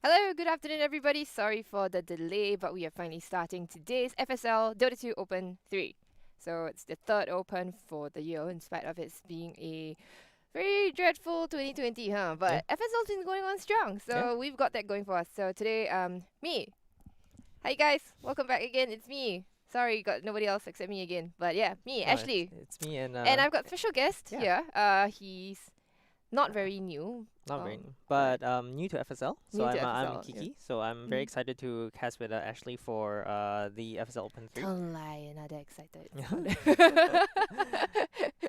Hello, good afternoon, everybody. Sorry for the delay, but we are finally starting today's FSL Dota 2 Open 3. So it's the third Open for the year, in spite of it being a very dreadful 2020, huh? Yeah. But FSL's been going on strong, so Yeah. we've got that going for us. So today, me. Hi guys, welcome back again. It's me. Sorry, got nobody else except me again. But yeah, me, No, Ashley. it's me and And I've got special guest yeah, here. He's not very new. not very new, Right. but new to FSL. So New to I'm FSL. Yeah. Kiki. So I'm very excited to cast with Ashley for the FSL Open 3. Don't lie, another excited.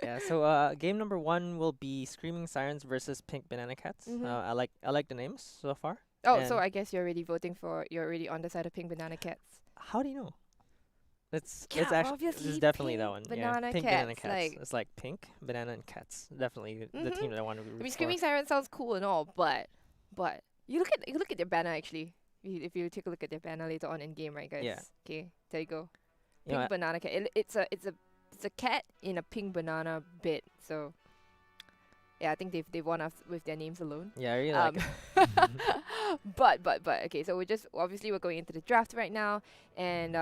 Yeah. So game number 1 will be Screaming Sirens versus Pink Banana Cats. Mhm. I like the names so far. Oh, so And I guess you're already on the side of Pink Banana Cats. how do you know? It's Yeah, actually obviously it's definitely that Pink one. Yeah, Banana Pink Banana Cats, Cats. like- It's like pink, banana, and cats. Definitely the Mhm. team that I want to I root mean, for. Screaming Siren sounds cool and all, but you look at their banner actually. If you take a look at their banner later on in game, right, guys? Yeah. Okay, there you go. You know, Pink Banana Cat. It's a cat in a pink banana bed. So yeah, I think they've won us with their names alone. yeah, I really like it. but okay, so we're going into the draft right now, and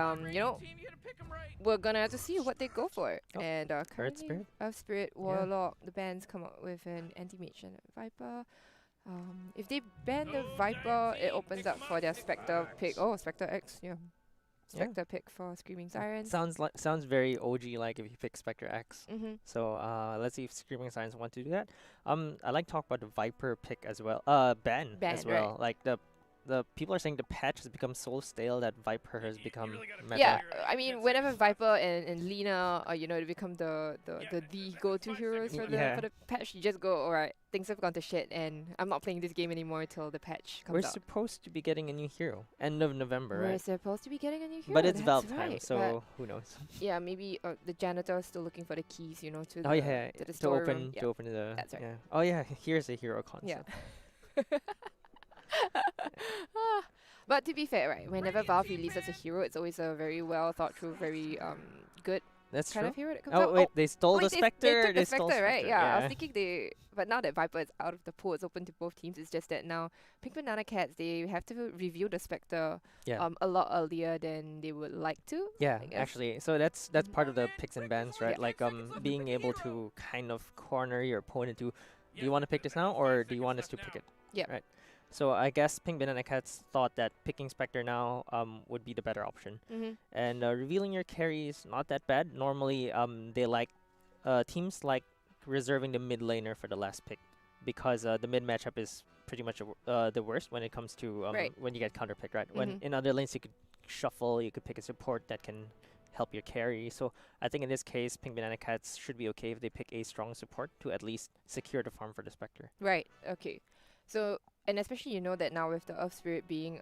we're gonna have to see what they go for. Oh, And currently, Spirit. Spirit, Warlock, the bands come up with an anti-mage and a Viper. If they ban the Viper, it opens up for their Spectre pick. Oh, Spectre X, yeah. Yeah. Spectre pick for Screaming Sirens. Sounds very OG like if you pick Spectre X. Mm-hmm. So let's see if Screaming Sirens want to do that. I like to talk about the Viper pick as well. Ban as Ban, right. well. Like the people are saying the patch has become so stale that Viper has become meta. Yeah, I mean, whenever Viper and Lina, they become the go-to heroes for Yeah. the patch, you just go, alright, things have gone to shit, and I'm not playing this game anymore till the patch We're comes out. supposed to be getting a new hero end of November, We're right? supposed to be getting a new hero. But it's that's Valve time, right, so who knows? but yeah, maybe the janitor is still looking for the keys, to Oh the yeah, to the to storeroom. open Yeah. to open the That's right. yeah. Oh yeah, here's a hero concept. Yeah. But to be fair, right, whenever Valve releases a hero, it's always a very well thought through, very good That's kind true. of hero that comes Oh out. wait, they stole wait, the Spectre. They took the stole Spectre, right? Spectre, Yeah, I was thinking but now that Viper is out of the pool, it's open to both teams. It's just that now Pink Banana Cats, they have to reveal the Spectre Yeah. a lot earlier than they would like to. Yeah, I guess. actually, so that's part of the picks and bans, right? Yeah. Like being able to kind of corner your opponent to, do you want to pick this now or do you want us to pick it? Yeah. Right. So I guess Pink Banana Cats thought that picking Spectre now would be the better option, Mm-hmm. and revealing your carry is not that bad. Normally they like teams like reserving the mid laner for the last pick because the mid matchup is pretty much the worst when it comes to Right. when you get counter picked, right? When Mhm. in other lanes you could shuffle, you could pick a support that can help your carry. So I think in this case, Pink Banana Cats should be okay if they pick a strong support to at least secure the farm for the Spectre. Right. Okay. So, and especially that now with the Earth Spirit being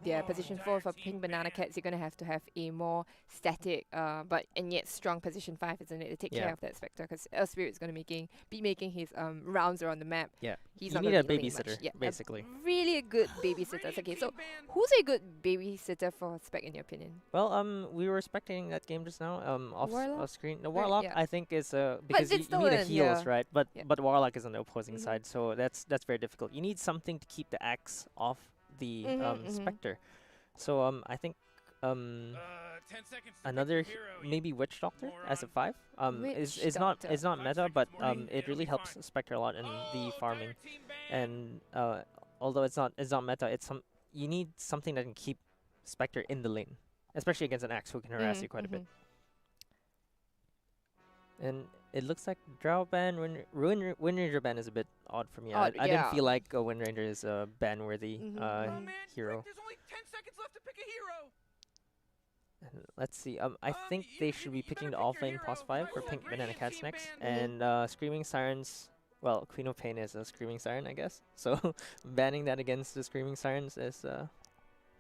their position 4 for Pink Banana Cats, you're gonna have to have a more static but and yet strong position 5, isn't it, to take care Yeah. of that Spectre, because Earth Spirit is gonna be making his rounds around the map. Yeah, He's you not need gonna a be doing much. babysitter, Yeah, basically. really a good babysitter. Okay, so who's a good babysitter for Spec in your opinion? Well, we were spectating that game just now. Warlock? Off screen. The Right, Warlock, yeah. I think, is because it's you still need a an- heals, yeah. right? But Yeah. Warlock is on the opposing Mhm. side, so that's very difficult. You need something to keep the axe off the Mhm. Spectre. So I think 10 seconds to another pick your hero. maybe Witch Doctor as a 5 Witch is Doctor. not meta, but it really It'll be helps fine. Spectre a lot in the farming. Entire team banned. And although it's not meta, you need something that can keep Spectre in the lane, especially against an axe who can harass you quite a bit. And it looks like Drow ban, Wind Ranger ban is a bit odd for me. Odd, I didn't yeah. feel like Wind Ranger is a ban worthy Mhm. Oh man, hero. Rick, there's only 10 seconds left to pick a hero. And let's see. I think they should be picking the offlane plus 5 for Pink Banana Cats next, banned. and Screaming Sirens. Well, Queen of Pain is a Screaming Siren, I guess. So banning that against the Screaming Sirens is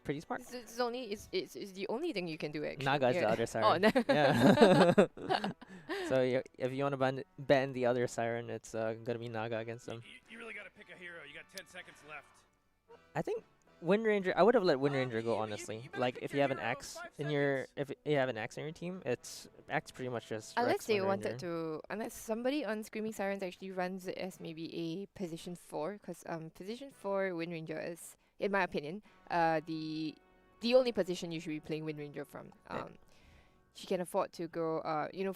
pretty smart. It's the only thing you can do actually. Naga's the Yeah. other Oh, siren. no. Yeah. So if you want to ban the other siren, it's gonna be Naga against them. You really gotta pick a hero. You got 10 seconds left. I think Wind Ranger. I would have let Wind Ranger go you honestly. better Like pick if your you have an hero, axe 5 in your seconds. if you have an axe in your team, it's axe pretty much just. Unless wrecks they Wind wanted Ranger. to, unless somebody on Screaming Sirens actually runs it as maybe a position 4, because position 4 Wind Ranger is in my opinion, the only position you should be playing Wind Ranger from. She can afford to go,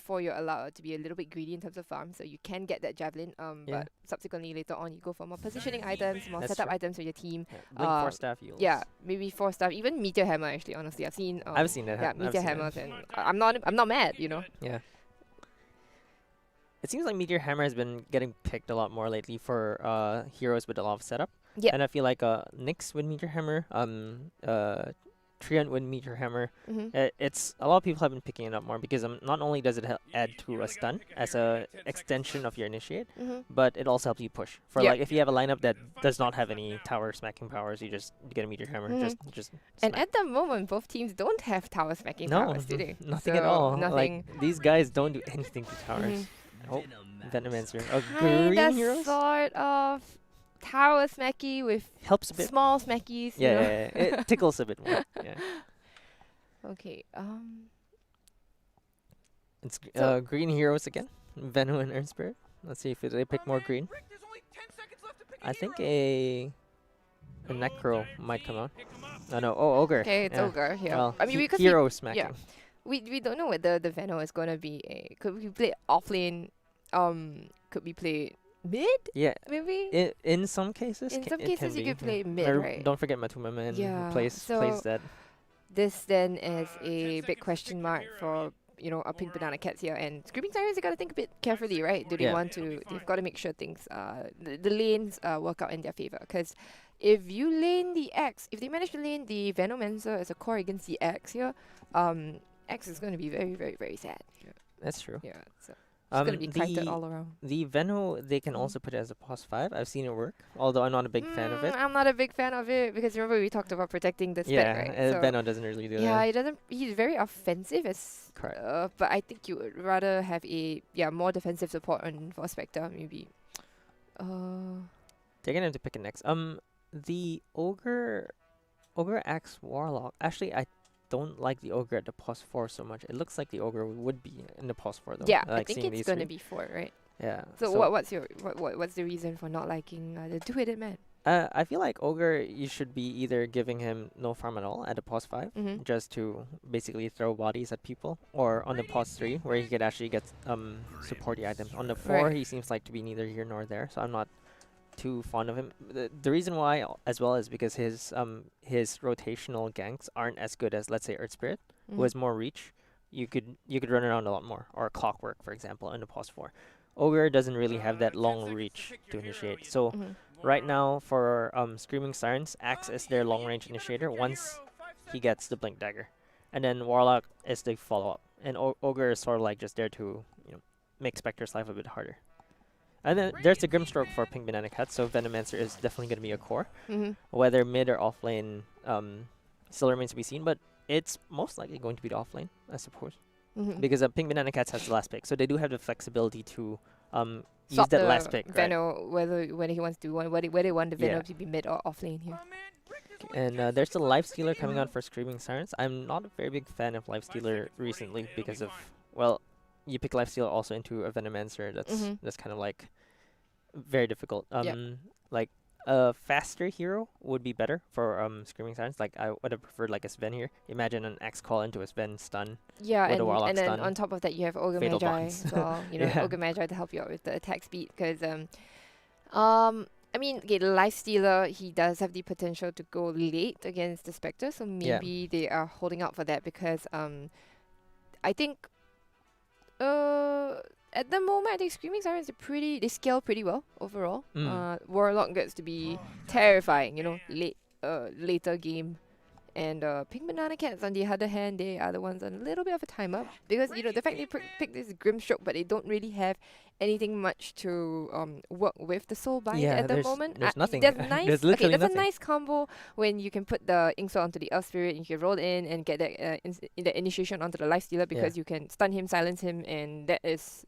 for you're allowed to be a little bit greedy in terms of farm, so you can get that javelin. But subsequently later on, you go for more positioning items, more That's setup true. items for your team. Blink 4 staff heals. Yeah, maybe 4 stuff, even Meteor Hammer. Actually, honestly, I've seen. I've seen that. Yeah, I've Meteor seen it. Hammers, and I'm not mad. Yeah. It seems like Meteor Hammer has been getting picked a lot more lately for heroes with a lot of setup. Yeah. And I feel like Nyx with Meteor Hammer, Treant with Meteor Hammer, it's a lot of people have been picking it up more because not only does it add to a stun as a extension of your initiate, but it also helps you push. For like if you have a lineup that does not have any tower smacking powers, you just get a Meteor Hammer, just And smack. at the moment, both teams don't have tower smacking powers, do they? Nothing So, at all. Nothing. Like these guys don't do anything to towers. Oh, Venomancer. Oh, green Kinda heroes sort of tower smacky with helps a bit. small smackies. you know? Yeah, it tickles a bit more. Yeah. Okay. It's So- green heroes again. Venom and Earth Spirit. Let's see if they pick more green. Rick, there's only 10 seconds left to pick a I think hero. a Necro might come out. Oh no, Ogre. Okay, it's Yeah. Ogre. Yeah. Well, I mean, because hero smacking. we don't know whether the Venom is gonna be a. Could we play off lane? Could we play mid? Yeah. Maybe. In some cases. In some it cases, can you be, could play yeah. mid, Or right? Don't forget Matuma Man Yeah, who plays so- that. This then is a big question mark for our Pink Banana Cats here, and Screaming Sirens. They gotta think a bit carefully, right? Do they Yeah. want to? They've got to make sure things the lanes work out in their favor. Because if you lane the X, if they manage to lane the Venomancer as a core against the X here, X is going to be very, very, very sad. That's true. Yeah, so it's going to be kited the all around. the Veno they can also put it as a pos 5. I've seen it work, although I'm not a big fan of it. I'm not a big fan of it because remember we talked about protecting the spec, Yeah, right? Veno doesn't really do yeah, that. he doesn't. He's very offensive, Correct. but I think you would rather have a more defensive support on for Spectre maybe. They're gonna have to pick a next. The Ogre Axe Warlock. Actually, I don't like the Ogre at the pos 4 so much. It looks like the Ogre would be in the pos 4 though. Yeah, like I think seeing it's these gonna three. be 4, right? Yeah. So, what's the reason for not liking the two-headed man? I feel like Ogre, you should be either giving him no farm at all at the pos 5, just to basically throw bodies at people, or on the pos 3, where he could actually get supporty items. On the 4, Right. he seems like to be neither here nor there, so I'm not too fond of him. The reason why as well is because his rotational ganks aren't as good as, let's say, Earth Spirit, who has more reach. You could run around a lot more, or Clockwork, for example, in the pos 4. Ogre doesn't really have that 10 long seconds to reach pick to your hero. initiate. You So Mhm. right now for Screaming Sirens, Axe is their long range initiator once he gets the Blink Dagger, and then Warlock is the follow up, and Ogre is sort of like just there to make Spectre's life a bit harder. And then there's the Grimstroke for Pink Banana Cat, so Venomancer is definitely going to be a core. Whether mid or off lane still remains to be seen, but it's most likely going to be the off lane, I suppose. Because Pink Banana Cats has the last pick, so they do have the flexibility to use Swap that the last pick. Right? Veno, whether he wants to whether they want the Veno Yeah. to be mid or off lane here. Oh, man, Rick, there's only And 10 there's the seconds left Life to pick a Stealer coming hero. out for Screaming Sirens. I'm not a very big fan of Life 5 Stealer seconds remaining. recently It'll because be of, fine. well, you pick Life Stealer also into a Venomancer. That's kind of like very difficult. Like a faster hero would be better for Screaming Sirens. Like I would have preferred like a Sven here. Imagine an Axe call into a Sven stun. Yeah, With the Warlock and then stun. on top of that you have Ogre Fatal Magi bonds. as well. Yeah. Ogre Magi to help you out with the attack speed because I mean, okay, the Life Stealer, he does have the potential to go late against the Spectre, so maybe they are holding out for that because I think at the moment I think Screaming Sirens they scale pretty well overall. Warlock gets to be terrifying, later game. And Pink Banana Cats, on the other hand, they are the ones on a little bit of a time up because the fact they pick this Grimstroke, but they don't really have anything much to work with the Soul Bind Yeah, at the there's- moment. there's nothing. There's nice. There's literally there's nothing. a nice combo when you can put the Ink Sword onto the Earth Spirit, and you can roll in and get that the initiation onto the Life Stealer because you can stun him, silence him, and that is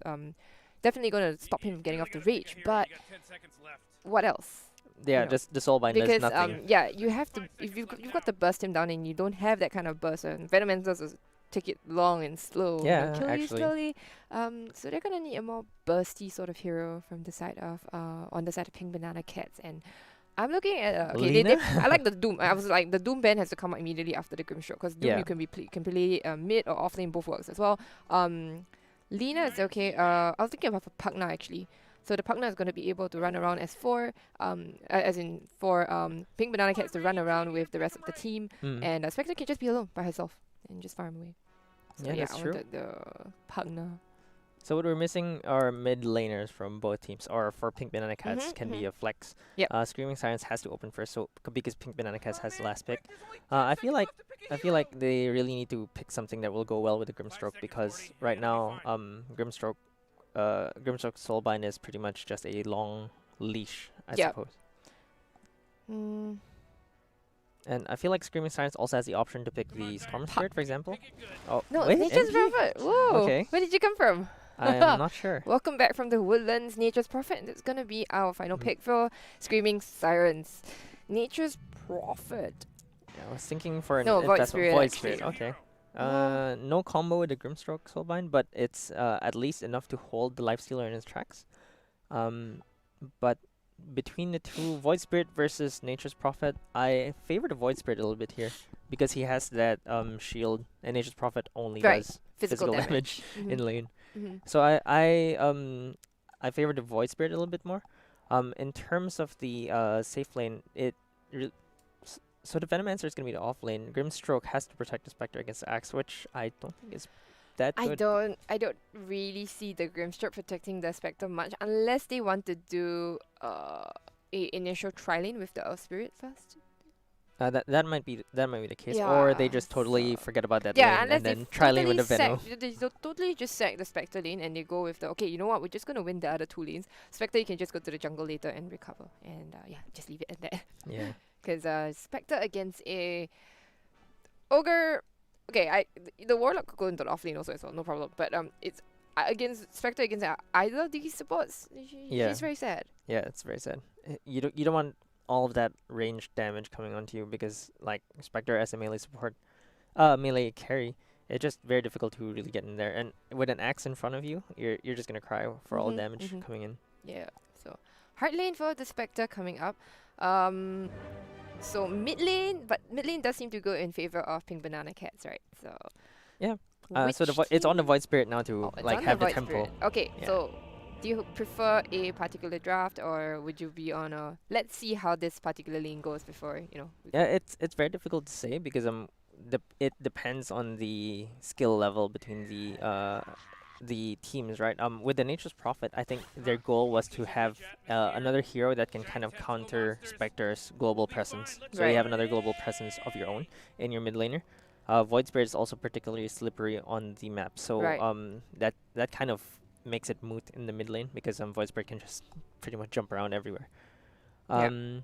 definitely going to stop him from getting off the rage. But You got 10 seconds left. what else? Yeah, know, just the Soul Bind does Because nothing. you have to if you've got to burst him down and you don't have that kind of burst, and Venomancers will take it long and slow, Yeah, kill you actually. slowly. So they're gonna need a more bursty sort of hero from the side of on the side of Pink Banana Cats, and I'm looking at okay. Lina? I like the Doom. I was like the Doom ban has to come out immediately after the Grimstroke because Doom Yeah. you can can play mid or off lane, both works as well. Lina is okay. I was thinking of a Pugna actually. So the Pugna is going to be able to run around as as in for Pink Banana Cats to run around with the rest of the team, Mm. and Spectre can just be alone by herself and just farm away. So Yeah, that's I true. wanted the Pugna. So what we're missing are mid laners from both teams, or for Pink Banana Cats can be a flex. Yep. Screaming Sirens has to open first, so because Pink Banana Cats has the last pick. I feel like they really need to pick something that will go well with the Grimstroke because right now Grimstroke Soulbind is pretty much just a long leash, I Yep. suppose. Mm, And I feel like Screaming Sirens also has the option to pick the Storm Spirit, for example. Oh, no, wait, Nature's NG? Prophet. Whoa. Okay. Where did you come from? I'm not sure. Welcome back from the Woodlands, Nature's Prophet. It's gonna be our final Mm. pick for Screaming Sirens. Nature's Prophet. Yeah, I was thinking for an No, Void investment. Spirit, Void actually. Spirit, okay. Oh. No combo with the Grimstroke Soulbind, but it's at least enough to hold the Lifestealer in his tracks. But between the two, Void Spirit versus Nature's Prophet, I favor the Void Spirit a little bit here because he has that shield, and Nature's Prophet only Right. does Physical physical damage. damage in lane. Mhm. So I favor the Void Spirit a little bit more. In terms of the safe lane, so the Venomancer is gonna be the off lane. Grimstroke has to protect the Spectre against the Axe, which I don't think is that I good. don't really see the Grimstroke protecting the Spectre much unless they want to do a initial tri-lane with the Earth Spirit first. That might be the case, or they Yeah, just totally so- forget about that Yeah, lane unless and they then try lane with the totally Veno. they totally just sack the Spectre lane and they go with the okay, you know what, we're just gonna win the other two lanes. Spectre, you can just go to the jungle later and recover, and yeah, just leave it at that. Yeah. Because Spectre against a Ogre, okay, the Warlock could go into the off lane also as well, no problem. But it's against Spectre against either of these supports. Yeah. She's very sad. Yeah, it's very sad. You don't want all of that ranged damage coming onto you because like Spectre as a melee support, melee carry, it's just very difficult to really get in there. And with an axe in front of you, you're just gonna cry for all the damage coming in. Yeah. So hard lane for the Spectre coming up. So mid lane, but mid lane does seem to go in favor of Pink Banana Cats, right? So Yeah. So which it's on the team- Void Spirit now to it's like on have the Void tempo. Spirit. Okay, Yeah. so do you prefer a particular draft or would you be on a let's see how this particular lane goes before, we Yeah, go- it's very difficult to say because it depends on the skill level between the teams, right? With the Nature's Prophet, I think their goal was to have another hero that can kind of counter Spectre's global presence. So Right. you have another global presence of your own in your mid laner. Void Spirit is also particularly slippery on the map, so Right. that kind of makes it moot in the mid lane because Void Spirit can just pretty much jump around everywhere. Yeah.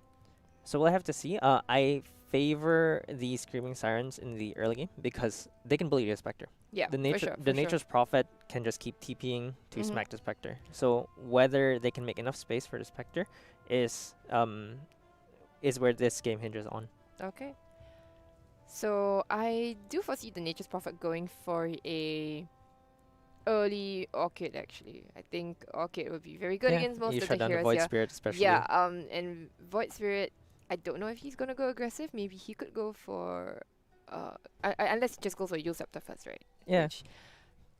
So we'll have to see. I favor the Screaming Sirens in the early game because they can bully the Spectre. Yeah, The for sure, Nature's Prophet can just keep TPing to Mhm. smack the Spectre. So whether they can make enough space for the Spectre is where this game hinges on. Okay. So I do foresee the Nature's Prophet going for a early Orchid actually. I think Orchid would be very good Yeah, against most you of shut the down the heroes Void here. Spirit especially. Yeah, and Void Spirit, I don't know if he's gonna go aggressive. Maybe he could go for unless he just goes for Yule Scepter first, right? Yeah. Which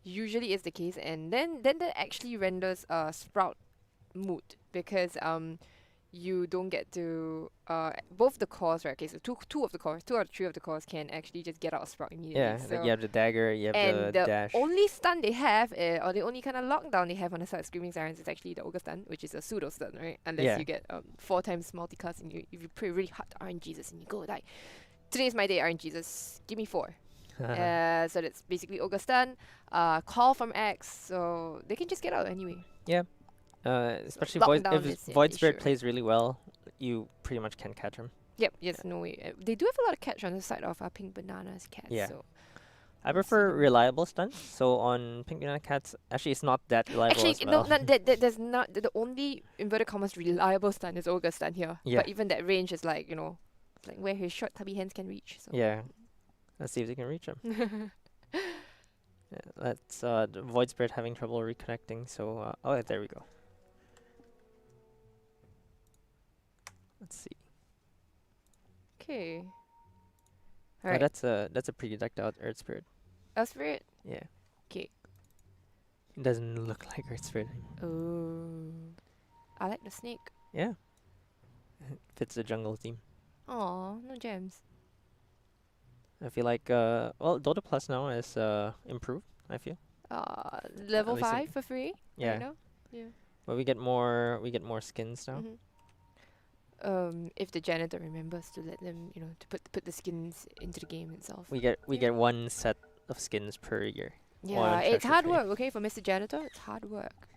usually is the case, and then that actually renders Sprout moot because you don't get to both the cores, right? Okay, so two of the cores, 2 out of 3 of the cores can actually just get out of Sprout immediately. Yeah, So you have the dagger, you have and the the dash. only stun they have, or the only kind of lockdown they have on the side of Screaming Sirens is actually the Ogre stun, which is a pseudo stun, right? Unless Yeah. you get 4 times multicast and if you pray really hard to RNGesus and you go like, today's my day, RNGesus, give me 4. So that's basically Ogre stun, call from X, so they can just get out anyway. Especially lockdown if is an Void Spirit issue. plays really well, you pretty much can catch him. Yep, yes, no way. They do have a lot of catch on the side of Pink Banana's cats. Yeah. So I Let's see prefer them. reliable stunts. So on Pink Banana Cats, actually it's not that reliable actually, as well. no, there's not the only inverted commas reliable stun is Ogre stun here. Yeah. But even that range is like like where his short tubby hands can reach. So. Yeah. Let's see if they can reach him. Yeah, that's the Void Spirit having trouble reconnecting. So oh, there we go. Let's see. Okay. Oh, Alright. that's a pretty decked out Earth Spirit. Earth Spirit. Yeah. 'Kay. It doesn't look like Earth Spirit. Oh. I like the snake. Yeah. Fits the jungle theme. Aw, no gems. I feel like well, Dota Plus now is improved, I feel. Level least 5 for free Yeah. right now? Yeah. But we get more skins now. If the janitor remembers to let them, to put the skins into the game itself. We get one set of skins per year. Yeah, on it's Treasure hard Trade. work, okay, for Mr. Janitor. It's hard work.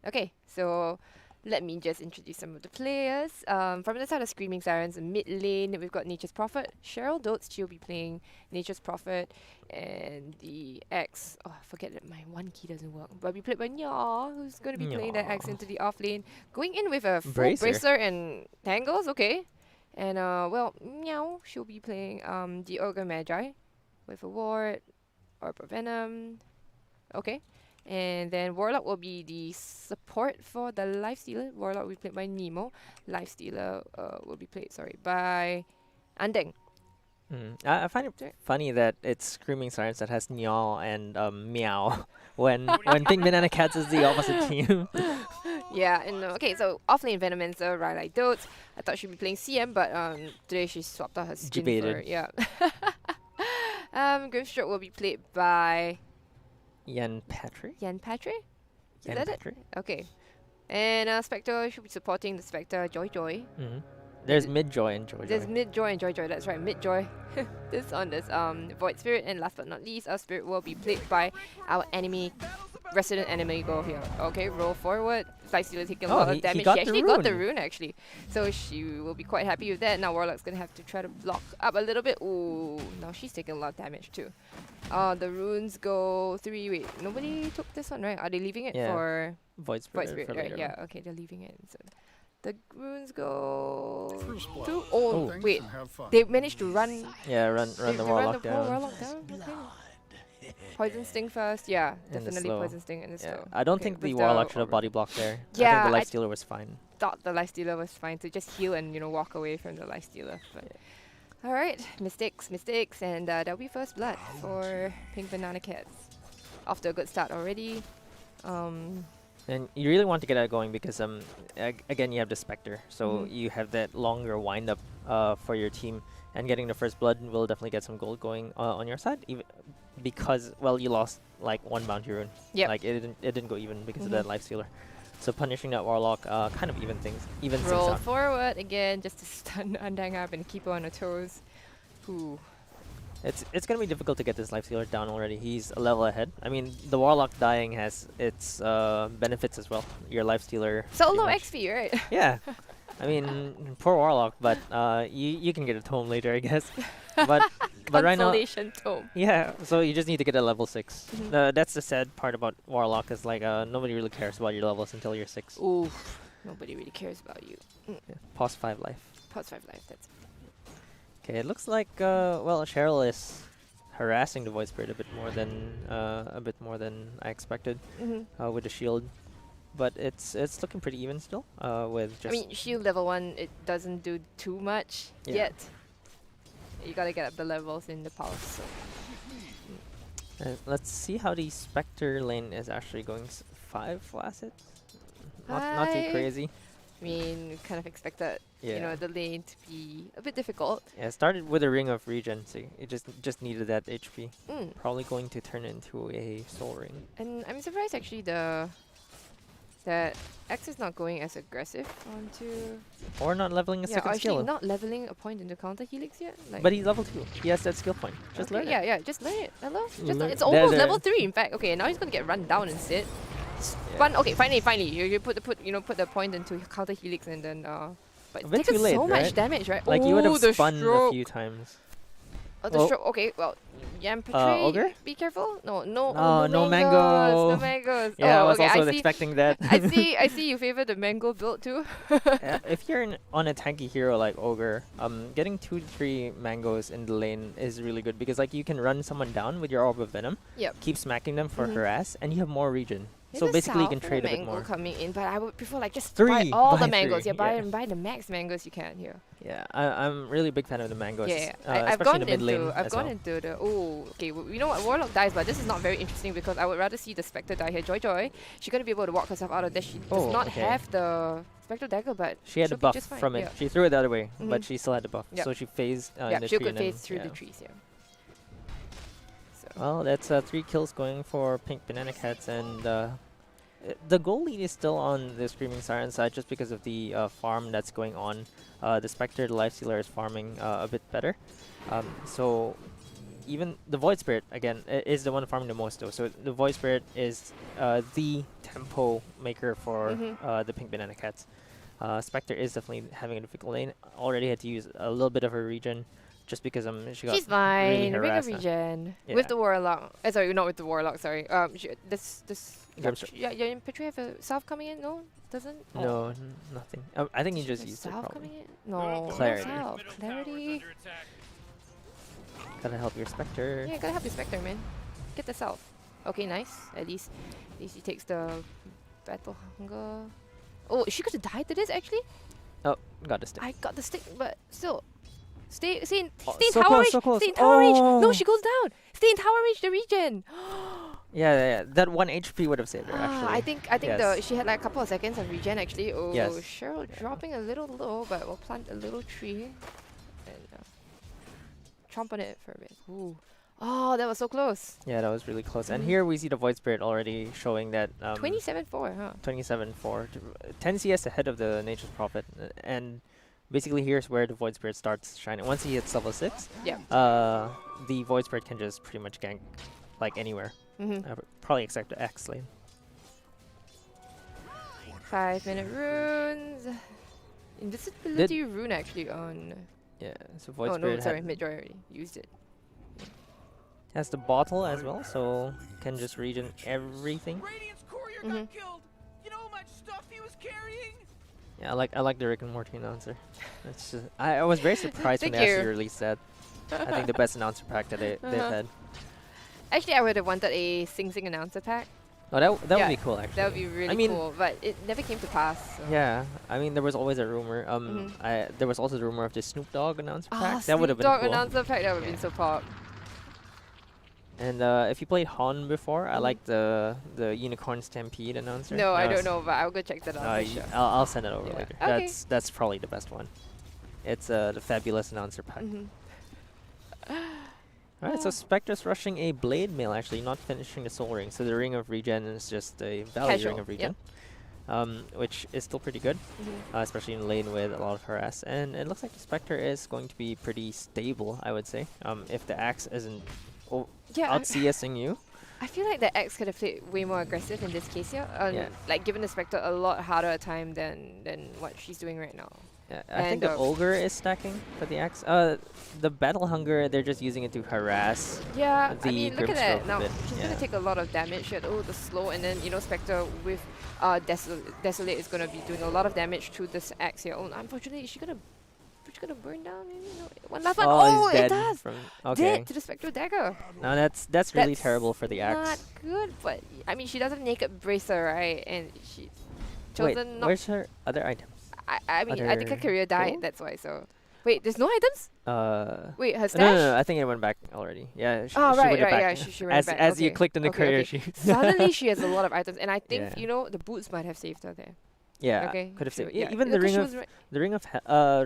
Okay, so let me just introduce some of the players. From the side of Screaming Sirens, mid lane, we've got Nature's Prophet. Cheryl Dotes, she'll be playing Nature's Prophet. And the X, I forget that my one key doesn't work. But we played by Nya, who's going to be playing that X Nya. into the off lane. Going in with a full Bracer. bracer and tangles, okay. And, well, Meow, she'll be playing the Ogre Magi with a ward, Orb of Venom. Okay. And then Warlock will be the support for the Lifestealer. Warlock will be played by Nemo. Lifestealer will be played, by Andeng. I find it funny that it's Screaming Sirens that has Nyal and Meow when Pink Banana Cats is the opposite team. Yeah, and okay, so offlane Venomancer, Rylai Dotes. I thought she'd be playing CM, but today she swapped out her skin for, Debated. yeah. Grimstroke will be played by Yan Patrick? Yan Patrick? Yan that it? Patrick? Okay. And Spectre should be supporting the Spectre Joy Joy. There's Midjoy and Joy There's Joy. Midjoy and Joy Joy, that's right, Midjoy. this Void Spirit, and last but not least, our Spirit will be played by our resident enemy girl here. Okay, roll forward. Lifestealer taking a lot of damage. She actually got the rune actually. So she will be quite happy with that. Now Warlock's gonna have to try to block up a little bit. Ooh, now she's taking a lot of damage too. The runes go 3. Wait, nobody took this one, right? Are they leaving it for Void Spirit? Void Spirit, for right? later Yeah, on. okay, they're leaving it. So the runes go First blood. 2. Oh, Thanks wait. and have fun. They managed to run Yeah, run they the run Warlock the whole down. Warlock down. Okay. Poison Sting first, yeah, And the definitely slow. Poison Sting and the Yeah. slow. I don't Okay, think the with Warlock should have Aura. body blocked there. Yeah, I I think the Lifestealer was fine. Thought the Lifestealer was fine to just heal and walk away from the Lifestealer. But all right, mistakes, and that'll be first blood for Pink Banana Cats. Off to a good start already. And you really want to get that going because again you have the Spectre, so Mhm. you have that longer wind up for your team, and getting the first blood will definitely get some gold going on your side, even because you lost like one bounty rune. Yep. Like it didn't go even because of that Lifestealer. So punishing that Warlock kind of evens things Roll out. forward again just to stun Andang up and keep her on her toes. Ooh. It's gonna be difficult to get this Lifestealer down already. He's a level ahead. I mean, the Warlock dying has its benefits as well. Your Lifestealer. So pretty low much- XP, right? Yeah. I mean, poor Warlock, but you can get a tome later, I guess. But right now, Consolation tome. yeah. So you just need to get a level 6. Mhm. That's the sad part about Warlock is like nobody really cares about your levels until you're 6. Ooh. Nobody really cares about you. Yeah. Pause 5 life. Pause 5 life, that's Okay, it looks like Cheryl is harassing the Void Spirit a bit more than I expected with the shield. But it's looking pretty even still with just... I mean, shield level 1, it doesn't do too much yet. You gotta get up the levels in the pulse. So. let's see how the Spectre lane is actually going. 5 last hit? Not too 5. crazy. I mean, we kind of expected, Yeah. the lane to be a bit difficult. Yeah, it started with a ring of regen, so it just needed that HP. Mm. Probably going to turn into a soul ring. And I'm surprised actually that X is not going as aggressive onto... Or not leveling a Yeah, second actually skill. not leveling a point into counter helix yet. Like But he's level 2. He has that skill point. Just okay, learn yeah, it. yeah, just learn it. Hello? Just Learn- it's there- almost there. level 3 in fact. Okay, now he's gonna get run down instead. Fun. Okay, finally, you put the point into counter helix and then but A it's bit taken too late, so much right? damage, right? Like you would Ooh, have the spun a stroke. few times. Oh, the Oh. stroke. Okay, well, Yampetre, Ogre? be careful. No No mangoes. mango. No mangoes. Yeah, I oh, was okay, also I see. expecting that. I see you favor the mango build too. Yeah, if you're on a tanky hero like Ogre, getting 2 to 3 mangoes in the lane is really good because like you can run someone down with your Orb of Venom, Yep. keep smacking them for Mhm. harass, and you have more regen. There's So a basically you south can and a trade a bit mango more. coming in, but I would prefer like just 3, buy all the buy mangoes. 3, Yeah, buy yeah. and buy the max mangoes you can here. Yeah, I'm really a big fan of the mangoes. Yeah, I've especially gone in the mid lane into I've as gone well. into the you know what, Warlock dies, but this is not very interesting because I would rather see the Spectre die here. Joy, she's gonna be able to walk herself out of this. She does Oh, not okay. have the Spectre dagger, but She had a she'll be buff just fine. from it. Yeah. She threw it the other way, but Mhm. she still had the buff. Yep. So she phased Yeah, in the she tree could and then, phase through yeah. the trees. Yeah. So Well, that's 3 kills going for Pink Banana Cats, and the goal lead is still on the Screaming Sirens side just because of the farm that's going on. The Spectre, the Lifestealer, is farming a bit better. So even the Void Spirit, again, is the one farming the most though. So the Void Spirit is the tempo maker for Mhm. the Pink Banana Cats. Spectre is definitely having a difficult lane. Already had to use a little bit of her regen just because she got she's really fine. Bring a harassed. regen Yeah. with the Warlock. Sorry, not with the Warlock. Sorry. This Grimstone. yeah, your Petri have a Salve coming in? No, doesn't. No, nothing. I think you Does just she have used it Salve probably. coming in? No. Clarity. Salve. Clarity. Gotta help your Spectre. Yeah, gotta help the Spectre, man. Get the Salve. Okay, nice. At least he takes the battle hunger. Oh, is she gonna die to this actually? Oh, got the stick. I got the stick, but still. Stay in Oh, stay in so tower close, range. so close. Stay in tower range. No, Oh. she goes down. Stay in tower range. The regen. Yeah, that 1 HP would have saved her actually. I think Yes. she had like a couple of seconds of regen actually. Oh, Yes. Cheryl dropping a little low, but we'll plant a little tree and chomp on it for a bit. Ooh. Oh, that was so close. Yeah, that was really close. And Mhm. here we see the Void Spirit already showing that 27-4, huh? 27-4, 10 CS ahead of the Nature's Prophet, and basically here's where the Void Spirit starts shining. Once he hits level 6, Yeah. the Void Spirit can just pretty much gank like anywhere. Mm-hmm. Probably except the X lane. 5-minute runes. Invisibility rune actually on. Yeah, so Void Oh Spirit no, sorry, Midjoy already used it. has the bottle as well, so can just regen everything. Radiant's courier Mhm. got killed. You know how much stuff he was carrying? Yeah, I like the Rick and Morty announcer. It's just, I was very surprised when Thank they actually you. released that. I think the best announcer pack that they've had. Actually, I would have wanted a Sing Sing announcer pack. Oh, that Yeah, would be cool actually. That would be really mean- cool, but it never came to pass. So. Yeah, I mean there was always a rumor. There was also the rumor of the Snoop Dogg announcer pack. That would have been Dog cool. announcer pack, that would have been so pop. And if you played Han before, I Mhm. like the Unicorn Stampede announcer. No, I That don't was- know, but I'll go check that out. for sure. I'll send it over Yeah. later. Okay. That's probably the best one. It's the fabulous announcer pack. Mhm. Alright, so Spectre's rushing a Blade Mail actually, not finishing the Soul Ring. So the Ring of Regen is just a value Casual, Ring of yep. Regen. Which is still pretty good, Mhm. especially in lane with a lot of harass. And it looks like the Spectre is going to be pretty stable, I would say, if the Axe isn't Yeah, out CSing you. I feel like the X could have played way more aggressive in this case here. Yeah. Like given the Spectre a lot harder a time than what she's doing right now. Yeah, I think And, the Ogre is stacking for the Axe. The Battle Hunger, they're just using it to harass. Yeah, I The mean, look at Grimstroke that. a Now, bit, she's yeah. gonna take a lot of damage. She had, the slow, and then, Spectre with Desolate is gonna be doing a lot of damage to this axe here. Oh, unfortunately, is she gonna burn down? Maybe? No. One last one. Oh, it's it dead does! from- okay. Dead to the Spectre dagger. Now that's really That's terrible for the Not Axe. good, but, I mean, she doesn't naked bracer, right? And she's Wait, chosen not... where's her other items? I mean, I think her other career died, gold? that's why, so... Wait, there's no items? Wait, her stash? No, I think it went back already. Yeah, Oh, she right, went right, back. yeah, she ran as back. as you Okay, clicked in the okay, career, okay. she Suddenly she has a lot of items, and I think, Yeah. the boots might have saved her there. yeah Okay, could have sure, saved. yeah. Even the Because ring she of was right-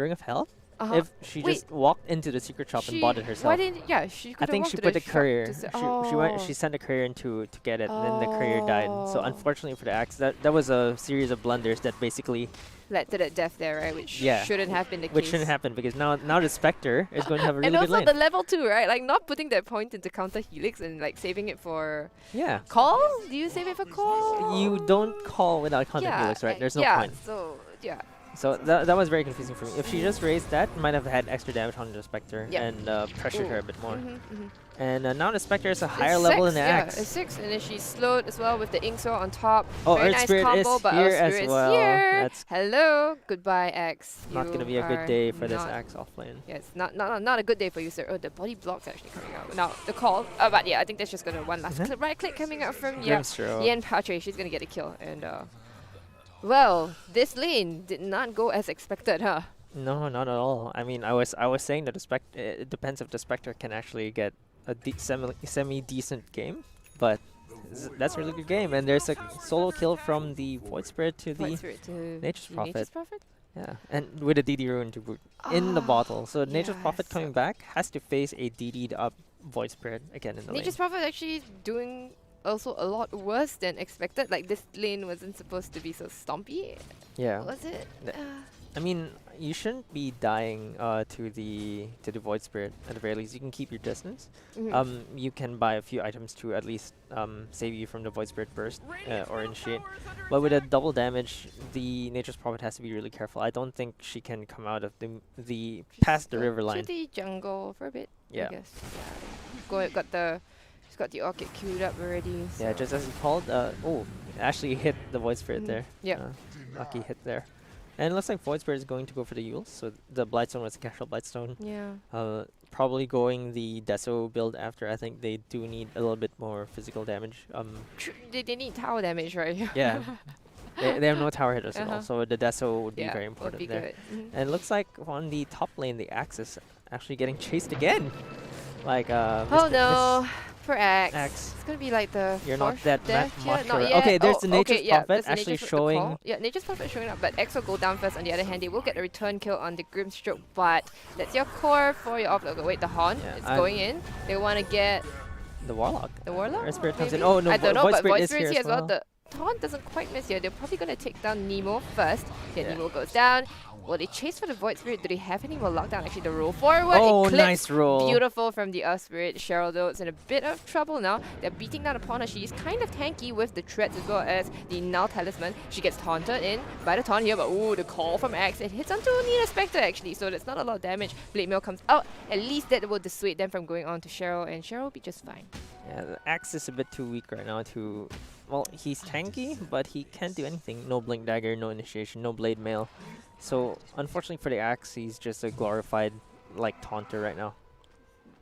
Ring of Hell. Uh-huh. If she Wait, just walked into the secret shop and bought it herself. Why didn't? Yeah, she could I have think walked she to put the shop courier. to say- She sent a courier in to get it, and then the courier died. So Oh. unfortunately for the Axe, that was a series of blunders that basically led to that death there, right? Which Yeah. shouldn't have been the which case. shouldn't happen because now the Spectre is going to have a really And good also lane. the level 2, right? Like not putting that point into counter helix and like saving it for Yeah. call. Do you save it for call? You don't call without counter Yeah, helix, right? There's no yeah, point. So yeah. So that was very confusing for me. If she just raised that, might have had extra damage on the Spectre Yeah. and pressured her a bit more. Mhm. And now the Spectre is a It's higher level 6, than the yeah, Axe. it's 6, and then she's slowed as well with the Ink Sword on top. Oh, Very Earth nice Spirit combo, is but here Earth as Spirit's well. here. That's Hello, goodbye, X. not You going to be a good are day for this not- Axe offlane. Yes, not a good day for you, sir. Oh, the body block's actually coming out. Now, the call. But yeah, I think that's just going to one last clip. Right click coming out from Grimstroke. Yen Patre. She's going to get a kill. And, well, this lane did not go as expected, huh? No, not at all. I mean, I was saying that it depends if the Spectre can actually get a semi decent game, but that's a really good game. And there's a solo kill from the Void Spirit to Void the Spirit to Nature's Prophet. Nature's Prophet? Yeah, and with a DD Rune to boot in the bottle. So Nature's Prophet coming back has to face a DD'd up Void Spirit again in the Nature's lane. Prophet actually doing also a lot worse than expected. Like this lane wasn't supposed to be so stompy. Yeah. Was it? I mean, you shouldn't be dying to the Void Spirit at the very least. You can keep your distance. You can buy a few items to at least save you from the Void Spirit burst or initiate. But with a double damage, the Nature's Prophet has to be really careful. I don't think she can come out of the past the river line. To the jungle for a bit. Yeah. I guess. Yeah. She's got the orchid queued up already. Yeah, just as you called. Oh, actually hit the Void Spirit there. Yeah. Lucky hit there. And it looks like Void Spirit is going to go for the Eul, so the Blightstone was a casual Blightstone. Yeah. Probably going the Deso build after. I think they do need a little bit more physical damage. They need tower damage, right? Yeah. they have no tower hitters at all, so the Deso would be very important would be there. good. And it looks like on the top lane, the Axe is actually getting chased again. Like, Oh no, for Axe. Axe. It's gonna be like the You're not fourth that death here. much. Not yet. Okay, there's the Nature's yeah, Prophet there's the actually Nature's showing. call. Yeah, Nature's Prophet showing up, but X will go down first. On the other hand, they will get a return kill on the Grimstroke, but that's your core for your offload. Wait, the Haunt is going in. They want to get The Warlock. the Warlock. Our Spirit comes maybe? in. Oh no, I don't know, Void but Spirit Void is Spirit's here here as well. The Taunt doesn't quite miss here. They're probably gonna take down Nemo first. Yeah, Nemo goes down. Well, they chase for the Void Spirit. Do they have any more lockdown? Actually, the roll forward. Oh, it clips. nice roll. Beautiful from the Earth Spirit. Cheryl, though, is in a bit of trouble now. They're beating down upon her. She's kind of tanky with the treads as well as the Null Talisman. She gets taunted in by the taunt here, but ooh, the call from Axe. It hits onto Nina Spectre, actually, so that's not a lot of damage. Blade Mail comes out. At least that will dissuade them from going on to Cheryl, and Cheryl will be just fine. Yeah, the Axe is a bit too weak right now to... Well, he's tanky, but he can't do anything. No Blink Dagger, no Initiation, no Blade Mail. So, unfortunately for the Axe, he's just a glorified, like, taunter right now.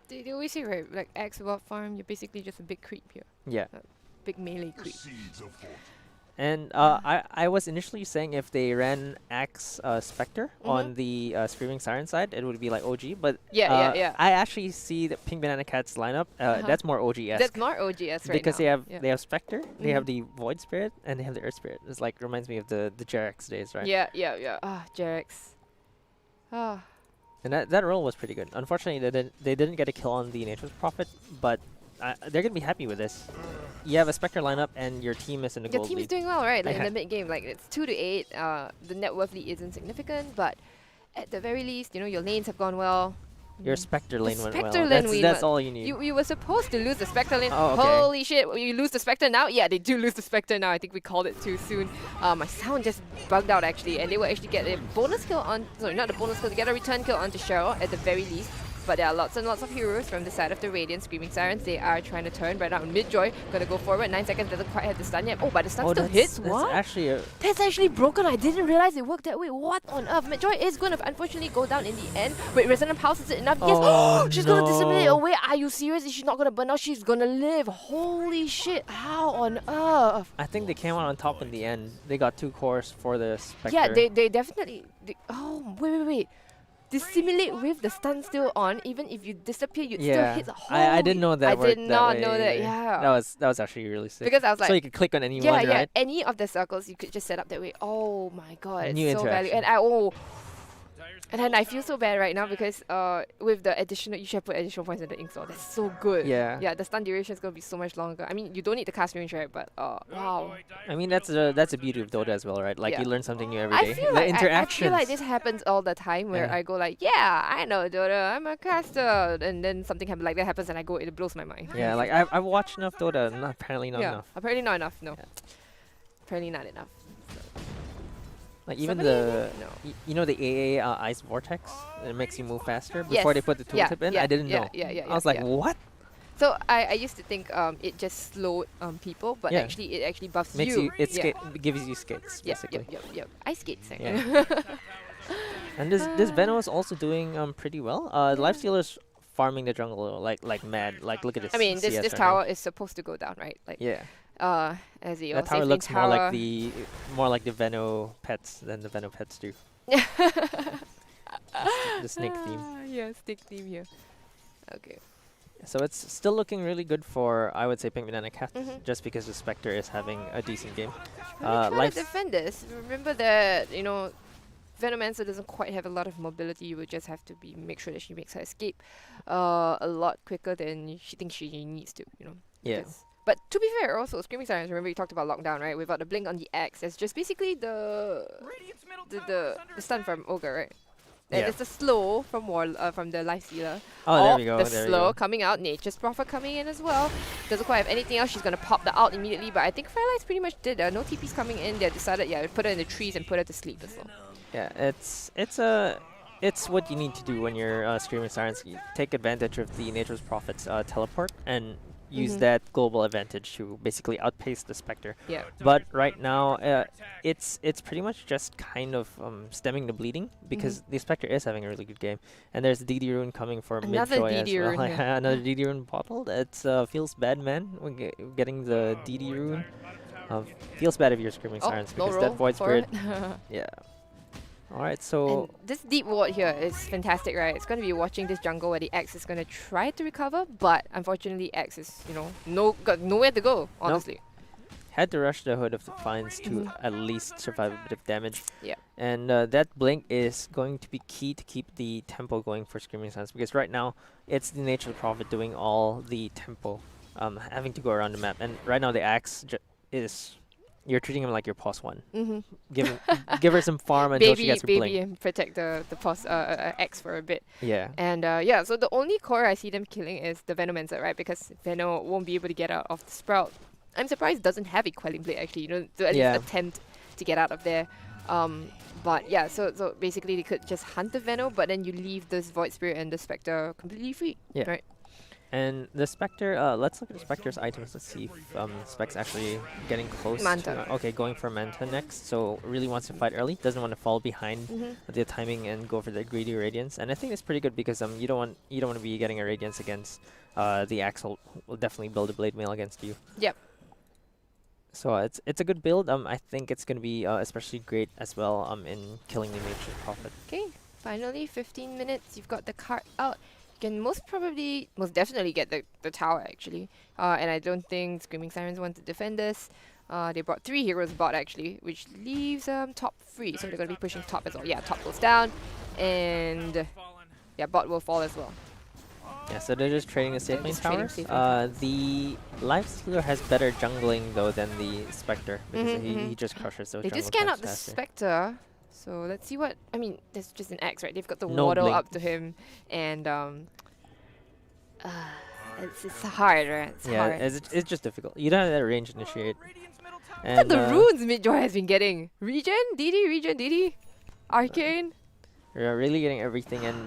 They always say, right, like, Axe without farm, you're basically just a big creep here. Yeah. Big melee creep. And I was initially saying if they ran Axe Spectre on the Screaming Siren side, it would be like OG. But Yeah. I actually see the Pink Banana Cat's lineup. That's more OG-esque. That's more OGS right because now. they have Spectre, they have the Void Spirit, and they have the Earth Spirit. It's like reminds me of the Jerax days, right? Yeah. Ah, Jerax. Ah. And that roll was pretty good. Unfortunately, they didn't get a kill on the Nature's Prophet, but they're gonna be happy with this. You have a Spectre lineup, and your team is in the gold Your team is lead. doing well, right? Like in the mid game, like it's 2-8. The net worth lead isn't significant, but at the very least, you know, your lanes have gone well. Your Spectre lane went well. Spectre lane That's all you need. You were supposed to lose the Spectre lane. Oh, okay. Holy shit, you lose the Spectre now? Yeah, they do lose the Spectre now. I think we called it too soon. My sound just bugged out actually, and they will actually get a bonus kill on, sorry, not a bonus kill, they get a return kill onto Cheryl at the very least. But there are lots and lots of heroes from the side of the Radiant Screaming Sirens. They are trying to turn right now on mid-joy. Gonna go forward. 9 seconds, doesn't quite have the stun yet. Oh, but the stun still hits. What? That's actually broken. I didn't realize it worked that way. What on earth? Mid-joy is gonna unfortunately go down in the end. Wait, Resonant Pulse, is it enough? Yes! She's gonna disseminate away. Are you serious? Is she not gonna burn out? She's gonna live. Holy shit. How on earth? I think they came out on top in the end. They got 2 cores for the Spectre. Yeah, they definitely... oh, wait. Dissimulate with the stun still on, even if you disappear, you'd still hit the whole... I didn't know that I worked did not know that, either. yeah. That was actually really sick. Because I was like... so you could click on any one, right? Any of the circles you could just set up that way. Oh my god, New it's so valuable. And then I feel so bad right now because with the additional, you should put additional points in the ink sword. That's so good. Yeah. The stun duration is gonna be so much longer. I mean, you don't need the cast range, right? But wow. I mean, that's a beauty of Dota as well, right? Like you learn something new every day. I feel the like interactions. I feel like this happens all the time where I go like, yeah, I know Dota, I'm a caster, and then something like that happens and I go, it blows my mind. Yeah, like I've watched enough Dota, apparently not enough. Apparently not enough. No. Apparently not enough. Like even you know the AA Ice Vortex, it makes you move faster before they put the tooltip in. I didn't know. I was like, what? So I used to think it just slowed people, but actually it actually buffs you. It gives you skates basically. Yep. Ice skates. And this Venom is also doing pretty well. Lifestealer's farming the jungle like mad. Like look at this. I mean, this tower is supposed to go down, right? Like as the that tower looks more like the Veno pets than the Veno pets do. The snake theme. Yeah, snake theme here. Okay. So it's still looking really good for, I would say, Pink Banana Cats, Mhm. just because the Spectre is having a decent game. Really try to Life's defend this. Remember that, Venomancer doesn't quite have a lot of mobility. You would just have to make sure that she makes her escape a lot quicker than she thinks she needs to, Yeah. But to be fair, also, Screaming Sirens, remember you talked about lockdown, right? Without the blink on the X, it's just basically the stun from Ogre, right? And Yeah. it's the slow from from the Life Stealer. Oh, there Or we go. the There we slow go. coming out, Nature's Prophet coming in as well. Doesn't quite have anything else. She's gonna pop the out immediately, but I think Firelight's pretty much did. No TPs coming in. They decided, put her in the trees and put her to sleep as well. Yeah, it's what you need to do when you're Screaming Sirens. You take advantage of the Nature's Prophet's teleport and use that global advantage to basically outpace the Spectre. Yeah. But right now, it's pretty much just kind of stemming the bleeding because the Spectre is having a really good game, and there's DD Rune coming for Another mid-joy as DD well. Rune, yeah. Another DD Rune bottled. It feels bad, man. When getting the DD Rune. Feels bad if you're Screaming Sirens no because that roll Void for Spirit. it. Yeah. All right, so And this deep ward here is fantastic, right? It's going to be watching this jungle where the X is going to try to recover, but unfortunately X is, got nowhere to go, honestly. had to rush the Hood of Defiance to at least survive a bit of damage. Yeah. And that blink is going to be key to keep the tempo going for Screaming Sirens because right now it's the Nature of the Prophet doing all the tempo, having to go around the map. And right now the Axe is, you're treating him like your pos one. Give her some farm until she gets her blink. And protect the pos X for a bit. Yeah. And so the only core I see them killing is the Venomancer, right? Because Veno won't be able to get out of the Sprout. I'm surprised it doesn't have a Quelling Blade actually, to at least attempt to get out of there. But yeah, so basically they could just hunt the Veno, but then you leave this Void Spirit and the Spectre completely free. Yeah. Right? And the Spectre, let's look at the Spectre's items. Let's see if Spec's actually getting close. Manta. Okay, going for Manta next. So really wants to fight early. Doesn't want to fall behind the timing and go for the greedy Radiance. And I think it's pretty good because you don't want to be getting a Radiance against the Axel. Will definitely build a Blade Mail against you. Yep. So it's a good build. I think it's gonna be especially great as well in killing the Nature Prophet. Okay, finally 15 minutes. You've got the card out. You can most definitely get the tower actually. And I don't think Screaming Sirens want to defend this. They brought 3 heroes bot actually, which leaves top free. So they're gonna be pushing top as well. Yeah, top goes down, and yeah, bot will fall as well. Yeah, so they're just trading the safe lane just trading towers. safe lane The Lifestealer has better jungling though than the Spectre because he just crushes those. They jungle just scan camps out the faster. Spectre. So let's see what there's just an X, right? They've got the No waddle blink. up to him, and it's hard, right? It's Yeah, hard. it's just difficult. You don't have that range initiate. Look at And the runes Midjoy has been getting. Regen, DD, Arcane. you're really getting everything, and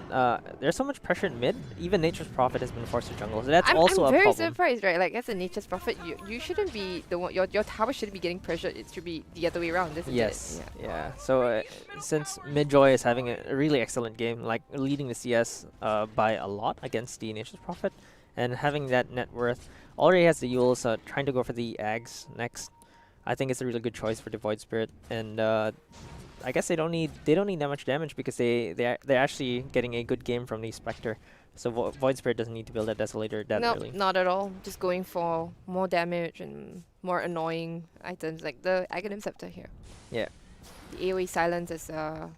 there's so much pressure in mid. Even Nature's Prophet has been forced to jungle, so that's also I'm a very problem. surprised, right? Like as a Nature's Prophet, you shouldn't be the one. Your tower shouldn't be getting pressured. It should be the other way around, isn't Yes, it? yeah. So since Midjoy is having a really excellent game, like leading the CS by a lot against the Nature's Prophet, and having that net worth, already has the Yules trying to go for the Ags next. I think it's a really good choice for the Void Spirit, and I guess they don't need that much damage because they're actually getting a good game from the Spectre. So Void Spirit doesn't need to build a Desolator that No, early. not at all. Just going for more damage and more annoying items like the Aghanim Scepter here. Yeah. The AoE silence is gonna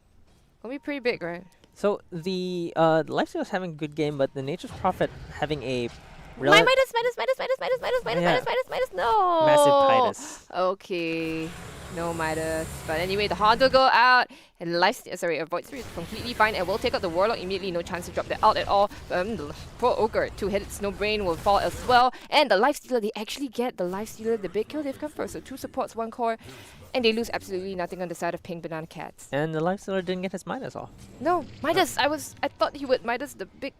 be pretty big, right? So the Lifesteal's having a good game, but the Nature's Prophet having a Minus, no! massive Titus. Okay, no Midas. But anyway, the Haunt will go out, and Void Spirit is completely fine, and will take out the Warlock immediately. No chance to drop that out at all. The poor Ogre, 2-headed Snowbrain will fall as well. And the Lifestealer, they actually get the Lifestealer, the big kill they've come first. So 2 supports, 1 core, and they lose absolutely nothing on the side of Pink Banana Cats. And the Lifestealer didn't get his Midas off. No, Midas, I thought he would Midas the big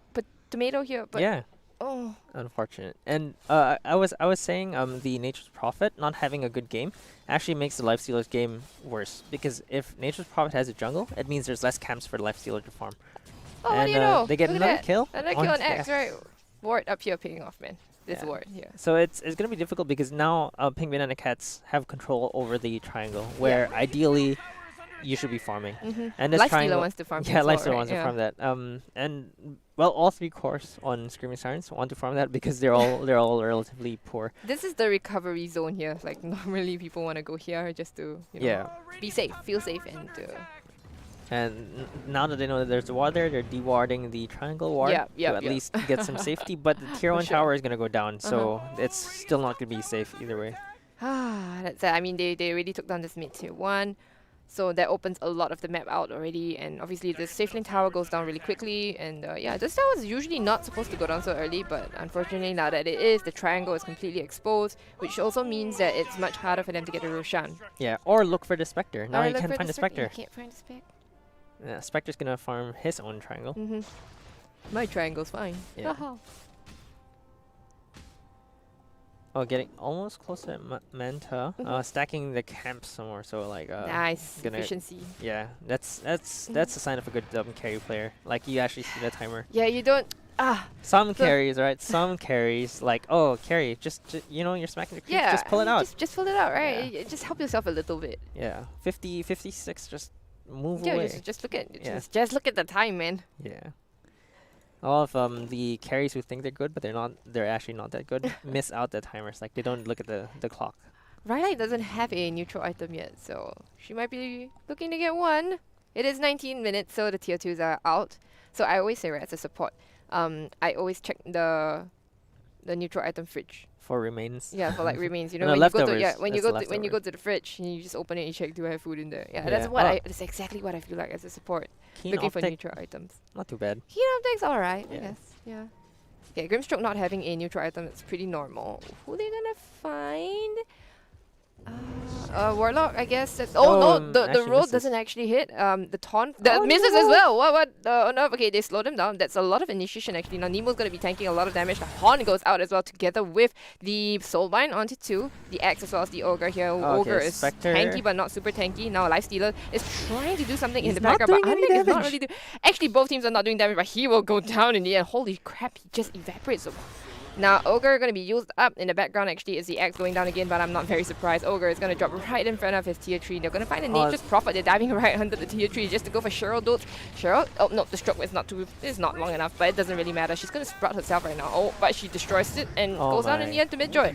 tomato here, but Yeah. oh. Unfortunate. And I was saying the Nature's Prophet not having a good game actually makes the Lifestealer's game worse because if Nature's Prophet has a jungle, it means there's less camps for the Lifestealer to farm. Oh, and what do you know? they get Look at another that. kill. Another on kill on X, yeah. right? Ward up here paying off, man. This Yeah. ward here. So it's gonna be difficult because now Pink Banana Cats have control over the triangle, where ideally you should be farming. Mhm. And this Lifestealer triangle, wants to farm. yeah, as well, Lifestealer right? wants to Yeah. farm that. And well, all three cores on Screaming Sirens want to farm that because they're all relatively poor. This is the recovery zone here. Like normally people want to go here just to Yeah. be safe, feel safe, and And now that they know that there's a ward there, they're dewarding the triangle ward Yep, to yep, at yep. least get some safety. But the tier For 1 sure. tower is gonna go down, so it's still not gonna be safe either way. that's it. I mean, they already took down this mid tier 1. So that opens a lot of the map out already, and obviously the safe lane tower goes down really quickly, and yeah, this tower is usually not supposed to go down so early, but unfortunately now that it is, the triangle is completely exposed, which also means that it's much harder for them to get a Roshan. Yeah, or look for the Spectre. Now Or you look can't for find the You Spectre. can't find the spec. Spectre's gonna farm his own triangle. My triangle's fine. Yeah. Haha. Oh, getting almost close to Manta. Stacking the camp somewhere, so like Nice gonna- efficiency. yeah, that's a sign of a good carry player. Like you actually see the timer. Yeah, you don't. Some So- carries, right? Some carries, like, oh, carry, just you're smacking the creeps, Yeah, just pull it out. Just pull it out, right? Yeah. Just help yourself a little bit. Yeah, 50, 56, just move Yeah, away. just look at Yeah. just look at the time, man. Yeah. A lot of the carries who think they're good, but they're actually not that good, miss out the timers. Like, they don't look at the clock. Rita doesn't have a neutral item yet, so she might be looking to get one. It is 19 minutes, so the tier 2s are out. So I always say, right, as a support, I always check the neutral item fridge. For remains. Yeah, for like remains. You know, No, when you go to leftovers. when you That's go the to when you go leftovers. to the fridge and you just open it and you check, do I have food in there? Yeah, Yeah. that's what Oh. that's exactly what I feel like as a support. Keen Looking for optic, neutral items. not too bad. Keen optics, alright, I Yeah. guess. Yeah. Okay, Grimstroke not having a neutral item, it's pretty normal. Who they gonna find? Warlock, I guess. No, the actually roll misses. doesn't actually hit. The taunt Oh, misses no. as well. What? Oh no. Okay, they slowed him down. That's a lot of initiation actually. Now Nemo's gonna be tanking a lot of damage. The Horn goes out as well, together with the Soulbind onto 2. The Axe as well as the Ogre here. Okay, Ogre is Spectre. tanky but not super tanky. Now Lifestealer is trying to do something in He's the not background, doing but any Unmake is not damage. really doing. Actually, both teams are not doing damage, but he will go down in the end. Holy crap! He just evaporates. Now, Ogre going to be used up in the background actually is the Axe going down again, but I'm not very surprised. Ogre is going to drop right in front of his tier 3. They're going to find a Nature's Prophet. They're diving right under the tier 3 just to go for Cheryl Dotes. Cheryl? Oh, no, the stroke is not long enough, but it doesn't really matter. She's going to sprout herself right now. Oh, but she destroys it and Oh goes down in my. the end to mid-joy.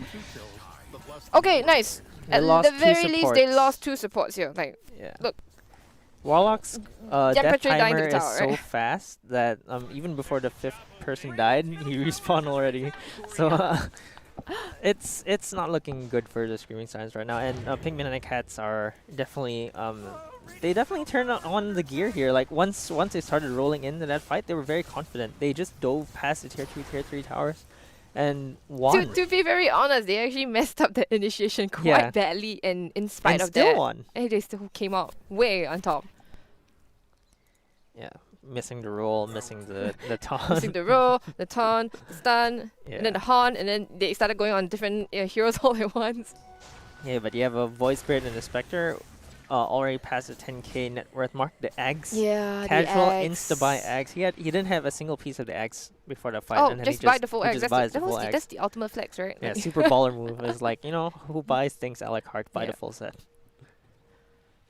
Okay, nice. They At lost the two very least, they supports. lost 2 supports here. Like, Yeah. Look. Warlock's death Temperature dying to timer the is tower, so right? fast that even before the 5th person died, he respawned already. So it's not looking good for the Screaming Sirens right now. And Pigman and Cats are definitely they definitely turned on the gear here. Like once they started rolling into that fight, they were very confident. They just dove past the tier 2, tier 3 towers and won. To be very honest, they actually messed up the initiation quite Yeah. badly, and in spite and of still that, won. they still came out way on top. Yeah, missing the roll, missing the taunt. Missing the roll, the taunt, the stun, Yeah. and then the horn, and then they started going on different heroes all at once. Yeah, but you have a Void Spirit and a Spectre already past the 10k net worth mark. The Ags, Yeah, casual the Axe. insta-buy Ags. He didn't have a single piece of the Ags before the fight. Oh, and then just he buy the full he Axe. just buys the That full was Ags. that's the ultimate flex, right? Yeah, Like- super baller move is like, who buys things a la carte, buy Yeah. the full set.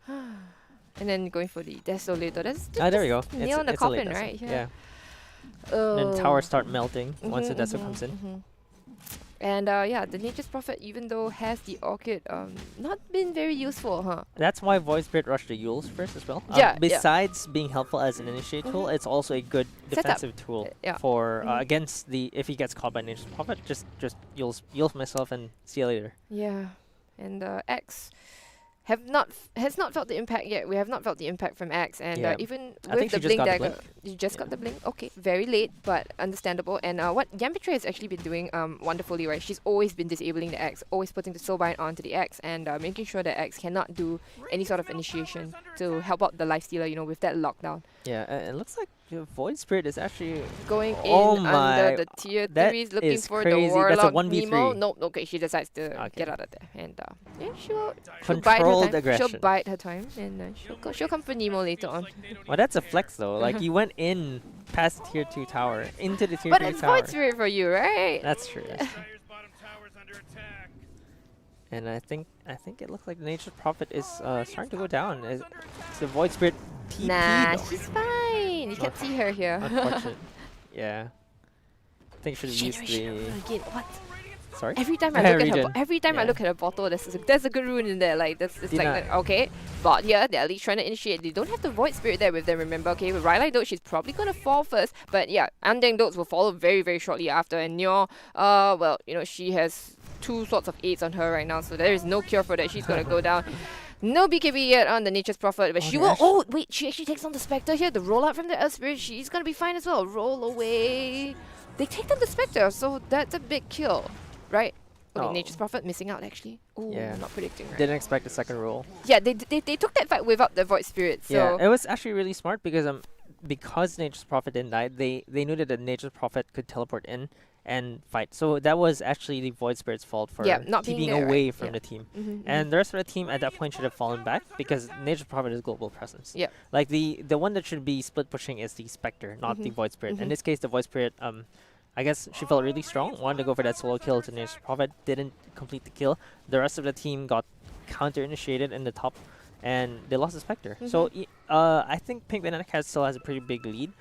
And then going for the Desolator. That's There we go. nail in the it's a late coffin, Deso. right? Yeah. Oh. Then towers start melting once the Mhm, Deso mhm, comes in. mhm. And yeah, the Nature's Prophet, even though has the Orchid, not been very useful, huh? That's why Void Spirit rushed the Yules first as well. Yeah, yeah. Besides being helpful as an initiate tool, it's also a good Setup. defensive tool Yeah. for Mhm. against the if he gets caught by Nature's Prophet. Just Yules myself and see you later. Yeah, and X has not felt the impact yet. We have not felt the impact from X, and Yeah. even I with think the she just blink got the dagger, blink. you just Yeah. got the blink. Okay, very late, but understandable. And what Yambitray has actually been doing wonderfully, right? She's always been disabling the X, always putting the Soulbind onto the X, and making sure that X cannot do any sort of initiation to help out the Lifestealer, with that lockdown. Yeah, and it looks like Void Spirit is actually Going Oh in my, under the tier that 3s, looking is for crazy. the That's a Warlock 1v3. Nemo. Nope, okay, she decides to Okay. get out of there. And yeah, she'll bide her controlled time. aggression. She'll bide her time, and she'll come for Nemo later on. Well, that's a flex though. Like you went in past the tier 2 tower into the tier But 3 it's tower. Void Spirit for you, right? That's true. Dire's bottom tower's under attack. And I think it looks like the Nature's Prophet is starting to go down. It's the Void Spirit TP Nah, though. she's fine. You can't see her here. Unfortunate. Yeah. I think should have used Shina the. again. What? Sorry. Every time I look at her, Regen. every time I Yeah. look at her bottle, there's a good rune in there. Like that's it's like Deny. okay, but here they're at least trying to initiate. They don't have the Void Spirit there with them. Remember, okay, with Rylai Dote, she's probably gonna fall first. But yeah, Andang Dotes will follow very very shortly after. And Nyo, well, you know she has 2 sorts of 8s on her right now, so there is no cure for that. She's gonna go down. No BKB yet on the Nature's Prophet, but she will. Oh wait, she actually takes on the Spectre here. The rollout from the Earth Spirit, she's gonna be fine as well. Roll away. They take down the Spectre, so that's a big kill, right? Okay, Oh. Nature's Prophet missing out actually. Oh, Yeah. not predicting right. Didn't expect a second roll. Yeah, they took that fight without the Void Spirit, so Yeah, it was actually really smart because Nature's Prophet didn't die, they knew that the Nature's Prophet could teleport in and fight. So that was actually the Void Spirit's fault for Yeah, not being keeping there, away right? from Yeah. the team. Mhm, And the rest of the team at that point should have fallen back because Nature's Prophet is global presence. Yep. Like the one that should be split pushing is the Spectre, not the Mhm, Void Spirit. mhm. In this case, the Void Spirit, I guess she felt really strong, wanted to go for that solo kill to Nature's Prophet, didn't complete the kill. The rest of the team got counter-initiated in the top, and they lost the Spectre. So I think Pink Banana Cat still has a pretty big lead,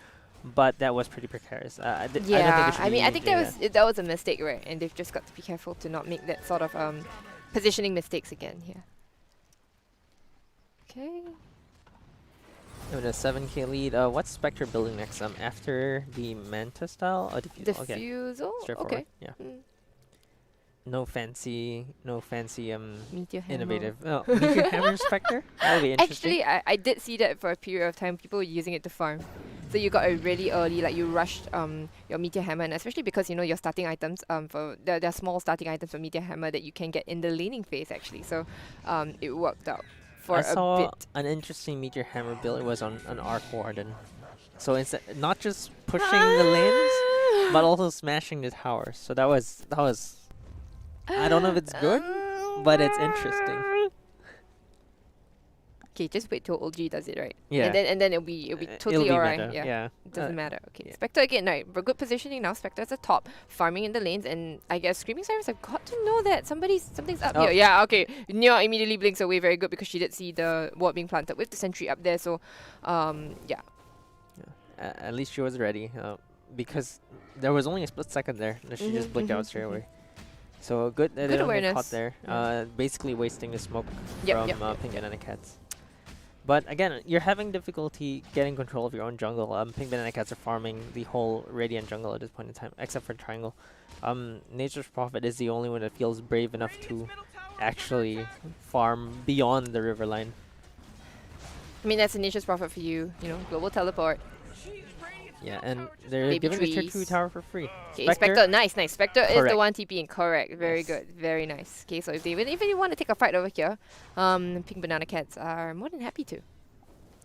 but that was pretty precarious. I don't think yeah, it should I mean, be I think that was a mistake, right? And they've just got to be careful to not make that sort of positioning mistakes again here. Okay. With a 7k lead. What's Spectre building next? After the Manta style? Oh, Diffusal. Okay. Diffusal. Straightforward. Okay. Yeah. Mm. No fancy Meteor Hammer. innovative. Oh, Meteor Hammer Spectre? That'll be interesting. Actually, I did see that for a period of time. People were using it to farm. So you got a really early, like you rushed your Meteor Hammer, and especially because you know your starting items for there are small starting items for Meteor Hammer that you can get in the laning phase actually. So it worked out for I a saw bit. an interesting Meteor Hammer build. It was on an Arc Warden. So it's not just pushing the lanes, but also smashing the towers. So that was I don't know if it's good, but it's interesting. Okay, just wait till OG does it right. Yeah. And then it'll be totally It'll be alright. meta, yeah. It doesn't matter. Okay. yeah. Spectre again, right. We're good positioning now. Spectre's at top, farming in the lanes, and I guess Screaming Sirens have got to know that something's up Oh. here. Yeah, okay. Nya immediately blinks away, very good because she did see the ward being planted with the sentry up there. So yeah. At least she was ready, because there was only a split second there. And she just blinked out straight away. So good that they Good don't get awareness. caught there. Yeah. Basically wasting the smoke Yep, from Pink Banana Cats. But again, you're having difficulty getting control of your own jungle. Pink Banana Cats are farming the whole Radiant jungle at this point in time, except for Triangle. Nature's Prophet is the only one that feels brave enough to actually farm beyond the river line. I mean that's a Nature's Prophet for you. You know, global teleport. Yeah, and they're Baby giving the tier 2 trees. tower for free. Okay, Spectre, nice. Spectre is the Correct. one TPing, correct. Very Yes. good, very nice. Okay, so if you want to take a fight over here, Pink Banana Cats are more than happy to.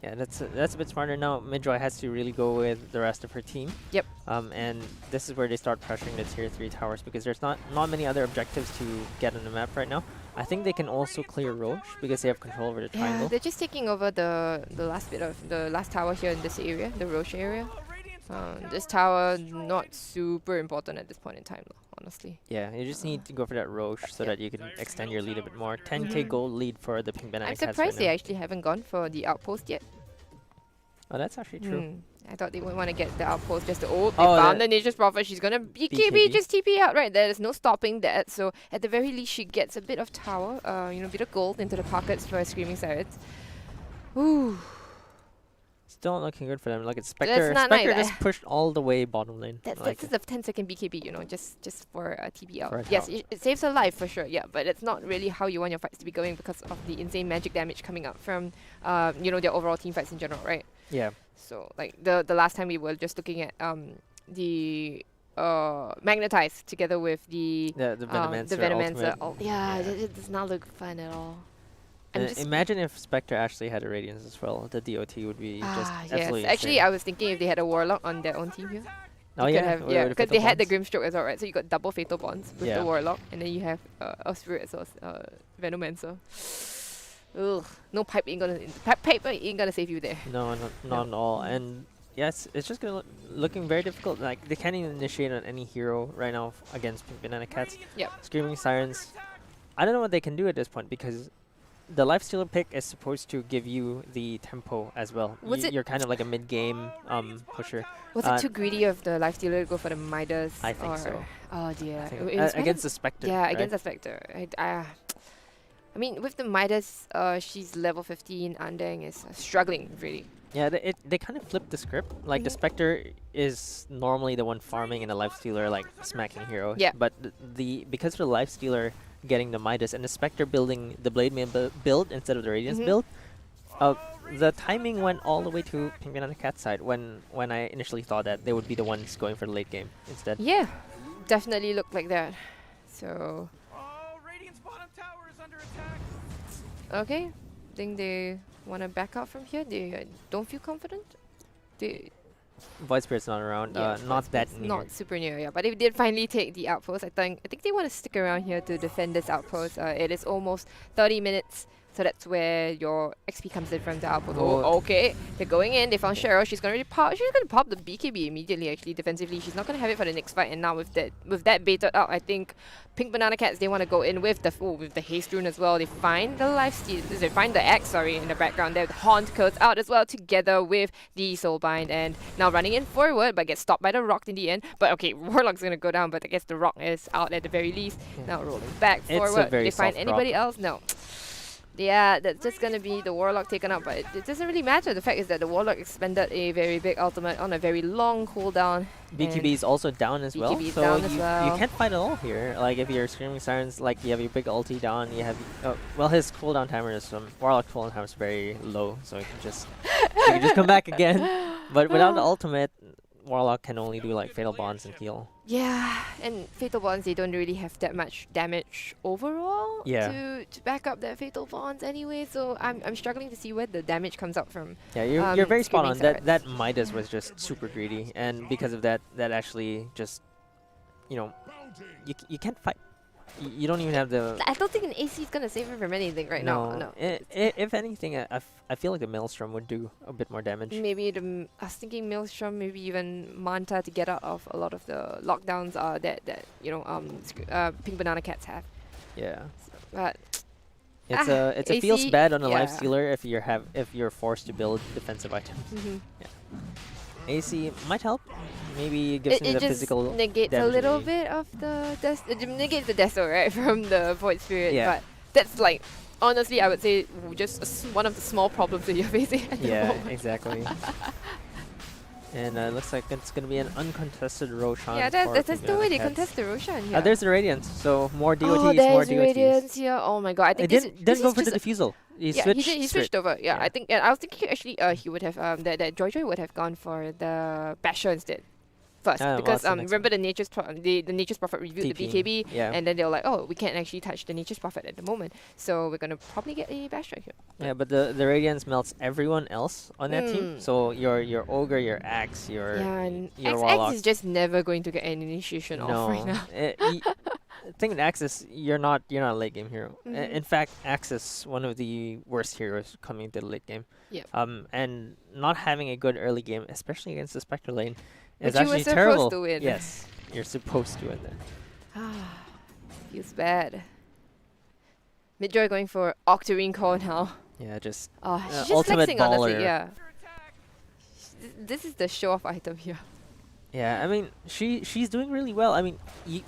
Yeah, that's a bit smarter now. Midjoy has to really go with the rest of her team. Yep. And this is where they start pressuring the tier 3 towers because there's not many other objectives to get on the map right now. I think they can also clear Roche because they have control over the Yeah, triangle. they're just taking over the last bit of the last tower here in this area, the Roche area. This tower not super important at this point in time, though, honestly. Yeah, you just need to go for that Roche so that you can extend your lead a bit more. 10k Mhm. gold lead for the Pink Banana I'm Cats right surprised they now. actually haven't gone for the outpost yet. Oh, that's actually true. I thought they would want to get the outpost just to they Oh, found the Nature's Prophet. She's gonna BKB, BKB. just TP out, right? There's no stopping that. So at the very least, she gets a bit of tower, a bit of gold into the pockets for Screaming Sirens. Ooh, Still not looking good for them. Like it's Spectre. not Spectre nice. just pushed all the way bottom lane. that's Like, just a 10-second BKB, just for a TP out. For a Yes, tower. it saves her life for sure. Yeah, but it's not really how you want your fights to be going because of the insane magic damage coming out from, their overall team fights in general, right? yeah. So like the last time we were just looking at the Magnetize together with the Venomancer. Venomancer. ultimate. Oh, yeah, Yeah. it does not look fun at all. I'm And just imagine if Spectre actually had a Radiance as well. The DOT would be just absolutely yes. Actually, insane. I was thinking if they had a Warlock on their own team here. Oh you could yeah, have, with yeah, the because Fatal they had the Bonds. Grimstroke as well, right? So you got double Fatal Bonds with Yeah. the Warlock, and then you have a Spirit as well, Venomancer. Ugh, no pipe ain't gonna save you there. No, not at all. And yes, it's just gonna looking very difficult. Like they can't even initiate on any hero right now against Pink Banana Cats. Yep. Screaming Sirens. I don't know what they can do at this point because the lifestealer pick is supposed to give you the tempo as well. Was it- You're kind of like a mid-game pusher. Was it too greedy of the lifestealer to go for the Midas? I think or so. Oh dear. I think It was against the Spectre. Yeah, right? against the Spectre. I mean, with the Midas, she's level 15. Andeng is struggling, really. Yeah, they kind of flipped the script. Like the Mhm. Spectre is normally the one farming and the lifestealer like smacking heroes. Yeah. But because of the lifestealer getting the Midas and the Spectre building the Blade Mail build instead of the Radiance Mhm. build, the timing went all the way to Pink Banana Cat's side when I initially thought that they would be the ones going for the late game instead. Yeah, definitely looked like that. So, Oh, Radiant's bottom tower is under attack. okay. Think they want to back out from here? They don't feel confident? They, Void Spirit's not around. yeah, Not that it's near. not super near, yeah. But they did finally take the outpost. I think they want to stick around here to defend this outpost. It is almost 30 minutes. So that's where your XP comes in from the outpost. Oh, Oh. okay. They're going in. They found Cheryl. She's gonna pop the BKB immediately. Actually, defensively, she's not gonna have it for the next fight. And now with that baited out, I think Pink Banana Cats, they want to go in with the haste rune as well. They find the lifesteal. They find the axe. Sorry, in the background there. The Haunt goes out as well together with the Soulbind, and now running in forward, but gets stopped by the rock in the end. But okay, Warlock's gonna go down, but I guess the rock is out at the very least. Now rolling back It's a forward. very They find soft anybody else? No. Yeah, that's just gonna be the Warlock taken out, but it doesn't really matter. The fact is that the Warlock expended a very big ultimate on a very long cooldown. BKB is also down as well, BKB is so down as you well. can't fight at all here. Like if you're Screaming Sirens, like you have your big ulti down, you have well his cooldown timer is Warlock cooldown timer is very low, so you can just come back again. But without the ultimate, Warlock can only do like Fatal Bonds and heal. Yeah, and Fatal Bonds, they don't really have that much damage overall Yeah. to back up their Fatal Bonds anyway, so I'm struggling to see where the damage comes out from. Yeah, you're very spot Screaming on. That Sirens. Midas was just super greedy, and because of that, that actually just, you can't fight. You don't even have the. I don't think an AC is gonna save him from anything right now. No. If anything, I feel like the Maelstrom would do a bit more damage. Maybe I was thinking Maelstrom, maybe even Manta to get out of a lot of the lockdowns that Pink Banana Cats have. Yeah. But It feels AC, bad on a yeah. lifestealer if you're forced to build defensive items. mhm. AC might help. Maybe it gives him it the just physical negates a damage little that bit of the it negates the Deso, right, from the Void Spirit. Yeah. But that's like, honestly, I would say just one of the small problems that you're facing at the Yeah, moment. exactly. And it looks like it's gonna be an uncontested Roshan. Yeah, for that's Pink the Banana way they Cats. contest the Roshan here. There's the Radiance, so more DOTs, oh, more there's DOTs. Radiance here. Oh my god, I He think this didn't go is for the just defusal. He yeah, switched. he switched over. Yeah, Yeah. I think. And I was thinking actually, he would have that Joy would have gone for the Basher instead first, Well, because that's the next remember the Nature's Prophet reviewed the TP, BKB, yeah. and then they were like, oh, we can't actually touch the Nature's Prophet at the moment, so we're gonna probably get a Basher here. Yeah, but the Radiance melts everyone else on that team. Mm. So your Ogre, your Axe, your Yeah, and your X Warlock. is just never going to get an initiation off right now. The thing with Axe is you're not a late game hero. Mhm. In fact, Axe is one of the worst heroes coming into the late game. Yep. And not having a good early game, especially against the Spectre lane, is Which you were actually supposed terrible. to win. Yes, you're supposed to win there. Feels bad. Midjoy going for Octarine Core now. Yeah, just Oh, she's just ultimate flexing, honestly, baller. yeah. Under attack. This is the show-off item here. yeah. I mean, she's doing really well. I mean,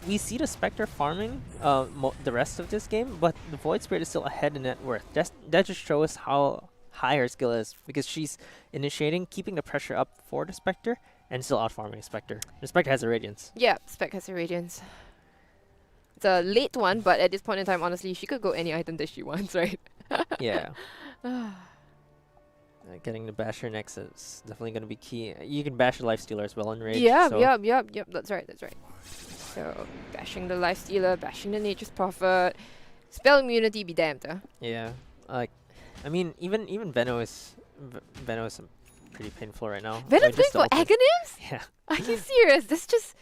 we see the Spectre farming the rest of this game, but the Void Spirit is still ahead in net worth. That just shows how high her skill is because she's initiating, keeping the pressure up for the Spectre, and still out farming Spectre. The Spectre has a Radiance. Yeah, Spec has a Radiance. It's a late one, but at this point in time, honestly, she could go any item that she wants, right? Yeah. Getting the Basher next is definitely going to be key. You can bash the Lifestealer as well in Rage. Yep, so yep. That's right. So, bashing the Lifestealer, bashing the Nature's Prophet. Spell immunity be damned, huh? Yeah. I mean, even Veno is pretty painful right now. Venom's Just going for the ulti. Aghanim's? Yeah. Are you serious? That's just...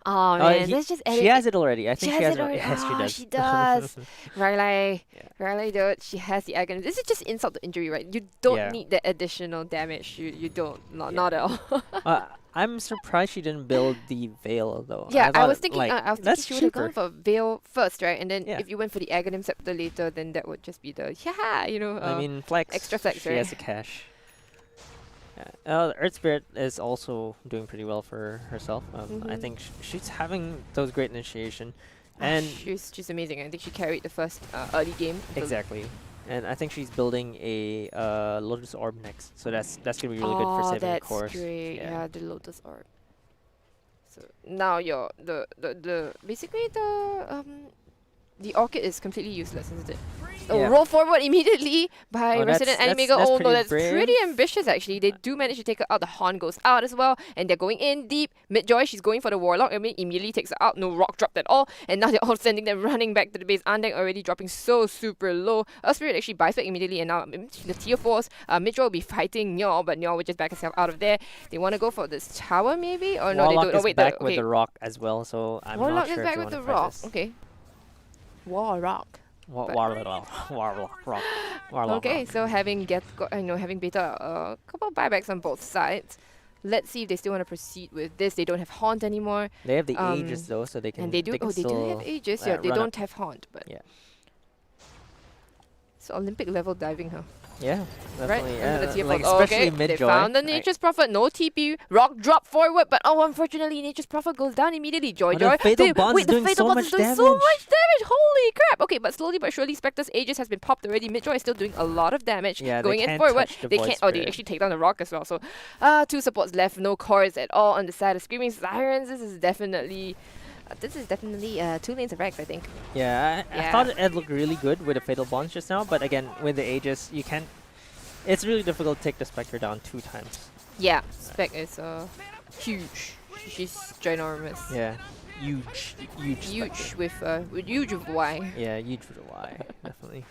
Oh man, let's just edit. She has it already. I think she has it already. Yes, she Oh, does. she does. Riley, Yeah. Riley, dude, she has the agony. This is just insult to injury, right? You don't Yeah. need that additional damage. You don't. Yeah. Not at all. I'm surprised she didn't build the veil though. Yeah, I thought, was thinking. like, I was thinking that's she would have cheaper. gone for Veil first, right? And then Yeah. if you went for the Aghanim Scepter later, then that would just be the I mean, flex. extra flex, She right? has the cash. Yeah. Earth Spirit is also doing pretty well for herself. I Mhm. think she's having those great initiation, Ah, and she's amazing. I think she carried the first early game. exactly. And I think she's building a Lotus Orb next, so that's gonna be really good for Oh, saving the that's cores. great. Yeah. Yeah, the Lotus Orb. So now your the basically the Orchid is completely useless, isn't it? Oh, Yeah. roll forward immediately by Oh, Resident that's Animaker. Oh no, pretty that's brave. pretty ambitious actually. They do manage to take her out. The Horn goes out as well, and they're going in deep. Midjoy, she's going for the Warlock. I mean, immediately takes her out. No rock dropped at all, and now they're all sending them running back to the base. Andeng already dropping so super low. Earth Spirit actually buys back immediately, and now the tier 4s. Midjoy will be fighting Nyo, but Nyo will just back herself out of there. They want to go for this tower maybe, or no? Warlock They don't. is Oh wait, back okay. with the rock as well, so I'm Warlock not is sure back if they with want the to fight rock. this. Okay. Warlock. But- Warlock. Okay, so having having beta a couple of buybacks on both sides. Let's see if they still want to proceed with this. They don't have Haunt anymore, They have the Um, Aegis though, so they can. and they do. can They do still, have Aegis. Yeah, they run up. don't have Haunt, but Yeah. so Olympic level diving, huh? Yeah, Right? definitely. Under the tier like four. especially Okay, they Midjoy. found the like, Nature's Prophet. No TP. Rock drop forward, but unfortunately, Nature's Prophet goes down immediately. Joy, Oh, Joy. the Fatal Bond's wait, the doing Fatal so Bond is much doing so damage. much damage. Holy crap! Okay, but slowly but surely, Spectre's Aegis has been popped already. Midjoy is still doing a lot of damage. Yeah, they going in can't forward. touch the They Void can't. Oh, they Spirit. actually take down the Rock as well. So, two supports left. No cores at all on the side of Screaming Sirens. This is definitely. 2 lanes of Rex, I think. Yeah, I Yeah. thought it looked really good with the Fatal Bonds just now, but again, with the Aegis, you can't. It's really difficult to take the Spectre down 2 times. Yeah, Spec is huge. She's ginormous. Yeah, huge Huge Spectre. with huge with Y. Yeah, huge with a Y, definitely.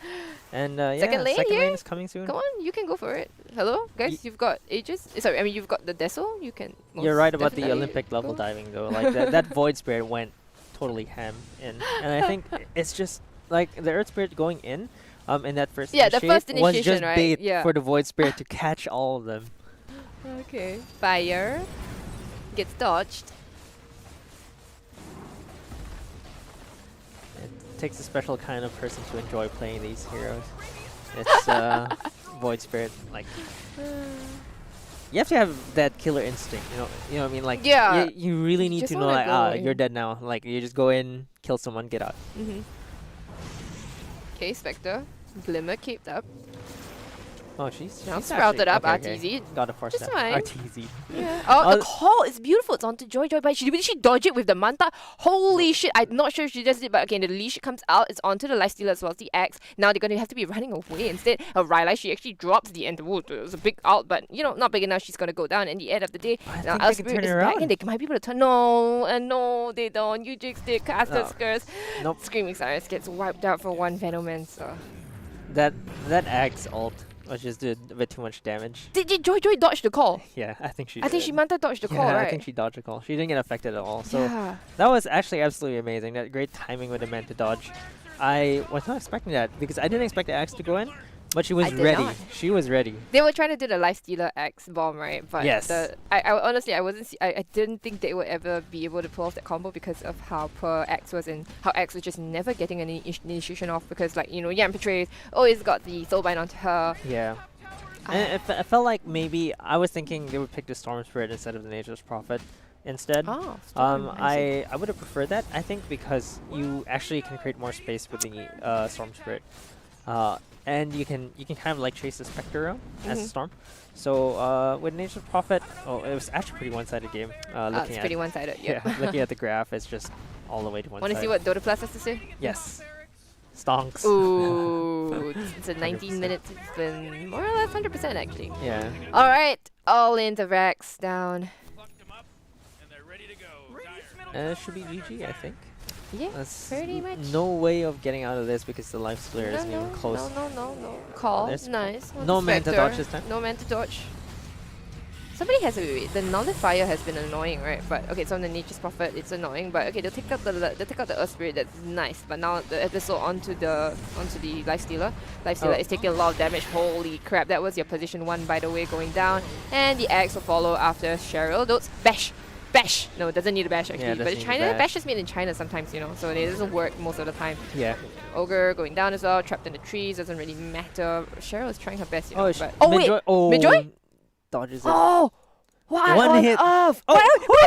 And yeah, Second lane second here? lane is coming soon. Come on, you can go for it. Hello, guys, you've got Aegis. Sorry, I mean you've got the Dessel. You can. You're most right about the definitely Olympic level go. diving though. Like that Void Spirit went totally ham in, and I think it's just like the Earth Spirit going in that first Yeah, the initiate first was initiation, just right? bait Yeah. for the Void Spirit to catch all of them. Okay, fire gets dodged. It takes a special kind of person to enjoy playing these heroes. It's Void Spirit. Like you have to have that killer instinct. You know what I mean? Like Yeah. you really You need just to know wanna like go you're in. dead now. Like you just go in, kill someone, get out. Okay, Spectre, Glimmer caped up. Oh, she's Now she's sprouted up, actually- RTZ. Got a force Just down. fine. RTZ. Yeah. Oh, the Uh, call is beautiful. It's onto Joy Joy, but did she dodge it with the Manta? Holy shit! I'm not sure if she just did, but okay, the leash comes out. It's onto the Lifestealer as well as the axe. Now they're gonna have to be running away instead. Rila, she actually drops the end. It was a big out, but not big enough. She's gonna go down. In the end of the day, I now think they Earth can Spirit turn is it back, around. and they might be able to turn. No, and no, they don't. You jinxed it. Caster Oh. Skurs. Nope. Screaming Sirens gets wiped out for one Venoman. So That axe ult was just did a bit too much damage. did Joy Joy dodge the call? Yeah, I think she. I think she did. Manta dodged the Yeah, call, right? I think she dodged a call. She didn't get affected at all. So yeah. that was actually absolutely amazing. That great timing with the Manta dodge. I was not expecting that because I didn't expect the axe to go in, but she was I did ready. not. She was ready. They were trying to do the Lifestealer X bomb, right? But Yes. I honestly I wasn't I didn't think they would ever be able to pull off that combo because of how poor X was and how X was just never getting any initiation off because Yam portrays always got the soulbind onto her. Yeah. And it felt like maybe I was thinking they would pick the Storm Spirit instead of the Nature's Prophet instead. Oh, Storm, see. I would have preferred that. I think because you actually can create more space with the Storm Spirit, and you can kind of like chase the Spectre around as a Mhm. Storm. So with Nature's Prophet, it was actually a pretty one-sided game. Looking It's at pretty one-sided. yeah, Yep. looking at the graph, it's just all the way to one Want to side. see what Dota Plus has to say? Yes, stonks. Ooh, it's a 19 minutes. It's been more or less 100% actually. Yeah. All right, all into Rex down. Fucked them up, and they're ready to go. Dire. It should be GG, I think. Yeah, That's pretty much. no way of getting out of this because the life splitter isn't even close. No. Call. There's Nice. On no the man to Spectre. dodge this time. No man to dodge. Somebody has wait. The nullifier has been annoying, right? But okay, so on the Nature's Prophet, it's annoying. But okay, they'll take out the Earth Spirit. That's nice. But now the episode onto the Life Stealer. Life Stealer is taking a lot of damage. Holy crap! That was your position 1, by the way, going down. And the Axe will follow after Cheryl. Those bash. Bash! No, it doesn't need a bash actually. Yeah, but in China, bash is made in China sometimes, you know, so it doesn't work most of the time. Yeah. Ogre going down as well, trapped in the trees, doesn't really matter. Cheryl is trying her best, you know. Oh, But wait! Midjoy? Dodges it. Oh! What One on hit. earth? Oh,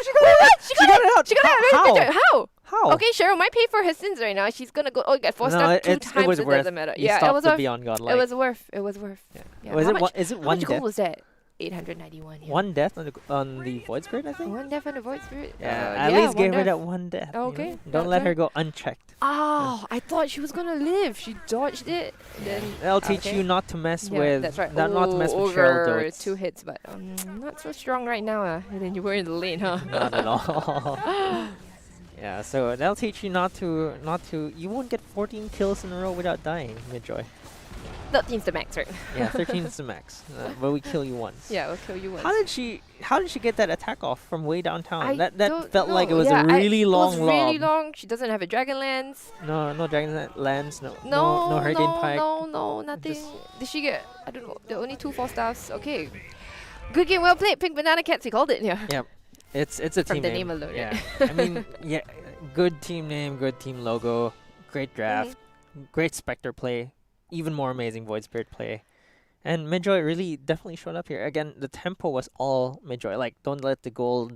She got it out! She got it out! She got it out! How? Midjoy, how? How? Okay, Cheryl might pay for her sins right now. She's gonna go. Oh, get 4 stars two times. It was It worth. doesn't matter. You Yeah, it stopped was the worth. Beyond God. It was worth. It was worth. Yeah. Yeah. Was How it much- one? Is it How one much gold death? was that? 891. Yeah. One death on the Void Spirit, I think. One death on the Void Spirit. Yeah, at least one gave her death. that one death. you know? Okay, Don't that's let fair. her go unchecked. Oh, I thought she was gonna live. She dodged it. Then That'll teach okay. you not to mess Yeah, with. that's right. Not to mess with Cheryl Ogre, Dotes. 2 hits, but not so strong right now. And then you were in the lane, huh? Not at all. Yeah, so that'll teach you not to. You won't get 14 kills in a row without dying, Midjoy. 13's the max, right? Yeah, 13 is the max, but we kill you once. Yeah, we'll kill you once. How did she get that attack off from way downtown? I That don't felt like it know. was Yeah, a really long It was really lob. long. She doesn't have a dragon lance. No Dragon Lance, no No, Hurricane no, Pike. no, nothing. Just- Did she get? I don't know. There are only 2 4-stars. Okay. Good game, well played. Pink Banana Cats, we called it. Yeah. Yep. It's a From team the name. name alone, Yeah. right? I mean, yeah, good team name, good team logo, great draft, great Spectre play, even more amazing Void Spirit play. And Midjoy really definitely showed up here. Again, the tempo was all Midjoy. Like, don't let the gold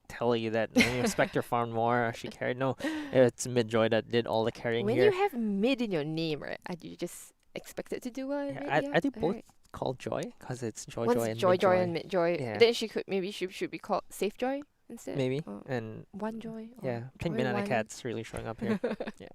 tell you that Spectre farmed more, she carried. No, it's Midjoy that did all the carrying When here. you have mid in your name, right? You just expect it to do well. Yeah, right? I think both Alright. called Joy because it's Joy One's Joy and Joy Midjoy. and Midjoy. Yeah. Then she should be called Safe Joy instead. Maybe. Or And One Joy. or yeah, Pink Joy Banana One. Cat's really showing up here. Yeah.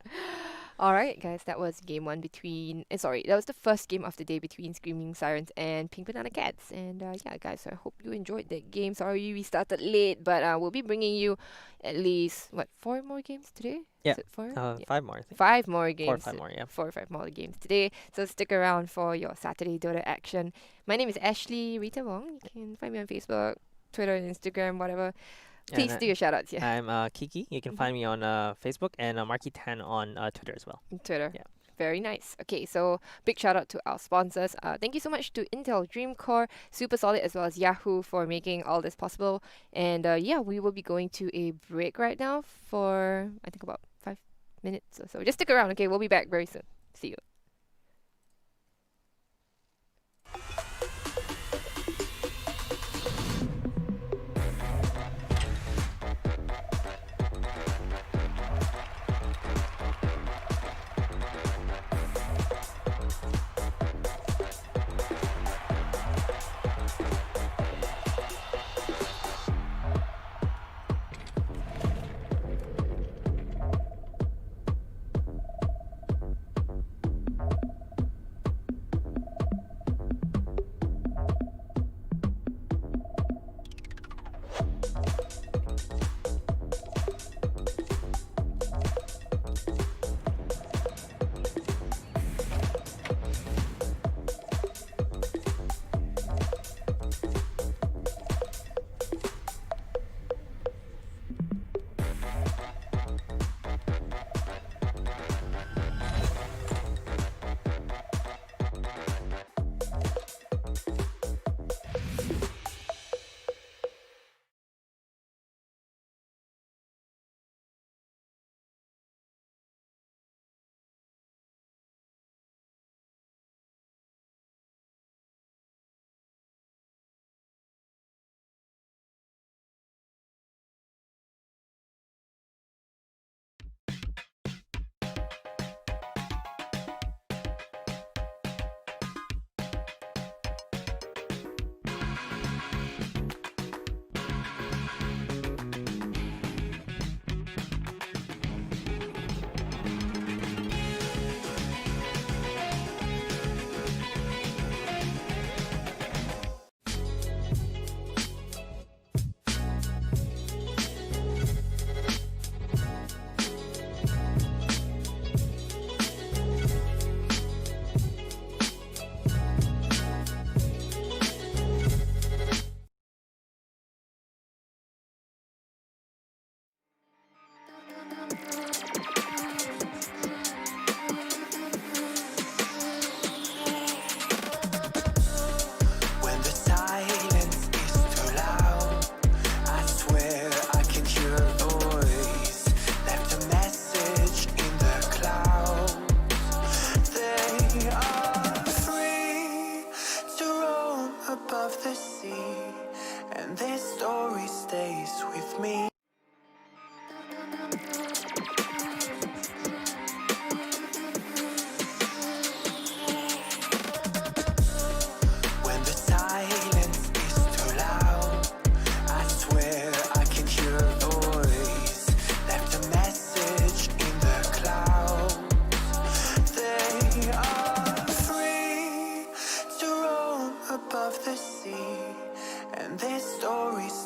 All right, guys, that was game 1 between. Sorry, that was the first game of the day between Screaming Sirens and Pink Banana Cats. And yeah, guys, I hope you enjoyed that game. Sorry we started late, but we'll be bringing you at least 4 more games today. Yeah. Is it 4? 5 more, I think. 5 more games. 4 or 5 more, yeah. 4 or 5 more games today. So stick around for your Saturday Dota action. My name is Ashley Rita Wong. You can find me on Facebook, Twitter, and Instagram, whatever. Please And, do your shoutouts, yeah. I'm Kiki. You can find me on Facebook and Marky Tan on Twitter as well. Twitter. Yeah. Very nice. Okay, so big shout out to our sponsors. Thank you so much to Intel Dream Core, Super Solid, as well as Yahoo for making all this possible. And yeah, we will be going to a break right now for I think about 5 minutes or so. Just stick around, okay? We'll be back very soon. See you.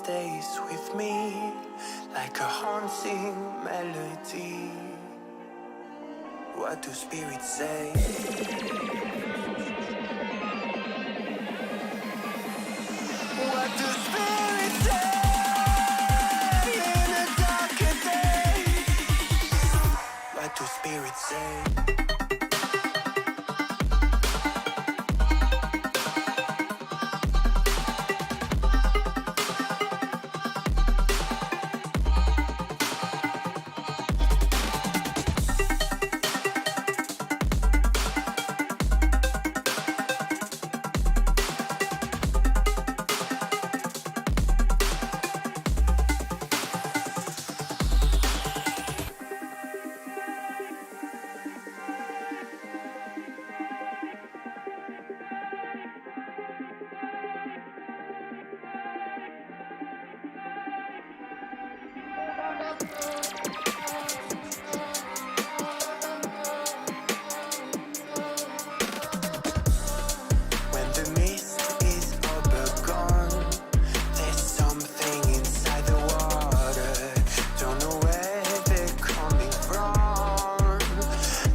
stays with me like a haunting melody. What do spirits say? What do spirits say in a darker day? What do spirits say? When the mist is all gone, there's something inside the water. Don't know where they're coming from.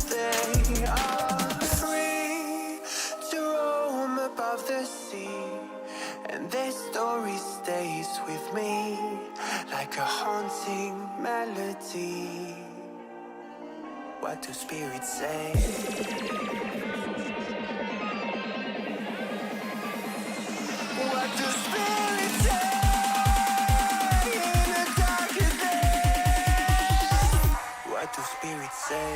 They are free to roam above the sea, and their story stays with me like a haunting melody. What do spirits say? What do spirits say in a darker day? What do spirits say?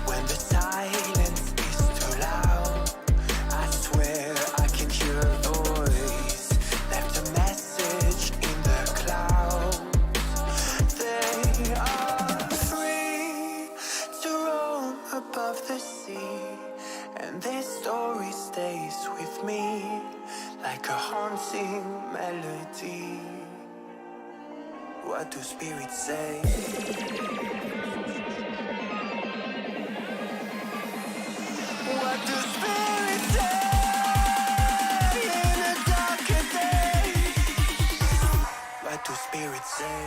When the silence is too loud, I swear I can hear a voice. Left a message in the clouds. They are free to roam above the sea, and their story stays with me like a haunting melody. What do spirits say? What do spirits say in a darker day? What do spirits say?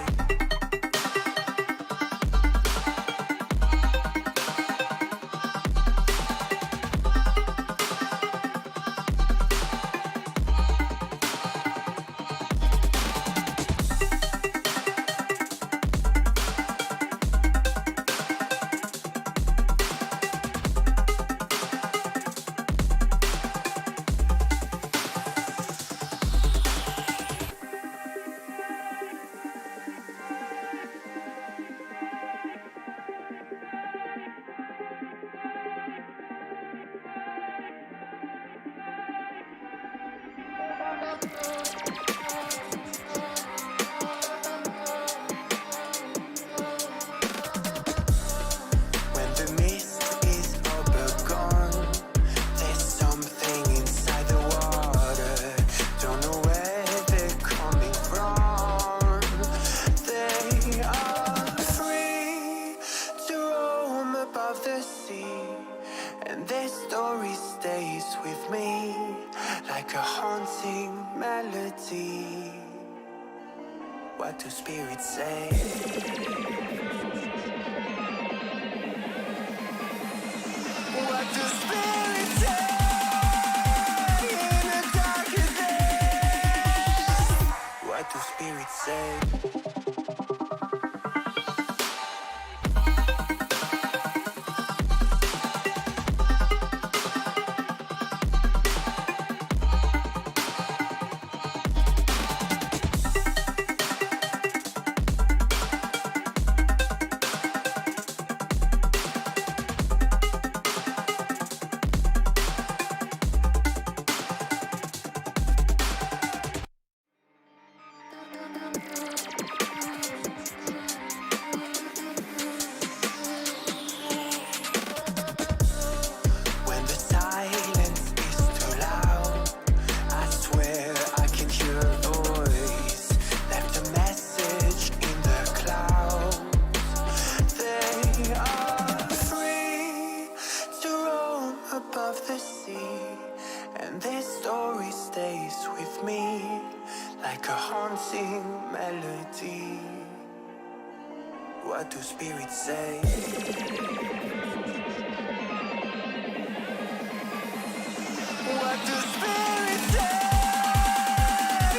When the mist is all gone, there's something inside the water. Don't know where they're coming from. They are free to roam above the sea, and their story stays with me like a haunting melody. What do spirits say? What do spirits say in a darker day? What do spirits say? melody. What do spirits say? What do spirits say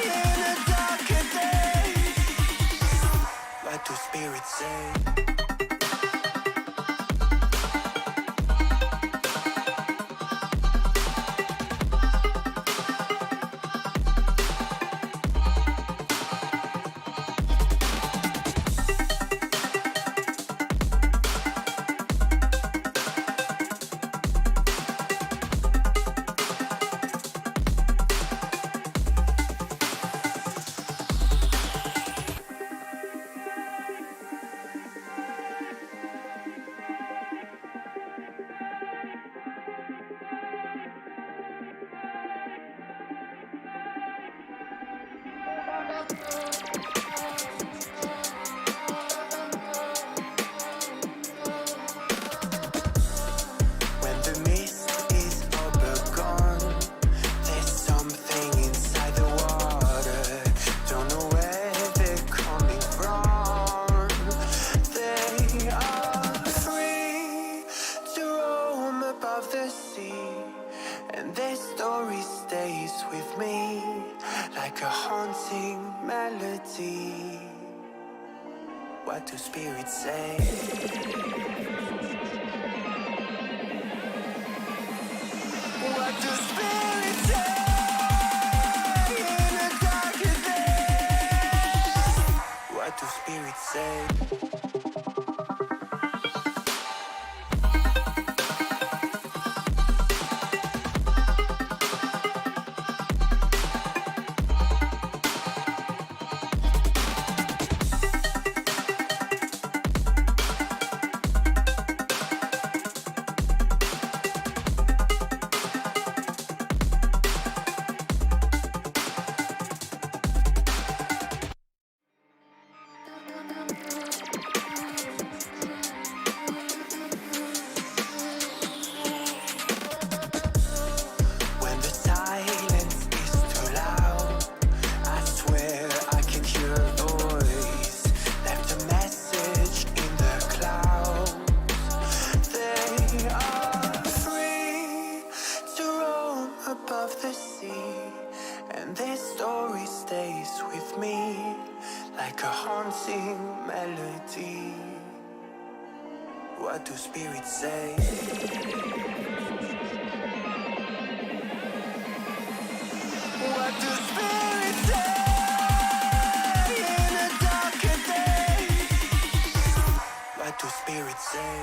in a darker day? What do spirits say? When the mist is overgone, there's something inside the water. Don't know where they're coming from. They are free to roam above the sea, and their story stays with me like a haunting melody. What do spirits say? What do spirits say in a darker day? What do spirits say? When the silence is too loud, I swear I can hear a voice. Left a message in the clouds. They are free to roam above the sea, and their story stays with me like a haunting melody. What do spirits say? What do spirits say in a darker day? What do spirits say?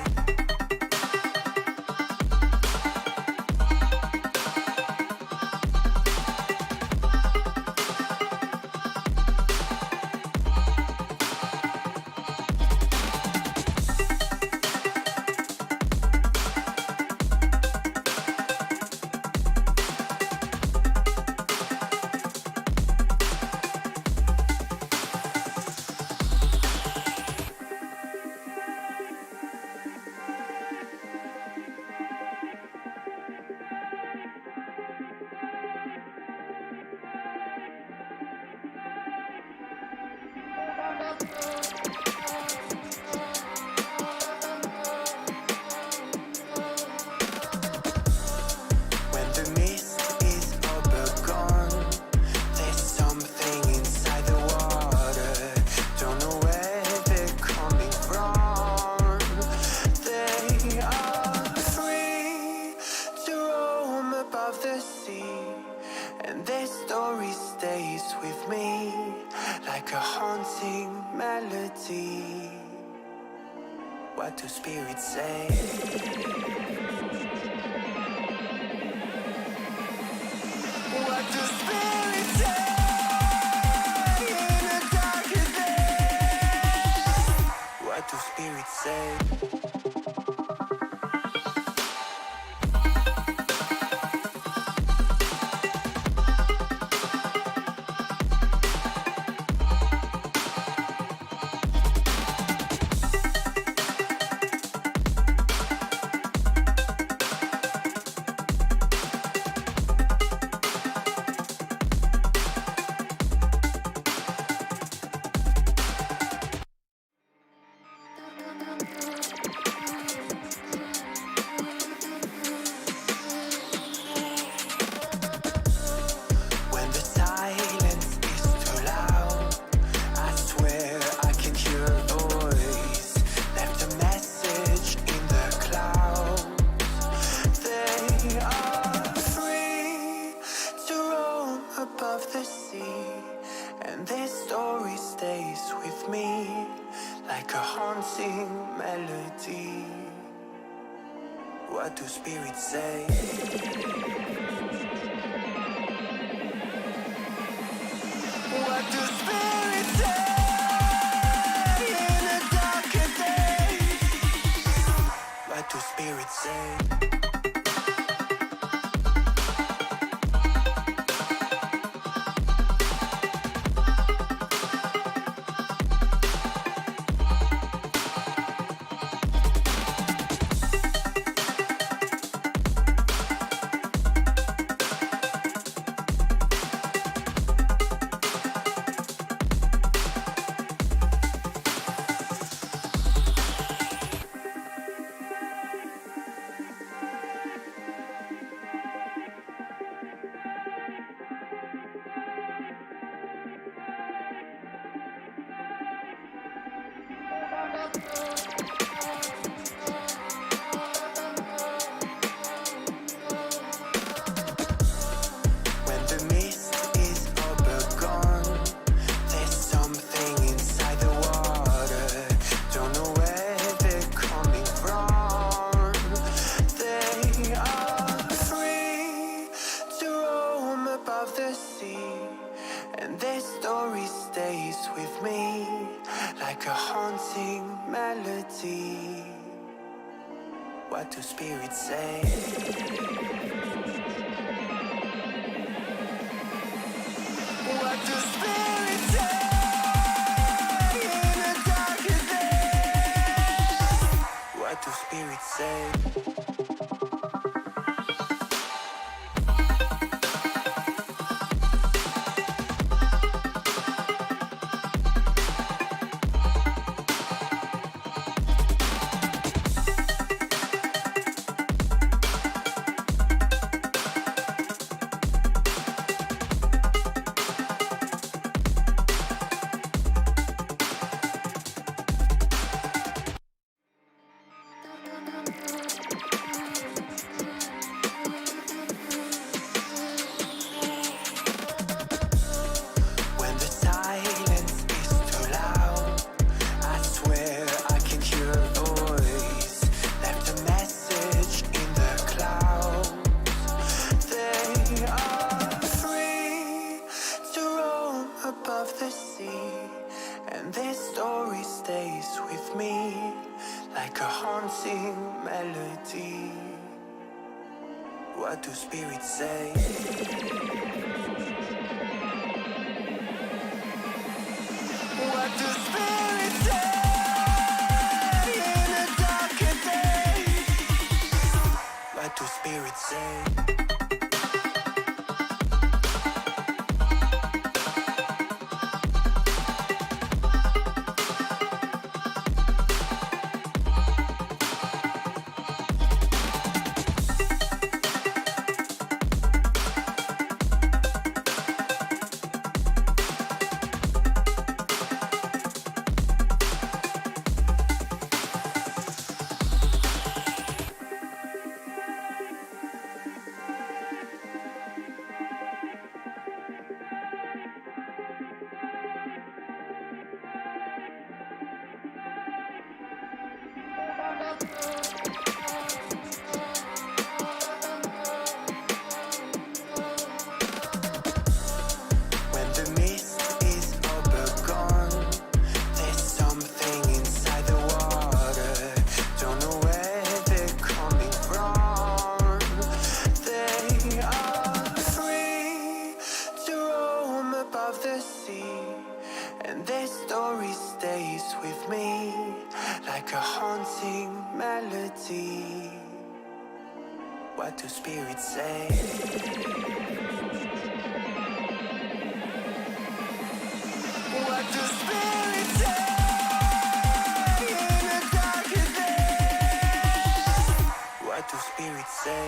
When the mist is overgone, there's something inside the water. Don't know where they're coming from. They are free to roam above the sea, and their story stays with me like a haunting melody. What do spirits say? What do spirits say in a darker day? What do spirits say? me like a haunting melody. What do spirits say? What do spirits say in a darker day? What do spirits say? When the mist is over gone, there's something inside the water. Don't know where they're coming from. They are free to roam above the sea, and their story stays with me like a haunting melody. What do spirits say? What do spirits say in a darker day? What do spirits say? When the silence is too loud, I swear I can hear a voice. Left a message in the clouds. They are free to roam above the sea, and their story stays with me like a haunting melody. What do spirits say? What do spirits say in a darker day? What do spirits say? When the mist is over gone, there's something inside the water. Don't know where they're coming from. They are free to roam above the sea, and their story stays with me like a haunting melody. What do spirits say? What do spirits say in a darker day? What do spirits say?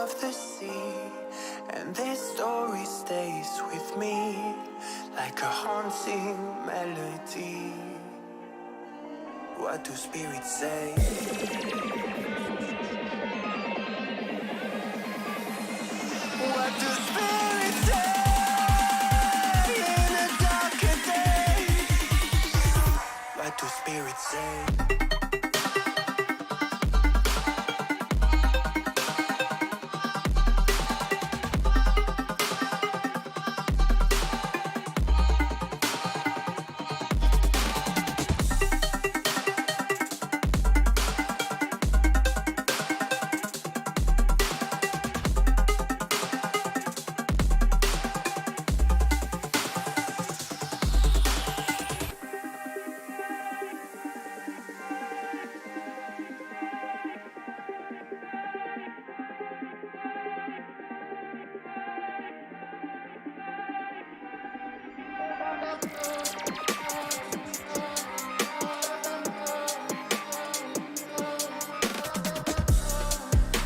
above the sea, and this story stays with me like a haunting melody. What do spirits say? What do spirits say in a darker day? What do spirits say?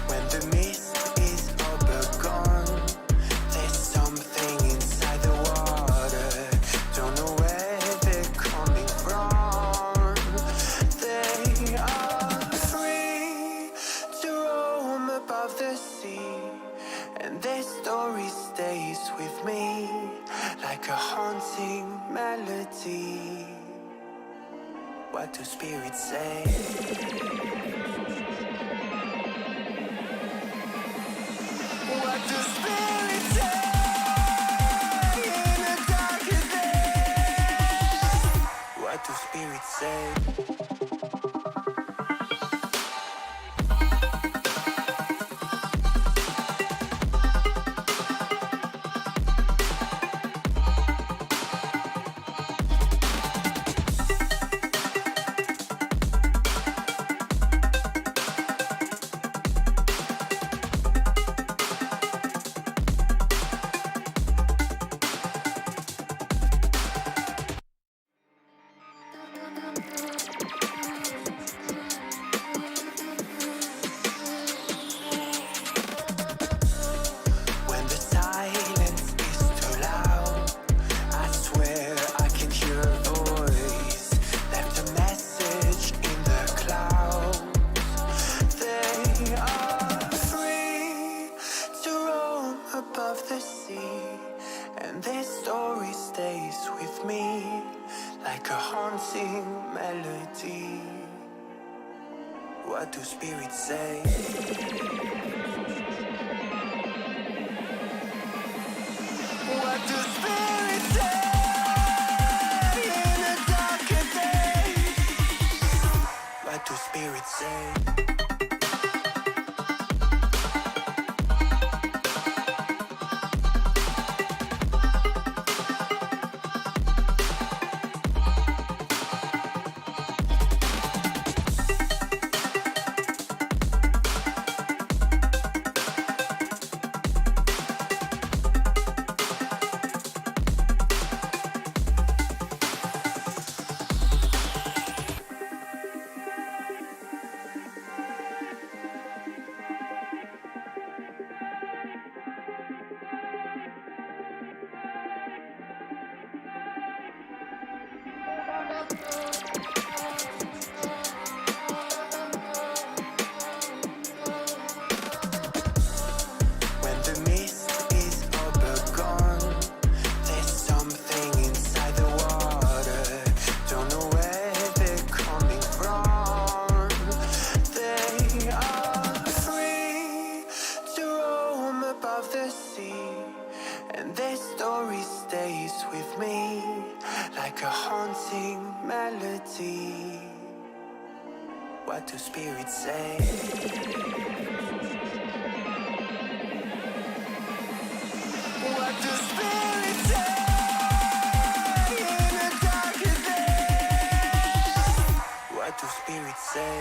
When the mist is all but gone, there's something inside the water. Don't know where they're coming from. They are free to roam above the sea, and their story stays with me like a haunting melody. What do spirits say? What do spirits say in a darker day? What do spirits say? When the silence is too loud, I swear I can hear a voice. Left a message in the clouds. They are free to roam above the sea, and their story stays with me like a haunting melody. What do spirits say? What do spirits say in a darker day? What do spirits say? When the mist is all but gone, there's something inside the water. Don't know where they're coming from. They are free to roam above the sea, and their story stays with me like a haunting melody. What do spirits say? What do spirits say in a darker day? What do spirits say?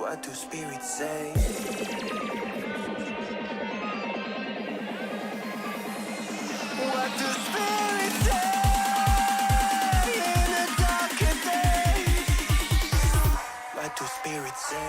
What do spirits say? What do spirits say in the darker days? What do spirits say?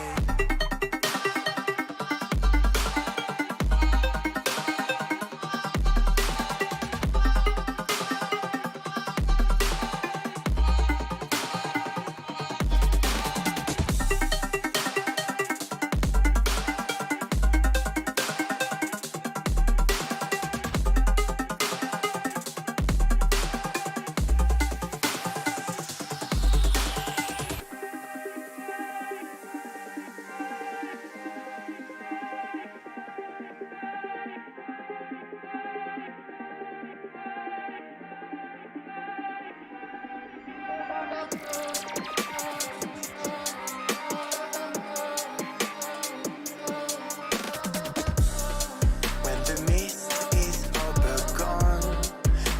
When the mist is all but gone,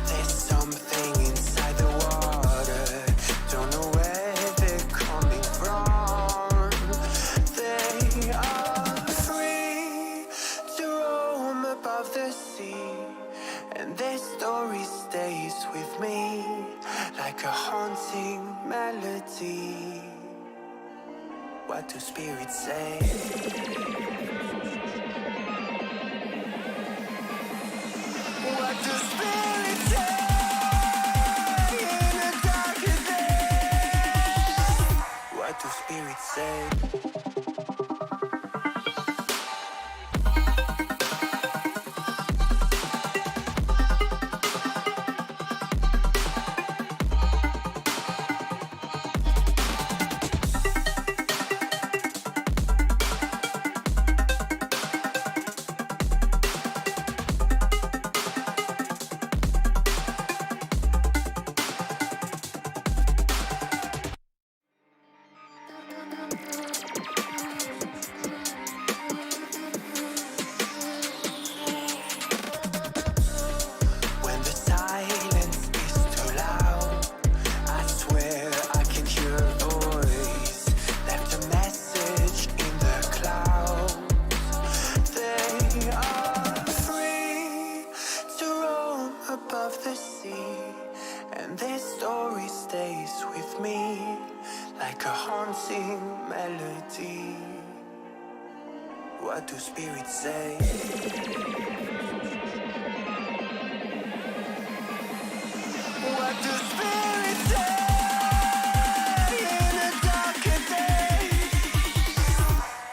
there's something inside the water. Don't know where they're coming from. They are free to roam above the sea, and their story stays with me like a haunting melody. What do spirits say? What do spirits say in the darker days? What do spirits say? When the silence is too loud, I swear I can hear a voice. Left a message in the clouds. They are free to roam above the sea, and their story stays with me like a haunting melody. What do spirits say? What do spirits say in the darker days?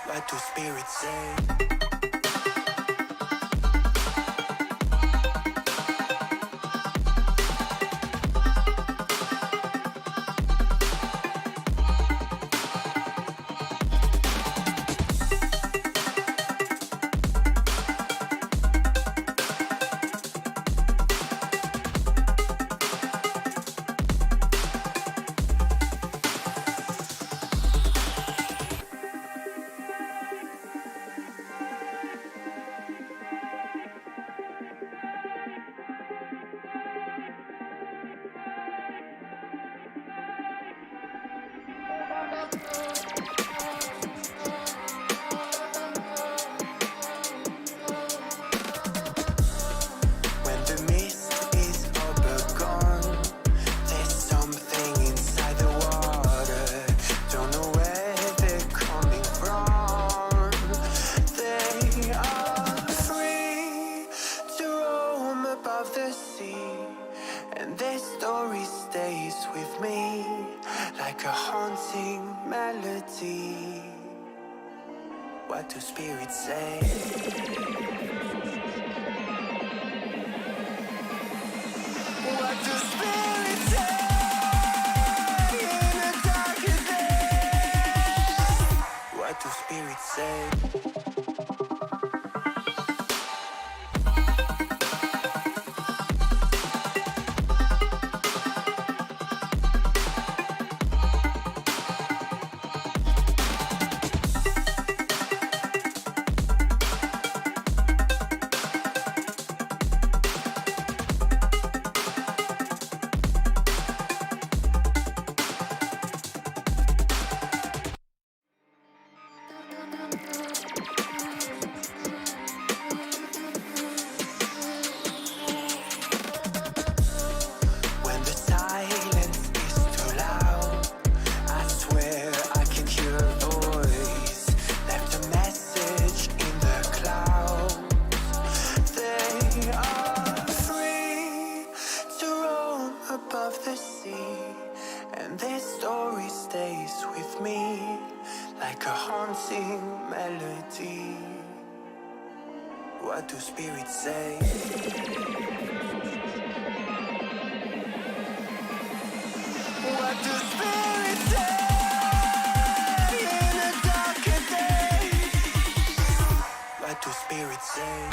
What do spirits say? When the mist is all but gone, there's something inside the water. Don't know where they're coming from. They are free to roam above the sea, and their story stays with me like a haunting melody. What do spirits say? What do spirits say in the darker days? What do spirits say? reality, and their story stays with me like a haunting melody. What do spirits say? What do spirits say in a darker day? What do spirits say?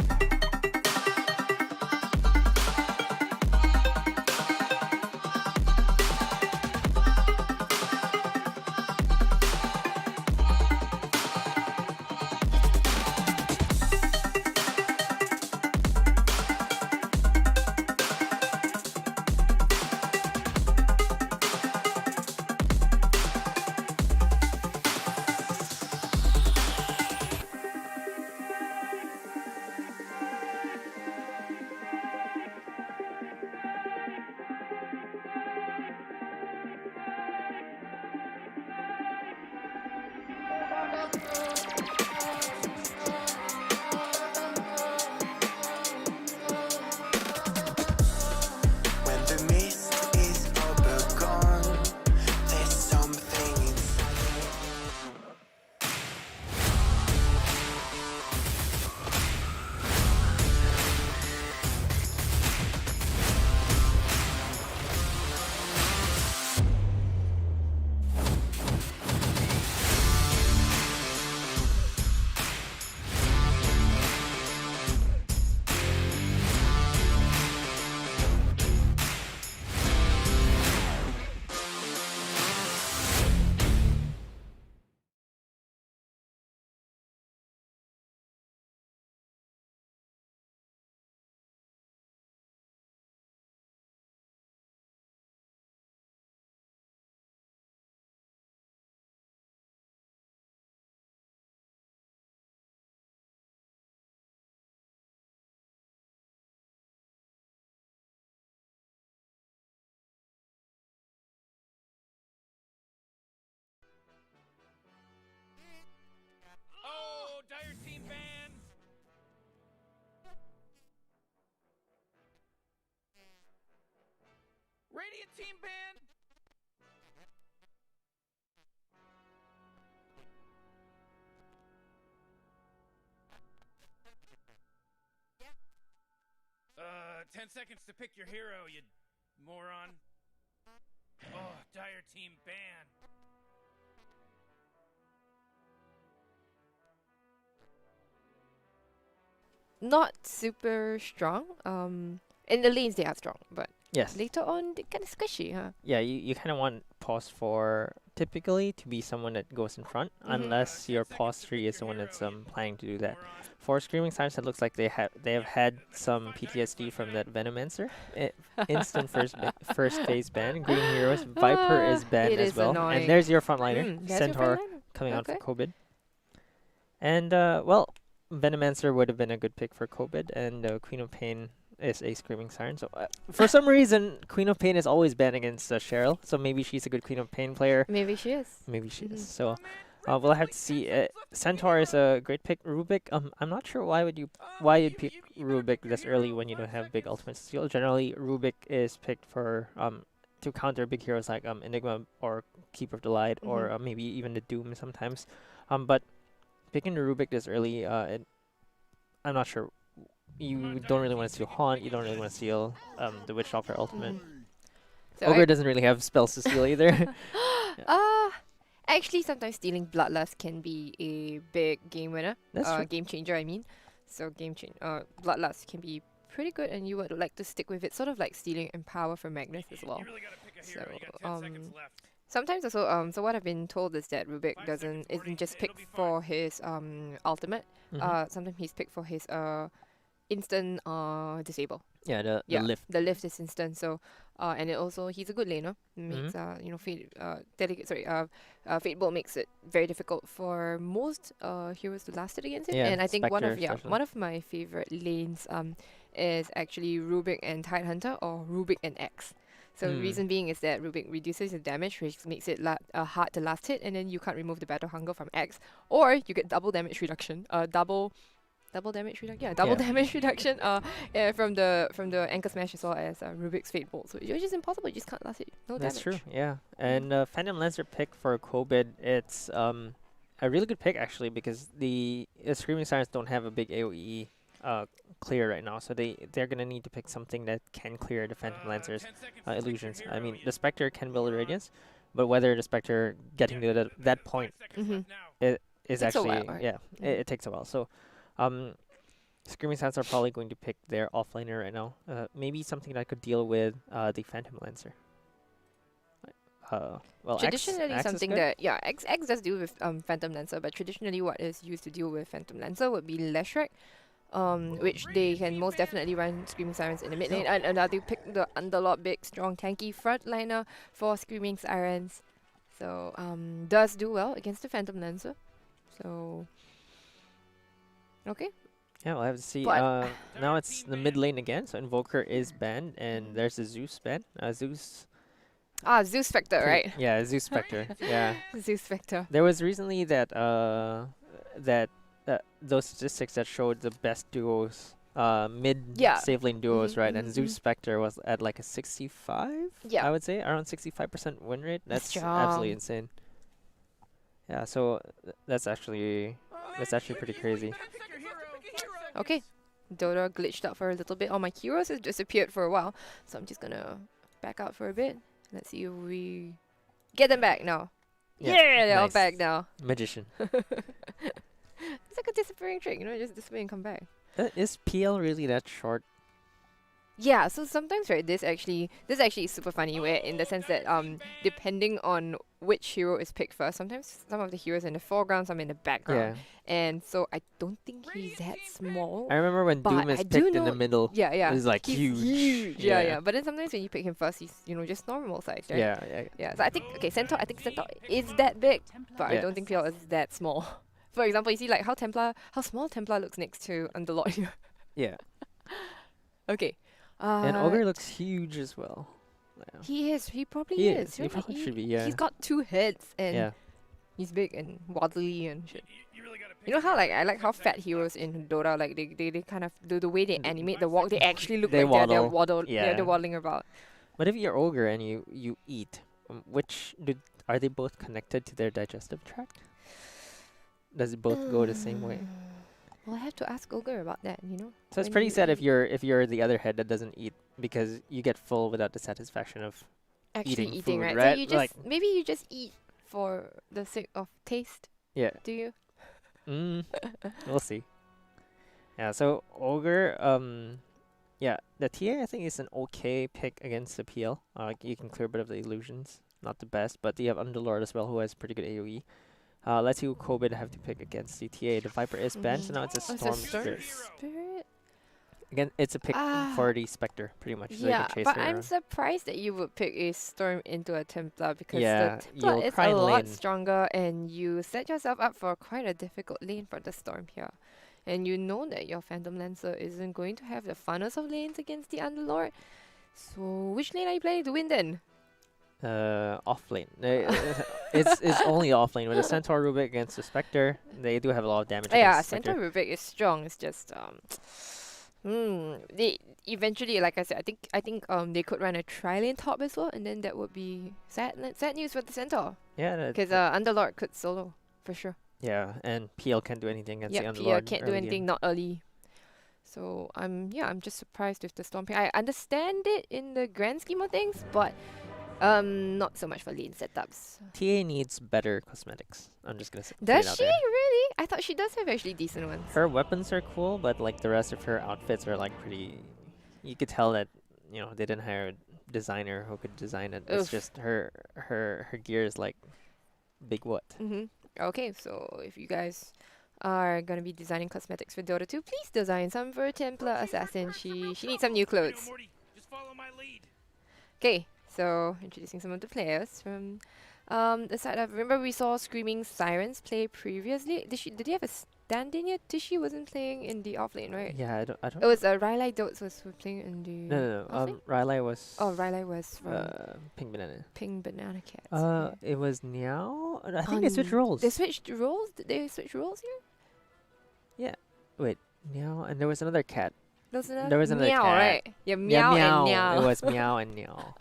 When the mist is all but gone, there's something inside. Oh, Dire team banned. Radiant team banned. Uh, 10 seconds to pick your hero, you moron. Oh, Dire team banned. Not super strong. In the lanes they are strong, but Yes. later on they kind of squishy, huh? Yeah, you kind of want pause for typically to be someone that goes in front, Mhm. unless your pause 3 is the one that's planning to do that. For Screaming Sirens, it looks like they have had some PTSD from that Venomancer. Instant first phase ban. Green Heroes, Viper is banned It as is well. annoying. And there's your frontliner, There's your Centaur frontliner. coming out for Okay. COVID. And well, Venomancer would have been a good pick for COVID, and Queen of Pain is a Screaming Siren. So for some reason, Queen of Pain is always banned against Cheryl. So maybe she's a good Queen of Pain player. Maybe she is. Maybe she Mhm. is. So we'll have to see. Centaur is a great pick. Rubik. I'm not sure why you'd pick Rubik this early when you don't have big ultimate steal. Generally, Rubik is picked for to counter big heroes like Enigma or Keeper of the Light or Mhm. maybe even the Doom sometimes. But picking the Rubik this early, I'm not sure. You don't really want to steal Haunt. You don't really want to steal the Witch Doctor ultimate. Mhm. So Ogre doesn't really have spells to steal either. actually, sometimes stealing Bloodlust can be a big game winner. That's true. Game changer, I mean. So Bloodlust can be pretty good, and you would like to stick with it. Sort of like stealing Empower from Magnus as well. You really gotta pick a hero. So, You got 10 seconds left. Sometimes also, so what I've been told is that Rubik isn't just picked for his ultimate. Mhm. Sometimes he's picked for his instant disable. Yeah, the Yeah, lift. the lift is instant. So, and it also he's a good laner. Makes Fate Bolt makes it very difficult for most heroes to last it against him. Yeah, And I think Spectre especially. one of my favorite lanes is actually Rubik and Tidehunter or Rubik and X. So the reason being is that Rubik reduces the damage, which makes it hard to last hit, and then you can't remove the Battle Hunger from X, or you get double damage reduction, double double damage reduction. Yeah, double Yeah. damage reduction. Yeah, from the anchor smash as well as Rubik's Fate Bolt. So which is impossible. You just can't last it. No That's damage. true. Yeah, and Phantom Lancer pick for Kobid. It's a really good pick actually because the Screaming Sirens don't have a big AOE clear right now, so they're gonna need to pick something that can clear the Phantom Lancer's 10 seconds to pick your illusions. I hero. mean, You the Spectre can build moron. Radiance, but whether the Spectre getting to that point 5 seconds Mhm. left now. is Takes a actually while, right? yeah, Mhm. it takes a while. So, Screaming Sirens are probably going to pick their offlaner right now. Maybe something that could deal with the Phantom Lancer. Well, Traditionally, X is something good. that X does deal with Phantom Lancer, but traditionally, what is used to deal with Phantom Lancer would be Leshrac, which they can most definitely run Screaming Sirens in the mid lane, and they pick the Underlord big strong tanky frontliner for Screaming Sirens. So does do well against the Phantom Lancer. So okay, Yeah, we'll have to see. But- Now it's the mid lane again, so Invoker is banned, and there's a Zeus ban. Zeus. Zeus Spectre, pretty- right? Yeah, Zeus Spectre. Yeah. Zeus Spectre. There was recently that those statistics that showed the best duos, mid Yeah. save lane duos, Mhm, right? And mhm, Zeus mhm. Spectre was at like a 65. Yeah. I would say around 65% win rate. That's Strong. absolutely insane. Yeah, so that's actually pretty crazy. Okay. Dota glitched out for a little bit. All my heroes have disappeared for a while, so I'm just gonna back out for a bit. Let's see if we get them back now. Yeah, Yeah, they're all nice. back now. Magician. It's like a disappearing trick, just disappear and come back. Is PL really that short? Yeah, so sometimes right, this actually is super funny where in the sense that depending on which hero is picked first, sometimes some of the heroes in the foreground, some in the background. Yeah. And so I don't think he's that small. I remember when But Doom is I do picked in the know- middle. Yeah, yeah. He's like He's huge. Yeah, yeah. But then sometimes when you pick him first, he's just normal size, right? Yeah, yeah. Yeah, so I think Centaur is that big, but I Yeah. don't think PL is that small. For example, you see like how small Templar looks next to Underlord here. Yeah. Okay. And Ogre looks huge as well. Yeah. He probably He is. is. He probably should be, yeah. He's got two heads and Yeah. he's big and waddly and shit. You really gotta pick You know how your hero. I like how fat heroes in Dota they kind of the way they animate the walk, they actually look They like they're waddle. waddled. Yeah. They're waddling about. But if you're Ogre and you eat, are they both connected to their digestive tract? Does it both go the same way? Well, I have to ask Ogre about that, So it's when pretty you sad if eat. you're the other head that doesn't eat because you get full without the satisfaction of Actually eating eating, food, right? right? So you just Like- maybe you just eat for the sake of taste, yeah. do you? We'll see. Yeah, so Ogre, yeah, the TA I think is an okay pick against the PL. You can clear a bit of the illusions, not the best, but you have Underlord as well who has pretty good AoE. Let's see who Kobid have to pick against the TA. The Viper is banned, so now it's a Oh, Storm it's a Storm Spirit. Spirit? Again, it's a pick Ah. for the Spectre, pretty much. So you Yeah, can chase but her I'm around. surprised that you would pick a Storm into a Templar because Yeah, the Templar you'll is try a and lot lane. stronger and you set yourself up for quite a difficult lane for the Storm here. And you know that your Phantom Lancer isn't going to have the funnest of lanes against the Underlord. So which lane are you planning to win then? Off lane. It's only off lane with the Centaur Rubik against the Spectre. They do have a lot of damage. Yeah, against the Spectre. Centaur Rubik is strong. It's just they eventually, like I said, I think they could run a tri-lane top as well, and then that would be sad news for the Centaur Yeah, because Underlord could solo for sure. yeah, and PL can't do anything against Yeah, the Pia Underlord. can't do early anything game. not early. So I'm just surprised with the Storm pick. I understand it in the grand scheme of things, but not so much for lane setups. TA needs better cosmetics. I'm just gonna say. Does she really? I thought she does have actually decent ones. Her weapons are cool, but like the rest of her outfits are like pretty. You could tell that they didn't hire a designer who could design it. It's Oof. just her gear is like big what? Okay, so if you guys are gonna be designing cosmetics for Dota 2, please design some for Templar Assassin. She needs some new clothes. Morty, just follow my lead. Okay, so introducing some of the players from the side of. Remember we saw Screaming Sirens play previously. Did he have a stand-in yet? Tishy wasn't playing in the offlane, right? Yeah, I don't. It was Rylai Dotes was playing in the. No. offlane? Rylai was. Oh, Rylai was from Pink Banana. Pink Banana Cats. It was Niao. I think they switched roles. They switched roles. Did they switch roles here? Meow, and there was another cat. There was another meow, cat. right? Yeah, Yeah, meow and meow. It was meow and meow.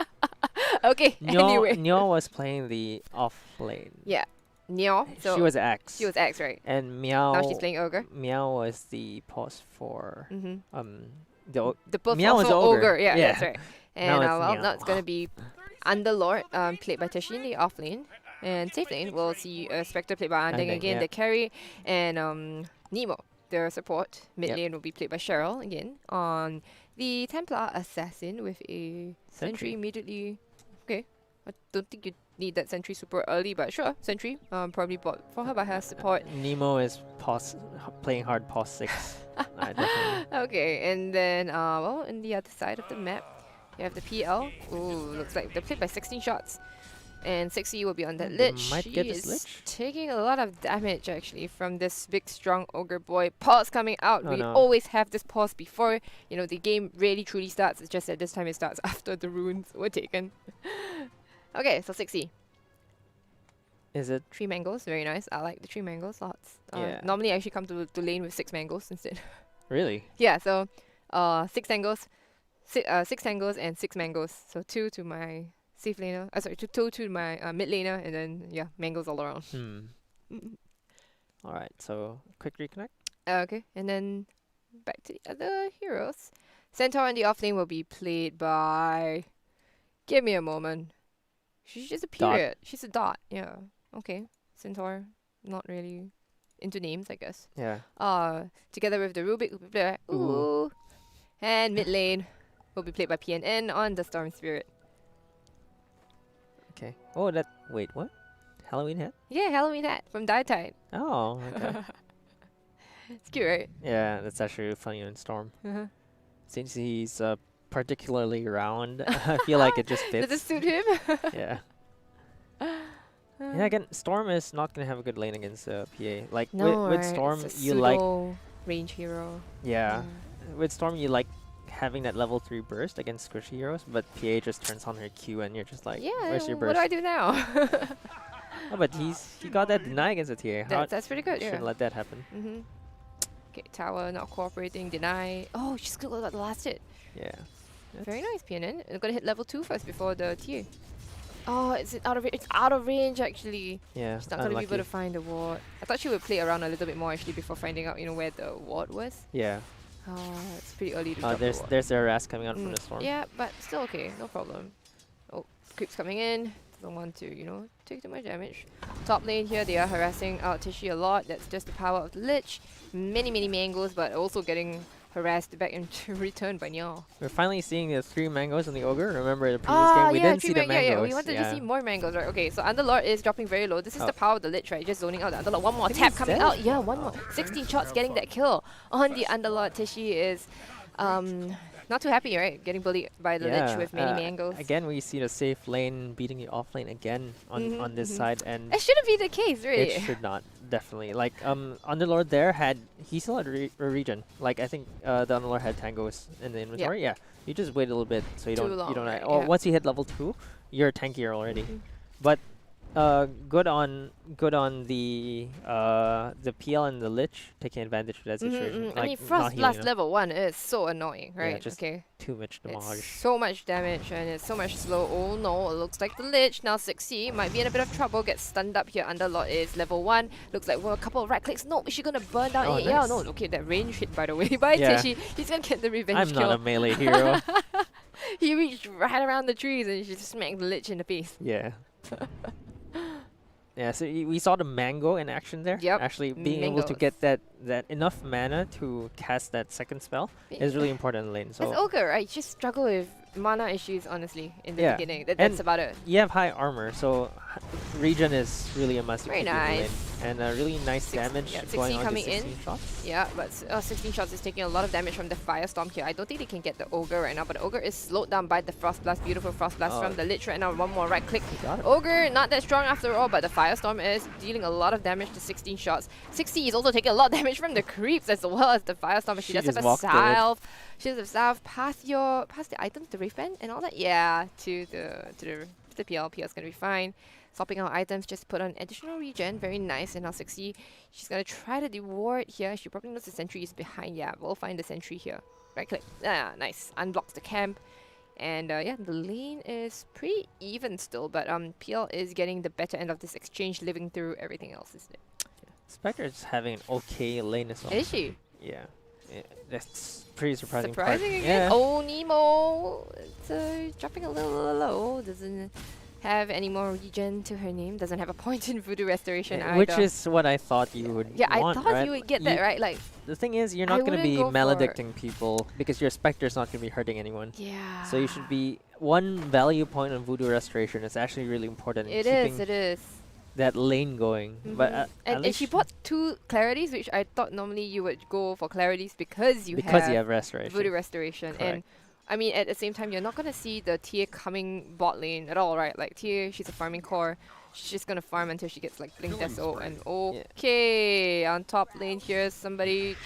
Okay, anyway. Nyo was playing the off lane. Yeah. Meow. So She was Axe. she was X, right? And meow. Now she's playing ogre. Meow was the pause for Mm-hmm. the The both Meow was also ogre. Yeah, Yeah. that's right. Now And it's well, Meow. now it's gonna be Underlord, played by Tashi in the off lane, and safe lane we'll see Spectre played by Andeng Andeng, again, yeah. the carry, and Nemo, the support. Mid Yep. lane will be played by Cheryl again on the Templar assassin with a sentry immediately. Okay, I don't think you need that sentry super early, but sure, sentry. Probably bought for her by her support. Nemo is playing hard pause 6. Definitely. Okay, and then well, in the other side of the map, you have the PL. Ooh, looks like they're played by 16 shots. And 6E will be on that They lich. might She get this is lich. taking a lot of damage actually from this big strong ogre boy. Pause coming out. Oh, We no. always have this pause before, you know, the game really truly starts. It's just that this time it starts after the runes were taken. Okay, so 6E. Is it? 3 mangoes, very nice. I like the 3 mangoes lots. Yeah. Normally I actually come to lane with 6 mangoes instead. Really? Yeah, so 6 tangos, 6 tangos and 6 mangoes. So 2 to my safe laner, sorry, 2 to my mid laner, and then yeah, mangoes all around. Alright, so quick reconnect. Okay, and then back to the other heroes. Centaur in the off lane will be played by. Give me a moment. She's just a Dot. period. She's a dot. Yeah. Okay. Centaur, not really into names, I guess. Yeah. Together with the Rubik, will be played by Ooh. and mid lane will be played by PNN on the Storm Spirit. Okay. Oh, that. Wait, what? Halloween hat? Yeah, Halloween hat from Die Tide. Oh, okay. It's cute, right? Yeah, that's actually funny in Storm. Uh-huh. Since he's particularly round, I feel like it just fits. Does it suit him? Yeah. Yeah, again, Storm is not gonna have a good lane against PA. Like No, with right, Storm, it's a you like pseudo range hero. yeah. With Storm, you like having that level 3 burst against squishy heroes, but PA just turns on her Q and you're just like, Yeah, where's your what burst? do I do now? Oh, but he got that deny against the TA. That's pretty good, yeah. Shouldn't let that happen. Mm-hmm. Okay, tower not cooperating, deny. Oh, she's good at the last hit. Yeah. Very nice, PNN. We're gonna hit level 2 first before the TA. Oh, it's out of it's out of range actually. Yeah. She's not gonna be able to find the ward. I thought she would play around a little bit more actually before finding out, you know, where the ward was. Yeah. Oh, it's pretty early to drop the ward. There's a harass coming out from the Storm. Yeah, but still okay, no problem. Oh, creeps coming in. Don't want to, you know, take too much damage. Top lane here, they are harassing out Tishy a lot. That's just the power of the Lich. Many mangoes, but also getting harassed back into return by Nyao. We're finally seeing the 3 mangoes in the ogre. Remember the previous game we didn't see the mangoes. Yeah, we wanted to see more mangoes, right? Okay, so Underlord is dropping very low. This is the power of the Lich, right? Just zoning out the Underlord. One more tap coming out. Yeah, one more. 16 shots getting that kill on the Underlord. Tishy is not too happy, right? Getting bullied by the Lich with many mangoes. Again, we see the safe lane beating the off lane again on this side, and It shouldn't be the case, really. it should not. Definitely. Like Underlord there he still had a regen. Like I think the Underlord had tangos in the inventory. Yeah. You just wait a little bit so you Too don't long, right, or yeah. once you hit level 2, you're tankier already. But good on the PL and the Lich taking advantage of that situation. Like I mean, not Frost healing Blast enough. level 1 is so annoying, right? just Okay. Too much It's damage. so much damage and it's so much slow. Oh no, it looks like the Lich, now 6C, might be in a bit of trouble. Gets stunned up here. Underlord is level 1. Looks like a couple of right clicks. No, is she gonna burn down? Oh, Yeah, nice. no, okay, that range hit by the way by Yeah. Tishy. He's gonna get the revenge I'm kill. not a melee hero. He reached right around the trees and she just smacked the Lich in the face. Yeah. Yeah, so we saw the mango in action there. Yep, Actually being able to mangoes. get that enough mana to cast that second spell is really important in lane. As So Ogre, right? Just struggle with mana issues, honestly, in the Yeah. beginning. And That's about it. you have high armor, so regen is really a must. to Very keep you in the lane. nice. And really nice damage yeah, going 60 on to coming 16 in. shots. Yeah, but 16 shots is taking a lot of damage from the Firestorm here. I don't think they can get the Ogre right now, but the Ogre is slowed down by the Frost Blast. Beautiful Frost Blast from the Lich right now. One more right click. Got it. Ogre, not that strong after all, but the Firestorm is dealing a lot of damage to 16 shots. 60 is also taking a lot of damage from the creeps as well as the Firestorm. But she She does have just a walked it. salve. She does have salve past the items, the Wraithband and all that. Yeah, to the PL. PL's gonna be fine. swapping out items, just put on additional regen. Very nice. And now 60, she's gonna try to deward here. She probably knows the sentry is behind. Yeah, we'll find the sentry here. Right click. Ah, nice. Unblocks the camp. And yeah, the lane is pretty even still, but PL is getting the better end of this exchange, living through everything else, isn't it? Spectre is having an okay lane as well. Is she? Yeah. That's pretty surprising. Surprising again? Yeah. Oh, Nemo! It's dropping a little low. Doesn't have any more regen to her name. Doesn't have a point in Voodoo Restoration either. Which is what I thought you would yeah, want, I thought right? you would get that, right? Like, the thing is, you're I not going to wouldn't be go for- maledicting people because your Spectre's not going to be hurting anyone. yeah. So you should be one value point on Voodoo Restoration is actually really important in It keeping is. that lane going. But at And least she bought 2 Clarities, which I thought normally you would go for Clarities because you because you have have Restoration. Voodoo Restoration. And I mean, at the same time, you're not going to see the TA coming bot lane at all, right? Like, TA, she's a farming core. She's just going to farm until she gets, like, Blink Deso. And okay, on top lane here, somebody...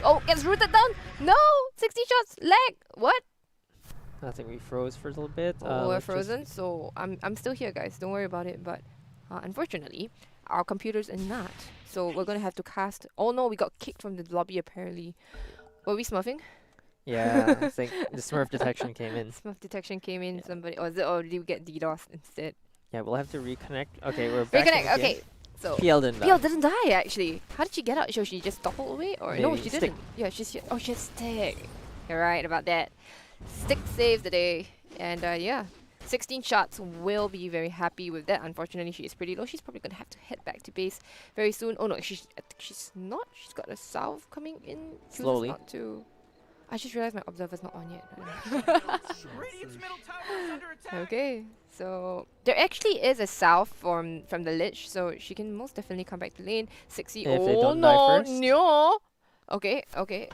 Oh, gets rooted down! No! 60 shots! Lag! What? I think we froze for a little bit. Oh, we're let's just- frozen, so I'm still here, guys. Don't worry about it. But unfortunately, our computers are not. So we're going to have to cast... Oh, no, we got kicked from the lobby, apparently. Were we smurfing? Yeah, I think the Smurf detection came in. Smurf detection came in, somebody... Or did we get DDoS instead? Yeah, we'll have to reconnect. Okay, we're back. Reconnect, okay. So PL didn't die. PL didn't die actually. How did she get out? So she just toppled away, or no? Maybe She stick. didn't. Yeah, she's oh she has stick. You're right about that. Stick saved the day, and yeah, 16 shots. Will be very happy with that. Unfortunately, she is pretty low. She's probably gonna have to head back to base very soon. Oh no, I think she's not. She's got a salve coming in. Chooses Slowly. Not to. I just realized my observer's not on yet. Radiant's middle tower is under attack. Okay, so there actually is a south from the Lich, so she can most definitely come back to lane. 60. If they Oh don't die no, first. no. Okay, okay.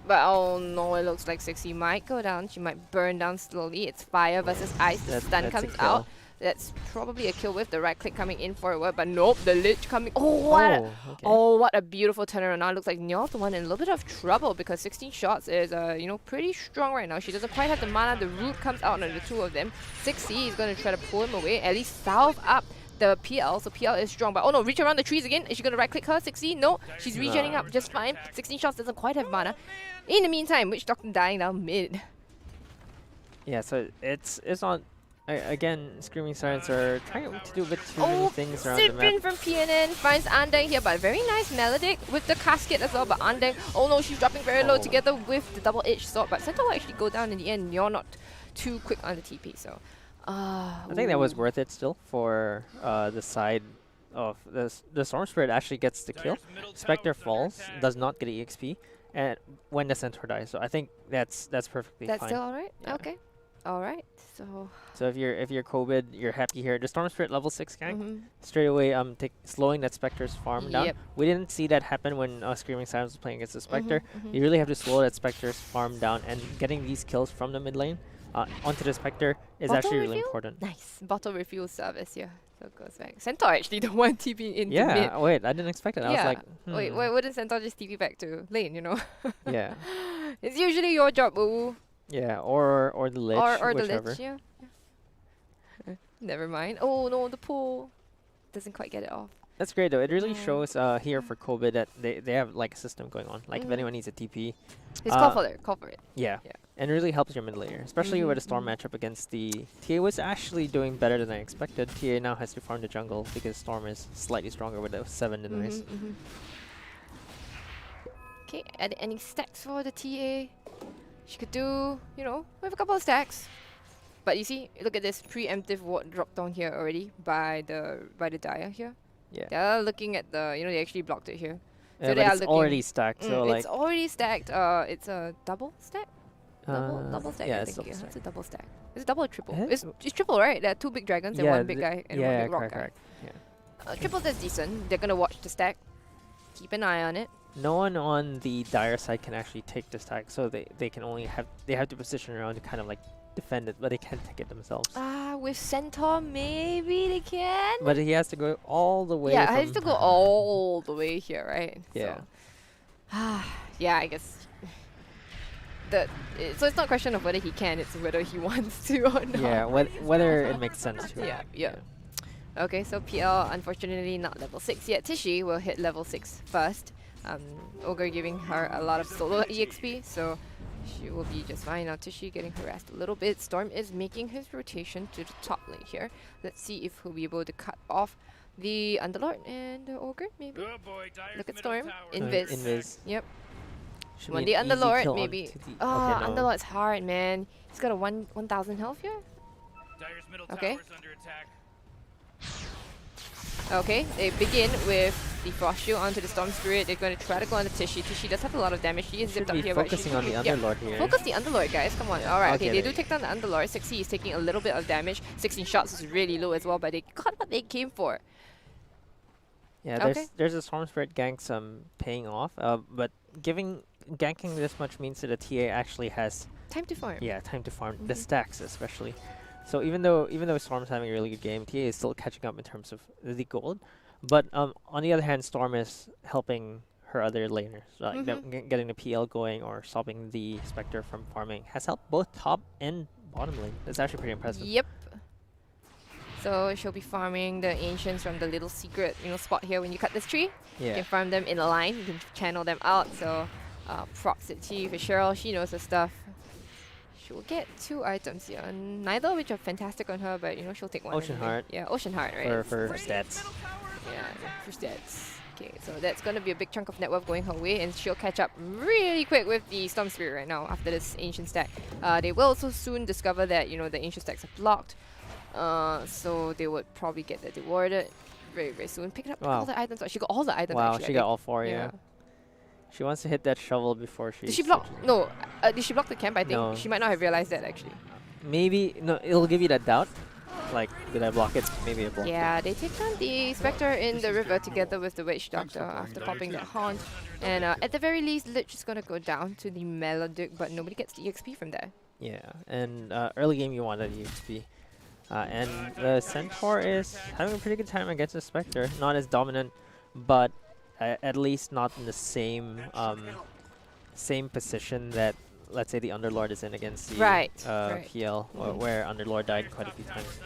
But oh no, it looks like 60 might go down. She might burn down slowly. It's fire versus ice. The stun That's a comes kill. out. That's probably a kill with the right click coming in forward, but nope, the Lich coming. Oh, what? Oh, okay. Oh, what a beautiful turnaround. Now it looks like Nyor's the one in a little bit of trouble because 16 shots is, you know, pretty strong right now. She doesn't quite have the mana. The root comes out on the 2 of them. 6C is going to try to pull him away, at least salve up the PL. So PL is strong, but oh no, reach around the trees again. Is she going to right click her? 6C? No, she's regenning up just fine. 16 shots doesn't quite have mana. In the meantime, Witch Doctor dying down mid. Yeah, so it's on. Again, Screaming Sirens are trying to do a bit too many things around the Sipin map. from PNN finds Andeng here, but very nice Melodic with the casket as well. But Andeng, oh no, she's dropping very low together with the double-edged sword. But Centaur will actually go down in the end. You're not too quick on the TP, so. I think that was worth it still for the side of the Storm Spirit actually gets the kill. Spectre falls, does not get EXP, and when the Centaur dies. So I think that's perfectly That's fine. still alright? Yeah. Okay. Alright, so. So if you're COVID, you're happy here. The Storm Spirit level 6 gank Mhm. straight away slowing that Spectre's farm down. Yep. We didn't see that happen when Screaming Sirens was playing against the Spectre. Mhm. You really have to slow that Spectre's farm down, and getting these kills from the mid lane onto the Spectre is Bottle actually really refill? important. Nice. Bottle refuel service, yeah. So it goes back. Centaur actually the one TP into mid. Yeah, wait, I didn't expect it. I was Yeah. like, Wait, why wouldn't Centaur just TP back to lane, you know? yeah, It's usually your job, boo. yeah, or the Lich, Or the whichever. Lich, yeah. Never mind. Oh no, the pool doesn't quite get it off. That's great though. It really Yeah. shows here for COVID that they have like a system going on. Like if Mhm. anyone needs a TP, Just call for it. Call for it. yeah. Yeah. And it really helps your mid laner, especially with a Storm Mhm. matchup against the TA was actually doing better than I expected. TA now has to farm the jungle because Storm is slightly stronger with a 7 demise. Okay, any stacks for the TA? She could do, you know, we have a couple of stacks. But you see, look at this preemptive ward drop down here already by the Dire here. Yeah. They're looking at the, you know, they actually blocked it here. Yeah, they but are it's looking- already stacked, so like it's already stacked. It's a double stack. Double stack. yeah, I it's think. double Yeah, stack. it's a double stack. It's a double or triple. Eh? It's triple, right? There are 2 big dragons and Yeah, 1 big guy and 1 yeah, big rock correct. Yeah. guy. Triple is decent. They're gonna watch the stack. Keep an eye on it. No one on the Dire side can actually take the stack, so they can only have to position around to kind of like defend it, but they can't take it themselves. With Centaur, maybe they can. But he has to go all the way. Yeah, I have from- to go all the way here, right? Yeah. So, yeah, I guess. So it's not a question of whether he can, it's whether he wants to or not. Yeah, whether it makes sense to. Yeah, yeah. Okay, so PL unfortunately not level 6 yet. Tishy will hit level 6 first. Ogre giving her a lot of solo EXP, so she will be just fine. Now Tishy getting harassed a little bit. Storm is making his rotation to the top lane here. Let's see if he'll be able to cut off the Underlord and the Ogre, maybe. Oh boy, Dire's Look at middle Storm. tower Invis. Invis. Yep. Should When be the an easy Underlord, kill maybe. onto the- Ah, okay, no. Underlord's hard, man. He's got a 1,000 health here. Dire's middle Okay. tower's under attack. Okay, they begin with the Frost Shield onto the Storm Spirit. They're going to try to go on the Tishy. Tishy does have a lot of damage. She is zipped Should up be here, but focusing on the yeah. Underlord here. Focus the Underlord, guys. Come on. Alright, okay, Okay, they there do take down the Underlord. 60 is taking a little bit of damage. 16 shots is really low as well, but they got what they came for. Yeah, Okay. there's a Storm Spirit ganks paying off, but ganking this much means that the TA actually has Time to farm. time to farm the Mhm. stacks especially. So even though Storm's having a really good game, TA is still catching up in terms of the gold. But on the other hand, Storm is helping her other laners, like getting the PL going or stopping the Spectre from farming. Has helped both top and bottom lane. That's actually pretty impressive. Yep. So she'll be farming the Ancients from the little secret, spot here when you cut this tree. You Yeah. can farm them in a line. You can channel them out. So props it to you for Cheryl. She knows her stuff. She will get 2 items here. Neither of which are fantastic on her, but she'll take one. Ocean anyway. Heart. Yeah, Ocean Heart, right? For stats. Yeah, for stats. Okay, so that's going to be a big chunk of net worth going her way, and she'll catch up really quick with the Storm Spirit right now after this Ancient stack. They will also soon discover that, the Ancient stacks are blocked. So they would probably get that rewarded very, very soon. Pick up all the items. Oh, she got all the items Wow, actually, she got all 4, yeah. She wants to hit that shovel before she... Did she block? No. Did she block the camp? I think No. she might not have realized that actually. Maybe... No, it'll give you that doubt. Like, did I block it? Maybe I blocked it. Yeah, they take down the Spectre in the river together with the Witch Doctor after popping that haunt. And at the very least, Lich is going to go down to the Melodic, but nobody gets the EXP from there. Yeah, and early game you wanted EXP. And the Centaur is having a pretty good time against the Spectre. Not as dominant, but at least not in the same same position that, let's say, the Underlord is in against the Right. PL, or where Underlord died quite a few times.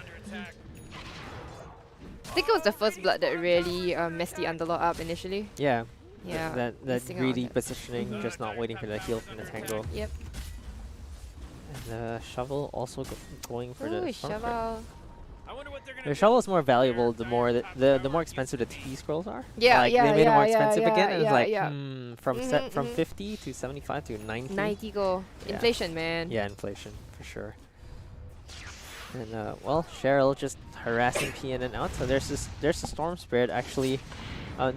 I think it was the first blood that really messed the Underlord up initially. Yeah. Yeah. That missing out on greedy that. positioning, just not waiting for the heal from the tango. Yep. And the shovel also going for Ooh, the Storm Spirit. shovel. I wonder what they're gonna The do shovel is more here. valuable the more the more expensive the TP scrolls are. Yeah, like yeah, they made it more yeah, expensive yeah, again, and it's like yeah. from 50 to 75 to 90. 90 go. Yeah. Inflation, man. Yeah, inflation for sure. And well, Cheryl just harassing PNN out. So there's the Storm Spirit actually.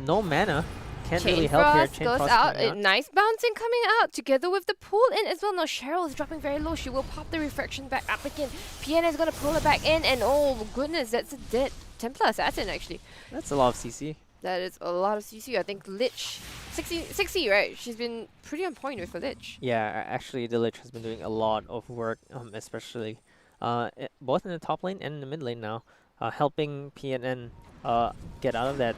No mana, can't really help here. Chain goes Frost out. coming Nice bouncing coming out together with the pull in as well. Now Cheryl is dropping very low. She will pop the refraction back up again. PN is going to pull it back in, and oh goodness, that's a dead Templar Assassin actually. That's a lot of CC. That is a lot of CC. I think Lich 60, right? She's been pretty on point with her Lich. Yeah, actually the Lich has been doing a lot of work, especially both in the top lane and in the mid lane now, helping PNN get out of that,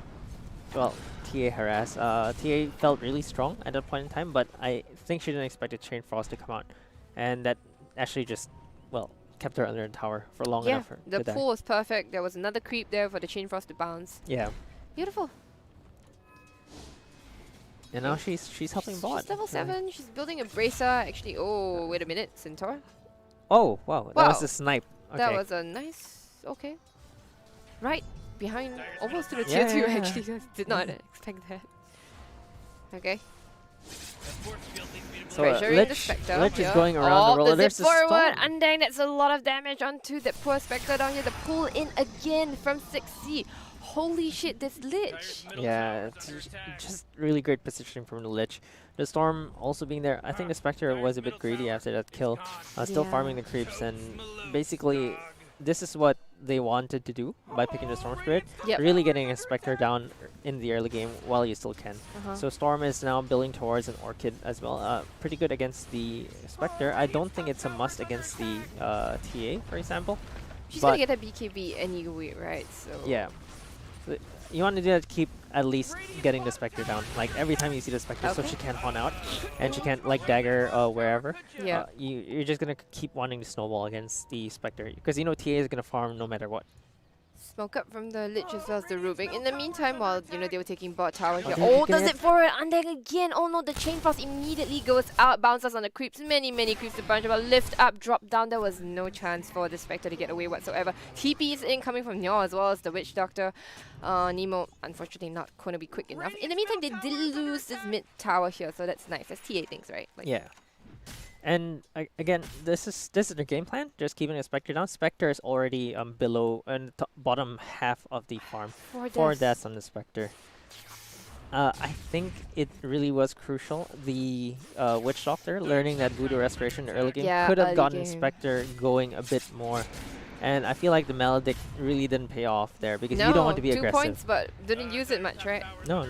well, TA harass. TA felt really strong at that point in time, but I think she didn't expect the Chain Frost to come out, and that actually just, well, kept her under the tower for long Yeah, enough for the to die. pull was perfect. There was another creep there for the Chain Frost to bounce. Yeah, Beautiful. and now she's helping bot. She's level 7. She's building a bracer. Actually, oh, wait a minute. Centaur. Oh wow, that was a snipe. Okay. That was a nice. Okay. Right behind, almost to the Yeah, tier 2 yeah, yeah. actually. Did not expect that. Okay. That force field leads me to So, believe- Pressuring the Spectre. Lich is yeah. going around the roller. The There's zip the forward. storm. Undying. That's a lot of damage onto that poor Spectre down here. The pull in again from 6C. Holy shit, this Lich. Dire's middle Yeah, tower's it's under attack. just really great positioning from the Lich. The Storm also being there. I think the Spectre was a bit greedy after that kill. Still Yeah. farming the creeps, and basically this is what they wanted to do by picking the Storm Spirit. Yep. Really getting a Spectre down in the early game while you still can. So Storm is now building towards an Orchid as well. Pretty good against the Spectre. I don't think it's a must against the TA, for example. She's but gonna get a BKB anyway, right? So yeah. You want to do that to keep at least getting the Spectre down. Like every time you see the Spectre, so Okay. she can't haunt out and she can't like dagger wherever. Yeah. You're just gonna keep wanting to snowball against the Spectre because you know TA is gonna farm no matter what. Smoke up from the Lich as well as the Rubik. In the meantime, while they were taking bot tower here. they're Oh, taking does it. it forward? Undeck again. Oh no, the chain frost immediately goes out, bounces on the creeps. Many creeps to bunch about. Lift up, drop down. There was no chance for the Spectre to get away whatsoever. TP is in coming from Nyo as well as the Witch Doctor. Nemo, unfortunately, not going to be quick enough. In the meantime, they did lose this mid tower here, so that's nice. That's TA things, right? Like, Yeah. And again, this is the game plan. Just keeping a Spectre down. Spectre is already below and bottom half of the farm. 4 deaths on the Spectre. I think it really was crucial. The Witch Doctor learning that Voodoo Restoration in the early game could have early gotten game. Spectre going a bit more. And I feel like the Maledict really didn't pay off there because you don't want to be 2 aggressive. points, but didn't use it much, right? No,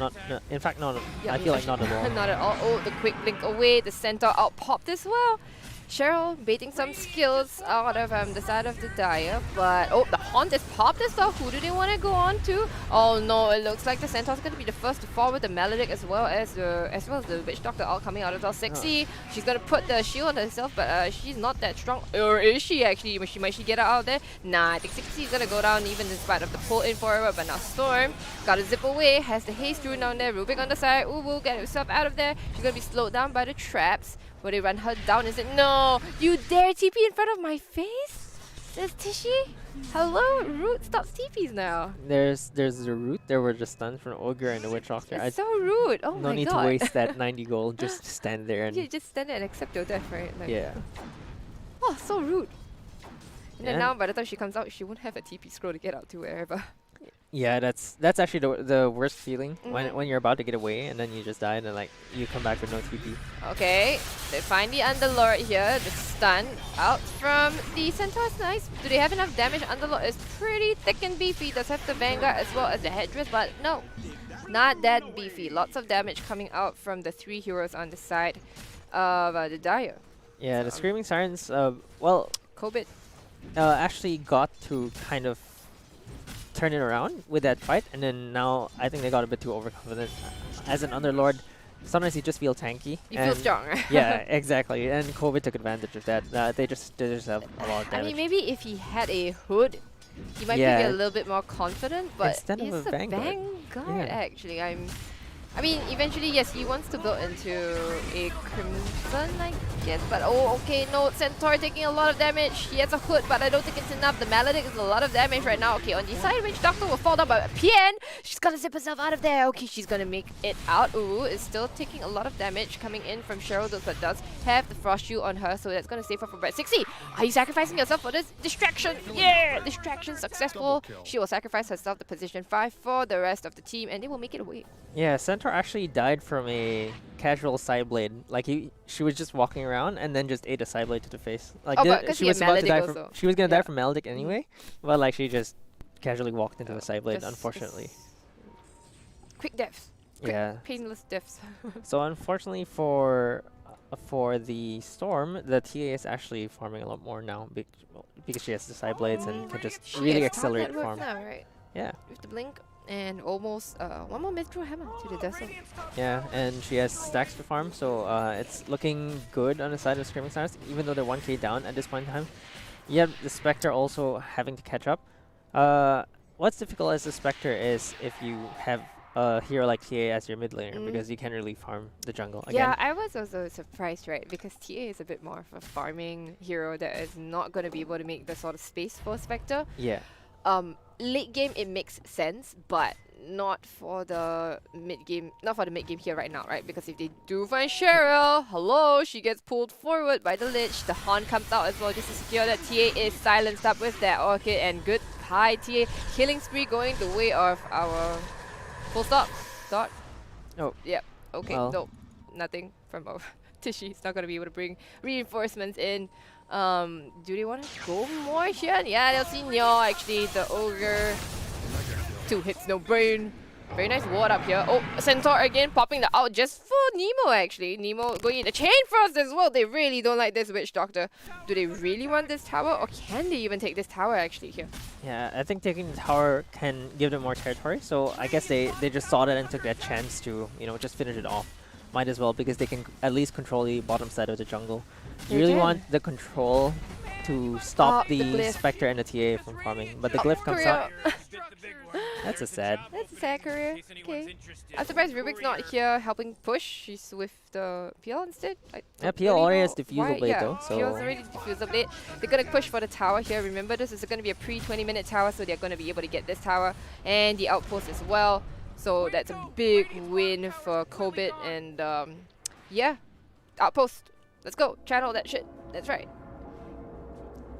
in fact, no. Yeah, I feel like not at all. Not at all. Oh, the quick blink away. The centaur out popped as well. Cheryl baiting some skills out of the side of the Dire, but oh, the Haunt is popped as well. Who do they want to go on to? Oh no, it looks like the Centaur's going to be the first to fall with the Maledict as well as the Witch Doctor all coming out as well. Sexy, she's going to put the shield on herself, but she's not that strong. Or is she actually? Might she get her out of there? Nah, I think Sexy is going to go down even in spite of the pull in for her, but now Storm got to zip away, has the haste rune down there. Rubik on the side. Ooh, will get herself out of there. She's going to be slowed down by the traps. Will they run her down? Is it? No! You dare TP in front of my face? Says Tishy? Hello? Root stops TPs now. There's the root. There were the stuns from Ogre and the Witch Doctor. It's so rude. Oh no my need god. to waste that 90 gold. Just stand there and You just stand there and accept your death, right? Like, yeah. Oh, so rude. And then Yeah. now by the time she comes out, she won't have a TP scroll to get out to wherever. Yeah, that's actually the worst feeling Mhm. when you're about to get away and then you just die and then like you come back with no TP. Okay, they find the Underlord here. The stun out from the Centaur's nice. Do they have enough damage? Underlord is pretty thick and beefy. Does have the Vanguard as well as the Headdress, but no, not that beefy. Lots of damage coming out from the 3 heroes on the side of the Dire. Yeah, the Screaming Sirens, well, Kobit. actually got to kind of turn it around with that fight, and then now I think they got a bit too overconfident. As an Underlord, sometimes you just feel tanky. You feel strong, right? Yeah, exactly. And Kobe took advantage of that. They just have a lot of I damage. mean, maybe if he had a hood, he might Yeah. be a little bit more confident, but Instead of he's a Vanguard. Yeah. actually. I mean, eventually, yes, he wants to build into a Crimson, I guess. But oh, okay, no, Centaur taking a lot of damage. He has a hood, but I don't think it's enough. The Maledict is a lot of damage right now. Okay, on the side, Witch Doctor will fall down, but PN, she's gonna zip herself out of there. Okay, she's gonna make it out. Ooh, it's still taking a lot of damage coming in from Cheryl, but does have the Frost Shield on her, so that's gonna save her from Brett. 60, are you sacrificing yourself for this distraction? Yeah, distraction successful. She will sacrifice herself to position 5 for the rest of the team, and they will make it away. Yeah, Centaur actually died from a casual side blade. Like she was just walking around and then just ate a side blade to the face. Like Oh, but 'cause she he was had about to die Maledict from also. she was gonna Yeah. die from Maledict anyway, but like she just casually walked into Oh, a side blade. just- Unfortunately, Quick deaths. Quick, yeah. painless deaths. So unfortunately for the Storm, the TA is actually farming a lot more now because she has the side blades and can just She really is accelerate target farm. work now, right? Yeah, With the blink and almost one more Mithril Hammer to the desert. yeah, and she has stacks to farm, so it's looking good on the side of Screaming Sirens, even though they're 1k down at this point in time. Yeah, the Spectre also having to catch up. What's difficult as the Spectre is if you have a hero like TA as your mid laner, because you can't really farm the jungle. Again, Yeah, I was also surprised, right? Because TA is a bit more of a farming hero that is not going to be able to make the sort of space for Spectre. yeah. Late game it makes sense, but not for the mid game. Not for the mid game here right now, right? Because if they do find Cheryl, hello, she gets pulled forward by the Lich. The Haunt comes out as well just to secure that TA is silenced up with that orchid, and good high TA killing spree going the way of our full stop. Dot. Oh. Yep. Okay. Well. No, nothing from our Tishy. It's not gonna be able to bring reinforcements in. Do they want to go more here? Yeah, they'll see Nyo actually, the ogre. 2 hits, no brain. Very nice ward up here. Oh, Centaur again popping the out just for Nemo actually. Nemo going in the chain frost as well. They really don't like this Witch Doctor. Do they really want this tower, or can they even take this tower actually here? Yeah, I think taking the tower can give them more territory, so I guess they just saw that and took that chance to, just finish it off. Might as well, because they can at least control the bottom side of the jungle. You They really can. want the control to stop The the glyph. Spectre and the TA from farming, but the glyph comes Korea. out. That's a sad. That's a sad career. In case anyone's Okay. interested. I'm surprised Rubik's not Courier. here helping push. She's with the PL instead. I Yeah, don't PL really already know has Diffusal why. Blade Yeah, though, PL's so already Diffusal Blade. They're going to push for the tower here. Remember, this is going to be a pre-20-minute tower, so they're going to be able to get this tower and the outpost as well. So that's a big win for Kobit and yeah, outpost. Let's go. Channel that shit. That's right.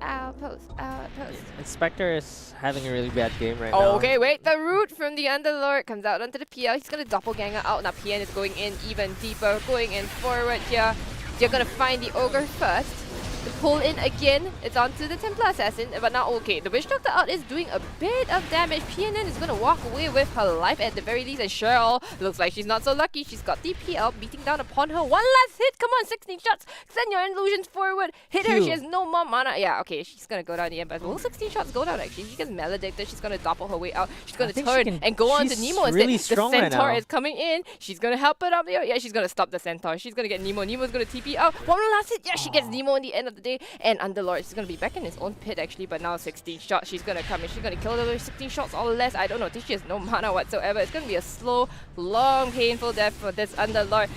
Outpost. Outpost. and Spectre is having a really bad game right now. Okay, wait. The root from the Underlord comes out onto the PL. He's going to doppelganger out. Now PN is going in even deeper, going in forward here. They're going to find the Ogre first. The pull in again. It's onto the Templar Assassin, but now okay. The Witch Doctor out is doing a bit of damage. PNN is going to walk away with her life at the very least. And Cheryl looks like she's not so lucky. She's got the PL beating down upon her. One last hit. Come on, 16 shots. Send your illusions forward. Hit her. She has no more mana. Yeah, okay. She's going to go down the end. But will 16 shots go down actually? She gets maledicted. She's going to doppel her way out. She's going I to think she turn can- and go on to she's Nemo really instead. The strong right Centaur now. is coming in. She's going to help it up there. Yeah, she's going to stop the Centaur. She's going to get Nemo. Nemo's going to TP out. One more last hit. Yeah, she gets Nemo in the end of the day. And Underlord is going to be back in his own pit actually, but now 16 shots. She's going to come in. She's going to kill the 16 shots or less. I don't know. She has no mana whatsoever. It's going to be a slow, long, painful death for this Underlord.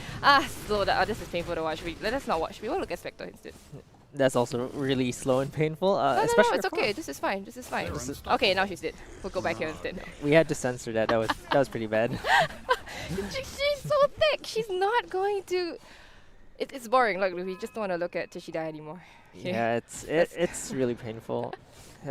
Slow. This is painful to watch. Let us not watch. We will look at Spectre instead. That's also really slow and painful. No, Especially it's okay. This is fine. This is fine. Okay, now she's dead. We'll go back here instead. we had to censor that. That was pretty bad. She's so thick. She's not going to... It's boring. Look, we just don't want to look at Tishida anymore. Yeah, it's really painful.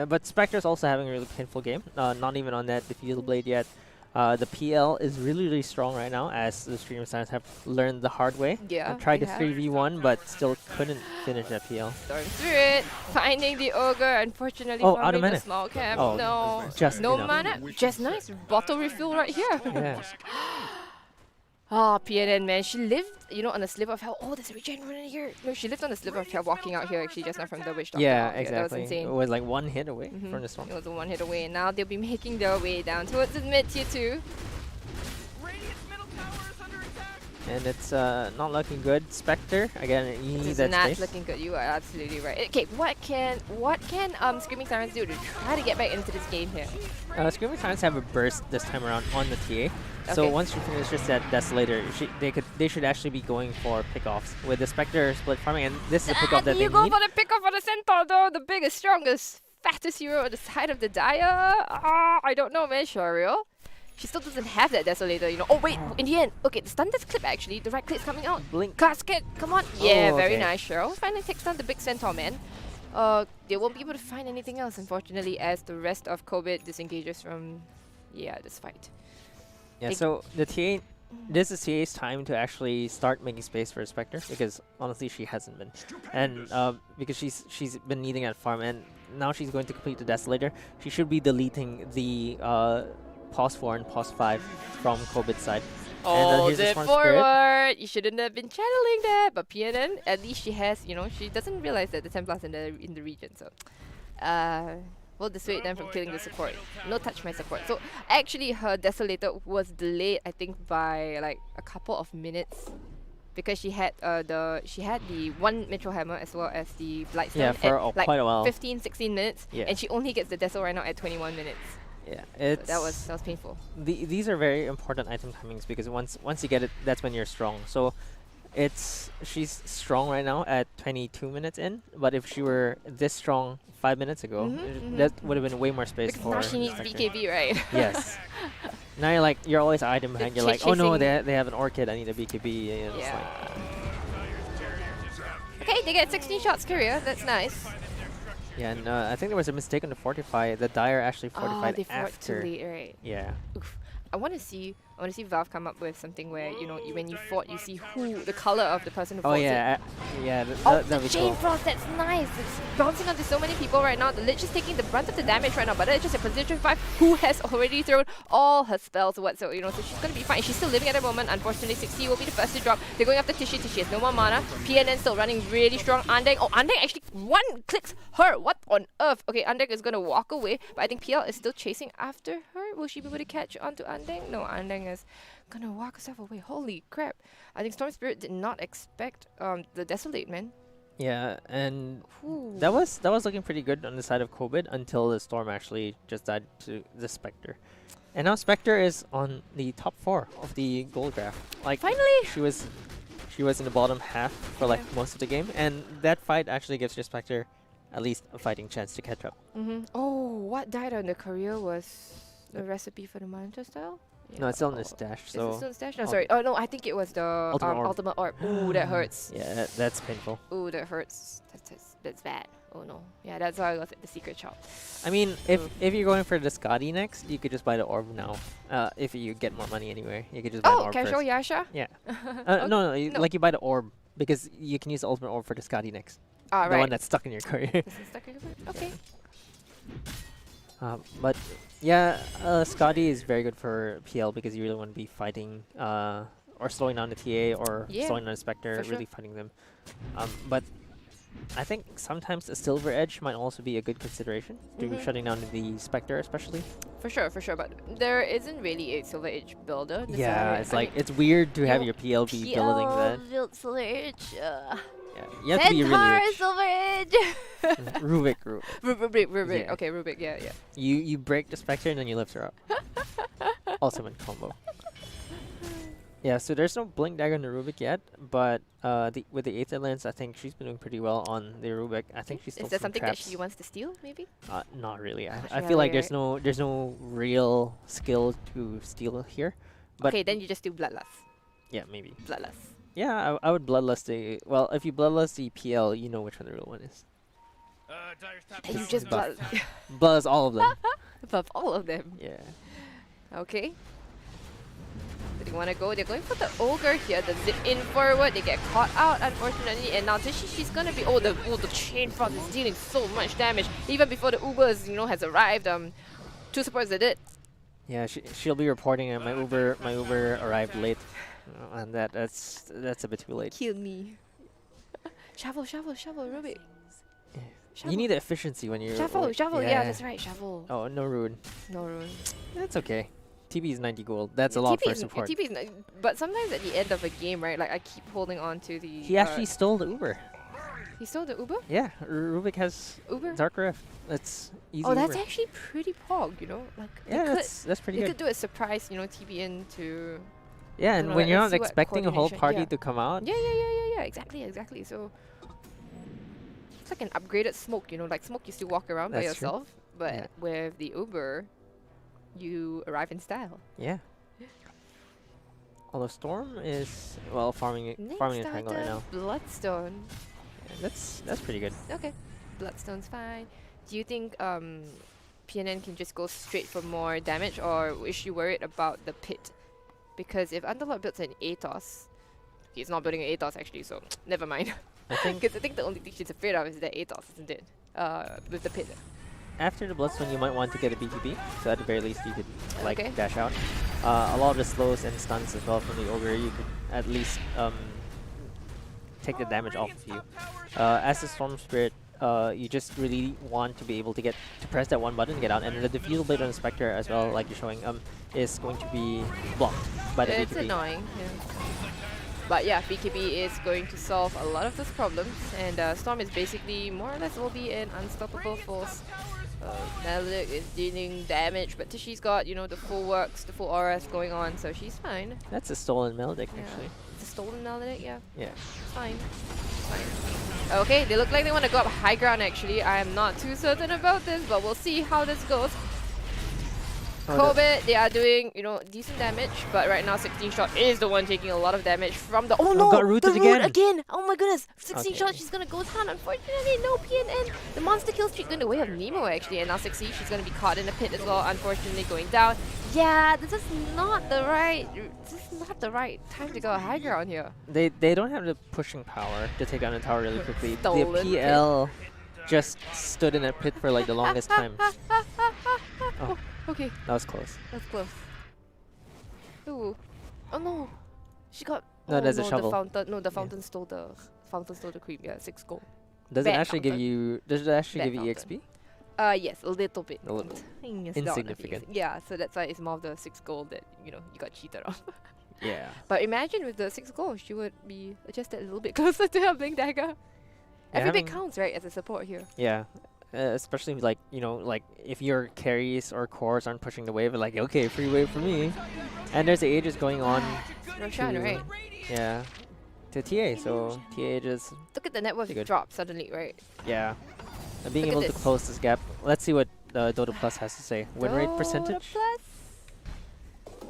But Spectre's also having a really painful game. Not even on that Diffusal Blade yet. The PL is really strong right now, as the Screaming Sirens have learned the hard way. Yeah, They tried they to have. 3v1, but still couldn't finish that PL. Storm through it, finding the Ogre, unfortunately Oh, out of finding the mana. small camp. Oh, No, just no enough. mana. Just nice. Bottle refill right here. Yeah. Oh, PNN, man. She lived, on a sliver of hell. Oh, there's a regen running here. No, she lived on a sliver of hell walking out here actually just now from the Witch Doctor. Yeah, That was exactly. insane. It was like one hit away Mhm. from the storm. It was a one hit away, and now they'll be making their way down towards the mid tier 2. Radiant's middle tower is under attack. And it's not looking good. Spectre, again, you need This is that not space. looking good. You are absolutely right. Okay, what can Screaming Sirens do to try to get back into this game here? Screaming Sirens have a burst this time around on the TA. So Okay. once she finishes that Desolator, they should actually be going for pickoffs with the Spectre split farming, and this is a pickoff that they You go need. for the pick off for the Centaur though, the biggest, strongest, fattest hero on the side of the Dire. I don't know, man. Shuriel. She still doesn't have that Desolator, Oh, wait, in the end. Okay, the stun clip actually. The right click's coming out. Blink. Casket, come on. Yeah, very okay. nice, Cheryl. Finally takes down the big Centaur, man. They won't be able to find anything else, unfortunately, as the rest of Kobit disengages from, this fight. Yeah, They- so the TA, this is TA's time to actually start making space for Spectre, because honestly she hasn't been, and because she's been needing that farm, and now she's going to complete the Desolator. She should be deleting the pause 4 and pause 5 from Kobit's side. Oh, here's the zip Swarm Spirit. forward! You shouldn't have been channeling that, but PNN, at least she has, she doesn't realize that the Templars in the region, so we'll dissuade them from killing the support. No touch my support. So actually her Desolator was delayed, I think, by like a couple of minutes. Because she had the one Mitchell Hammer as well as the Blight Stone Yeah, for at like quite a while. 15-16 minutes, Yeah. and she only gets the Desol right now at 21 minutes. Yeah, So it's that was painful. these are very important item timings, because once you get it, that's when you're strong. So she's strong right now at 22 minutes in, but if she were this strong 5 minutes ago, that would have been way more space Because for now she needs Spectre. BKB, right? Yes. Now you're always item behind. You're like, oh no, chasing- they have an Orchid. I need a BKB. And it's Yeah. like, Okay, they get 16 shots career. That's nice. yeah, and I think there was a mistake on the fortify. The Dire actually fortified they fought after. too late, right? Yeah. Oof. I want to see Valve come up with something where when you fought, you see the color of the person who Oh fought. yeah, yeah. Oh, That'd the be Chain cool. Frost, that's nice. It's bouncing onto so many people right now. The Lich is taking the brunt of the damage right now, but it's just a position 5 who has already thrown all her spells whatsoever, so she's going to be fine. She's still living at the moment. Unfortunately, 60 will be the first to drop. They're going after Tishy. Tishy has no more mana. PNN still running really strong. Andeng, Andeng actually one clicks her. What on earth? Okay, Andeng is going to walk away, but I think PL is still chasing after her. Will she be able to catch onto Andeng? No, Andeng is gonna walk herself away. Holy crap. I think Storm Spirit did not expect the Desolate, man. Yeah, and Ooh. that was looking pretty good on the side of COVID until the Storm actually just died to the Spectre. And now Spectre is on the top 4 of the gold graph. Like Finally! she was in the bottom half for like most of the game, and that fight actually gives your Spectre at least a fighting chance to catch up. Oh, what died on the career was the recipe for the monitor style? No, it's still in oh. the stash. Is it So still in stash? No, Ult- sorry. Oh no, I think it was the Ultimate Orb. ultimate orb. Ooh, that hurts. yeah, that's painful. Ooh, that hurts. That's bad. Oh no. Yeah, that's why I got the secret shop. I mean, Ooh. if you're going for the Scotty next, you could just buy the orb now. If you get more money anyway, you could just buy the Oh, orb casual first. Yasha? Yeah. Okay. No, you, No. like you buy the orb because you can use the ultimate orb for the Scotty next. Ah, The right. one that's stuck in your career. This is stuck in your foot? Okay. But yeah, Scotty is very good for PL because you really want to be fighting or slowing down the TA or Yeah, slowing down the Spectre, for sure. really fighting them. But I think sometimes a Silver Edge might also be a good consideration to shutting down the Spectre, especially. For sure. But there isn't really a Silver Age builder. Yeah, Sorry, it's I like mean, it's weird to have you- your PL be building that. built Silver Age. Yeah, you have to be really rich. Silver Age! Rubik. Rubik. Yeah. Okay, Rubik, yeah. You break the Spectre and then you lift her up. Ultimate combo. Yeah, so there's no Blink Dagger on the Rubik yet, but with the 8th lens, I think she's been doing pretty well on the Rubik. I think she's still Is there some something traps. that she wants to steal, maybe? Not really. I yeah, feel like right, there's no real skill to steal here. But Okay, then you just do Bloodlust. yeah, maybe. Bloodlust. Yeah, I would Bloodlust the... Well, if you Bloodlust the PL, you know which one the real one is. Dire's top And you tower just is blood under attack. Bloodlust all of them. above all of them. Yeah. Okay. Do they want to go? They're going for the ogre here. The zip in forward. They get caught out, unfortunately. And now Tishy, she's gonna be. Oh, the chain frost is dealing so much damage even before the Ubers, has arrived. Two supports that did. Yeah, she'll be reporting my Uber arrived late. And that's a bit too late. Kill me. shovel, Rubik. Yeah. Shovel. You need the efficiency when you're... Shovel. Yeah, that's right. Shovel. Oh, no rune. No rune. That's okay. TB is 90 gold. That's a lot for support. TP is but sometimes at the end of a game, right? Like I keep holding on to the. He actually stole the Uber. He stole the Uber. Yeah, Rubik has Uber. Dark Rift. That's easy. Oh, that's Uber. actually pretty pog. Like Yeah, they could, that's pretty you good. could do a surprise, TP into. Yeah, I and don't know, when you're let's not see what expecting a whole coordination- party yeah. to come out, Yeah. Exactly. So it's like an upgraded smoke. Like smoke, you still walk around by That's true. yourself, but Yeah. with the Uber, you arrive in style. yeah. Although Storm is farming Next a triangle right now. Bloodstone. Yeah, that's pretty good. Okay, Bloodstone's fine. Do you think PNN can just go straight for more damage, or is she worried about the pit? Because if Underlord builds an Atos, he's not building an Atos actually, so never mind. I think Because I think the only thing she's afraid of is that Atos, isn't it? With the pit. after the Bloodstone, you might want to get a BTB, so at the very least you could Okay. dash out. A lot of the slows and stuns as well from the Ogre, you could at least take the damage off of you. As a Storm Spirit, you just really want to be able to press that one button and get out, and the defusal blade on the Spectre as well, like you're showing, is going to be blocked by the It's BTB. annoying, yeah. But yeah, BKB is going to solve a lot of those problems, and Storm is basically more or less will be an unstoppable force. Melodic is dealing damage, but Tishy's got, the full works, the full auras going on, so she's fine. That's a stolen Melodic, Yeah. actually. It's a stolen Melodic, yeah. Yeah. It's fine. It's fine. Okay, they look like they want to go up high ground actually. I am not too certain about this, but we'll see how this goes. Kobe, they are doing, decent damage, but right now 16 shot is the one taking a lot of damage from the. Oh no! got rooted the root again. Oh my goodness! 16 Okay. shot, she's gonna go down. Unfortunately, no PNN. The monster kill streak going the way of Nemo actually, and now 60, she's gonna be caught in the pit as well. Unfortunately, going down. Yeah, this is not the right. This is not the right time to go high ground here. They don't have the pushing power to take down the tower really quickly. The Stolen PL just stood in a pit for like the longest time. Oh, Okay. that was close. That's close. Ooh. Oh no. She got. No, oh, there's a no, shovel. The fountain stole the cream. Yeah, 6 gold. Does it Bad actually give fountain. you? Does it actually Bad give you fountain. EXP? Yes, a little bit. A little. Tiniest dot of Insignificant. EXP. Yeah, so that's why it's more of the 6 gold that you got cheated on. Yeah. But imagine with the 6 gold, she would be just a little bit closer to her Blink Dagger. Every bit having- counts, right, as a support here. Yeah. Especially like, you know, like if your carries or cores aren't pushing the wave, like, okay, free wave for me. And there's the Aegis going on Roshan, to, right? yeah, to TA. So TA Aegis, Look at the net worth Pretty good. drop suddenly, right? yeah. And being Look at able to this. close this gap. Let's see what Dota Plus has to say. Win rate Dota percentage? Plus.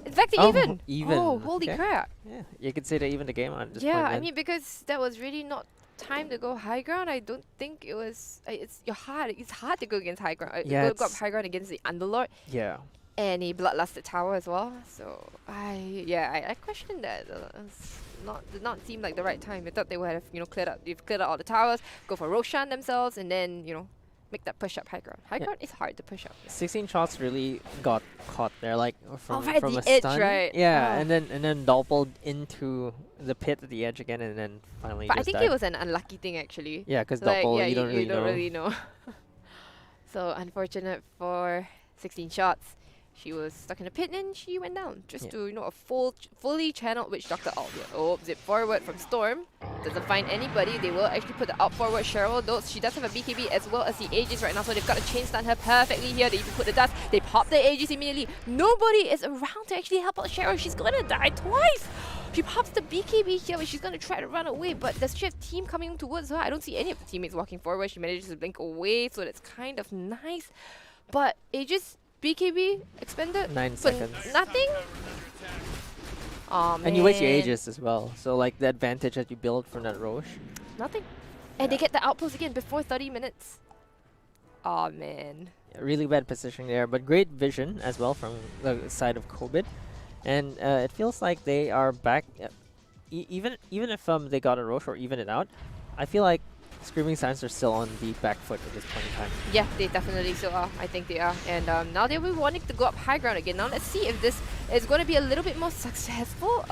It's back to Oh, even. even. Oh, holy Okay. crap. Yeah, you could say they even the game on this Yeah, point I then. mean, because that was really not time to go high ground. I don't think it was. It's hard. It's hard to go against high ground. Yeah, go up it's- high ground against the Underlord Yeah. and a bloodlusted tower as well. So I questioned that. It's did not seem like the right time. I thought they would have cleared out all the towers, go for Roshan themselves, and then make that push up high ground. High Yeah. ground is hard to push up. 16 shots really got caught there, like from right at from the a edge, stun. right? Yeah, Ah. and then doppeled into the pit at the edge again, and then finally But I just think died. it was an unlucky thing actually. Yeah, because Like, doppel, yeah, you don't really know. So unfortunate for 16 shots. She was stuck in the pit and she went down just Yeah. to a fully channeled Witch Doctor ult. Yeah. Oh, zip forward from Storm. Doesn't find anybody. They will actually put the out forward Cheryl, though she does have a BKB as well as the Aegis right now, so they've got to chain stun her perfectly here. They even put the dust. They pop the Aegis immediately. Nobody is around to actually help out Cheryl. She's gonna die twice. She pops the BKB here, but she's gonna try to run away. But does she have team coming towards her? I don't see any of the teammates walking forward. She manages to blink away, so that's kind of nice. But Aegis BKB expended 9 for seconds. nothing. Oh man. And you waste your Aegis as well. So like the advantage that you build from that Roche. Nothing. And they get the outpost again before 30 minutes. Oh man. Yeah, really bad positioning there, but great vision as well from the side of Kobit. And it feels like they are back. Even if they got a Roche or even it out, I feel like Screaming Sirens are still on the back foot at this point in time. Yeah, they definitely still are. I think they are. And now they'll be wanting to go up high ground again. Now let's see if this is going to be a little bit more successful.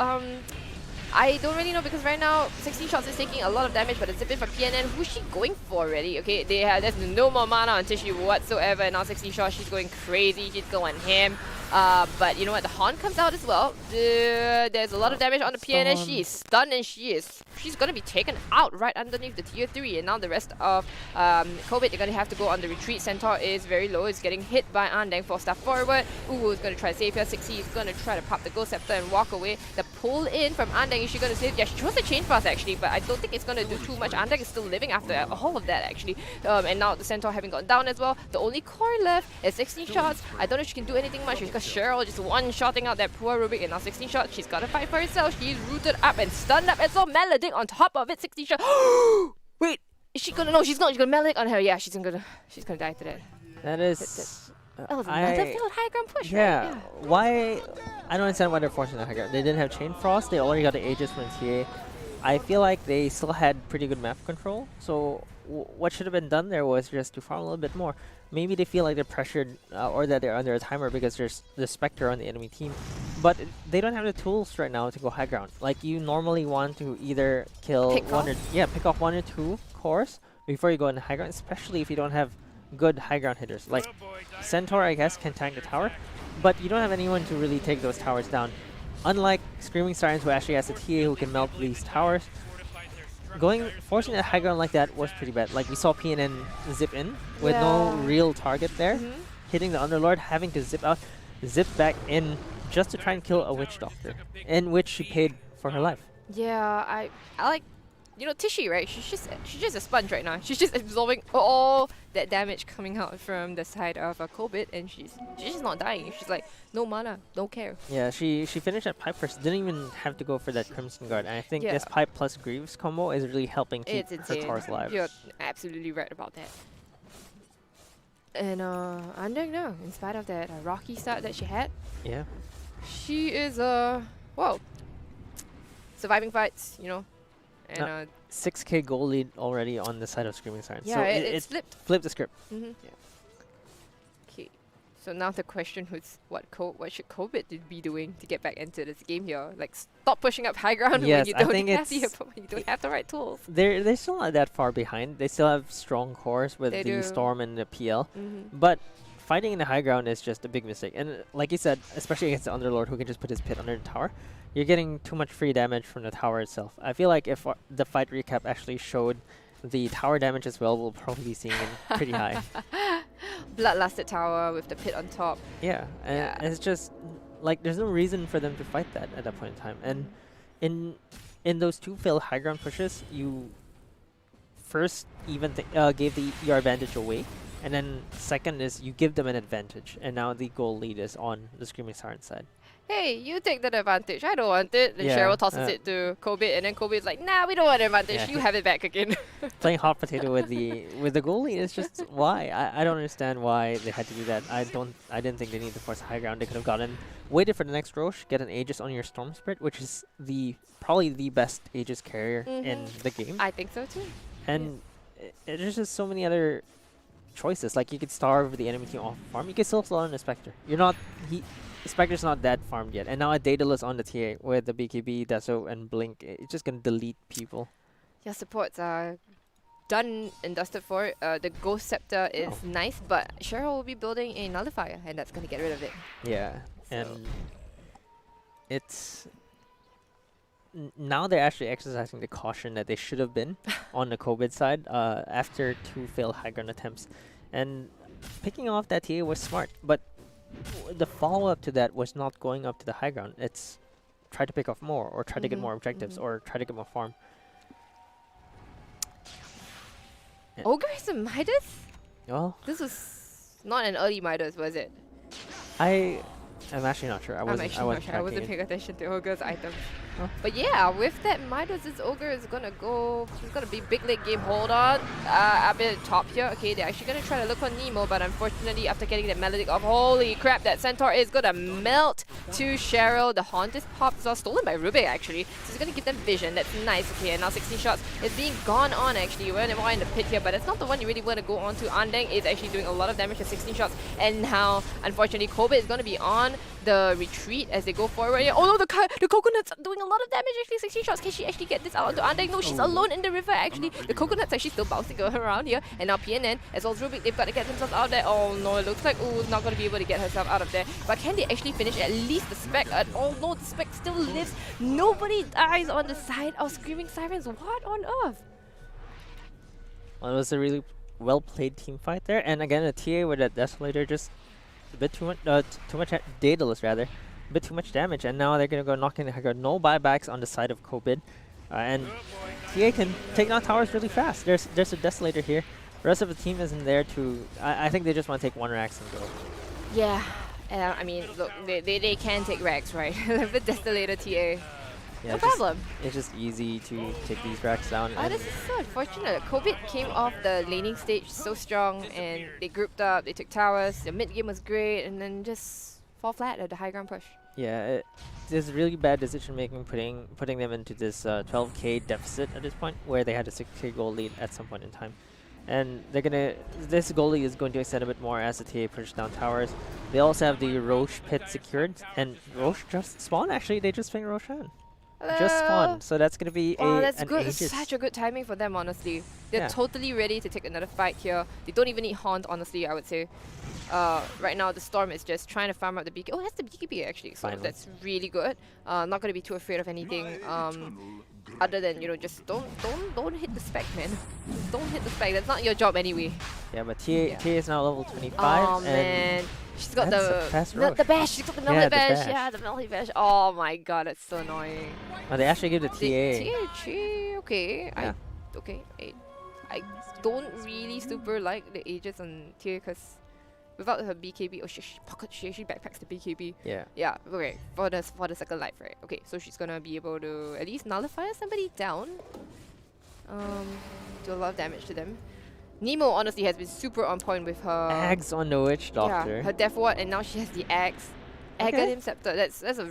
I don't really know because right now 16 shots is taking a lot of damage, but it's a bit for PNN. Who's she going for already? Okay, there's no more mana on Tishy whatsoever. And now 16 shots, she's going crazy. She's going ham. But you know what? The Horn comes out as well. There's a lot of damage on the PNN. She is stunned and she's gonna be taken out right underneath the tier 3. And now the rest of Kobit, they're gonna have to go on the retreat. Centaur is very low. It's getting hit by Andeng for stuff forward. Uwu is gonna try to save her. 60 is gonna try to pop the Ghost Scepter and walk away. The pull in from Andeng, is she gonna save? Yeah, she chose the Chain Fast actually, but I don't think it's gonna do too much. Andeng is still living after all of that actually. And now the Centaur having gone down as well. The only core left is 16 shots. I don't know if she can do anything much because Cheryl just one-shotting out that poor Rubik, and now 16 shots. She's gotta fight for herself. She's rooted up and stunned up, and so Melodic on top of it. 16 shots. Wait, is she gonna? No, she's not. She's gonna Melodic on her. Yeah, she's gonna die to that. That is. That was another failed high ground push, Yeah, right? why? I don't understand why they're forcing the high ground. They didn't have Chain Frost. They already got the Aegis from TA. I feel like they still had pretty good map control. So what should have been done there was just to farm a little bit more. Maybe they feel like they're pressured or that they're under a timer because there's the Spectre on the enemy team. But they don't have the tools right now to go high ground. Like you normally want to either kill pick off 1 or 2 cores before you go in high ground, especially if you don't have good high ground hitters. Like Centaur, I guess, can tank the tower, but you don't have anyone to really take those towers down. Unlike Screaming Sirens, who actually has a TA who can melt these towers, forcing a high ground like that was pretty bad. Like we saw PNN zip in with no real target there, hitting the Underlord, having to zip out, zip back in just to try and kill a Witch Doctor, in which she paid for her life. Yeah, I like, Tishy, right? She's just a sponge right now. She's just absorbing all that damage coming out from the side of Kobit, and she's just not dying. She's like, no mana, don't care. Yeah, she finished that pipe first. Didn't even have to go for that Crimson Guard. And I think this pipe plus Greaves combo is really helping keep her cores alive. You're absolutely right about that. And Andeng now, in spite of that rocky start that she had, she is surviving fights, and 6k goal lead already on the side of Screaming Sirens. yeah, So it's flipped. Flipped the script. Okay, so now the question is, what should Kobit be doing to get back into this game here? Like, stop pushing up high ground when you don't have the right tools. They're still not that far behind. They still have strong cores with the Storm and the PL, but fighting in the high ground is just a big mistake. And like you said, especially against the Underlord who can just put his pit under the tower, you're getting too much free damage from the tower itself. I feel like if the fight recap actually showed the tower damage as well will probably be seeing it pretty high. Bloodlusted tower with the pit on top. Yeah, and Yeah. it's just like there's no reason for them to fight that at that point in time. And in those two failed high ground pushes, you first even gave your advantage away, and then second is you give them an advantage, and now the goal lead is on the Screaming Siren side. Hey, you take that advantage. I don't want it. Then Yeah, Cheryl tosses it to Kobe, and then Kobe's like, nah, we don't want the advantage. Yeah. You have it back again. Playing hot potato with the goalie is just why I don't understand why they had to do that. I didn't think they needed to force high ground. They could have gotten waited for the next Roche, get an Aegis on your Storm Spirit, which is probably the best Aegis carrier in the game. I think so too. And there's just so many other choices. Like you could starve the enemy team off farm. You could still slow down the Spectre. Spectre's not that farmed yet. And now a Daedalus on the TA with the BKB, Deso, and Blink. It's just gonna delete people. Your supports are done and dusted for it. The Ghost Scepter is nice, but Cheryl will be building a Nullifier, and that's gonna get rid of it. Yeah, So- and it's now they're actually exercising the caution that they should have been on the COVID side after 2 failed high ground attempts, and picking off that TA was smart. But the follow up to that was not going up to the high ground. It's try to pick off more, or try to get more objectives, or try to get more farm. Yeah. Ogre is a Midas? Well, This was not an early Midas, was it? I'm actually not sure. I I'm wasn't actually not sure. I tracking wasn't it. paying attention to Ogre's items. Oh. But yeah, with that Midas, this Ogre is gonna go. It's gonna be big late game. Hold on. A bit top here. Okay, they're actually gonna try to look for Nemo, but unfortunately, after getting that Melodic off, holy crap, that Centaur is gonna melt to Cheryl. The Haunt is popped as well, stolen by Rubik actually. So it's gonna give them vision. That's nice. Okay, and now 16 shots is being gone on actually. We're more in the pit here, but that's not the one you really want to go on to. Andeng is actually doing a lot of damage with 16 shots, and now unfortunately Kobe is gonna be on the retreat as they go forward. Yeah, oh no, the coconuts are doing a lot of damage actually. 16 shots. Can she actually get this out onto Andeng? No, she's alone in the river actually. The coconuts actually still bouncing around here. And now PNN as well as Rubik, they've got to get themselves out there. Oh no, it looks like Oo's not going to be able to get herself out of there. But can they actually finish at least the spec? Oh no, the spec still lives. Nobody dies on the side of Screaming Sirens. What on earth? Well, it was a really well played team fight there, and again a TA with that Desolator just a bit too much Daedalus rather, a bit too much damage, and now they're gonna go knock in the Haggar. No buybacks on the side of Kobid, and TA can take down towers really fast. There's a Desolator here. The rest of the team isn't there to. I think they just want to take one Rax and go. Yeah, I mean, look, they can take Rex, right? With Desolator TA. Yeah, No it's just- problem. It's just easy to take these Rax down. Oh, and this is so unfortunate. COVID came off the laning stage so strong, and they grouped up, they took towers, the mid game was great, and then just fall flat at the high ground push. Yeah, there's really bad decision making putting them into this 12k deficit at this point, where they had a 6k goal lead at some point in time. And this goalie is going to extend a bit more as the TA pushes down towers. They also have the Roche pit secured, and Roche just spawned actually. They just pinged Roche in. Just spawned, so that's going to be Oh, that's an good. Aegis. Such a good timing for them, honestly. They're Yeah. totally ready to take another fight here. They don't even need Haunt, honestly, I would say. Right now, the Storm is just trying to farm up the BKB. Oh, that's the BKB actually, so Finally. that's really good. Not going to be too afraid of anything. Other than, you know, just don't hit the spec, man. Just don't hit the spec. That's not your job anyway. Yeah, but TA, Yeah. TA is now level 25. Oh and man, she's got that's a the fast Roche. bash. She's got the Yeah, Melody the bash. bash. Yeah, the Melody bash. Oh my god, that's so annoying. Oh, they actually give the TA. THA, okay. Yeah. I don't really super like the Aegis on TA because without her BKB, she actually backpacks the BKB. Yeah. Yeah, okay. For the second life, right? Okay, so she's gonna be able to at least nullify somebody down. Do a lot of damage to them. Nemo honestly has been super on point with her Ags on the Witch Doctor. yeah, her Death Ward, and now she has the axe. Okay. Aghanim Scepter. That's a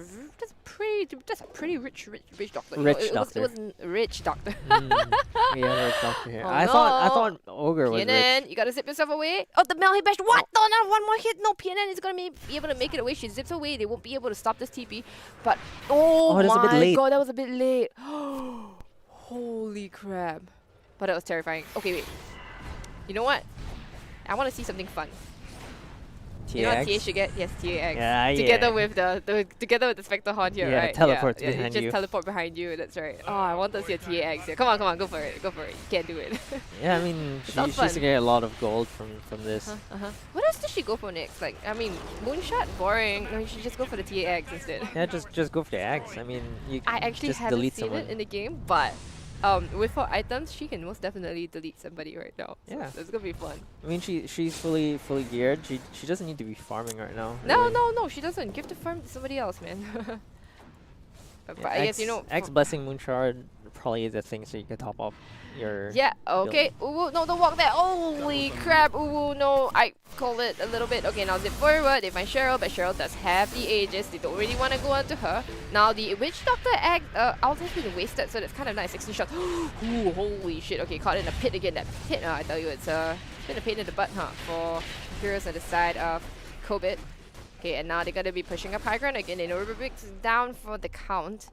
pretty rich doctor. Rich it doctor. was rich doctor. We have a Witch Doctor here. Oh, I thought no. Ogre was rich. PNN, you gotta zip yourself away. Oh, the Melhy Bash. What? No, not one more hit. No, PNN is gonna be able to make it away. She zips away. They won't be able to stop this TP. But oh that was a bit my late. god, that was a bit late. Holy crap! But that was terrifying. Okay, wait. You know what? I want to see something fun. You know what TA TAX. should get? Yes, TAX. Yeah, Together yeah. with together with the Spectre Horn here, Yeah, right? teleports yeah, behind just you. teleport behind you. That's right. Oh, I want to see a TAX here. Come on, go for it. Go for it. You can't do it. Yeah, I mean, sounds she's fun. to get a lot of gold from this. What else does she go for next? Like, I mean, Moonshot, boring. No, you should just go for the TAX instead. Yeah, just go for the axe. I mean, you I actually just haven't delete seen someone. it in the game, but with her items, she can most definitely delete somebody right now. So Yeah. it's gonna be fun. I mean, she's fully geared. She doesn't need to be farming right now. No, really. no, she doesn't. Give the farm to somebody else, man. But Yeah, I guess you know. X blessing Moonshard probably the things that you can top up your. Yeah, okay. Uwu, no, don't walk there. Holy crap, Uwu, no. I called it a little bit. Okay, now zip forward. They find Cheryl, but Cheryl does have the Aegis. They don't really want to go onto her. Now, the Witch Doctor ult has been wasted, so that's kind of nice. 16 shots. Ooh, holy shit. Okay, caught in a pit again. That pit, I tell you, it's been a pain in the butt, for heroes on the side of Kobit. Okay, and now they're going to be pushing up high ground again. They know Rubik's down for the count.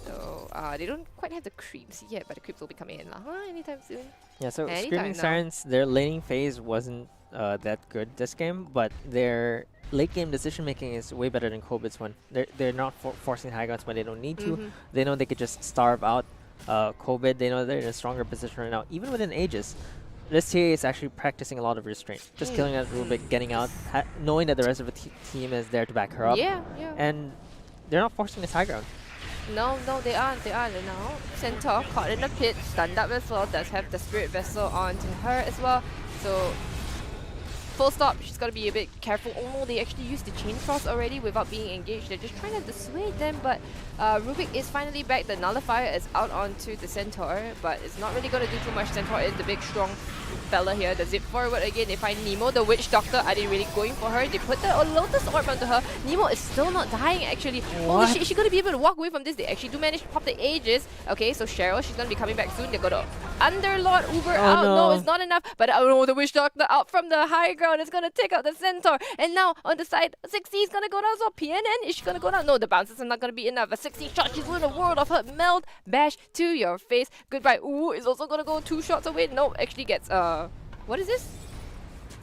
So they don't quite have the creeps yet, but the creeps will be coming in anytime soon. Yeah, so Anytime Screaming now. Sirens, their laning phase wasn't that good this game, but their late game decision making is way better than Kobit's one. They're not forcing high grounds when they don't need to. They know they could just starve out Kobit. They know they're in a stronger position right now, even within Aegis. This TA is actually practicing a lot of restraint, just killing that Rubik, getting out, knowing that the rest of the team is there to back her up, Yeah. and they're not forcing this high ground. No, they aren't. They aren't now. Centaur caught in the pit, stunned up as well. Does have the Spirit Vessel onto her as well. So full stop. She's got to be a bit careful. Oh no, they actually used the Chain Frost already without being engaged. They're just trying to dissuade them, but Rubik is finally back. The Nullifier is out onto the Centaur, but it's not really going to do too much. Centaur is the big, strong fella here. The zip forward again. They find Nemo, the Witch Doctor. Are they really going for her? They put the Lotus Orb onto her. Nemo is still not dying, actually. Holy shit, is she going to be able to walk away from this? They actually do manage to pop the Aegis. Okay, so Cheryl, she's going to be coming back soon. They're going to Underlord Uber out. No, it's not enough. But oh no, the Witch Doctor out from the high ground is going to take out the Centaur. And now on the side, 60 is going to go down. So PNN, is she going to go down? No, the bounces are not going to be enough. A 60 shot, she's doing a world of hurt. Meld, bash to your face. Goodbye. Ooh, is also going to go 2 shots away. No, actually gets, what is this?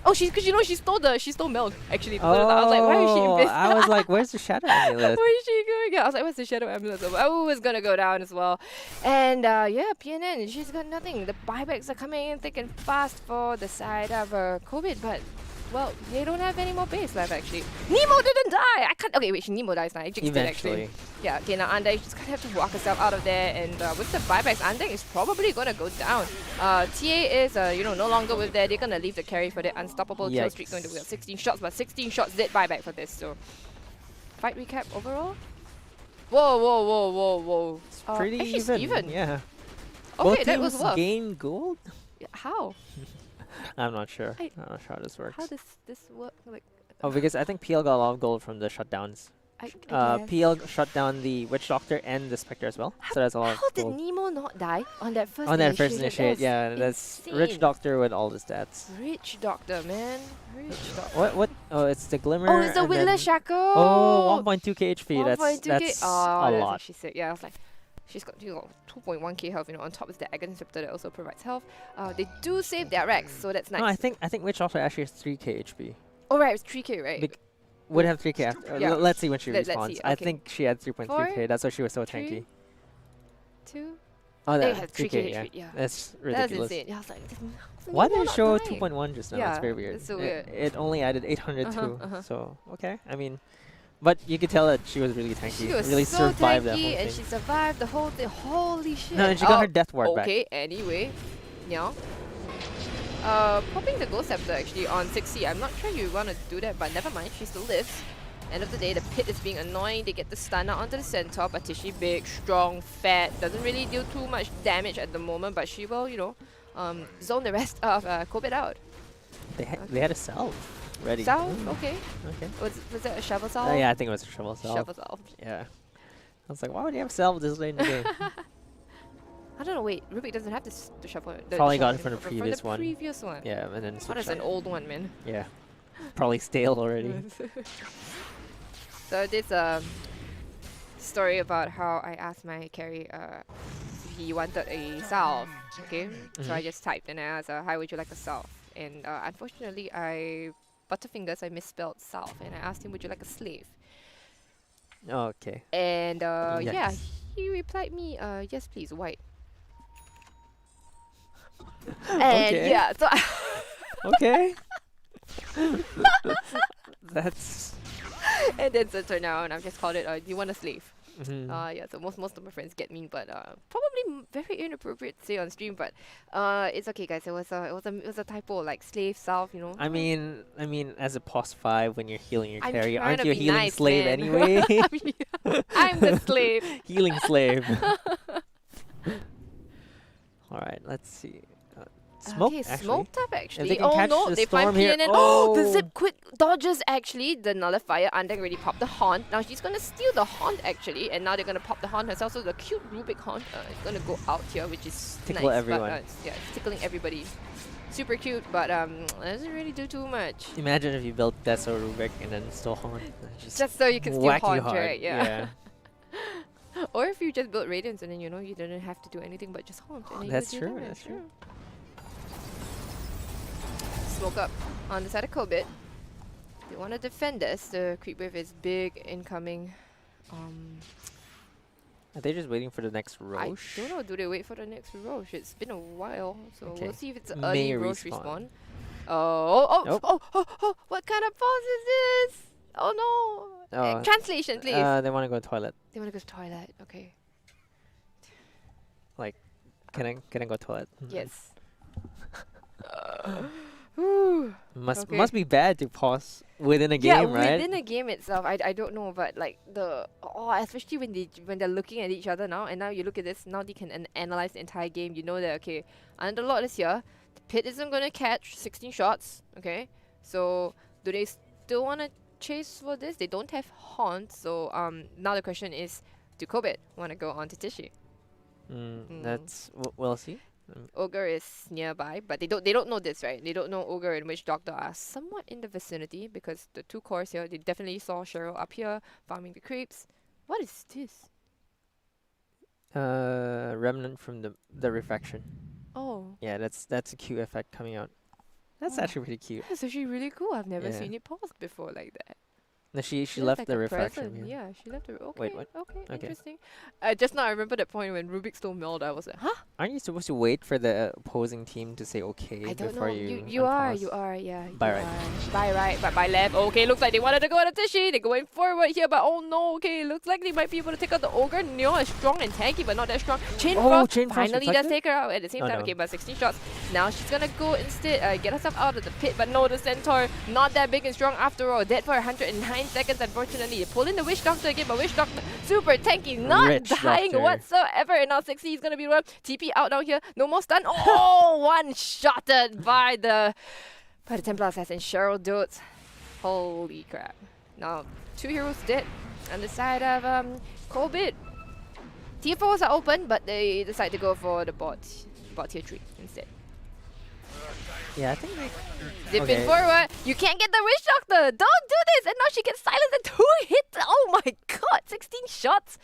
Oh, because you know she stole Meld actually. I was like, why is she in this? I was like, where's the Shadow Amulet? Where is she going? I was like, where's the Shadow Amulet? Oh, it's gonna go down as well. And yeah, PNN, she's got nothing. The buybacks are coming in thick and fast for the side of COVID, but well, they don't have any more base left actually. Nemo didn't die! I can't. Okay, wait, Nemo dies now. I jinxed it actually. Eventually. Yeah, okay, now Andai, she's gonna have to walk herself out of there, and with the buybacks, Andai is probably gonna go down. TA is, no longer with there. They're gonna leave the carry for the unstoppable kill streak, going to win 16 shots, but 16 shots dead buyback for this, so. Fight recap overall? Whoa. It's pretty actually even. Yeah. Okay, Both that was teams worth. gain gold? How? I'm not sure. I- I'm not sure how this works. How does this work? Like, Oh, because I think PL got a lot of gold from the shutdowns. I guess. PL shut down the Witch Doctor and the Spectre as well. So that's a lot How of did gold. Nemo not die on that first On that first initiate? initiate, yeah, that's Rich insane. Doctor with all the stats. Rich Doctor, man. Rich Doctor. What? Oh, it's the Glimmer. Oh, it's the and then- Witless Shackle! Oh, 1.2k HP. That's 1.2K. Oh, a that's lot. actually sick. Yeah, I was like, she's got 2.1k health. On top is the Aghanim Scepter that also provides health. They do save their Rex, so that's nice. No, I think Witch Doctor actually has 3k HP. Oh right, it's 3k, right? Bec- Would have 3k after. Yeah. Let's see when she Let's respawns. see, I okay. think she had 3.3k. 4, That's why she was so 3, tanky. 2. Oh, They that have 3k, 3k yeah. HP. Yeah. That's That's ridiculous. insane. Yeah, I was like, Why did it show dying? 2.1 just now? Yeah, It's very weird. it's so It- weird. It only added 802. Uh-huh. So okay, I mean, but you could tell that she was really tanky. She was really so survived that tanky, whole and thing. she survived the whole thing. Holy shit! No, and she got her death ward back. Okay, anyway, yeah. Popping the Ghost Scepter actually on 6C. I'm not sure you want to do that, but never mind. She still lives. End of the day, the pit is being annoying. They get the stun out onto the Centaur, but Tishi big, strong, fat, doesn't really deal too much damage at the moment, but she will, zone the rest of Kobit out. They had a salve ready. Salve? Okay. Okay. Was that a shovel salve? Yeah, I think it was a shovel salve. Shovel salve. Yeah. I was like, why would you have salve this late in the game? I don't know, wait, Rubik doesn't have this, the shovel. Probably got it shovel from the anymore, previous one. From the previous one. Yeah, and then What switched is an out. old one, man? Yeah. Probably stale already. So this story about how I asked my carry if he wanted a salve. Okay, so I just typed and I asked, "How would you like a salve?" And unfortunately, I Butterfingers, I misspelled South, and I asked him, "Would you like a slave?" Oh, okay. And yeah, Yikes. he replied me, "Yes, please, white." And Okay. yeah, so Okay. That's. and then so turned out, and I've just called it, "Do you want a slave?" Mhm. Yeah, so most of my friends get me, but probably very inappropriate to say on stream, but it's okay, guys. It was a typo, like slave South, you know. I mean, as a pos 5, when you're healing your I'm carry, trying aren't to you a be healing nice, slave man. anyway? I'm the slave. Healing slave. All right, let's see. Smoke, Okay, actually. smoked up If actually. they can Oh catch no, the they find storm here. PNN. Oh, the zip quick dodges actually. The nullifier Andang already popped the haunt. Now she's gonna steal the haunt actually, and now they're gonna pop the haunt herself. So the cute Rubik haunt is gonna go out here, which is Tickle nice. everyone. But, yeah, it's tickling everybody. Super cute, but doesn't really do too much. Imagine if you built Deso Rubik and then still haunt. Just so you can steal whack you haunt, hard. right? Yeah. Or if you just built Radiance and then you didn't have to do anything but just haunt. And then That's you do true, damage, that's true. yeah. Smoke up on the side of Kobit. They want to defend this. The creep wave is big incoming. Are they just waiting for the next I Roche? don't know. Do they wait for the next Roche? It's been a while, so Okay. we'll see if it's an May early Roche respawn. respawn. Oh! Nope. What kind of pause is this? Oh no! Oh, Translation, please. they want to go toilet. They want to go to toilet. Okay. Can I go toilet? Yes. Whew. Must Okay. must be bad to pause within a Yeah, game, right? within a game itself, I don't know, but like especially when they're looking at each other now, and now you look at this, now they can analyze the entire game. You know that okay, Underlord is here, the pit isn't gonna catch 16 shots. Okay, so do they still wanna chase for this? They don't have haunt, so now the question is, do Kobit wanna go on to Tishi? That's we'll see. Ogre is nearby, but they don't know this, right? They don't know Ogre and Witch Doctor are somewhat in the vicinity because the two cores here, they definitely saw Cheryl up here farming the creeps. What is this? Remnant from the refraction. Oh, Yeah, that's a cute effect coming out. That's Oh. actually pretty cute. that's actually really cool. I've never Yeah. seen it paused before like that. No, she Feels left like the a refraction. present. Yeah, she left the. Okay, Wait, what? Okay, Okay. interesting. Just now I remember that point when Rubik stole Meld. I was like, huh? Aren't you supposed to wait for the opposing team to say okay I don't before know. you are, unpause? yeah. By you right. are. By right, but by left. Okay, looks like they wanted to go to Tishi. They're going forward here, but oh no. Okay, looks like they might be able to take out the Ogre. Neo is strong and tanky, but not that strong. Chain Frost Chain frost finally does reflected? take her out at the same Oh, time. no. Okay, but 16 shots. Now she's gonna go instead, get herself out of the pit, but no, the Centaur not that big and strong after all. Dead for 109 seconds, unfortunately. They pull in the Witch Doctor again, but Witch Doctor super tanky, not Rich dying Doctor. whatsoever. And now 60 is gonna be one. TP out down here. No more stun. Oh, one shotted by the Templar Assassin Cheryl Dotes. Holy crap. Now, two heroes dead on the side of Kobit. Tier 4s are open, but they decide to go for the bot tier 3 instead. Yeah, I think Zipping Okay. forward. You can't get the Witch Doctor. Don't do this. And now she gets silenced and 2 hits. Oh my god. 16 shots.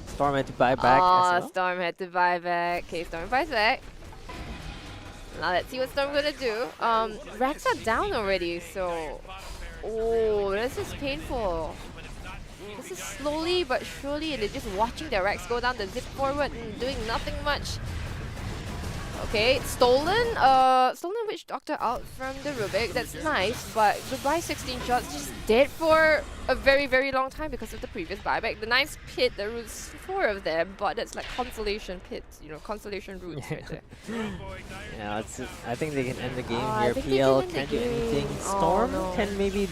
Storm had to buy back as well. Storm had to buy back. Okay, Storm buys back. Now let's see what Storm gonna do. Racks are down already, so... Oh, this is painful. This is slowly but surely, they're just watching their racks go down the zip forward and doing nothing much. Okay, stolen Witch Doctor out from the Rubik. That's nice, but goodbye 16 shots. Just dead for a very, very long time because of the previous buyback. The nice pit, there was 4 of them, but that's like consolation pits, consolation roots right there. Yeah, I think they can end the game I here. think they PL can end the can't do game. anything. Oh, Storm no. can maybe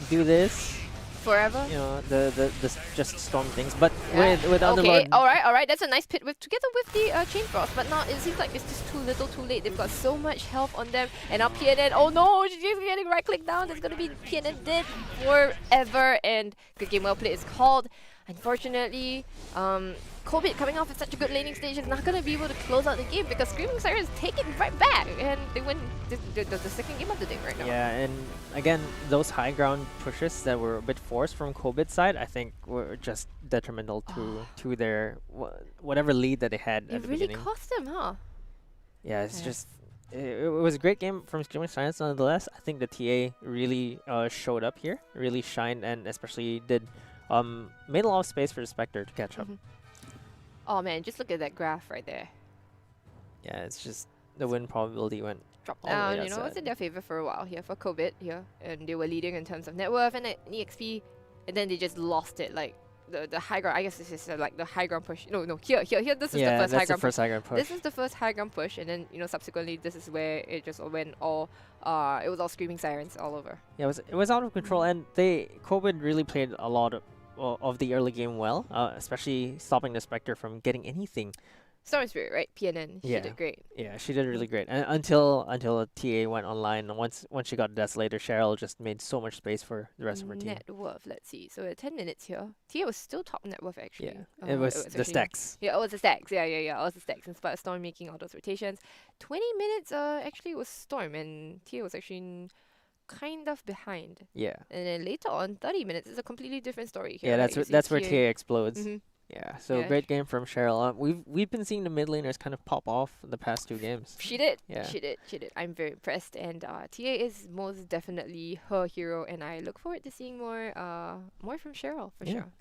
do this. Forever? The just Storm things, but Yeah. with Okay, Underlord. alright, that's a nice pit with together with the Chain Frost, but now it seems like it's just too little too late. They've got so much health on them, and now PNN, oh no, she's getting right click down. There's gonna be PNN dead forever, and good game well played is called. Unfortunately, Kobit coming off at such a good laning stage is not gonna be able to close out the game because Screaming Sirens take it right back, and they win the second game of the day right now. Yeah, and again, those high ground pushes that were a bit forced from Kobit's side, I think were just detrimental to their whatever lead that they had at It the really beginning. cost them, huh? Yeah, it's Yes. just it was a great game from Screaming Sirens nonetheless. I think the TA really showed up here, really shined, and especially made a lot of space for the Spectre to catch up. Oh man, just look at that graph right there. Yeah, it's just the win probability went Drop all the way down, you know, it's outside. in their favor for a while here for COVID here, and they were leading in terms of net worth and EXP, and then they just lost it. Like the high ground, I guess this is like the high ground push. No, here. This is the first high that's the ground first high ground push. This is the first high ground push, and then subsequently this is where it just went all. It was all Screaming Sirens all over. Yeah, it was out of control, and COVID really played a lot of the early game well, especially stopping the Spectre from getting anything. Storm Spirit, right? PNN. She Yeah. did great. Yeah, she did really great, and until TA went online. Once she got Desolator, Cheryl just made so much space for the rest of her team. Net worth, let's see. So at 10 minutes here, TA was still top net worth actually. Yeah, it was the actually- stacks. Yeah, it was the stacks. Yeah. It was the stacks. In spite of Storm making all those rotations. 20 minutes actually it was Storm, and TA was actually kind of behind. Yeah, And then later on, 30 minutes is a completely different story here. yeah, right? You see that's where TA explodes. Mhm. Yeah, so Yeah. great game from Cheryl. We've been seeing the mid laners kind of pop off the past 2 games. She did. Yeah. She did. I'm very impressed, and TA is most definitely her hero, and I look forward to seeing more from Cheryl for Yeah. sure.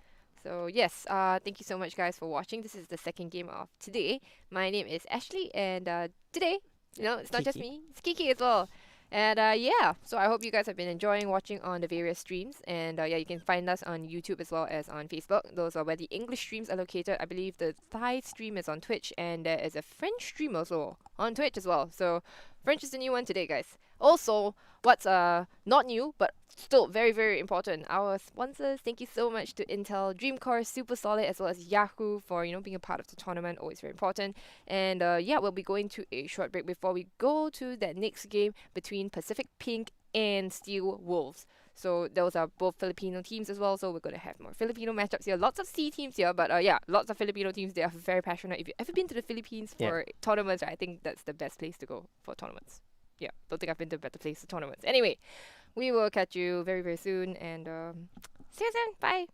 So yes, thank you so much guys for watching. This is the second game of today. My name is Ashley, and today, it's not just Kiki. me, it's Kiki as well. And yeah, so I hope you guys have been enjoying watching on the various streams. And yeah, you can find us on YouTube as well as on Facebook. Those are where the English streams are located. I believe the Thai stream is on Twitch, and there is a French stream also on Twitch as well. So French is the new one today, guys. Also, what's not new but still very, very important, our sponsors. Thank you so much to Intel, Dreamcore, Super Solid, as well as Yahoo for being a part of the tournament. Always very important. And yeah, we'll be going to a short break before we go to that next game between Pacific Pink and Steelwolves. So those are both Filipino teams as well. So we're gonna have more Filipino matchups here. Lots of C teams here, but yeah, lots of Filipino teams. They are very passionate. If you've ever been to the Philippines for tournaments, I think that's the best place to go for tournaments. Yeah, don't think I've been to a better place for tournaments. Anyway, we will catch you very, very soon, and see you soon. Bye.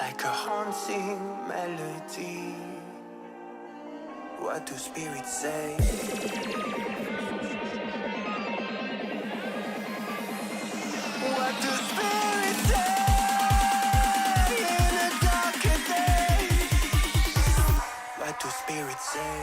like a haunting melody. What do spirits say? What do spirits say in a darker day? What do spirits say?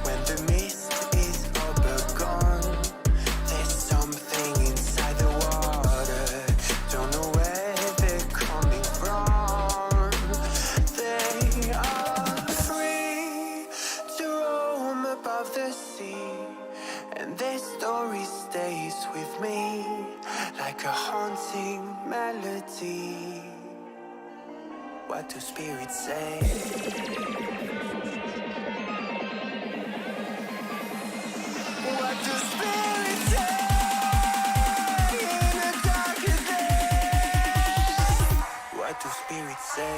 When the mist is all but gone, there's something inside the water. Don't know where they're coming from. They are free to roam above the sea, and their story stays with me like a haunting melody. What do spirits say? What do spirits say in a darker day? What do spirits say?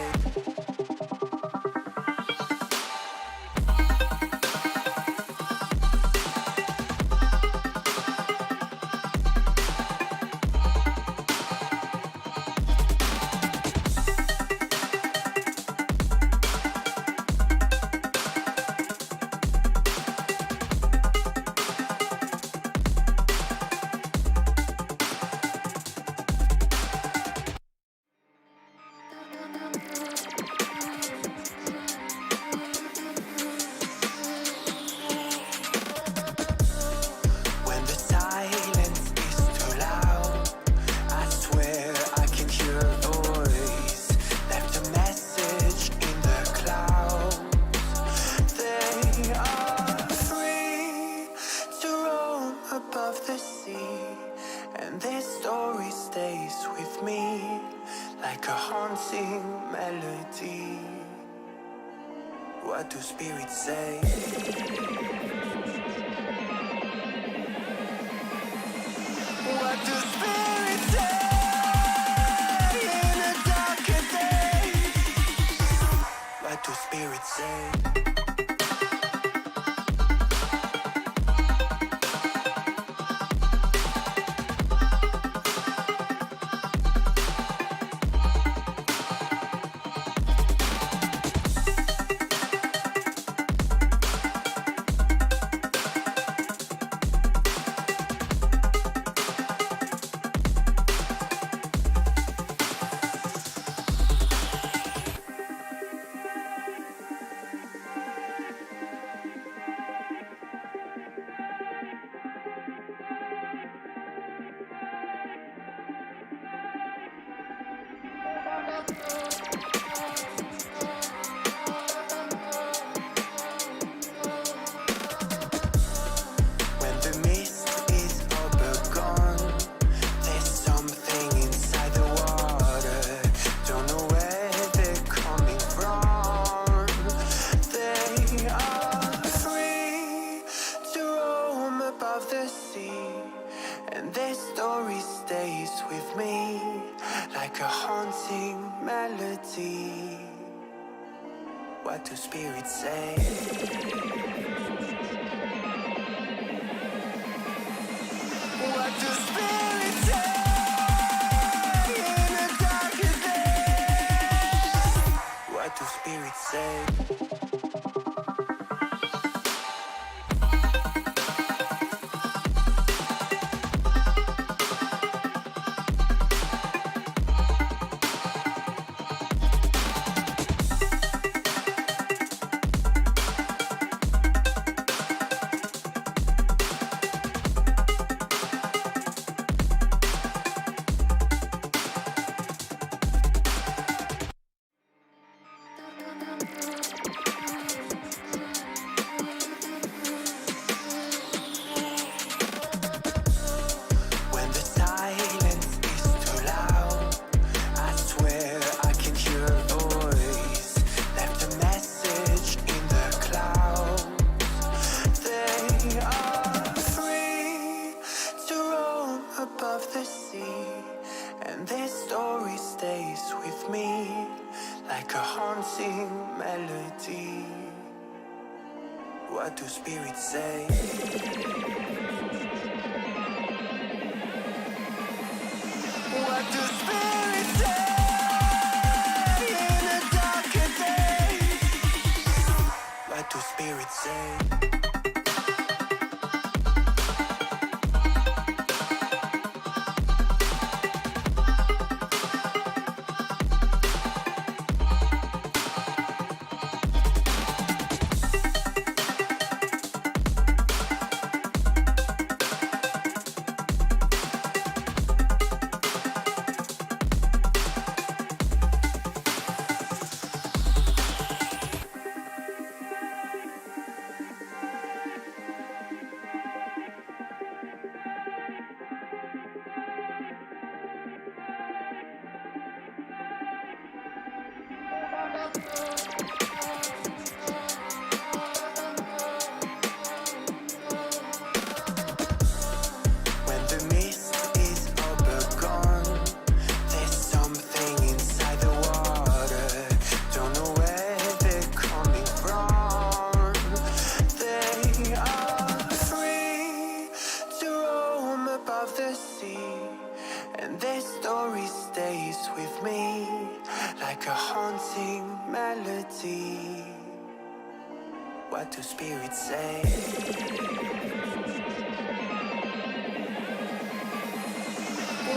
When the silence is too loud, I swear I can hear a voice. Left a message in the clouds. They are free to roam above the sea, and their story stays with me like a haunting melody. What do spirits say? What do spirits say in a darker day? What do spirits say? When the mist is all but gone, there's something inside the water. Don't know where they're coming from. They are free to roam above the sea, and their story stays with me like a haunting melody. What do spirits say? What do spirits say in a darker day? What do spirits say? What do spirits say? What do spirits say in a darker day? What do spirits say? When the mist is all but gone, there's something inside the water. Don't know where they're coming from. They are free to roam above the sea, and their story stays with me like a haunting melody. What do spirits say?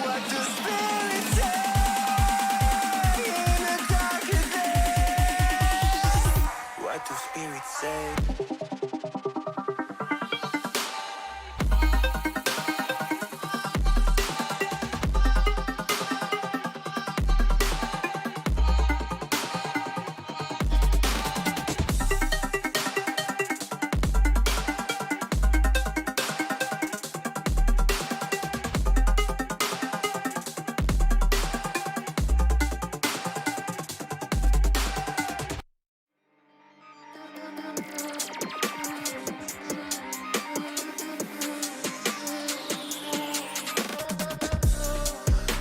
What do spirits say in a darker day? What do spirits say?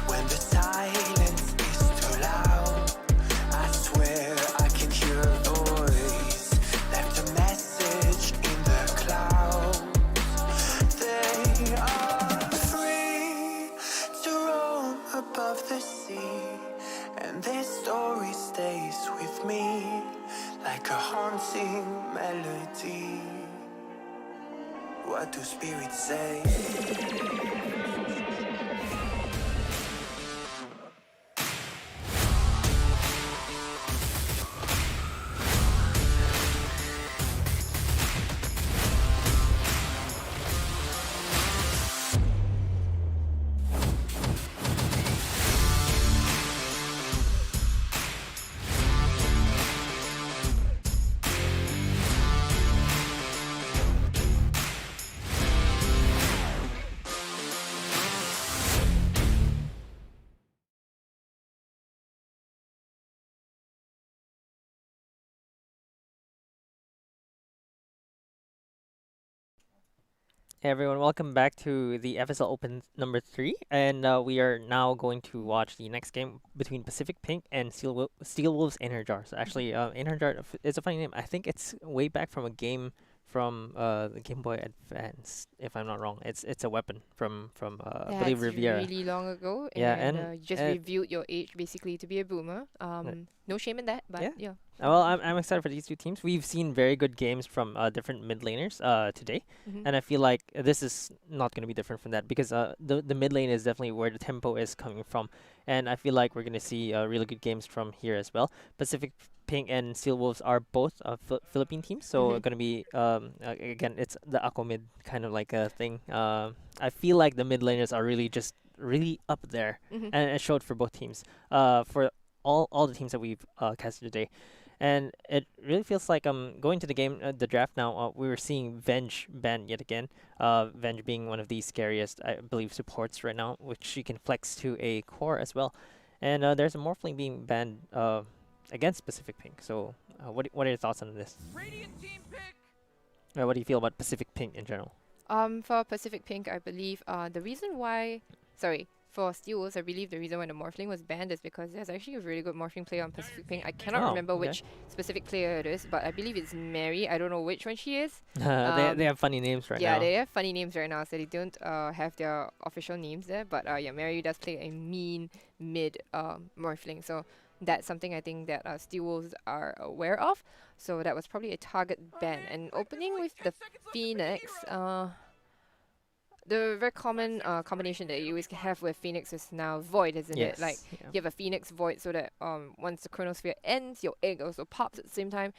When the silence is too loud, I swear I can hear a voice. Left a message in the clouds. They are free to roam above the sea, and their story stays with me like a haunting melody. What do spirits say? Hey everyone, welcome back to the FSL Open number 3, and we are now going to watch the next game between Pacific Pink and Steelwolves Einherjar. So actually, Einherjar is a funny name. I think it's way back from a game from the Game Boy Advance, if I'm not wrong. It's a weapon from I believe That's Riviera. really long ago, Yeah, and and you just revealed your age basically to be a boomer. No shame in that, but Yeah. yeah. Well, I'm excited for these two teams. We've seen very good games from different mid laners today, and I feel like this is not going to be different from that because the mid lane is definitely where the tempo is coming from, and I feel like we're going to see really good games from here as well. Pacific Pink and Steelwolves are both Philippine teams, so Mhm. going to be again it's the Ako mid kind of like a thing. I feel like the mid laners are really just really up there, and it showed for both teams. For all the teams that we've casted today. And it really feels like going to the game, the draft now. We were seeing Venge banned yet again. Venge being one of the scariest, I believe, supports right now, which she can flex to a core as well. And there's a Morphling being banned against Pacific Pink. So what are your thoughts on this? Radiant team pick. What do you feel about Pacific Pink in general? For Pacific Pink, I believe the reason why, sorry, for Steelwolves, I believe the reason why the Morphling was banned is because there's actually a really good Morphling player on Pacific Pink. I cannot Oh, remember okay. which specific player it is, but I believe it's Mary. I don't know which one she is. They have funny names right Yeah, now. they have funny names right now, so they don't have their official names there. But yeah, Mary does play a mean mid Morphling, so that's something I think that Steelwolves are aware of. So that was probably a target ban. And opening with the Phoenix, the very common combination that you always have with Phoenix is now Void, isn't it? Like Yes. Yeah. you have a Phoenix Void, so that once the Chronosphere ends, your egg also pops at the same time,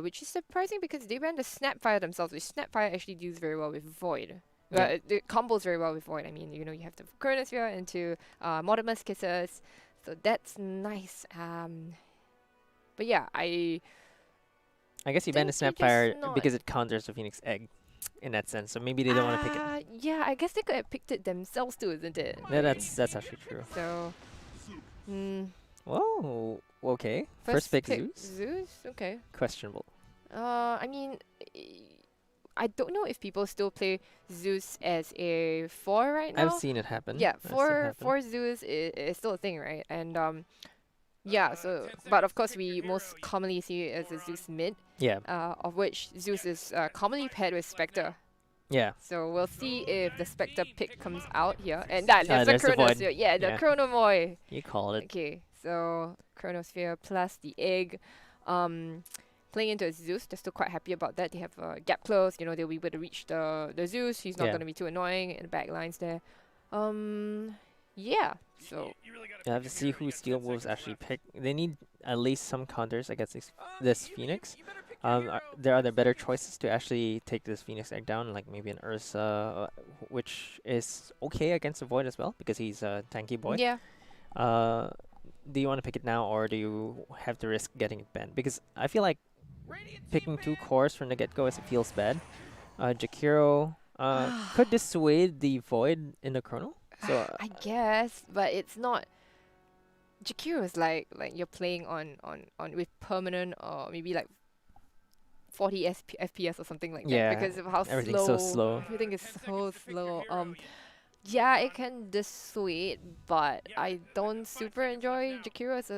which is surprising because they ran the Snapfire themselves, which Snapfire actually deals very well with Void. Yeah. It combos very well with Void. I mean, you know, you have the Chronosphere into Mortimer's Kisses, so that's nice. But yeah, I guess you banned the think they just Snapfire not- because it counters the Phoenix Egg, in that sense. So maybe they don't want to pick it. Yeah, I guess they could have picked it themselves too, isn't it? Yeah, that's actually true. So, Whoa. Okay. First pick Zeus. Zeus, okay. Questionable. I mean, I don't know if people still play Zeus as a 4 right now. I've seen it happen. Yeah, I've seen it for happen. Zeus is still a thing, right? And yeah, so but of course we most commonly see it as a Zeus mid, Yeah. of which Zeus is commonly paired with Spectre. Yeah. So we'll see if the Spectre pick comes out here, and that's the there's the Void. Chronosphere. Yeah, the Yeah. Chronomoy. You called it. Okay, so Chronosphere plus the egg. Playing into a Zeus, they're still quite happy about that. They have gap close, you know, they'll be able to reach the Zeus. He's not Yeah. going to be too annoying in the back lines there. Yeah, so I have to see who Steelwolves actually pick. They need at least some counters against this Phoenix. There are better choices to actually take this Phoenix egg down, like maybe an Ursa, which is okay against the Void as well because he's a tanky boy. yeah. Do you want to pick it now, or do you have to risk getting it banned? Because I feel like picking 2 cores from the get-go is feels bad. Jakiro could dissuade the Void in the Chrono. So I guess, but it's not. Jakiro is like you're playing on with permanent or maybe like 40 FPS or something like Yeah, that because of how everything's so slow. Everything is so slow. Yeah, it can dissuade, but I don't super enjoy Jakiro as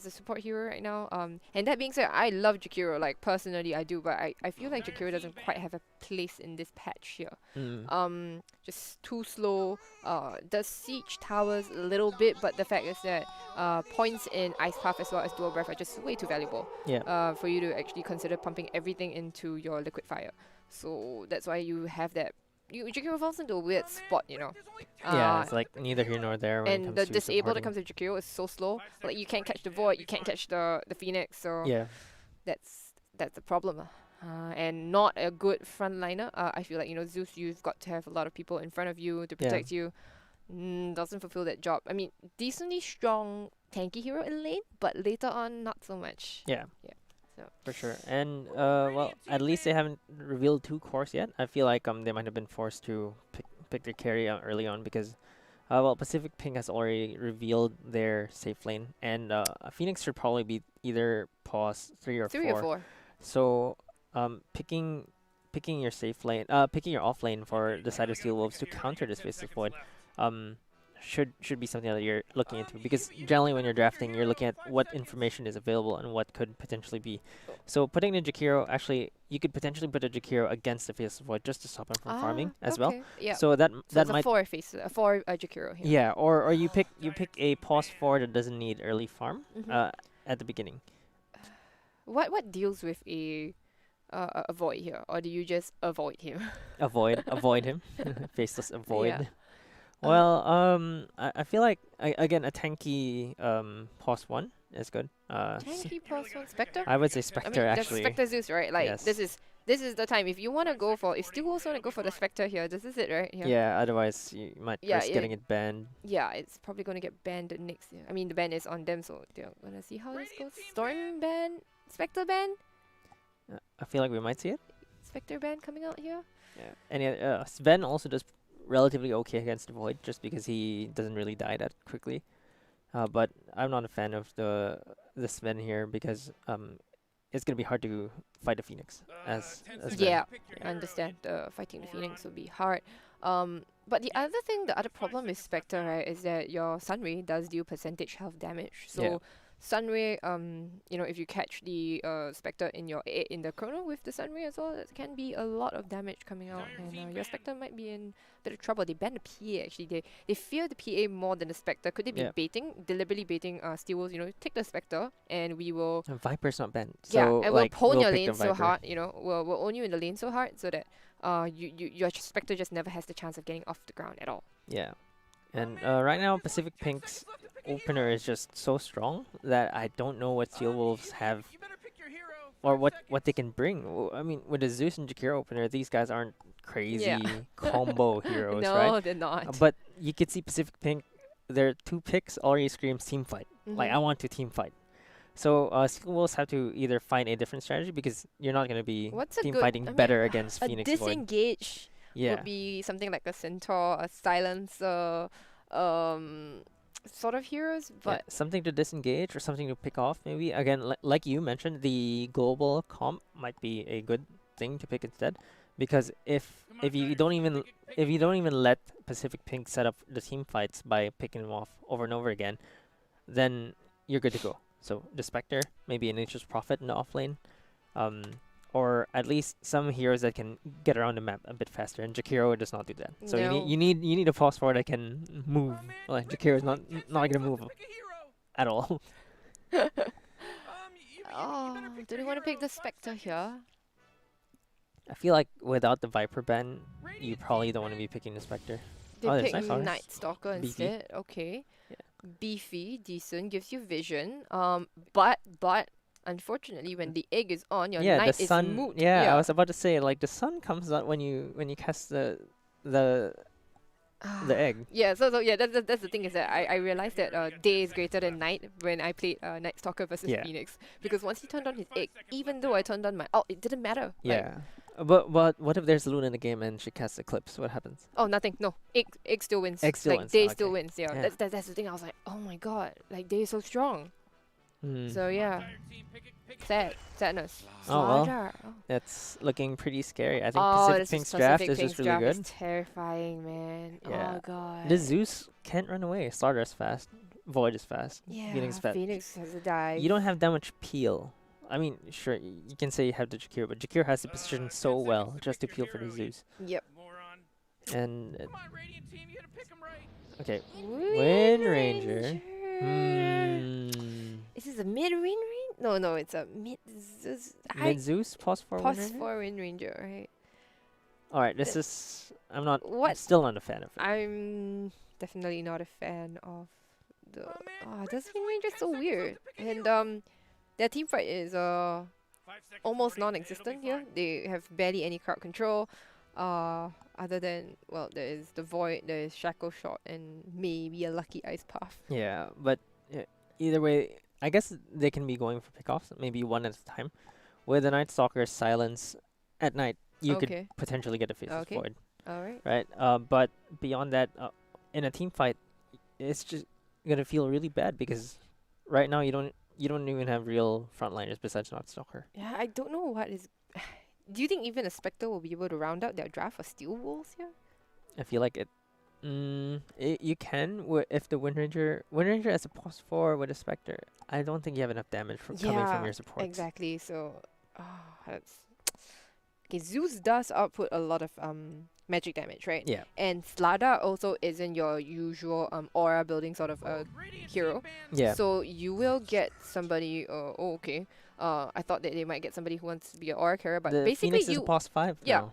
a support hero right now. And that being said, I love Jakiro, like personally I do, but I feel like Jakiro doesn't quite have a place in this patch here. Just too slow. Does siege towers a little bit, but the fact is that points in Ice Path as well as Dual Breath are just way too valuable. Yeah. For you to actually consider pumping everything into your Liquid Fire. So that's why you have that. Jakiro falls into a weird spot, you know. Yeah, it's like neither here nor there when it And comes the to disable that supporting. comes with Jakiro is so slow. Like you can't catch the Void, you can't catch the Phoenix, so Yeah. that's the problem. And not a good frontliner. I feel like, you know, Zeus, you've got to have a lot of people in front of you to protect you. Doesn't fulfill that job. I mean, decently strong tanky hero in lane, but later on not so much. Yeah. Yeah. So For sure. And well, at least they haven't revealed 2 cores yet. I feel like they might have been forced to pick their carry early on because well, Pacific Pink has already revealed their safe lane, and Phoenix should probably be either pause 3 or 3 or 4. So picking your safe lane, picking your off lane for the side of Steelwolves to counter this Faceless Void, should be something that you're looking into, because generally when you're drafting, you're looking at what information is available and what could potentially be. So putting in Jakiro, actually, you could potentially put a Jakiro against the Faceless Void just to stop him from farming as well. Yeah. So that it's might a 4 Jakiro here. yeah, or you pick a pause 4 that doesn't need early farm Mhm. at the beginning. What deals with a Void here, or do you just avoid him? Avoid him. Faceless avoid. Yeah. Well, I feel like again a tanky pause 1 is good. Tanky plus 1 Spectre? I would say I Spectre mean, actually. that's Spectre Zeus, right? Like Yes. this is the time. If you want to go for, if Steelwolves want to go for the Spectre here, this is it, right? Here. Yeah, otherwise you might Yeah, risk getting it banned. Yeah, it's probably gonna get banned next year. I mean, the ban is on them, so they're gonna see how this goes. Storm ban, Spectre ban, I feel like we might see it. Spectre ban coming out here. Yeah. And Sven also does relatively okay against the Void just because he doesn't really die that quickly. But I'm not a fan of the Sven here because it's gonna be hard to fight the Phoenix as Sven. Yeah, I understand. Fighting the Phoenix will be hard. But the other thing, the other problem with Spectre, right, is that your Sunray does deal percentage health damage. So Yeah. Sunray, if you catch the Spectre in in the chrono with the Sunray as well, it can be a lot of damage coming out, and your Spectre might be in a bit of trouble. They ban the PA actually. They fear the PA more than the Spectre. Could they be Yeah. deliberately baiting Steelwolves? Take the Spectre and we will. And Viper's not banned. Yeah, So and like we'll pwn your pick the lane so Viper. hard, we'll own you in the lane so hard so that your Spectre just never has the chance of getting off the ground at all. Yeah. And right now Pacific Pink's opener is just so strong that I don't know what Steelwolves have or what they can bring. I mean, with the Zeus and Jakiro opener, these guys aren't crazy combo heroes, No, right? they're not. But you could see Pacific Pink, their 2 picks already screams team fight. Like, I Mhm. want to team fight. So Steelwolves have to either find a different strategy because you're not going to be What's a team good- fighting I mean, better against a Phoenix Void. disengage Yeah. would be something like a Centaur, a Silencer, sort of heroes, Yeah, but something to disengage or something to pick off maybe. Again, like you mentioned, the global comp might be a good thing to pick instead, because if you don't even let Pacific Pink set up the team fights by picking them off over and over again, then you're good to go. So the Spectre, maybe a Nature's Prophet in the off lane, or at least some heroes that can get around the map a bit faster. And Jakiro does not do that. So No. you need a phosphor that can move. Like Jakiro's not gonna move at all. oh, do they want to pick the Spectre here? I feel like without the Viper ban, you probably don't want to be picking the Spectre. They Oh, pick that's nice, Night Stalker Beefy. instead. Okay. Yeah. Beefy, decent, gives you vision. But unfortunately, when the egg is on, your Yeah, night the is sun. moot. Yeah, I was about to say, like, the sun comes out when you cast the egg. Yeah, so yeah, that's the thing is that I realized that day is greater than night when I played Night Stalker versus Yeah. Phoenix, because once he turned on his egg, even though I turned on my ult, it didn't matter. Like, Yeah. But what if there's Luna in the game and she casts Eclipse? What happens? oh, nothing. No, egg still wins. Egg still like wins, day okay. still wins. Yeah, Yeah. that's the thing. I was like, oh my god, like day is so strong. Hmm. So yeah, sadness. Oh, well. Slaughter. Oh. That's looking pretty scary. I think Oh, Pacific this Pink's Pacific draft is Pink's just really draft good. is terrifying, man. Yeah. Oh god. The Zeus can't run away. Slaughter is fast. Void is fast. yeah, Phoenix is fast. Phoenix has a dive. You don't have that much peel. I mean, sure, you can say you have the Jakiro, but Jakiro has the position so well just to peel for the Zeus. Yep. And Come on, Radiant team, you gotta pick 'em right. okay, Wind Ranger. Is this a mid Wind Ranger? No, it's a mid. Mid Zeus, pause for Pause Wind Ranger? for Wind Ranger, right? All right, this is. I'm not. What? Still not a fan of it. I'm definitely not a fan of the. Oh, man, Oh, Rex this is Wind like Ranger's 10 so seconds weird, left to pick a and hero. their team fight is 5 seconds almost before non-existent it'll be here. fine. They have barely any crowd control. Other than, well, there is the Void, there is Shackle Shot, and maybe a Lucky Ice Path. Yeah, but either way, I guess they can be going for pickoffs, maybe one at a time. With the Night Stalker's silence at night, you could Okay. potentially get a Faceless Okay. Void, All right. right? But beyond that, in a team fight, it's just gonna feel really bad because right now you don't even have real frontliners besides Night Stalker. Yeah, I don't know what is. Do you think even a Spectre will be able to round out their draft for Steelwolves here? I feel like it. You can if the Wind Ranger as a pause 4 with a Spectre. I don't think you have enough damage coming from your supports. Exactly. So, that's okay. Zeus does output a lot of magic damage, right? Yeah. And Slada also isn't your usual aura building sort of Radiant hero. team banned. Yeah. So you will get somebody. Okay. I thought that they might get somebody who wants to be an aura carrier, but The basically Phoenix is a you pause 5 Yeah. now.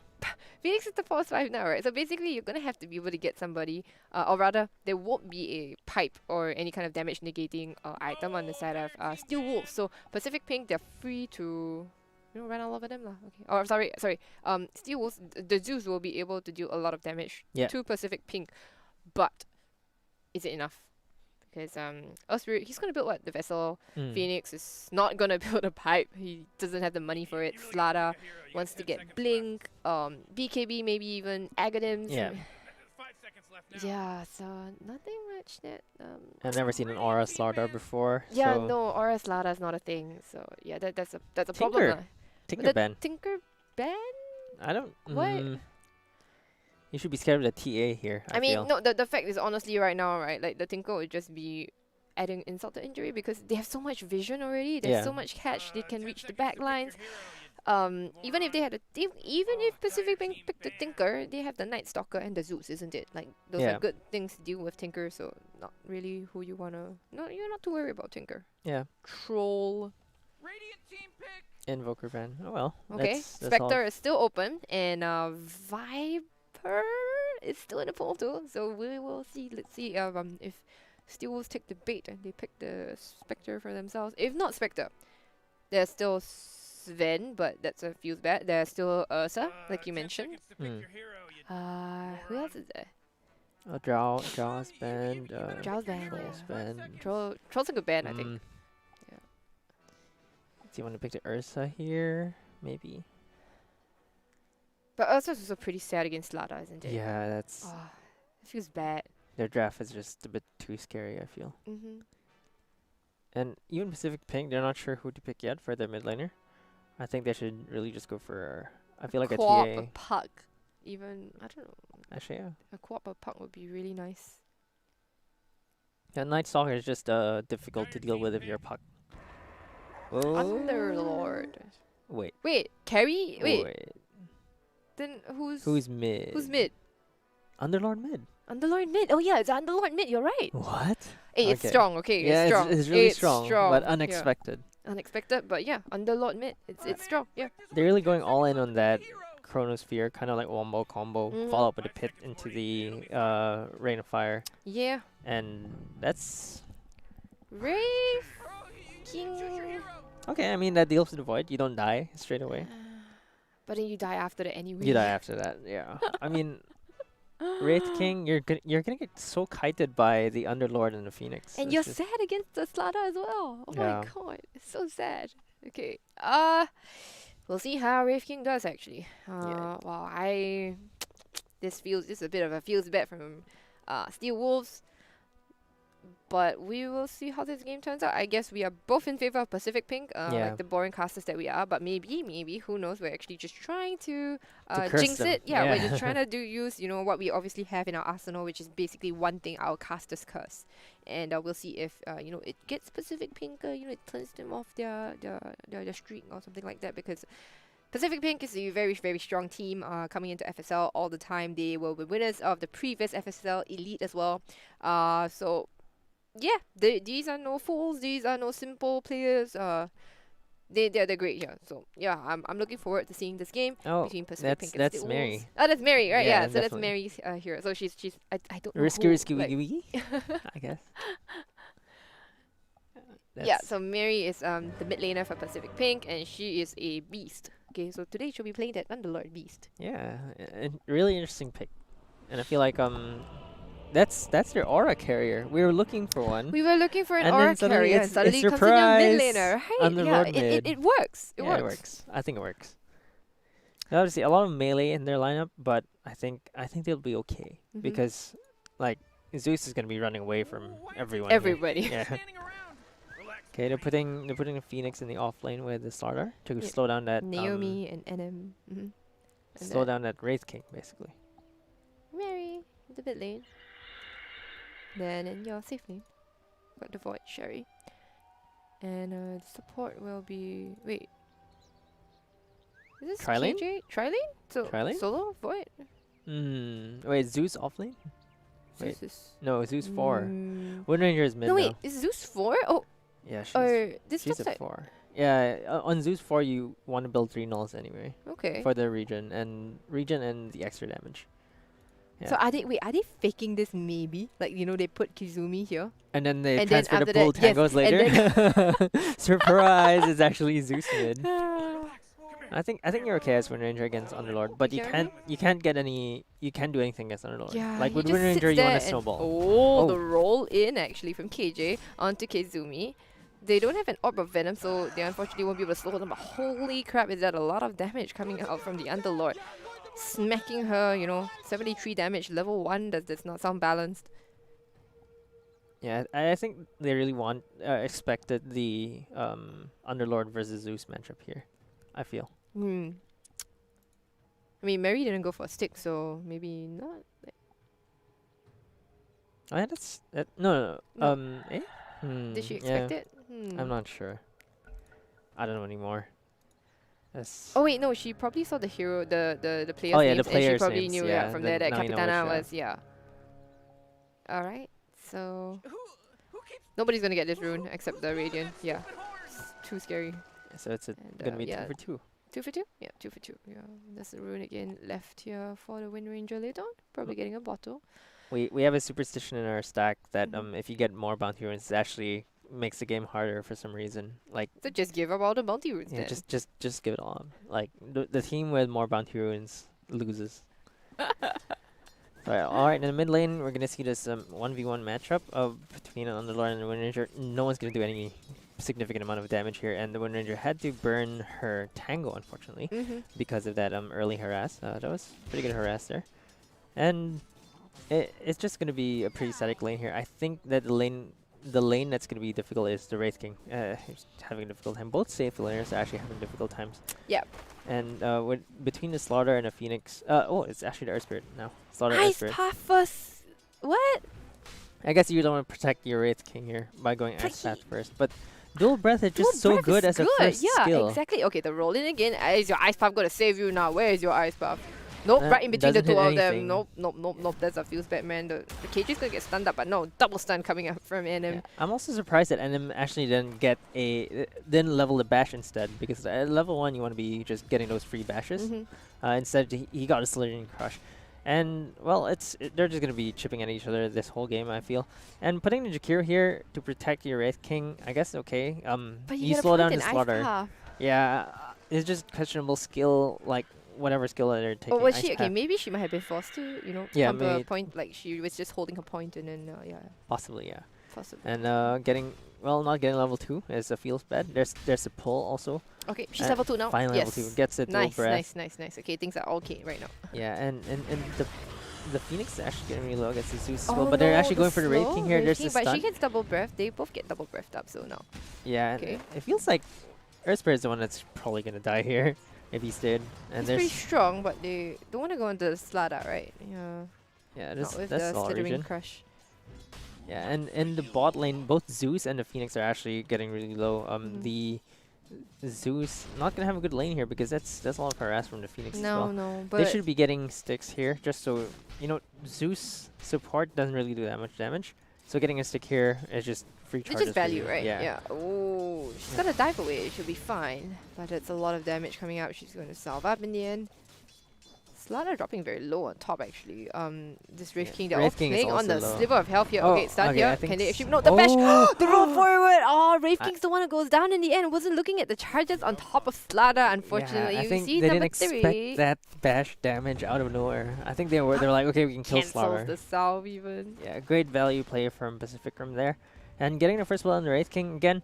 Phoenix is the pause 5 now, right? So basically, you're gonna have to be able to get somebody, or rather, there won't be a pipe or any kind of damage negating item on the side of Steelwolves. So Pacific Pink, they're free to, run all over them lah. Okay. Or sorry. Steelwolves, the Zeus will be able to do a lot of damage Yeah. to Pacific Pink, but is it enough? Because Osprey, he's gonna build what? The vessel. Mm. Phoenix is not gonna build a pipe. He doesn't have the money for it. Slada wants to get Blink, BKB, maybe even Aghanim's. Yeah. 5 seconds left now. Yeah, so nothing much that I've never seen an Aura Slaughter before. yeah, so no, Aura Slada is not a thing. So yeah, that's a problem. Tinker. lah. Tinker But the ban. Tinker ban? I don't. What? You should be scared of the TA here. I mean, feel. no, the fact is honestly right now, right, like the Tinker would just be adding insult to injury because they have so much vision already. There's Yeah. so much catch. They can 10 reach the seconds back to pick lines. your hero, you Even if they had even if Pacific Pink picked the team Tinker, they have the Night Stalker and the Zeus, isn't it? Like those Yeah. are good things to deal with Tinker. So not really who you wanna. No, you're not too worried about Tinker. Yeah. Troll. Radiant team pick. Invoker ban. Oh well. Okay. That's all. Spectre is still open, and Viper is still in the pool too. So we will see. Let's see if Steelwolves take the bait and they pick the Spectre for themselves. If not Spectre, there's still Sven, but that's a fuse bad. There's still Ursa, like you 10 mentioned. seconds to pick Mm. your hero, you Who else is there? Jaw's banned. Jaw's banned, Troll's yeah. banned. Troll's a good band, I think. Mm. Yeah. Do you want to pick the Ursa here? Maybe. But Ursa's also pretty sad against Lada, isn't it? Yeah, that's Oh, it feels bad. their draft is just a bit too scary. I feel. Mm-hmm. And even Pacific Pink, they're not sure who to pick yet for their mid laner. I think they should really just go for. I feel like a Co-op, TA. a Puck. Even, I don't know. Actually, yeah. A co-op, a Puck would be really nice. Yeah, Night Stalker is just difficult to deal with if you're a puck. Oh. Underlord. Wait. Wait, carry? Wait, then Who's mid? who's mid? Underlord mid. Underlord mid. Oh yeah, it's Underlord mid. You're right. What? Hey, it's Okay. strong. Okay, Yeah, it's strong. it's really It's strong, but yeah. unexpected. Unexpected, but yeah, Underlord mid. It's strong. Yeah. They're really going all in on that Chronosphere, kind of like wombo combo, Mhm. follow up with a pit into the Rain of Fire, Yeah. and that's Wraith Oh, you King. choose your hero. okay. I mean that deals with the void. You don't die straight away. But then you die after that anyway. You die after that. Yeah. I mean, Wraith King, you're gonna get so kited by the Underlord and the Phoenix. And It's you're just- sad against the Slaughter as well. Oh Yeah. my god, it's so sad. Okay. We'll see how Wraith King does actually. Yeah. Well, this is a bit of a feels bet from Steelwolves. But we will see how this game turns out. I guess we are both in favor of Pacific Pink, Yeah. like the boring casters that we are. But maybe, who knows? We're actually just trying to curse jinx them. it. Yeah, we're Yeah. just trying to use what we obviously have in our arsenal, which is basically one thing: our casters curse. And we'll see if it gets Pacific Pink. It turns them off their streak or something like that, because Pacific Pink is a very, very strong team coming into FSL all the time. They were the winners of the previous FSL Elite as well. So yeah, these are no fools. These are no simple players. They're great here. So yeah, I'm looking forward to seeing this game Oh, between Pacific Pink and that's Steelwolves. Mary. Oh, that's Mary, right? Yeah, Yeah, so that's definitely. Mary's here. So she's I don't know Risky, who, risky, like- wiggy, wiggy. I guess. Yeah, That's- so Mary is the mid laner for Pacific Pink, and she is a beast. Okay, so today she'll be playing that Underlord beast. yeah, a really interesting pick, and I feel like that's their aura carrier. We were looking for one. We were looking for an And aura then suddenly carrier, and it's suddenly comes in your mid surprise, laner, right? Underlord Yeah, mid. it works. It Yeah, works. it works. I think it works. Obviously, a lot of melee in their lineup, but I think they'll be okay Mhm. because like Zeus is gonna be running away from everyone. here. Everybody. Yeah. Standing around. Relax, Okay, they're putting the Phoenix in the off lane with the starter to Yeah. slow down that Naomi and NM. Mm-hmm. slow down that Wraith King basically. Mary, the mid lane. Then in your safe lane, got the Void Sherry. And the support will be is this Tri-lane? KJ? Tri-lane? So Tri-lane? solo Void? Wait, Zeus off lane? Wait. Zeus is No, Zeus 4. Mm, Wind Ranger is mid no now. wait, is Zeus 4? Oh, Yeah, she's or this she's looks a like 4. Yeah, on Zeus 4 you want to build 3 nulls anyway okay. for the regen and the extra damage. So are they faking this maybe? Like they put Kizumi here. And then they And then transfer the after pool that- yes, tangos and later. Surprise! It's actually Zeus mid. come I think you're okay as Wind Ranger against Underlord, but you Yeah. can't do anything against Underlord. Yeah, like he with just Wind Ranger, sits you want there to and- snowball. Oh, the Oh. roll in actually from KJ onto Kizumi. They don't have an Orb of Venom, so they unfortunately won't be able to slow them. But holy crap, is that a lot of damage coming out from the Underlord. Smacking her, 73 damage, level 1, does not sound balanced. Yeah, I think they really expected the Underlord versus Zeus matchup here. I feel. I mean, Mary didn't go for a stick, so maybe not. Oh, yeah, that's no. Eh? Did she Yeah, expect it? I'm not sure. I don't know anymore. That's Oh wait, no, she probably saw the hero, the players' oh yeah, names, the and she players' probably names. knew Yeah, from then there that now you know Capitana which, was All right, so Who keeps nobody's gonna get this rune except the Radiant. Yeah, stupid horns? it's too scary. So it's And, gonna be yeah. 2 for 2. 2 for 2? Yeah, 2 for 2. Yeah, there's the rune again left here for the Wind Ranger later on. Probably getting a bottle. We have a superstition in our stack that Mhm. if you get more bounty runes, it actually makes the game harder for some reason. Like So just give up all the bounty runes yeah, then. just give it all. Like the team with more bounty runes loses. All right, in the mid lane, we're gonna see this 1v1 matchup between an Underlord and the Wind Ranger. No one's gonna do any significant amount of damage here, and the Wind Ranger had to burn her Tango, unfortunately, because of that early harass. That was pretty good harass there, and it's just gonna be a pretty static lane here. I think that the lane that's gonna be difficult is the Wraith King. He's having a difficult time. Both safe laners are actually having difficult times. Yep. And between the Slaughter and the Phoenix, oh, it's actually the Earth Spirit now. Slaughter Earth Ice Spirit. Path first. What? I guess you don't want to protect your Wraith King here by going But Ice Path first, but Dual Breath is just so Dual Breath good is as a first yeah, skill. exactly. Okay, the roll in again. Is your Ice Path gonna save you now? Where is your Ice Path? Nope, That right in between the doesn't two hit of them. anything. Nope. That's a feels bad, man. The KJ's gonna get stunned up, but no, double stun coming up from NM. Yeah. I'm also surprised that NM actually didn't level the bash instead, because at level 1 you want to be just getting those free bashes. Instead he got a Slithering Crush. And well, they're just gonna be chipping at each other this whole game, I feel. And putting the Jakiro here to protect your Wraith King, I guess okay. But You get a slow point down in his Ice Slaughter. Path. Yeah, it's just questionable skill, like whatever skill that they're taking. Or was Ice she okay? Path. Maybe she might have been forced to, Yeah, pump a maybe point. Like she was just holding her point, and then yeah, Possibly, yeah. possibly. And not getting level 2 is feels bad. There's a pull also. Okay, she's and level 2 now. Finally yes. level 2 gets it. Nice, breath. nice. Okay, things are okay right now. Yeah, and the Phoenix is actually getting really low against the Zeus as Oh well, but they're no, actually going for the Wraith slow King here. Wraith There's King, the but stun. she gets double breath. They both get double breathed up, so no. Yeah, Okay. it feels like Earth Spirit is the one that's probably gonna die here if he's dead. And It's pretty there's strong, but they don't want to go into the Slada, right? Yeah. that's Not with that's the all Slithering region. Crush. Yeah, and in the bot lane, both Zeus and the Phoenix are actually getting really low. The Zeus not gonna have a good lane here because that's a lot of harass from the Phoenix as well. No, They but should be getting sticks here, just so Zeus support doesn't really do that much damage. So getting a stick here is just free it's charges. just for value, you. right? Yeah. Oh, she's got to dive away. She'll be fine. But it's a lot of damage coming out. She's going to salve up in the end. Slada dropping very low on top, actually. This Wraith Yeah, King, they're all Wraith King is playing on the also low. sliver of health here. Oh, Okay, stun okay, I here. think Can they s- actually... No, the bash! Oh! The roll forward! Oh, Wraith I- King's the one who goes down in the end. Wasn't looking at the charges on top of Slada, unfortunately. Yeah, I You think see they number didn't expect 3. that bash damage out of nowhere. I think they were like, okay, we can kill Cancels Slaughter. the salve even. Yeah, great value play from Pacific Rim there. And getting the first blood on the Wraith King again.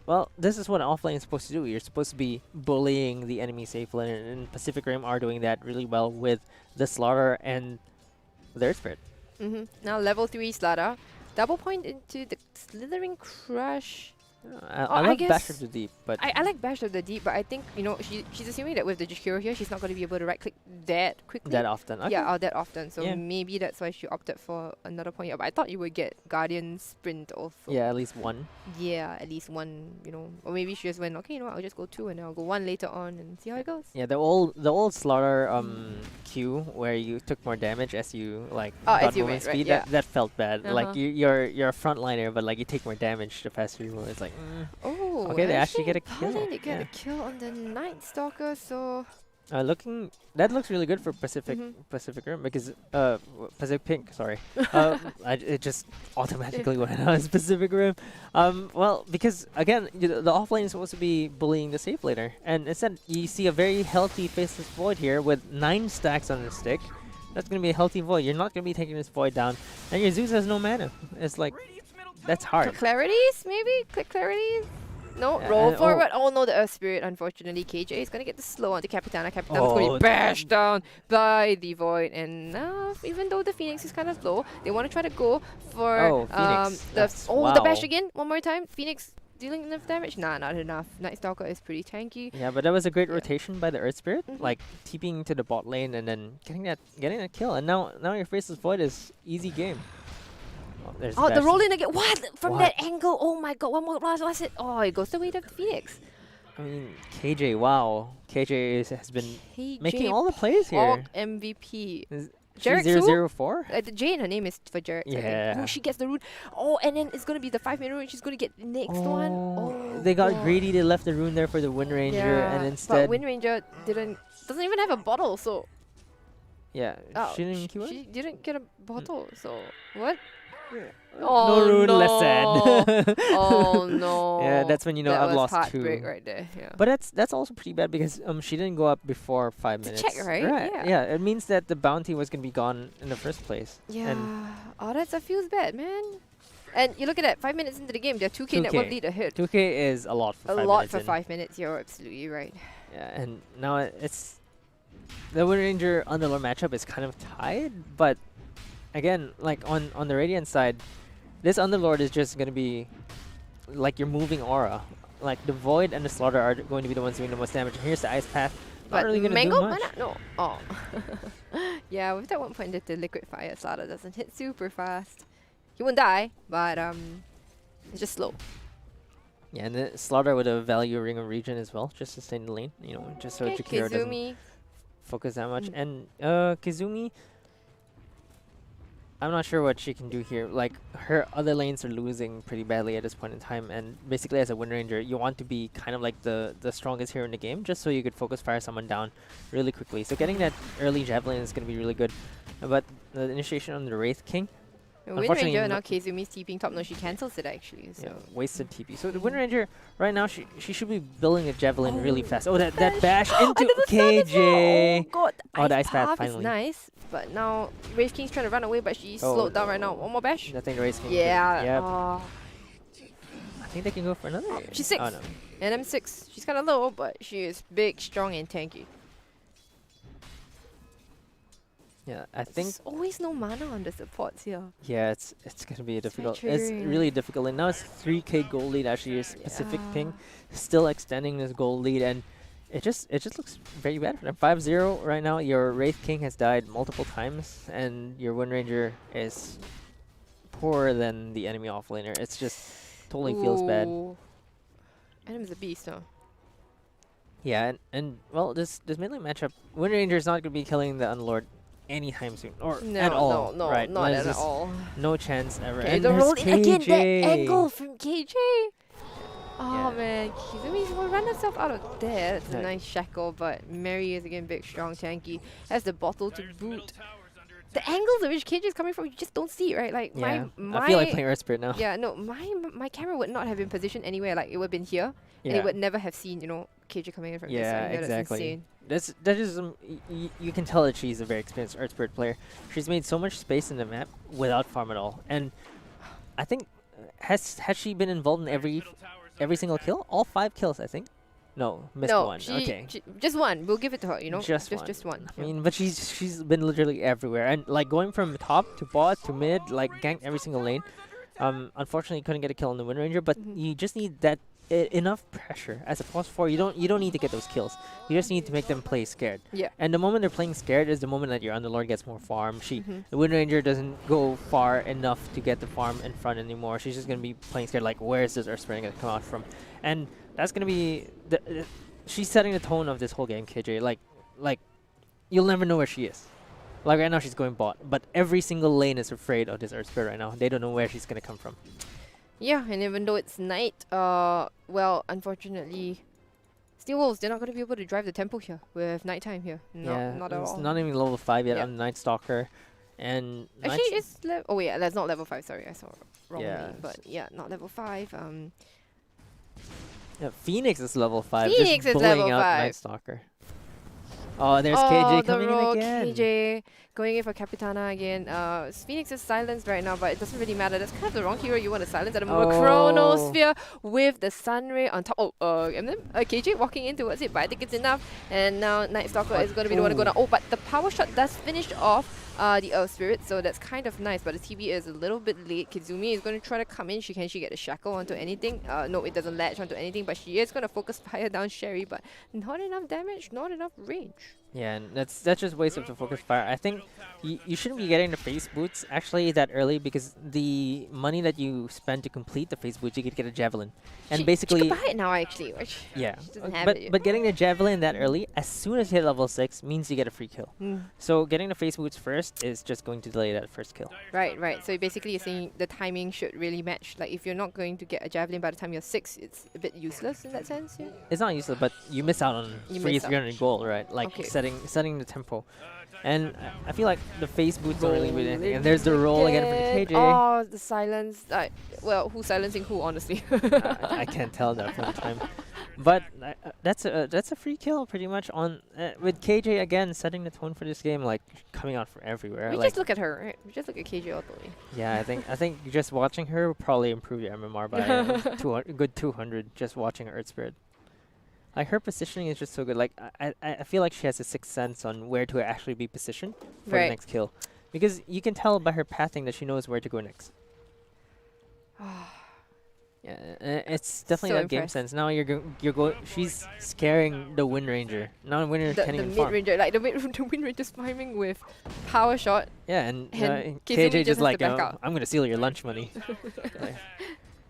Well, this is what offlane is supposed to do. You're supposed to be bullying the enemy safe lane, and Pacific Rim are doing that really well with the Slaughter and their Spirit. Now level 3 Slada. Double point into the Slithering Crush. I I love guess Basher to Deep, but I like Bash of the Deep, but I think, she's assuming that with the Jakiro here, she's not going to be able to right-click that quickly. that often. Okay. Yeah, that often. So Yeah. maybe that's why she opted for another point. Yeah, but I thought you would get Guardian Sprint also. Yeah, at least one. Yeah, at least one, Or maybe she just went, okay, I'll just go 2 and then I'll go 1 later on and see how it goes. Yeah, the old Slaughter Q where you took more damage as you as got you movement went, right, speed. yeah. That felt bad. Like Uh-huh. you're a frontliner, but like you take more damage the faster you move. It's like. Oh, Okay, they actually get a Paladin, kill, They get yeah. a kill on the Night Stalker, so... That looks really good for Pacific Rim because Pacific Pink, sorry. It just automatically went on Pacific Rim. Well, because again, the offlane is supposed to be bullying the safe laner, and instead you see a very healthy Faceless Void here with 9 stacks on the stick. That's gonna be a healthy Void. You're not gonna be taking this Void down, and your Zeus has no mana. It's like that's hard. Clarities, maybe? Click Clarities? No, Yeah, roll and- forward. Oh no, the Earth Spirit, unfortunately. KJ is going to get the slow onto Capitana. Capitana's going to Oh, be bashed down by the Void. And now, even though the Phoenix is kind of low, they want to try to go for Oh, Phoenix. the That's- the bash wow. again. One more time. Phoenix dealing enough damage? Nah, not enough. Night Stalker is pretty tanky. Yeah, but that was a great Yeah. rotation by the Earth Spirit, Mhm. like TPing to the bot lane and then getting that kill. And now your Faceless Void is easy game. Oh, there's Oh, the Bastion. roll in again. What? From What? that angle. Oh my god. One more blast. What's it? Oh, it goes the way of the Phoenix. I mean, KJ, wow. KJ has been KJ making all the plays here. Orc MVP. Is Jarek she who? 004? The Jane, her name is for Jarek. Yeah. Oh, she gets the rune. Oh, and then it's gonna be the 5-minute rune. She's gonna get the next one. Oh, They got God. greedy. They left the rune there for the Wind Ranger, and But instead, Wind Ranger doesn't even have a bottle, so yeah, she didn't keep she didn't get a bottle. So what? No Oh, rune, less no. sad. Oh no. Yeah, that's when you know that I've was lost heartbreak 2. right there. Yeah. But that's also pretty bad because she didn't go up before 5 To minutes. check, right? Yeah. Yeah, it means that the bounty was gonna be gone in the first place. Yeah. And Oh, that feels bad, man. And you look at that, 5 minutes into the game, they're 2K network 2K. lead ahead. 2K is a lot for A 5 lot minutes for in. 5 minutes. You're absolutely right. Yeah, and now it's the Wind Ranger Underlord matchup is kind of tied, but again, like on the Radiant side, this Underlord is just gonna be like your moving aura. Like the Void and the Slaughter are going to be the ones doing the most damage. And here's the Ice Path. Not But really gonna Mango, do much. mana? No. Oh. Yeah, with that 1 point into Liquid Fire, Slaughter doesn't hit super fast. He won't die, but it's just slow. Yeah, and the Slaughter with a value Ring of Regen as well, just to stay in the lane. You know, just so Okay, Jakiro doesn't Kizumi. focus that much. Mm. And Kizumi, I'm not sure what she can do here. Like, her other lanes are losing pretty badly at this point in time, and basically as a Wind Ranger, you want to be kind of like the strongest hero in the game, just so you could focus fire someone down really quickly. So getting that early Javelin is going to be really good. But the initiation on the Wraith King, Wind Unfortunately, Ranger, now no- Kizumi's TPing top. No, she cancels it actually. So. yeah, wasted TP. So the Wind Ranger, right now, she should be building a Javelin really fast. Oh, that bash into Under the sun as well. KJ! Oh god, Oh, the Ice Path, Path is finally. nice, but now Wraith King's trying to run away, but she's Oh, slowed down right now. One more bash. I think the Wraith King. Yeah. Yep. Oh. I think they can go for another. She's 6. Oh, no. And M6. She's kind of low, but she is big, strong, and tanky. Yeah, I think. There's always no mana on the supports here. Yeah, it's gonna be a difficult. very It's triggering. really difficult. And now it's 3K goal lead. Actually, a specific Yeah. ping, still extending this goal lead, and it just looks very bad for them. 5-0 right now. Your Wraith King has died multiple times, and your Wind Ranger is poorer than the enemy offlaner. It's just totally feels bad. Ooh. Adam's a beast, huh? Yeah, and well, this mid lane matchup, Wind Ranger is not gonna be killing the Unlord anytime soon, or No, at all. no, right? not There's at just all. No chance ever. Okay, And the there's roll in again, that KJ. angle from KJ. Oh Yeah. man, Kizumi's will run herself out of there. That's a Right. nice shackle, but Mary is again big, strong, tanky. Has the bottle to Dire's middle boot. tower's under The attack. angles at which KJ is coming from, you just don't see it, right? Like Yeah, my I feel like playing Earth Spirit now. yeah, no, my camera would not have been positioned anywhere. Like it would have been here, and Yeah. it would never have seen KJ coming in from this Yeah, side. Yeah, exactly. That's insane. That is you can tell that she's a very experienced Earth Spirit player. She's made so much space in the map without farm at all, and I think has she been involved in Dire's every middle tower's under single attack. kill? All 5 kills, I think. No, missed No, one. she, Okay. she just one. We'll give it to her. Just just one. one. I yeah. mean, but she's been literally everywhere, and like going from top to bot to mid, like ganked every single lane. Unfortunately, couldn't get a kill on the Wind Ranger, but Mhm. you just need that enough pressure as a +4. You don't need to get those kills. You just need to make them play scared. Yeah. And the moment they're playing scared is the moment that your Underlord gets more farm. Mhm. The Wind Ranger doesn't go far enough to get the farm in front anymore. She's just gonna be playing scared. Like, where is this Earth Spirit gonna come out from? And that's gonna be she's setting the tone of this whole game, KJ. Like you'll never know where she is. Like right now she's going bot, but every single lane is afraid of this Earth Spirit right now. They don't know where she's gonna come from. Yeah, and even though it's night, well, unfortunately, Steelwolves, they're not going to be able to drive the tempo here with nighttime here. Not at it's all. not even level 5 yet Yeah. on Night Stalker, and Actually, it's oh yeah, that's not level 5. Sorry, I saw wrongly. Yeah, But yeah, not level 5. yeah, Phoenix is level 5. Phoenix just is bullying level out 5. Night Stalker. Oh, there's oh, KJ the coming rogue in again. KJ going in for Capitana again. Phoenix is silenced right now, but it doesn't really matter. That's kind of the wrong hero you want to silence at the moment. Oh. Chronosphere with the Sunray on top. Oh, and then KJ walking in towards it, but I think it's enough. And now Night Stalker is going to be the one to go down. Oh, but the power shot does finish off the Earth Spirit, so that's kind of nice, but the TB is a little bit late. Kizumi is going to try to come in. Can she get a shackle onto anything? No, it doesn't latch onto anything, but she is going to focus fire down Sherry, but not enough damage, not enough range. Yeah, and that's just waste of the focus fire. I think you shouldn't be getting the face boots actually that early, because the money that you spend to complete the face boots, you could get a javelin. And basically, she could buy it now actually. yeah, She doesn't have but it yet. but getting the javelin that early, as soon as you hit level 6, means you get a free kill. So getting the face boots first is just going to delay that first kill. Right, right. So basically you're saying the timing should really match. Like if you're not going to get a javelin by the time you're 6, it's a bit useless in that sense. Yeah. It's not useless, but you miss out on You free miss out. 300 gold, right? Like Okay. setting the tempo. And I feel like the face boots don't really do anything. And there's the roll again for the KJ. Oh, the silence. Well, who's silencing who, honestly? I can't tell that from the time. But that's a free kill pretty much on with KJ again setting the tone for this game, like coming out from everywhere. We Like, just look at her, right? We just look at KJ all the way. yeah, I think just watching her will probably improve your MMR by a good 200 just watching her Earth Spirit. Like her positioning is just so good. Like I feel like she has a sixth sense on where to actually be positioned for the Right. next kill, because you can tell by her pathing that she knows where to go next. Yeah, it's definitely So that game impressed. sense. Now you're going. She's scaring the Wind Ranger. Now the Wind Ranger The can't even mid farm. ranger, like the Wind Ranger's farming with power shot. Yeah, and And Kizumi KJ just just has like, to back out. I'm gonna steal your lunch money.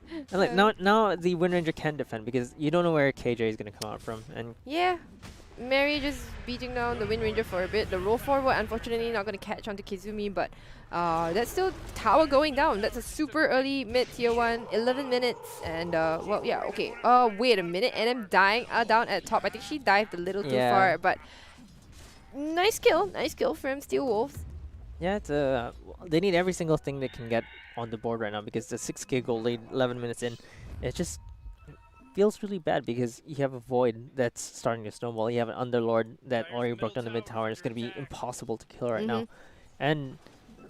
And like now the Wind Ranger can't defend because you don't know where KJ is gonna come out from, and Yeah. Mary just beating down the Wind Ranger for a bit. The roll forward, unfortunately, not going to catch onto Kizumi, but that's still tower going down. That's a super early mid tier 1, 11 minutes, and well, yeah, okay. Wait a minute, NM dying down at top. I think she dived a little too Yeah. far, but nice kill from Steelwolves. yeah, it's they need every single thing they can get on the board right now, because the 6k gold lead 11 minutes in, it just feels really bad because you have a Void that's starting to snowball. You have an Underlord that already broke down the mid tower. It's going to be impossible to kill right now. And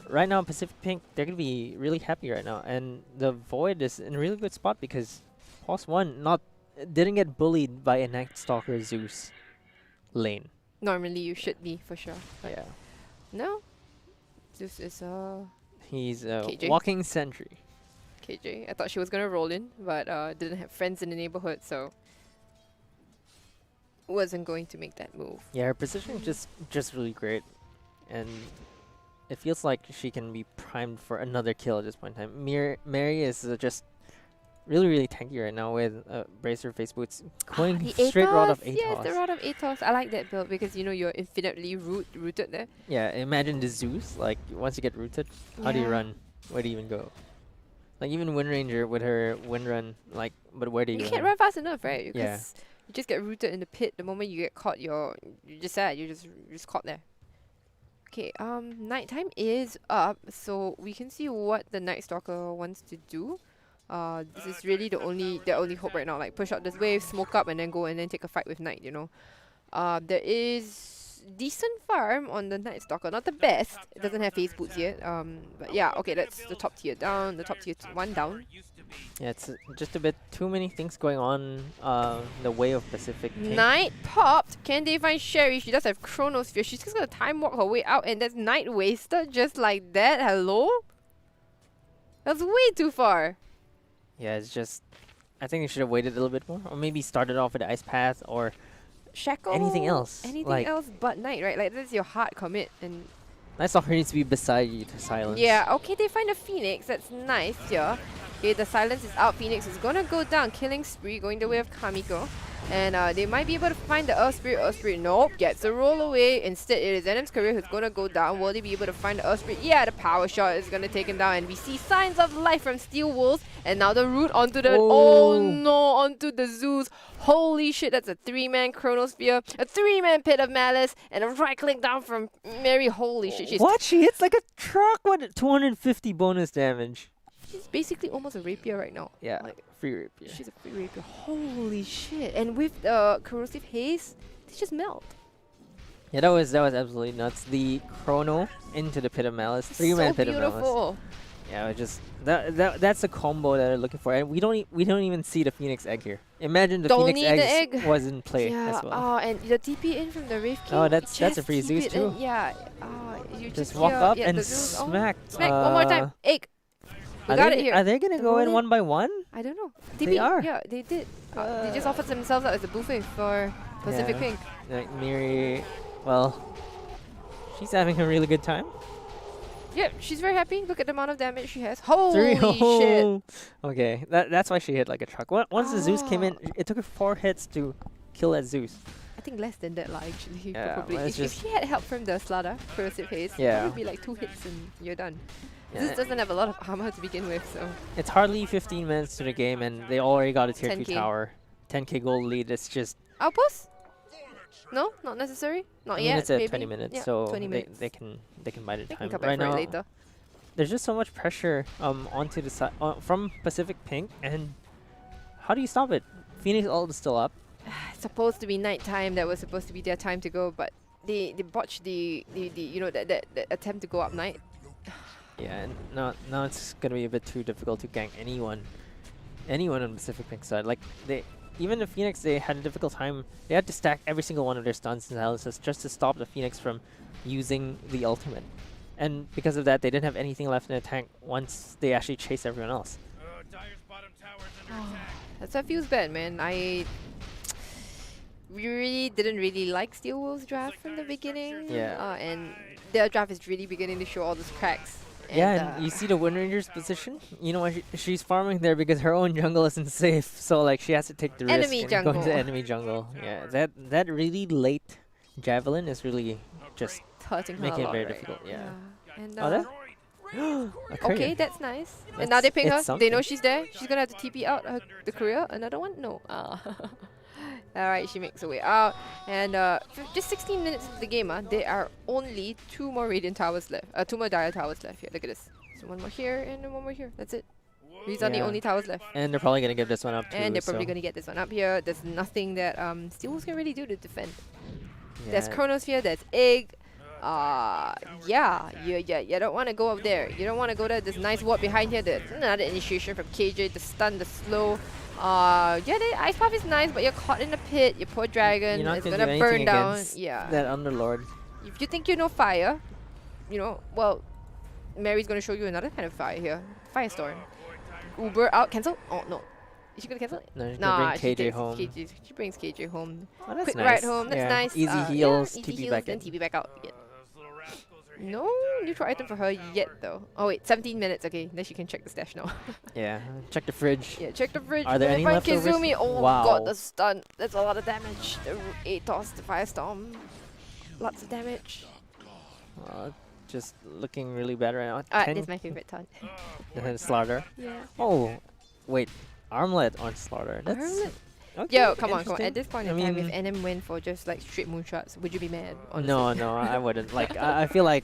right now, Pacific Pink, they're going to be really happy right now. And the Void is in a really good spot because Pulse 1 didn't get bullied by a Night Stalker Zeus lane. Normally you should be, for sure. But Yeah. no. This is He's a KJ? walking sentry. KJ. I thought she was going to roll in, but didn't have friends in the neighborhood, so wasn't going to make that move. Yeah, her positioning just really great, and it feels like she can be primed for another kill at this point in time. Mary is just really tanky right now with Bracer Face Boots going The straight rod of Atos! Yes, the Atos. rod of Atos. I like that build because, you know, you're infinitely rooted there. Yeah, imagine the Zeus, like once you get rooted, how do you Yeah. run? Where do you even go? Like even Wind Ranger with her Wind Run, like, but where do you You can't run fast enough, right? Yeah. Because you just get rooted in the pit. The moment you get caught, you're just sad. You're just caught there. Okay, nighttime is up, so we can see what the Night Stalker wants to do. This is really their only hope right now. Like push out this wave, smoke up, and then go and then take a fight with Night. You know, there is decent farm on the Night Stalker. Not the best. It doesn't have face boots yet. But yeah, okay, that's the top tier down. The top tier 1 down. Yeah, it's just a bit too many things going on the way of Pacific Pink. Night popped. Can they find Sherry? She does have Chronosphere. She's just gonna time walk her way out, and that's Night wasted just like that. Hello? That's way too far. Yeah, it's just, I think they should have waited a little bit more, or maybe started off with the Ice Path, or Shackle. Anything else, Anything like- else but Night, right? Like that's your hard commit. And Night Stalker needs to be beside you to silence. yeah, okay, they find a Phoenix. That's nice, yeah. Okay, the silence is out. Phoenix is gonna go down, killing spree, going the way of Kamiko. And they might be able to find the Earth Spirit. Earth Spirit, nope, gets a roll away. Instead, it is NM's career who's gonna go down. Will they be able to find the Earth Spirit? Yeah, the power shot is gonna take him down. And we see signs of life from Steelwolves. And now the root onto the, oh no, onto the Zeus. Holy shit, that's a 3-man Chronosphere, a 3-man Pit of Malice, and a right click down from Mary. Holy shit, she's What? She hits like a truck with 250 bonus damage. she's basically almost a rapier right now. Yeah, Like, free rapier. she's a free rapier. Holy shit. And with the corrosive haze, they just melt. Yeah, that was absolutely nuts. The Chrono into the Pit of Malice, 3-man So Pit of Malice. beautiful. Yeah, just that's the combo that they're looking for, and we don't even see the Phoenix egg here. Imagine the Don't Phoenix need the eggs egg. was in play Yeah. as well. Oh, and the TP in from the Wraith King. Oh, that's a just free keep Zeus it too. in. Yeah. You Just just walk hear- up yeah, and the Zeus. Oh, smack. smack one more time. Egg. We got it here. Are they gonna The go in roll-in? one by one? I don't know. They TP. are. Yeah, they did. They just offered themselves out as a buffet for Pacific Yeah. Pink. Like Miri, well, she's having a really good time. Yeah, she's very happy. Look at the amount of damage she has. Holy shit. Oh. Okay, that's why she hit like a truck. Once the Zeus came in, Oh. it took her 4 hits to kill that Zeus. I think less than that, like, actually. Yeah, Probably. well, it's If just- she had help from the Slaughter, corrosive haste, Yeah. it would be like 2 hits and you're done. Yeah, This doesn't have a lot of armor to begin with, so. It's hardly 15 minutes to the game, and they already got a tier 2 10K. tower. 10k gold lead. It's just. Outpost? No, not necessary. Not I mean, yet. it's at maybe. 20 minutes, Yeah, so 20 minutes. they can buy the They time. can come back Right for it now, later. there's just so much pressure onto the side from Pacific Pink, and how do you stop it? Phoenix ult is still up. It's supposed to be nighttime. That was supposed to be their time to go, but they botched the you know that attempt to go up night. Yeah, and now it's gonna be a bit too difficult to gank anyone on Pacific Pink side. Like even the Phoenix, they had a difficult time. They had to stack every single one of their stuns and silences just to stop the Phoenix from using the ultimate. And because of that, they didn't have anything left in the tank once they actually chased everyone else. Dyer's bottom tower's under attack. That's what feels bad, man. We really didn't really like Steelwolves draft from the beginning. Yeah. And their draft is really beginning to show all those cracks. Yeah, and you see the Wind Ranger's position? You know what? She's farming there because her own jungle isn't safe. So, like, she has to take the Enemy risk and go into jungle. enemy jungle. Yeah, that really late Javelin is really just it's hurting her making a it lot, very right? difficult. Yeah. And, Oh, that? okay, Okay, that's nice. And now they ping her. it's They know something. she's there. She's gonna have to TP out the courier. Another one? No. Alright, she makes her way out. And just 16 minutes into the game, there are only 2 more Radiant Towers left. 2 more Dire Towers left here. Look at this. So 1 more here and then 1 more here. That's it. These are the Yeah. only towers left. And they're probably gonna give this one up too. And they're probably so, going to get this one up here. There's nothing that Steelwolves can really do to defend. There's yeah. Chronosphere, there's Egg. Yeah, you don't want to go up there. You don't want to go there. There's nice ward behind here. There's another initiation from KJ, the stun, the slow. Yeah, the Ice Path is nice, but you're caught in the pit. Your poor dragon You're not is gonna going do to burn anything down. against Yeah. that Underlord. If you think you know fire, you know, well, Mary's going to show you another kind of fire here. Firestorm. Uber out, cancel? Oh, no. Is she going to cancel? No, she's Nah, gonna she bring KJ takes home. She brings KJ home. Oh, that's Quick nice. ride home. That's Yeah. nice. Easy Yeah, heals, easy TP heals, back then in. TP back out again. Those little rascals are No neutral item for her yet, though. Oh wait, 17 minutes. Okay, then she can check the stash now. Yeah, check the fridge. Yeah, check the fridge. Are there Then any find leftovers? Kizumi. Oh Wow. god, the stun. That's a lot of damage. The Atos, the Firestorm. Lots of damage. Just looking really bad right now. This is my favorite ton. Slaughter. Yeah. Oh, wait. Armlet on Slaughter. That's Armlet? okay, Yo, come on. interesting. At this point I in time, mean- if NM win for just like straight moonshots, would you be mad? Honestly? No, I wouldn't. Like, I feel like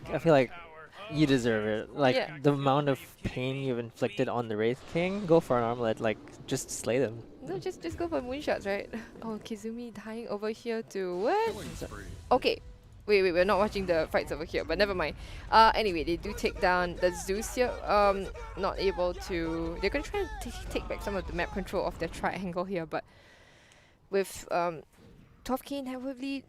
you deserve it. Like Yeah. the amount of pain you've inflicted on the Wraith King, go for an armlet. Like, just slay them. No, just go for moonshots, right? Oh, Kizumi dying over here to what? Okay. Wait, we're not watching the fights over here, but never mind. Anyway, they do take down the Zeus here. Not able to. They're gonna try and take back some of the map control of their triangle here, but with 12k heavily,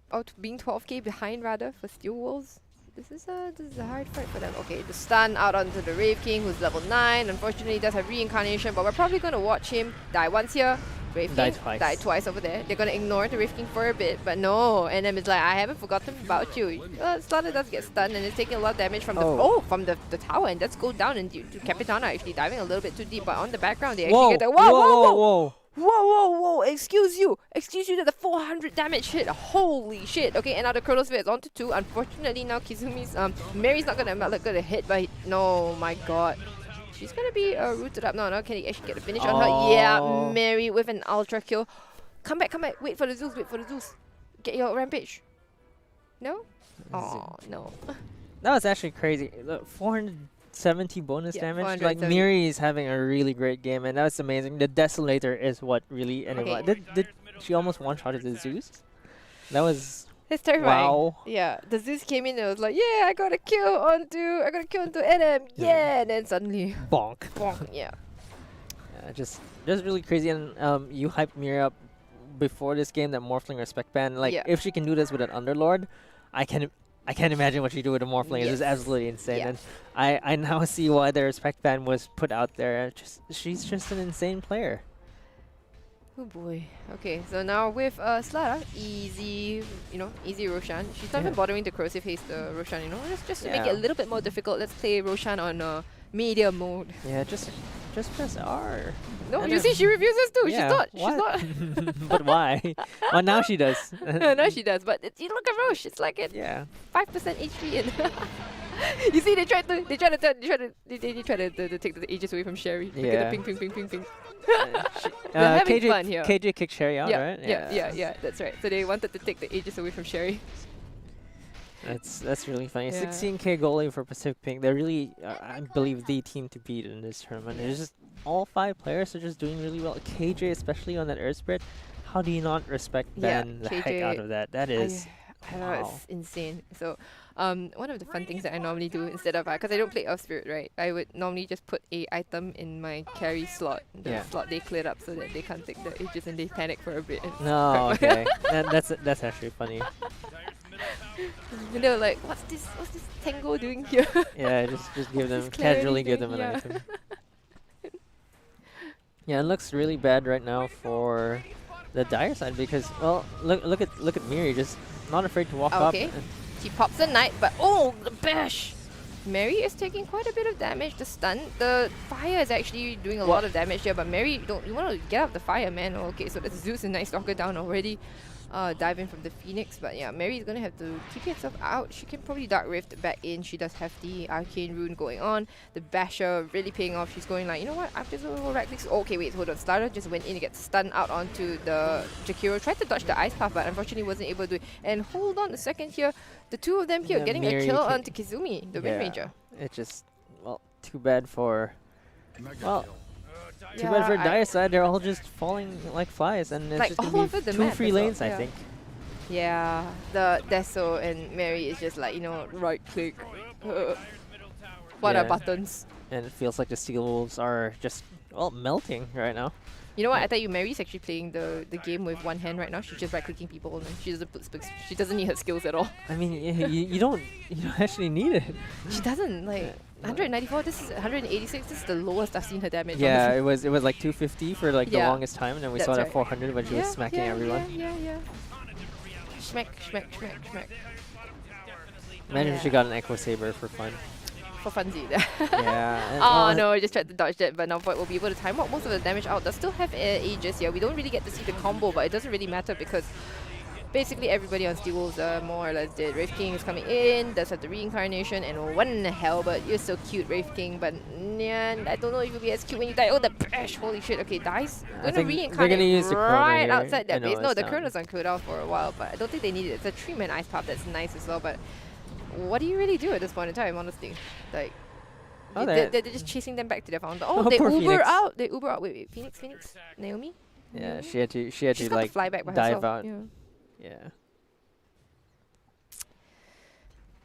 or being 12k behind rather for Steelwolves, this is a hard fight for them. Okay, the stun out onto the Wraith King, who's level 9. Unfortunately, does have reincarnation, but we're probably gonna watch him die once here. Wraith Die King twice. die twice over there. They're gonna ignore the Wraith King for a bit, but no. And then it's like, I haven't forgotten about you. Slaughter does get stunned, and it's taking a lot of damage from the tower, and that's go down. And Capitana actually diving a little bit too deep, but on the background they actually get the whoa! Excuse you, that's a 400 damage hit. Holy shit! Okay, and now the Chronosphere is on to 2. Unfortunately, now Kizumi's Mary's not gonna hit, but no, my god. She's gonna be rooted up now. Now can he actually get a finish on her? Yeah, Mary with an ultra kill. Come back. Wait for the Zeus. Get your rampage. No? Oh, no. That was actually crazy. Look, 470 bonus Yeah, damage. Like 470. Miri is having a really great game, and that was amazing. The Desolator is what really. And Okay. did she almost one-shotted the Zeus? That was It's terrifying. Wow. Yeah, the Zeus came in and was like, yeah, I got a kill onto NM. Yeah, and then suddenly, Bonk. bonk. Yeah. Yeah, just really crazy. And you hyped Miri up before this game that Morphling respect ban. Like, Yeah. if she can do this with an Underlord, I can't imagine what she do with a Morphling. It's just Yes. absolutely insane. Yeah. And I now see why the respect ban was put out there. She's just an insane player. Oh boy. Okay, so now with Slara, easy Roshan. She's not even Yeah. bothering to corrosive haste the Roshan, just to make it Yeah. a little bit more difficult. Let's play Roshan on medium mode. Yeah, just press R. No, And you then- see, she refuses to. Yeah, She's not. but why? Well, now she does. No, she does. But you look at Roche. It's like at Yeah. 5% HP in. You see, they try to take the ages away from Sherry. Look at Yeah. the ping, ping, ping, ping, ping. They're having fun here. KJ kicked Sherry out, right? Yeah. That's right. So they wanted to take the ages away from Sherry. That's really funny. Yeah. 16k goalie for Pacific Pink. They're really, I believe, the team to beat in this tournament. It's just all 5 players are just doing really well. KJ, especially on that air spread. How do you not respect Yeah, ban the heck KJ, out of that? That is. I know, Wow. it's insane. So, one of the fun things that I normally do instead of because I don't play Elf Spirit, right? I would normally just put a item in my carry slot, the Yeah. slot they cleared up, so that they can't take the ages and they panic for a bit. No, okay. That's actually funny. And they were like, "What's this Tango doing here?" Yeah, just give them Just clear casually give them everything, an item. Yeah, it looks really bad right now for the Dire side because look at Miri just not afraid to walk Okay. up. She pops a knight, but oh, the bash! Mary is taking quite a bit of damage. The stun, the fire is actually doing a lot of damage here, but Mary, you want to get out of the fire, man. Okay, so that's Zeus and Night Stalker down already. Dive in from the Phoenix, but yeah, Mary's gonna have to keep herself out. She can probably Dark Rift back in. She does have the Arcane Rune going on. The Basher really paying off. She's going like, you know what, I'm just gonna go right clicks. Okay, wait, hold on. Starter just went in and gets stunned out onto the Jakiro. Tried to dodge the Ice Path, but unfortunately wasn't able to do it. And hold on a second here. The two of them here Yeah, getting a Miri kill can- onto Kizumi, the Wind Ranger. It's just too bad for well. Too Yeah, bad for I- Dire side, they're all just falling like flies, and it's Like, just all gonna over be the 2 map free as well, lanes, I yeah. think. Yeah, the Deso and Mary is just like, right click. What are Yeah. buttons? And it feels like the Steelwolves are just melting right now. You know what? I tell you, Mary's actually playing the game with one hand right now. She's just right clicking people, and she doesn't she doesn't need her skills at all. I mean, you don't actually need it. She doesn't like Yeah. 194. This is 186. This is the lowest I've seen her damage. Yeah, honestly. it was like 250 for like the Yeah. longest time, and then we That's saw it at right. 400 when she was smacking everyone. Yeah. Smack. Imagine if she got an Echo Saber for fun. For funsies. Yeah. and, Oh well, no, I just tried to dodge that, but now Void will be able to time out most of the damage out. Does still have Aegis here. We don't really get to see the combo, but it doesn't really matter because basically everybody on Steelwolves are more or less dead. Wraith King is coming in, does have the reincarnation, and what in the hell, but you're so cute, Wraith King, but yeah, I don't know if you'll be as cute when you die. Oh, the bash, holy shit, okay, dies. I Gonna think they're reincarnate gonna use the Chrono right here. outside I that know base. No, it's the down. Chrono's on cooldown for a while, but I don't think they need it. It's a 3-man Ice Path that's nice as well, but what do you really do at this point in time, honestly? Like, Oh, they're just chasing them back to their founder. Oh, Oh, they poor Uber Phoenix. out. They Uber out. Wait, Phoenix, Naomi. Yeah, Naomi? she had to She's got like to fly back by dive herself. out. Yeah. Yeah.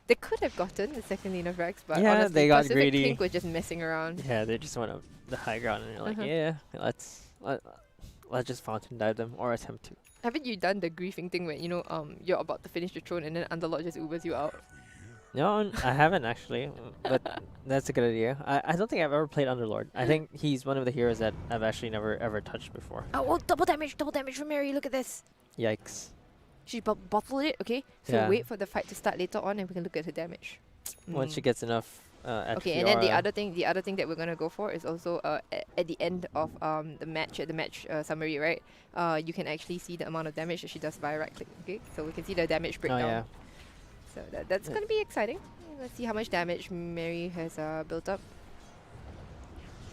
They could have gotten the second lane of Rex, but Yeah, honestly, they got Pacific greedy. Pink was just messing around. Yeah, they just went up the high ground, and they're like, Uh-huh. yeah, let's just fountain dive them or attempt to. Haven't you done the griefing thing where you're about to finish the throne and then Underlord just Ubers you out? No, I haven't actually, but that's a good idea. I don't think I've ever played Underlord. I think he's one of the heroes that I've actually never ever touched before. Oh, double damage from Mary. Look at this. Yikes. She bottled it. Okay, so Yeah. wait for the fight to start later on, and we can look at her damage. Once she Mm. gets enough Okay, and then the other thing that we're gonna go for is also at the end of the match summary, right? You can actually see the amount of damage that she does via right click. Okay, so we can see the damage Oh breakdown. yeah. So that's gonna be exciting. Let's see how much damage Mary has built up.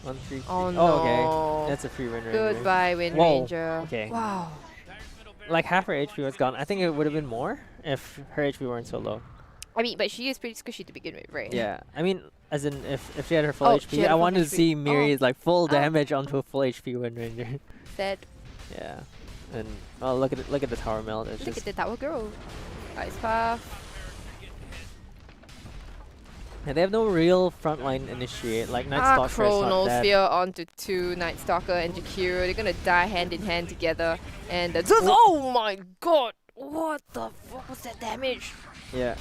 1, 3, 3. Oh Oh, okay. no! That's a free win right Goodbye, Wind Whoa, Ranger. okay. Wow. Like half her HP was gone. I think it would have been more if her HP weren't so low. I mean, but she is pretty squishy to begin with, right? Yeah, I mean, as in if she had her full Oh, she HP, had I her full wanted to HP. see Miri's like full Oh. damage onto a full HP Wind Ranger. Sad. Yeah, and oh look at the tower melt. It's Look just at the tower girl. Ice Path. And they have no real frontline initiate. Like Night Stalker is not that. Chronosphere onto 2, Night Stalker and Jakiro. They're gonna die hand in hand together. And the Zeus, oh my god! What the fuck was that damage? Yeah,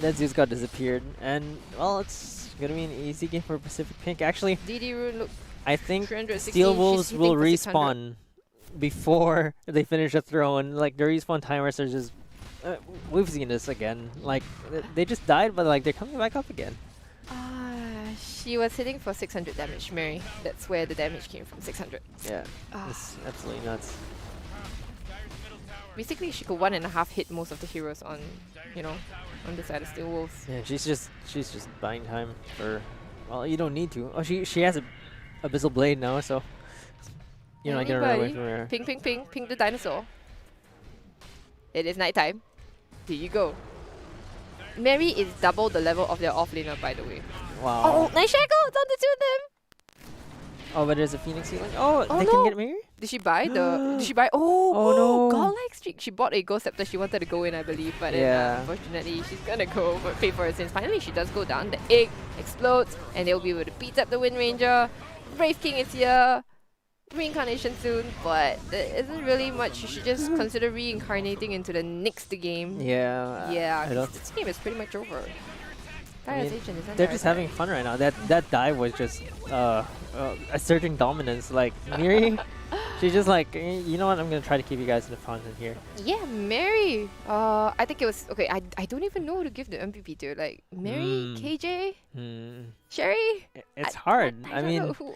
that Zeus got disappeared, and well, it's gonna be an easy game for Pacific Pink. Actually, DD Rune, look, I think 316, Steelwolves she's will hitting for 600. respawn before they finish a throw, and like the respawn timers are just. We've seen this again. Like they just died, but like they're coming back up again. She was hitting for 600 damage, Mary. That's where the damage came from, 600. Yeah, Ah. it's absolutely nuts. Basically, she could 1.5 hit most of the heroes on, you know, on the side of Steelwolves. Yeah, she's just buying time for. Well, you don't need to. Oh, she has a Abyssal Blade now, so you're not gonna run away from her. Ping, ping, ping, ping the dinosaur. It is nighttime. Here you go. Mary is double the level of their offlaner, by the way. Wow. Oh, nice shackle! It's on the two of them! Oh, but there's a Phoenix healing. Oh, Oh they no. can get Mary? Did she buy the... Did she buy... Oh, Oh, no. godlike streak. She bought a Ghost Scepter. She wanted to go in, I believe. But then, Yeah. unfortunately, she's gonna go for pay for it since finally she does go down. The egg explodes and they'll be able to beat up the Wind Ranger. Brave King is here. Reincarnation soon, but there isn't really much. You should just consider reincarnating into the next game. Yeah. Yeah, I 'cause don't. this game is pretty much over. I mean, Diazation is they're just having fun right now. That dive was just asserting dominance. Like Miri, she's just like, you know what? I'm gonna try to keep you guys in the fountain here. Yeah, Mary. I think it was okay. I don't even know who to give the MVP to. Like Mary, KJ, Sherry. It's hard. I don't mean, know who.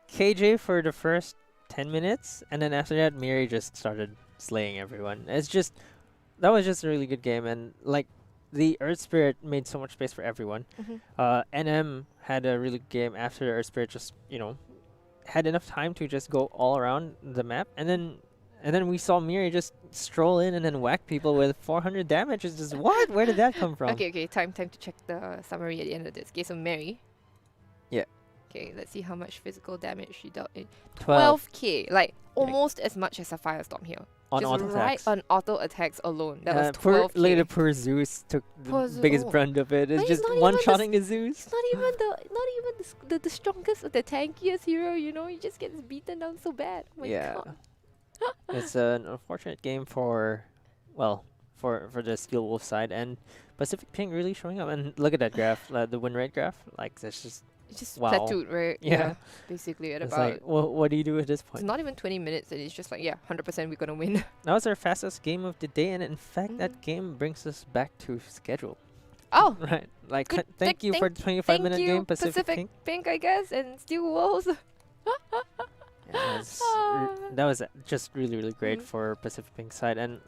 KJ for the first 10 minutes, and then after that, Miri just started slaying everyone. That was just a really good game, and like the Earth Spirit made so much space for everyone. NM had a really good game after the Earth Spirit just, had enough time to just go all around the map, and then we saw Miri just stroll in and then whack people with 400 damage. It's just, what? Where did that come from? Okay. Time to check the summary at the end of this. Okay, so Mary. Yeah. Okay, let's see how much physical damage she dealt in. 12 12k, like almost as much as a Firestorm here. on Just auto right attacks. on auto attacks alone. That was poor, 12k. later, poor Zeus took Poor the biggest Zeus. brunt of it. It's But he's just not even one-shotting the Zeus. He's not even the strongest or the tankiest hero, you know. He just gets beaten down so bad. Oh my Yeah. God. It's an unfortunate game for the Steelwolves side, and Pacific Pink really showing up. And look at that graph, the win rate graph. Like that's just It's just Wow. plateaued, right? Yeah. Basically at it's about. like, well, what do you do at this It's point? not even 20 minutes, and it's just like, yeah, 100% we're gonna win. That was our fastest game of the day, and in fact, Mhm. that game brings us back to schedule. Oh, Right, like Good. thank you for the 25-minute thank you, game, Pacific Pink. Pink, I guess, and Steelwolves. Yeah, that was just really, really great Mhm. for Pacific Pink side, and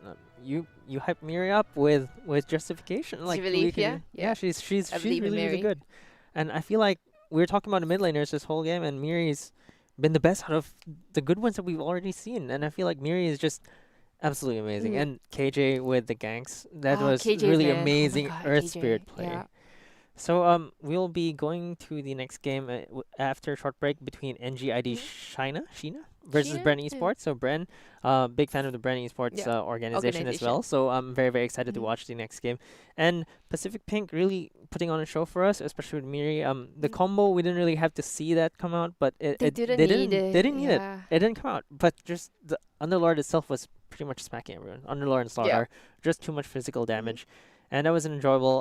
you hyped Miri up with justification. Like we believe, can- yeah? she's I really believe in really Miri. good, and I feel like we were talking about the mid laners this whole game, and Miri's been the best out of the good ones that we've already seen, and I feel like Miri is just absolutely amazing. Mhm. And KJ with the ganks, that Oh, was KJ's really man. Oh my amazing God, Earth KJ, Spirit play. yeah. So we'll be going to the next game after a short break between NGID Shina versus Shina? Bren Yeah. Esports. So Bren, big fan of the Bren Esports Yeah. organization as well. So I'm very, very excited to Mhm. watch the next game. And Pacific Pink really putting on a show for us, especially with Miri. The combo, we didn't really have to see that come out, but They didn't they need it. They didn't need it. yeah. It didn't come out. But just the Underlord itself was pretty much smacking everyone. Underlord and Slardar, just too much physical damage. And that was an enjoyable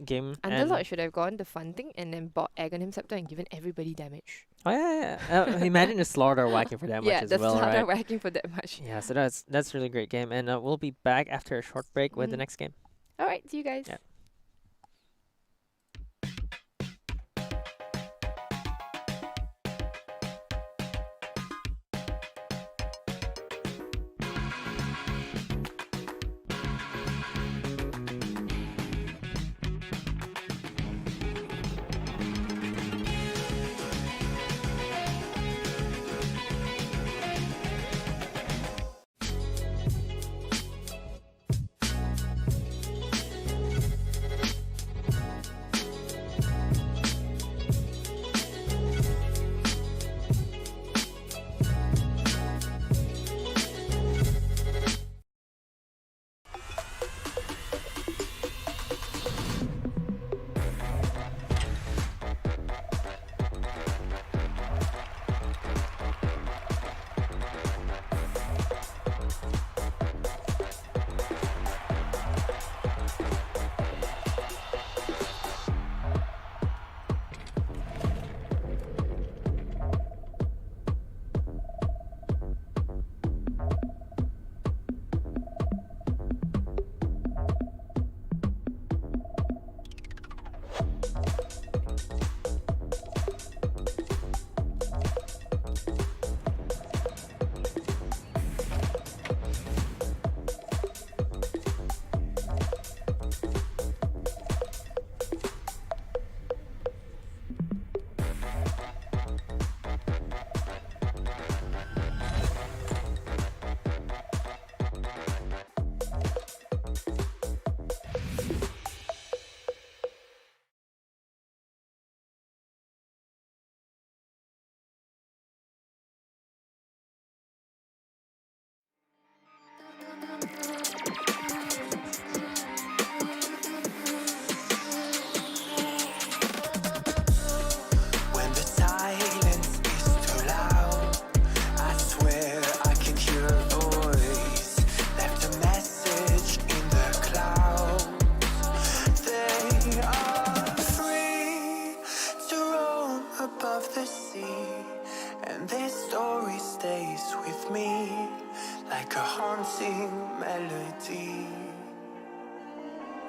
game. and Underlord should have gone the fun thing and then bought Aghanim Scepter and given everybody damage. Oh yeah. Imagine a Slardar whacking for that much Yeah, as the well, Slaughter right? whacking for that much. Yeah, so that's a really great game, and we'll be back after a short break with the Mhm. next game. All right, see you guys. Yeah.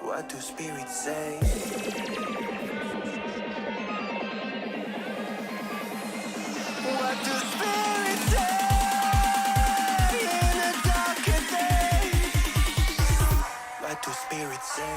What do spirits say? What do spirits say in a darker day? What do spirits say?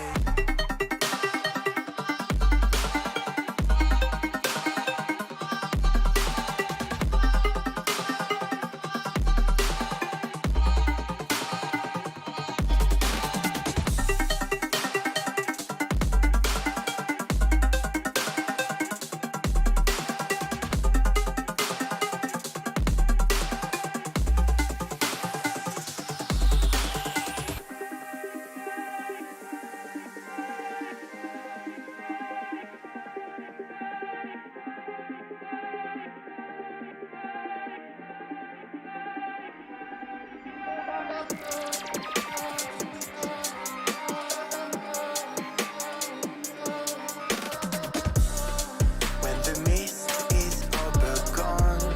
When the mist is over gone,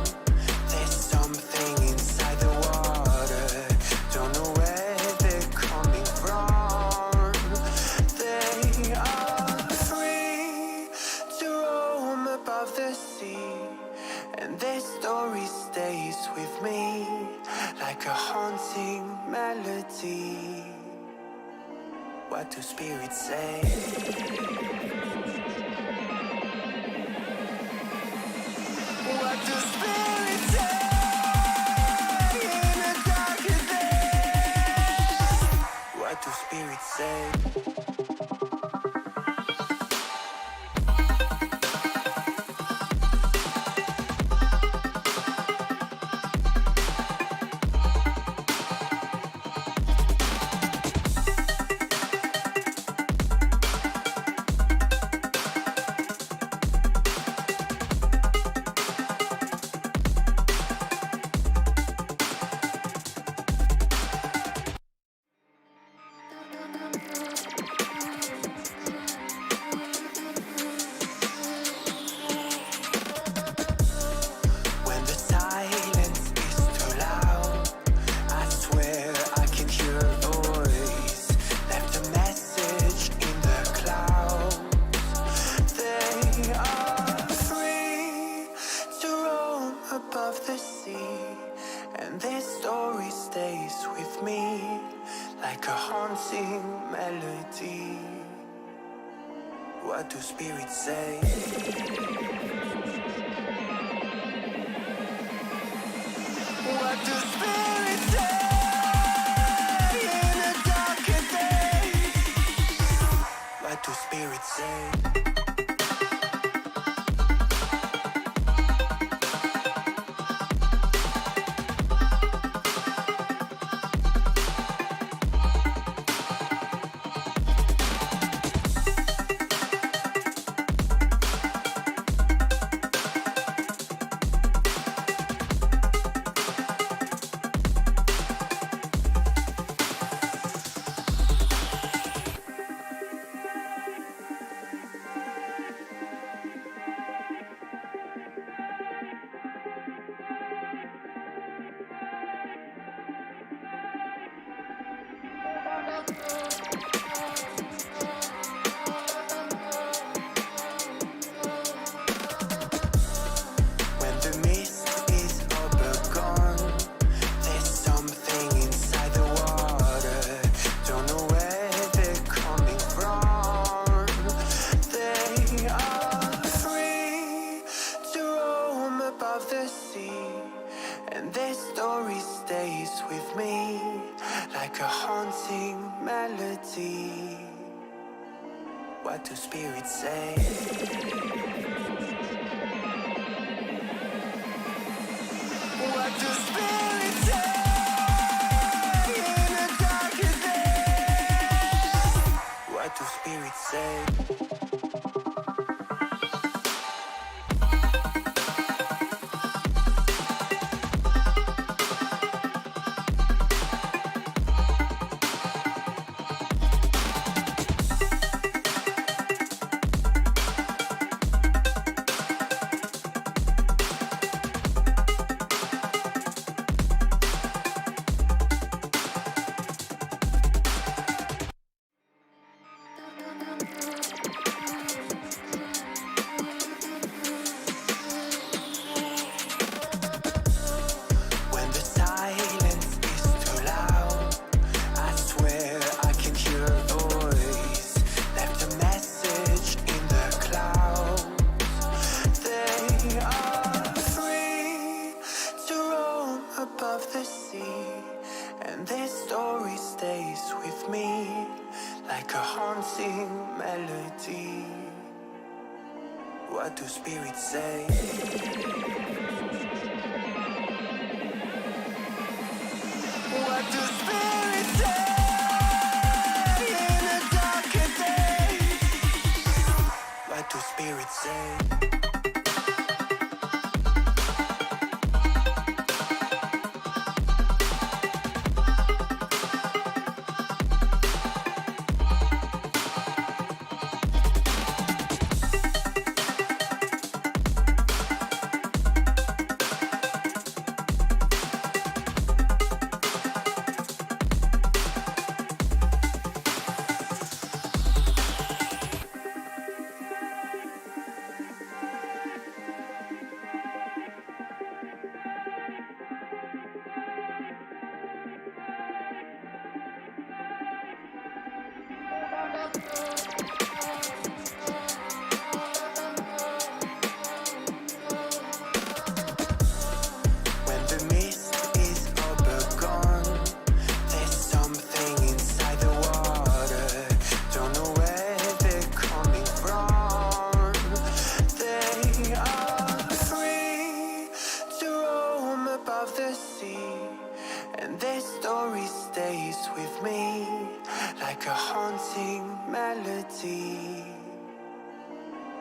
there's something inside the water. Don't know where they're coming from. They are free to roam above the sea, and their story stays with me like a haunting melody. What do spirits say? What do spirits say in a darker day? What do spirits say? When the silence is too loud, I swear I can hear a voice. Left a message in the clouds. They are free to roam above the sea, and their story stays with me like a haunting melody. What do spirits say? What do spirits say in a darker day? What do spirits say? When the mist is over gone, there's something inside the water. Don't know where they're coming from. They are free to roam above the sea, and their story stays with me like a haunting melody. What do spirits say? What do spirits say in a darker day? What do spirits say? haunting melody. What do spirits say? What do spirits say in a darker day? What do spirits say?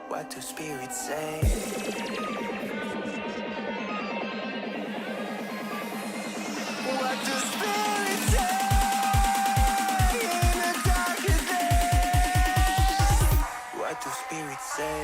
What do spirits say? What do spirits say in a darker day? What do spirits say?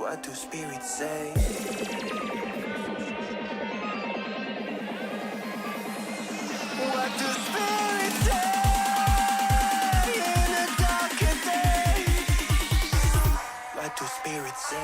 What do spirits say? What do spirits say in a darker day? What do spirits say?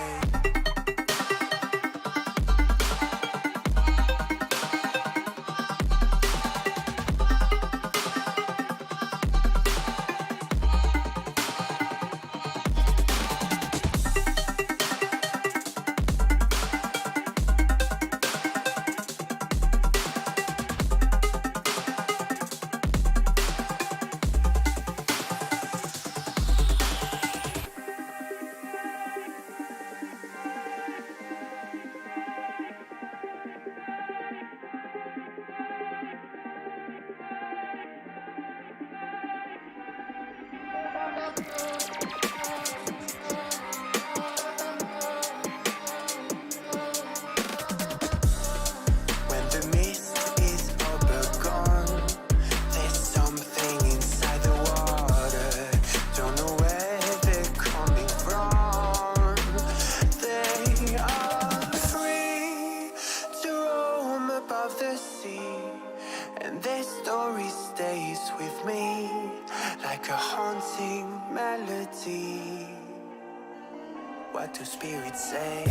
What do spirits say?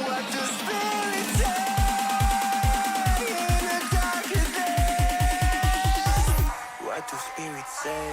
What do spirits say in a darker day? What do spirits say?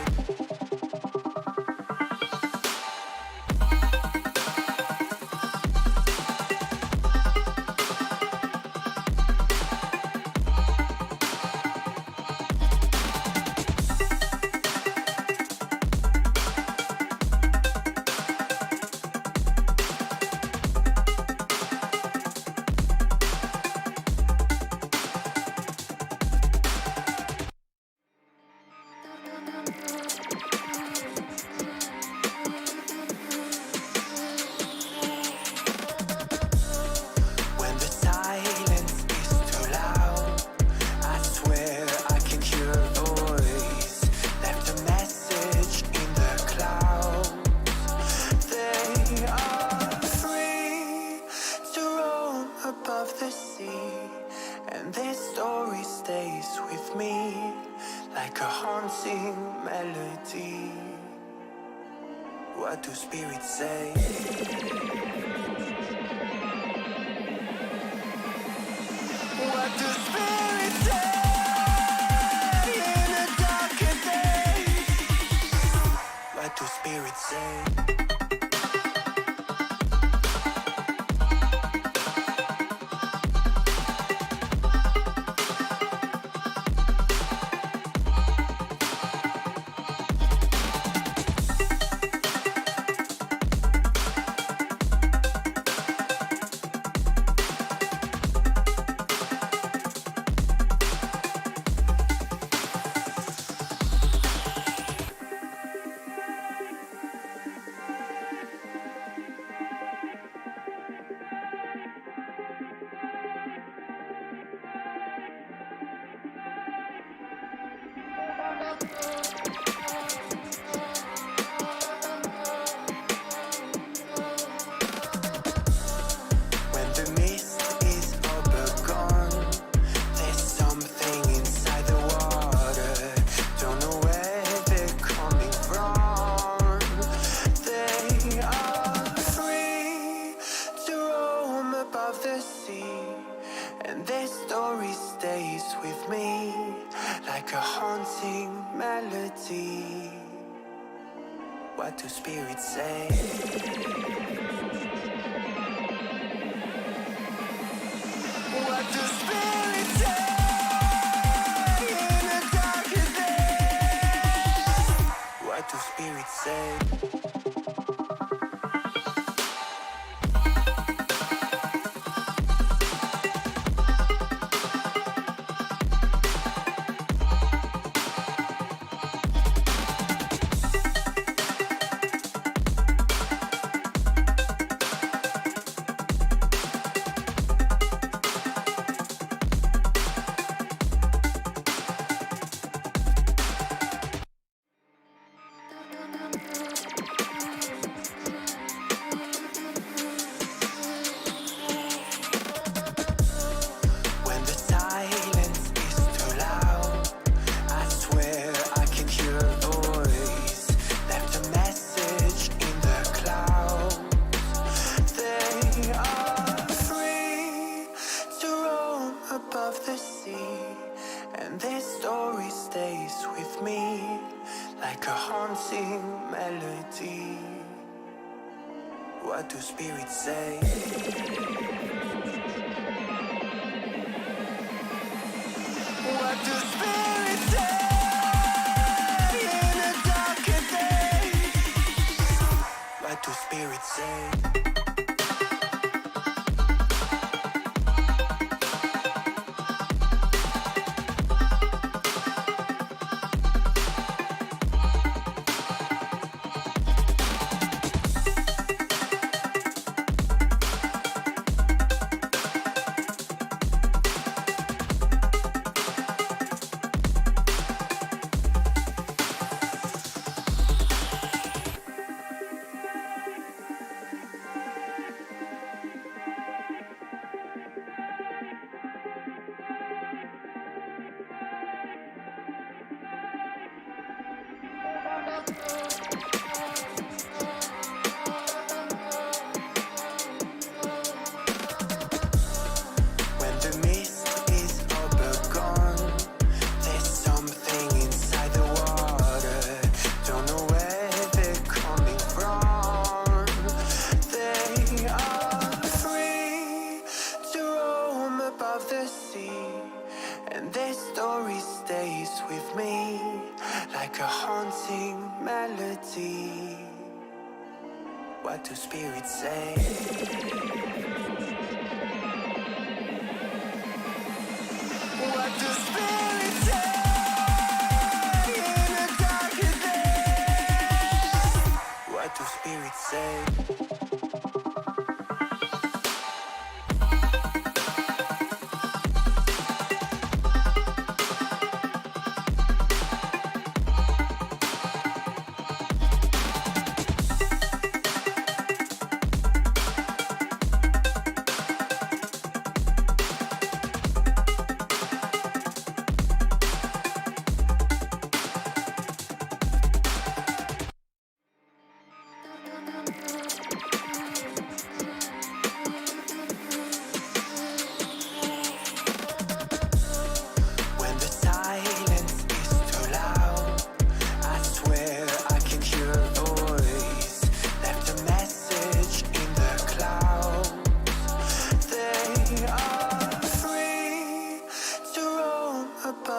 stays with me like a haunting melody. What do spirits say? What do spirits say in a darker day? What do spirits say? When the mist is all but gone, there's something inside the water. Don't know where they're coming from. They are free to roam above the sea, and their story stays with me like a haunting melody. What do spirits say? What do spirits say in a darker day? What do spirits say? When the silence is too loud, I swear I can hear a voice. Left a message in the clouds. They are free to roam above the sea, and their story stays with me like a haunting melody. What do spirits say? What do spirits say in a darker day? What do spirits say? When the mist is all but gone, there's something inside the water. Don't know where they're coming from. They are free to roam above the sea, and their story stays with me like a haunting melody. What do spirits say? What do spirits say in a darker day? What do spirits say?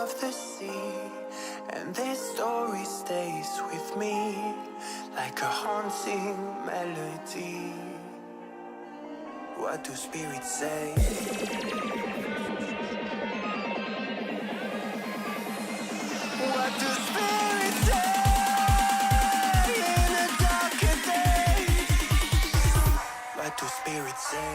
above the sea, and this story stays with me like a haunting melody. What do spirits say? What do spirits say in a darker day? What do spirits say?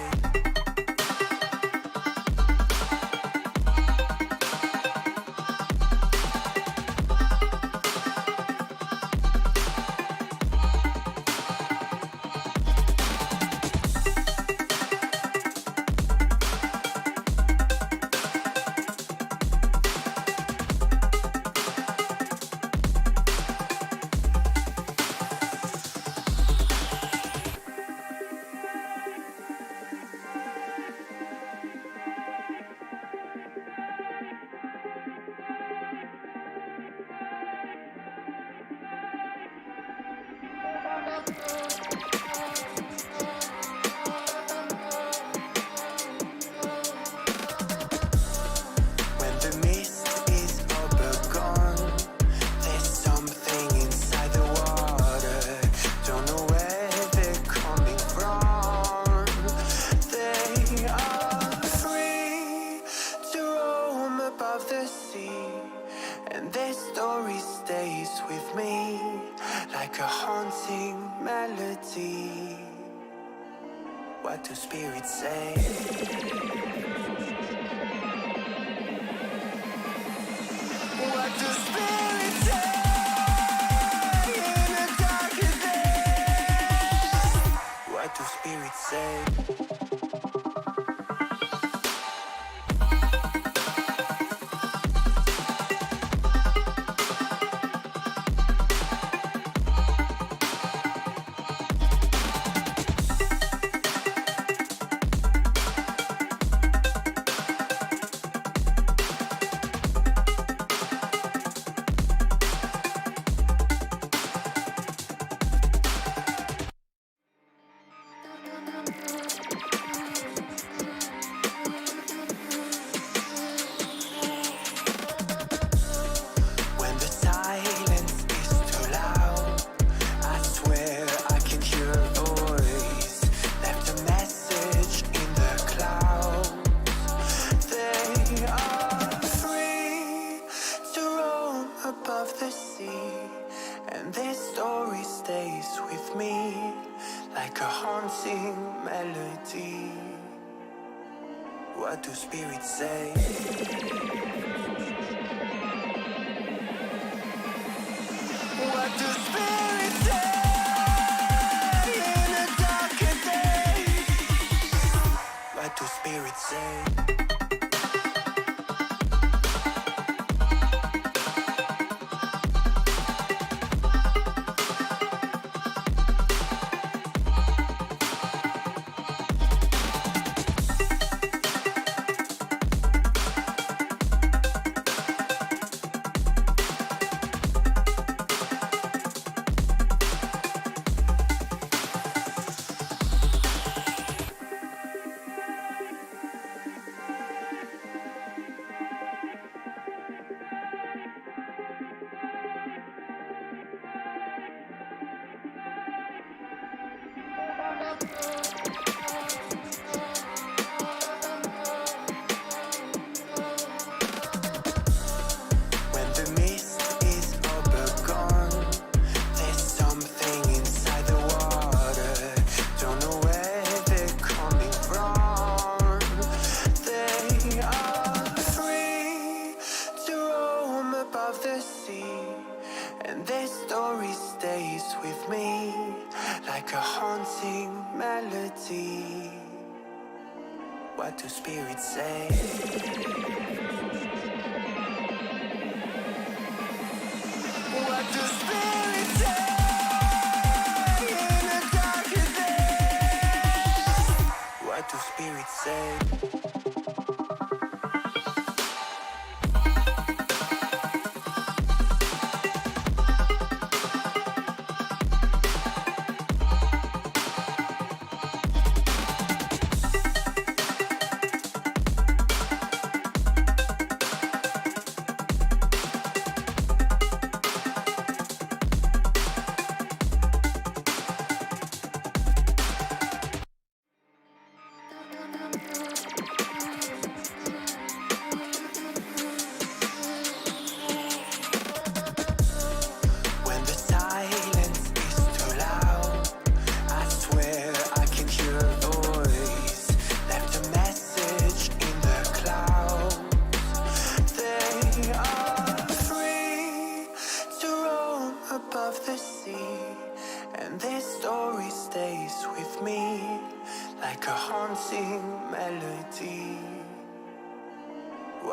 When the mist is overgone, there's something inside the water. Don't know where they're coming from. They are free to roam above the sea, and their story stays with me like a haunting melody. What do spirits say? What do spirits say in a darker day? What do spirits say? When the silence is too loud, I swear I can hear a voice. Left a message in the clouds. They are free to roam above the sea, and their story stays with me like a haunting melody. What do spirits say? What do spirits say in a darker day? What do spirits say? When the mist is overgone, there's something inside the water. Don't know where they're coming from. They are free to roam above the sea, and their story stays with me like a haunting melody. What do spirits say? What do spirits say in a darker day? What do spirits say?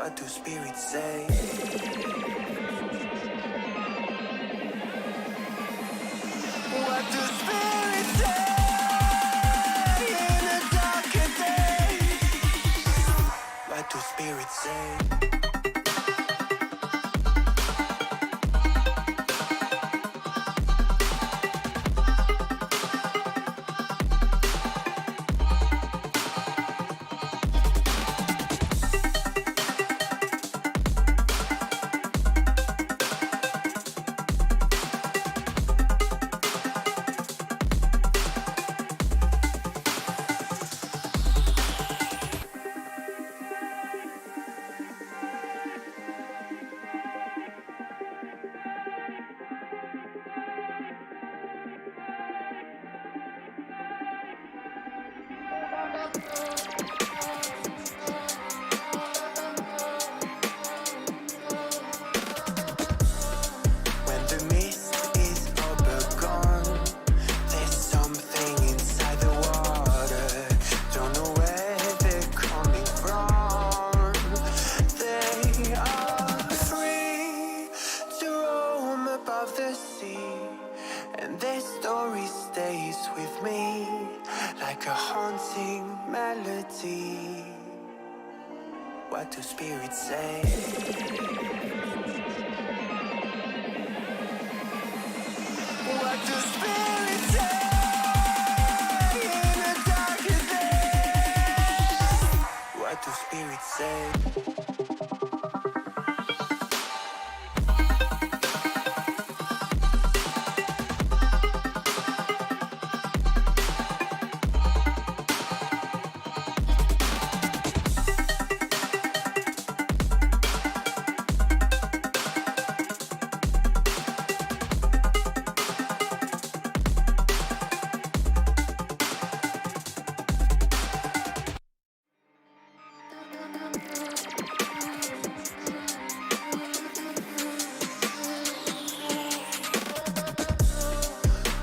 What do spirits say? What do spirits say in a darker day? What do spirits say? When the mist is overgone, there's something inside the water. Don't know where they're coming from. They are free to roam above the sea, and their story stays with me like a haunting melody. What do spirits say? What do spirits say in a darker day? What do spirits say?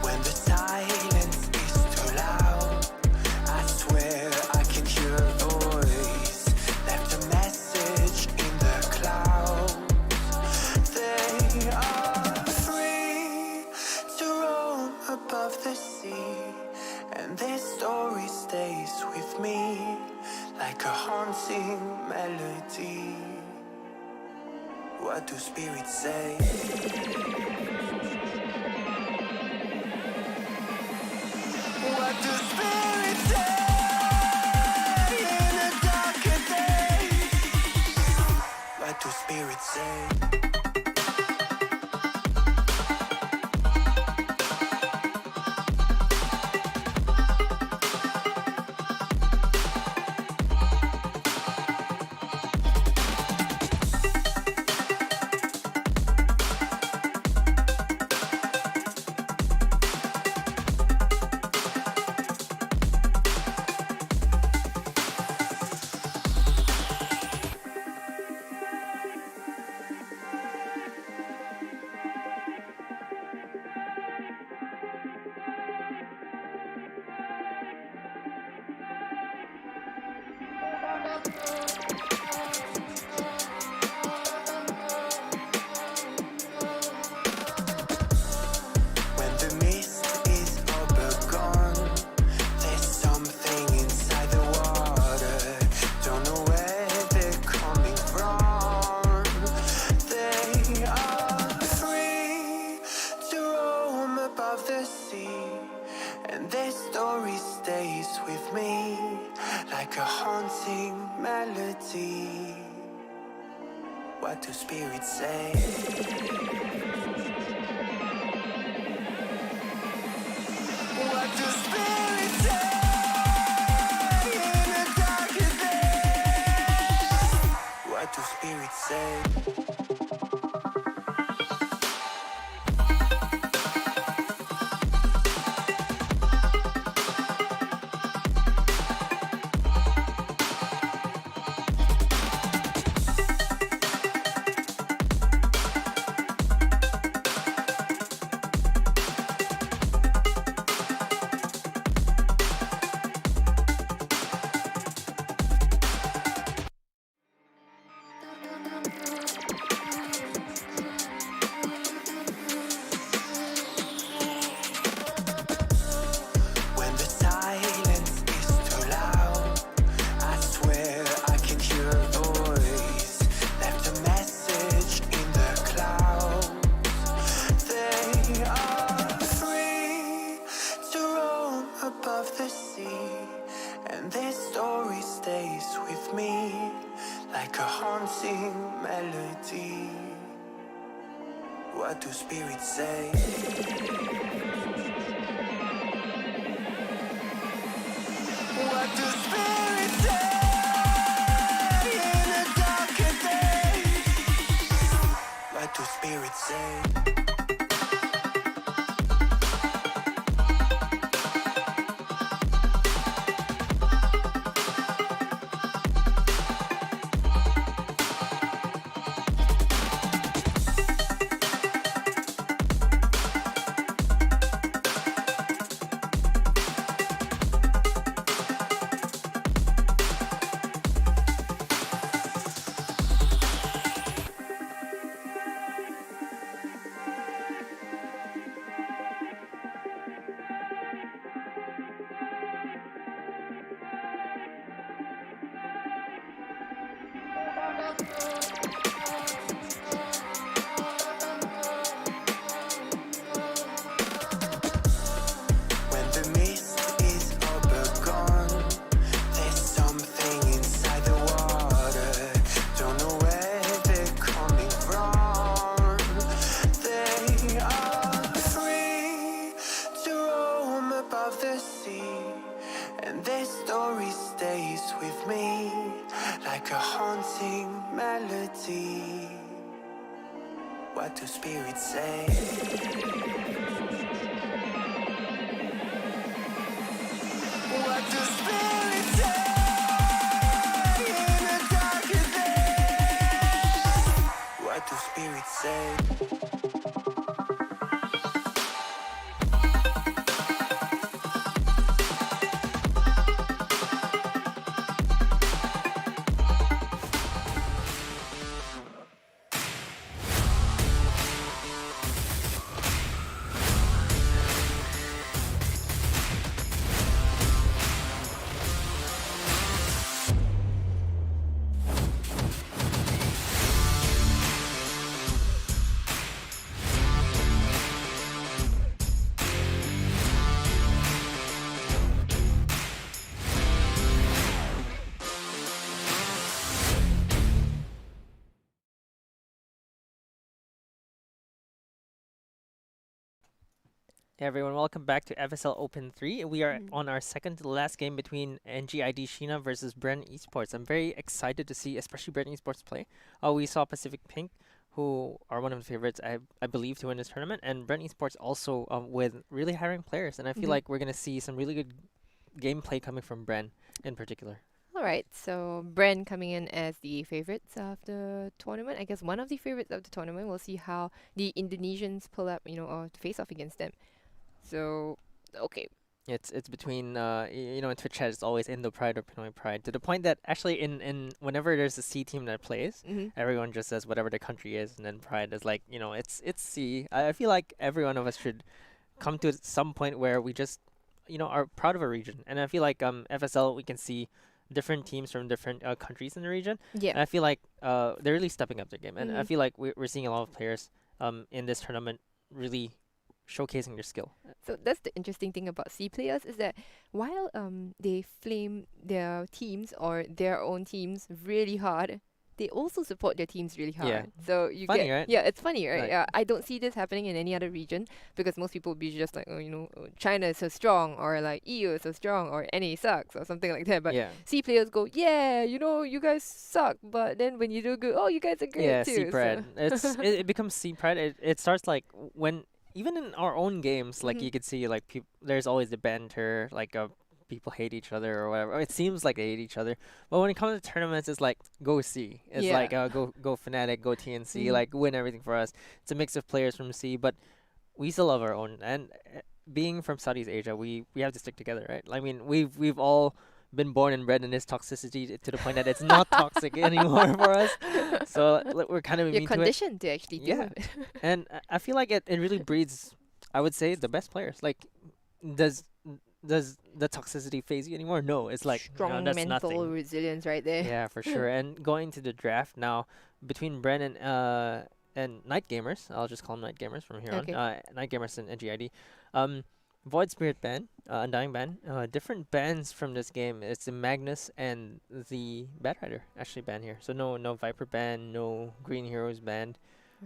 When the silence is too loud, I swear I can hear a voice. Left a message in the clouds. They are free to roam above the sea, and their story stays with me like a haunting melody. What do spirits say? What do spirits say in a darker day? What do spirits say? When the mist is overgone, there's something inside the water. Don't know where they're coming from. They are free to roam above the sea, and their story stays with me like a haunting melody. What do spirits say? What do spirits say in a darker day? What do spirits say? haunting melody. What do spirits say? What do spirits say in a darker day? What do spirits say? When the mist is overgone, there's something inside the water. Don't know where they're coming from. They are free to roam above the sea, and their story stays with me like a haunting melody. What do spirits say? What do spirits say in a darker day? What do spirits say? Hey everyone, welcome back to FSL Open 3. We are Mhm. on our second to last game between NGID Shina versus Bren Esports. I'm very excited to see, especially Bren Esports play. We saw Pacific Pink, who are one of the favorites, I believe, to win this tournament, and Bren Esports also with really high ranked players. And I feel Mhm. like we're going to see some really good gameplay coming from Bren in particular. All right, so Bren coming in as the favorites of the tournament. I guess one of the favorites of the tournament. We'll see how the Indonesians pull up, or face off against them. So, okay. It's between in Twitch chat it's always Indo Pride or Pinoy Pride, to the point that actually in whenever there's a C team that plays, Mm-hmm. everyone just says whatever the country is, and then Pride is like, it's C. I feel like every one of us should come to some point where we just are proud of a region, and I feel like FSL we can see different teams from different countries in the region. And Yeah. I feel like they're really stepping up their game, and I Mhm. feel like we're seeing a lot of players in this tournament really showcasing their skill. So that's the interesting thing about C players is that while they flame their teams or their own teams really hard, they also support their teams really hard. Yeah. So you Funny, get right? yeah, it's funny, right? Like- Yeah, I don't see this happening in any other region because most people will be just like, China is so strong, or like EU is so strong, or NA sucks or something like that. But yeah. C players go, yeah, you guys suck, but then when you do good, oh, you guys are great Yeah, too. C pride. It becomes C pride. It starts like when even in our own games, like Mhm. you could see like there's always the banter, like people hate each other or whatever. It seems like they hate each other, but when it comes to tournaments, it's like go C. It's Yeah. like go Fnatic, go TNC, Mhm. like win everything for us. It's a mix of players from C, but we still love our own. And being from Southeast Asia, we have to stick together, right? I mean, we've all been born and bred in this toxicity to the point that it's not toxic anymore for us. So we're kind of You're immune to it. conditioned to actually deal Yeah. with it. And I feel like it really breeds, I would say, the best players. Like, does the toxicity phase you anymore? No, it's like Strong that's mental nothing. resilience right there. Yeah, for sure. And going to the draft now between Bren and Night Gamers, I'll just call them Night Gamers from here Okay. on. Night Gamers and NGID. Um, Void Spirit ban, Undying ban, different bans from this game. It's the Magnus and the Bat Rider actually banned here. So no Viper ban, no Green Heroes banned.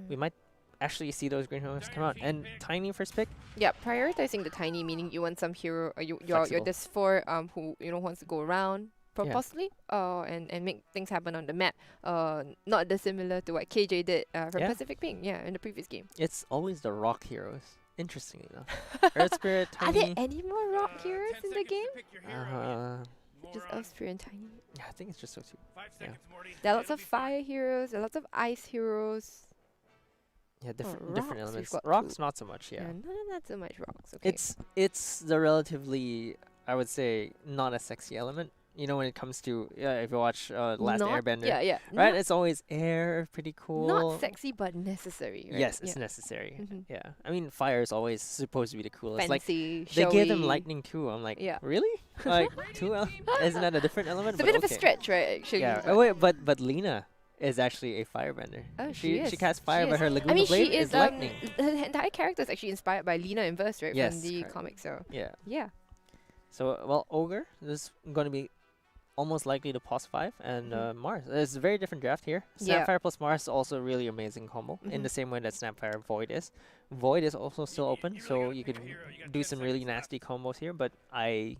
We might actually see those Green Heroes come out. And Tiny first pick. Yeah, prioritizing the tiny, meaning you want some hero, you're Flexible. this for who wants to go around Yeah. possibly, and make things happen on the map. Not dissimilar to what KJ did for Yeah. Pacific Ping, in the previous game. It's always the Rock Heroes. Interestingly enough, Earth Spirit, Are there Tiny. any more rock heroes 10 in the seconds to game? pick your hero, you Just moron. Earth Spirit and Tiny. Yeah, I think it's just those two. 5 Yeah. seconds, Morty. There are lots It'll of be fine. fire heroes. There are lots of ice heroes. Yeah, different rocks, we've elements. got Rocks, two. not so much. Yeah. Not so much rocks. Okay. It's the relatively, I would say, not a sexy element. You know, when it comes to if you watch Last not, Airbender, Yeah. right? Not, It's always air, pretty cool. not sexy, but necessary. Right? Yes, it's yeah. necessary. Mhm. Yeah, I mean, fire is always supposed to be the coolest. Like Fancy, they gave them showy. lightning too. I'm like, Yeah. really? Like two? Isn't that a different element? It's a But bit of a okay. stretch, right? Actually. Yeah. but- Wait, but Lena is actually a firebender. Oh, she is. casts fire, She but is. her Laguna I mean, blade she is lightning. the entire character is actually inspired by Lena in verse, right? Yes, From the correct. comic. So Yeah. yeah. So well, ogre this is going to be almost likely to pos 5 and Mars. It's a very different draft here. Yeah. Snapfire plus Mars is also a really amazing combo in the same way that Snapfire Void is. Void is also still open, so you could do some really nasty combos here, but I